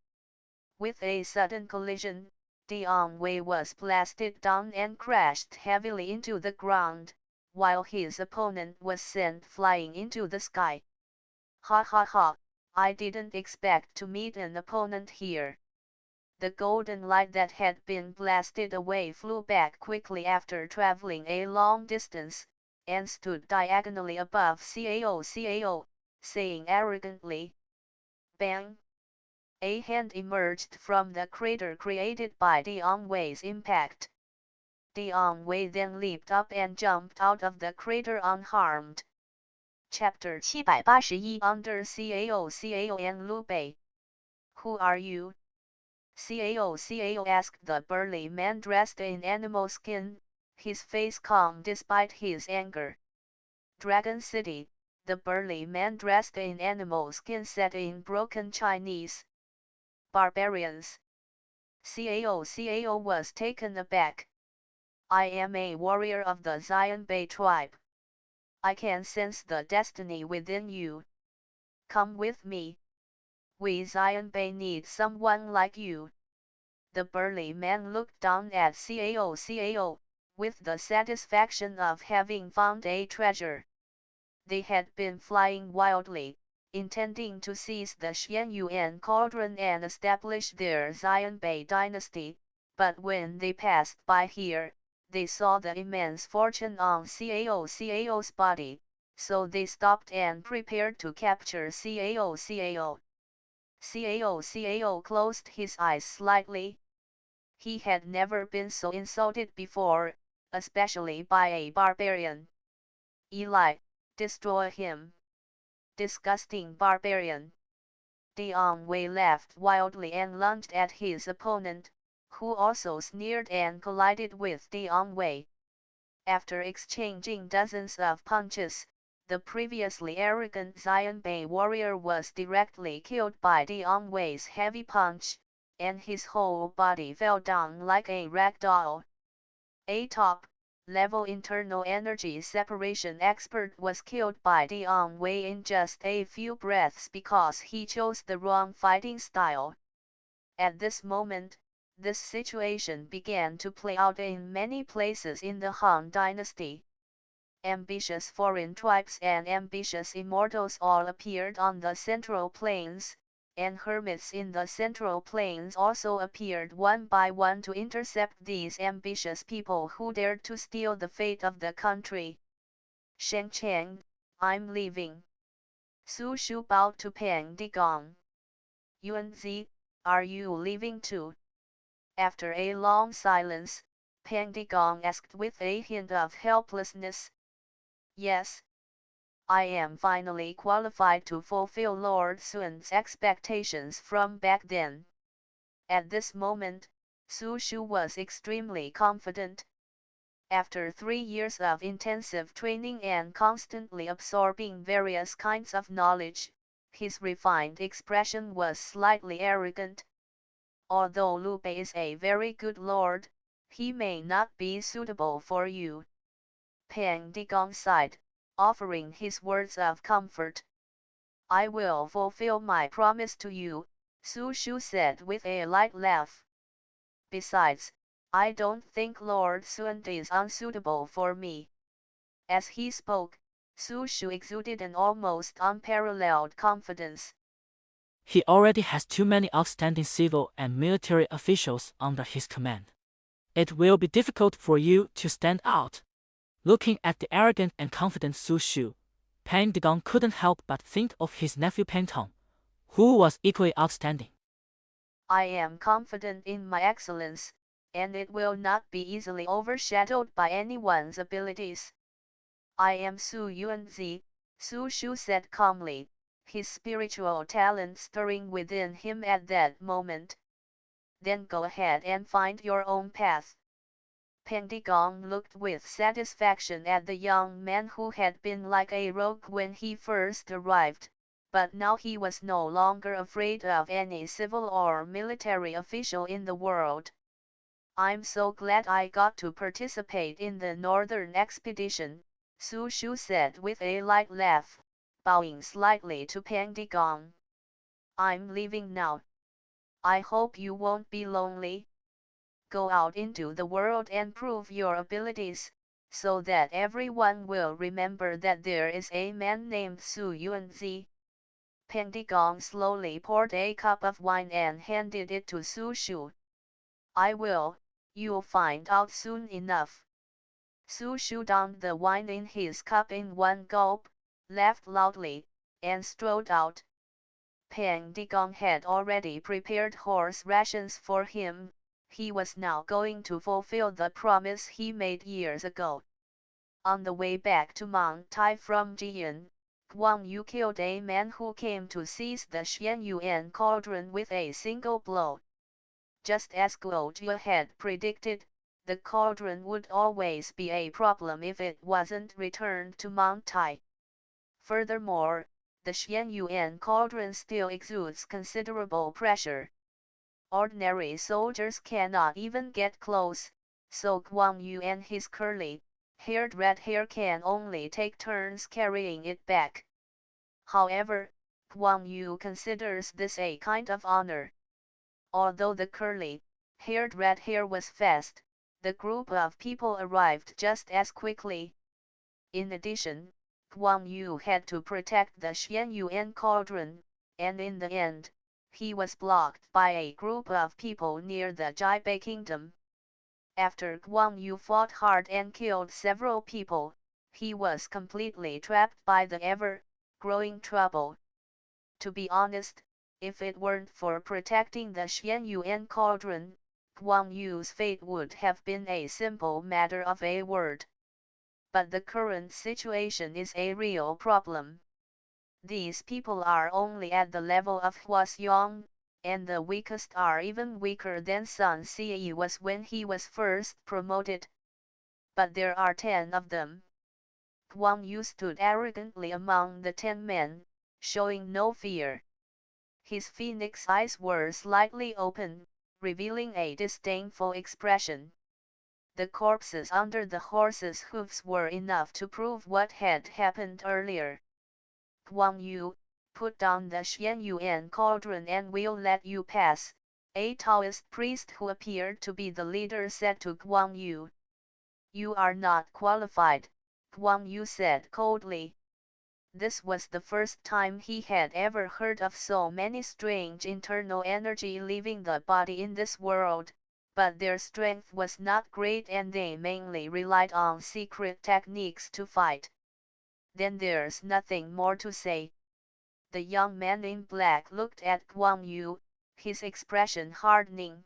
With a sudden collision, Dian Wei was blasted down and crashed heavily into the ground, while his opponent was sent flying into the sky. Ha ha ha, I didn't expect to meet an opponent here. The golden light that had been blasted away flew back quickly after traveling a long distance, and stood diagonally above Cao, saying arrogantly, "Bang!" A hand emerged from the crater created by Dian Wei's impact. Dian Wei then leaped up and jumped out of the crater unharmed. Chapter 781 Under Cao and Liu Bei. Who are you? Cao asked the burly man dressed in animal skin, his face calm despite his anger. Dragon City, the burly man dressed in animal skin said in broken Chinese. Barbarians. Cao was taken aback. I am a warrior of the Xianbei tribe. I can sense the destiny within you. Come with me. We Xianbei need someone like you. The burly man looked down at Cao, with the satisfaction of having found a treasure. They had been flying wildly, intending to seize the Xianyuan cauldron and establish their Xianbei dynasty, but when they passed by here, they saw the immense fortune on Cao's body, so they stopped and prepared to capture Cao. Cao closed his eyes slightly. He had never been so insulted before, especially by a barbarian. Eli, destroy him. Disgusting barbarian. Dian Wei laughed wildly and lunged at his opponent, who also sneered and collided with Dian Wei. After exchanging dozens of punches, the previously arrogant Xianbei warrior was directly killed by Dian Wei's heavy punch, and his whole body fell down like a rag doll. A top-level internal energy separation expert was killed by Dian Wei in just a few breaths because he chose the wrong fighting style. At this moment, this situation began to play out in many places in the Han Dynasty. Ambitious foreign tribes and ambitious immortals all appeared on the Central Plains, and hermits in the Central Plains also appeared one by one to intercept these ambitious people who dared to steal the fate of the country. Sheng Cheng, I'm leaving. Su Shu bowed to Peng Digong. Yuanzi, are you leaving too? After a long silence, Peng Digong asked with a hint of helplessness. Yes. I am finally qualified to fulfill Lord Sun's expectations from back then. At this moment, Su Shu was extremely confident. After 3 years of intensive training and constantly absorbing various kinds of knowledge, his refined expression was slightly arrogant. Although Lu Bei is a very good lord, he may not be suitable for you. Pang Digong sighed, offering his words of comfort. I will fulfill my promise to you, Su Shu said with a light laugh. Besides, I don't think Lord Sun is unsuitable for me. As he spoke, Su Shu exuded an almost unparalleled confidence. He already has too many outstanding civil and military officials under his command. It will be difficult for you to stand out. Looking at the arrogant and confident Su Shu, Pang Digong couldn't help but think of his nephew Pang Tong, who was equally outstanding. I am confident in my excellence, and it will not be easily overshadowed by anyone's abilities. I am Su Yuanzi, Su Shu said calmly, his spiritual talent stirring within him at that moment. Then go ahead and find your own path. Pang Digong looked with satisfaction at the young man who had been like a rogue when he first arrived, but now he was no longer afraid of any civil or military official in the world. I'm so glad I got to participate in the northern expedition, Su Shu said with a light laugh, bowing slightly to Pang Digong. I'm leaving now. I hope you won't be lonely. Go out into the world and prove your abilities, so that everyone will remember that there is a man named Su Yuanzi. Pang Digong slowly poured a cup of wine and handed it to Su Shu. I will, you'll find out soon enough. Su Shu downed the wine in his cup in one gulp, laughed loudly, and strode out. Pang Digong had already prepared horse rations for him. He was now going to fulfill the promise he made years ago. On the way back to Mount Tai from Jian, Guang Yu killed a man who came to seize the Xianyuan cauldron with a single blow. Just as Guo Jie had predicted, the cauldron would always be a problem if it wasn't returned to Mount Tai. Furthermore, the Xianyuan cauldron still exudes considerable pressure. Ordinary soldiers cannot even get close, so Guang Yu and his curly-haired red hair can only take turns carrying it back. However, Guang Yu considers this a kind of honor. Although the curly-haired red hair was fast, the group of people arrived just as quickly. In addition, Guang Yu had to protect the Xianyuan cauldron, and in the end, he was blocked by a group of people near the Jiabei kingdom. After Guang Yu fought hard and killed several people, he was completely trapped by the ever-growing trouble. To be honest, if it weren't for protecting the Xianyuan cauldron, Guang Yu's fate would have been a simple matter of a word. But the current situation is a real problem. These people are only at the level of Huaxiong, and the weakest are even weaker than Sun Ziyi was when he was first promoted. But there are 10 of them. Guang Yu stood arrogantly among the 10 men, showing no fear. His phoenix eyes were slightly open, revealing a disdainful expression. The corpses under the horses' hooves were enough to prove what had happened earlier. Guang Yu, put down the Xianyuan cauldron and we'll let you pass, a Taoist priest who appeared to be the leader said to Guang Yu. You are not qualified, Guang Yu said coldly. This was the first time he had ever heard of so many strange internal energy leaving the body in this world, but their strength was not great and they mainly relied on secret techniques to fight. Then there's nothing more to say. The young man in black looked at Guang Yu, his expression hardening.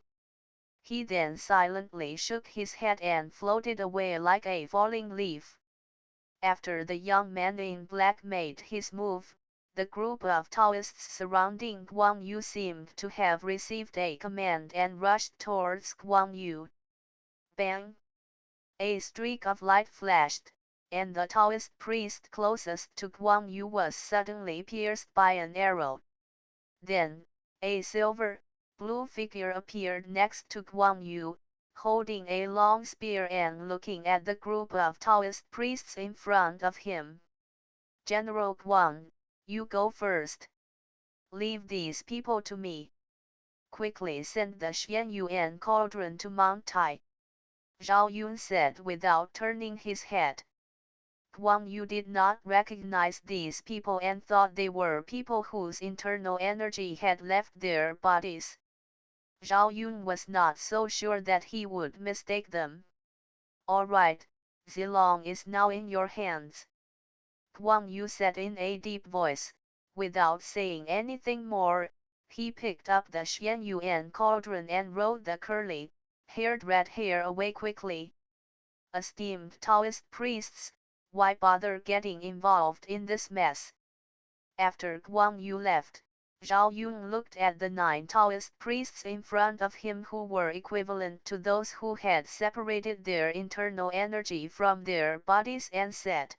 He then silently shook his head and floated away like a falling leaf. After the young man in black made his move, the group of Taoists surrounding Guang Yu seemed to have received a command and rushed towards Guang Yu. Bang! A streak of light flashed, and the Taoist priest closest to Guang Yu was suddenly pierced by an arrow. Then, a silver, blue figure appeared next to Guan Yu, holding a long spear and looking at the group of Taoist priests in front of him. "General Guan, you go first. Leave these people to me. Quickly send the Xianyuan cauldron to Mount Tai," Zhao Yun said without turning his head. Guan Yu did not recognize these people and thought they were people whose internal energy had left their bodies. Zhao Yun was not so sure that he would mistake them. "All right, Zilong is now in your hands," Guan Yu said in a deep voice. Without saying anything more, he picked up the Xianyuan cauldron and rolled the curly-haired red hair away quickly. "Esteemed Taoist priests, why bother getting involved in this mess?" After Guan Yu left, Zhao Yun looked at the 9 Taoist priests in front of him who were equivalent to those who had separated their internal energy from their bodies and said,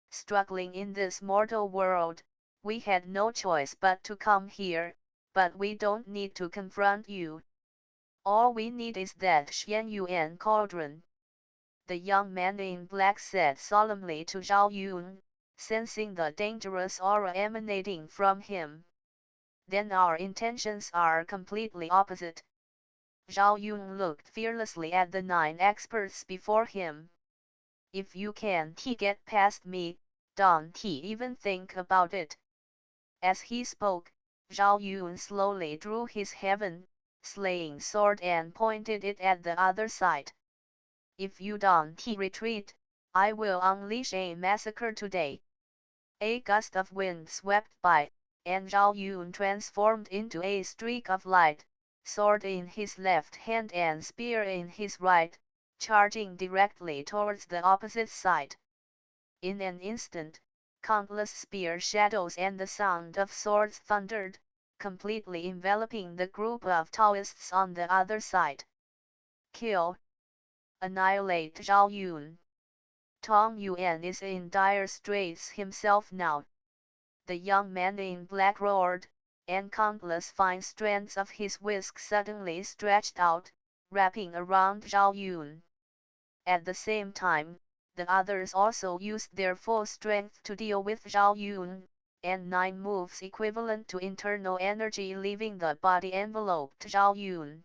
"Struggling in this mortal world, we had no choice but to come here, but we don't need to confront you. All we need is that Xianyuan cauldron," the young man in black said solemnly to Zhao Yun, sensing the dangerous aura emanating from him. "Then our intentions are completely opposite." Zhao Yun looked fearlessly at the 9 experts before him. "If you can't get past me, don't even think about it." As he spoke, Zhao Yun slowly drew his heaven-slaying sword and pointed it at the other side. "If you don't retreat, I will unleash a massacre today." A gust of wind swept by, and Zhao Yun transformed into a streak of light, sword in his left hand and spear in his right, charging directly towards the opposite side. In an instant, countless spear shadows and the sound of swords thundered, completely enveloping the group of Taoists on the other side. "Kill! Annihilate Zhao Yun! Tong Yuan is in dire straits himself now," the young man in black roared, and countless fine strands of his whisk suddenly stretched out, wrapping around Zhao Yun. At the same time, the others also used their full strength to deal with Zhao Yun, and 9 moves equivalent to internal energy leaving the body enveloped Zhao Yun.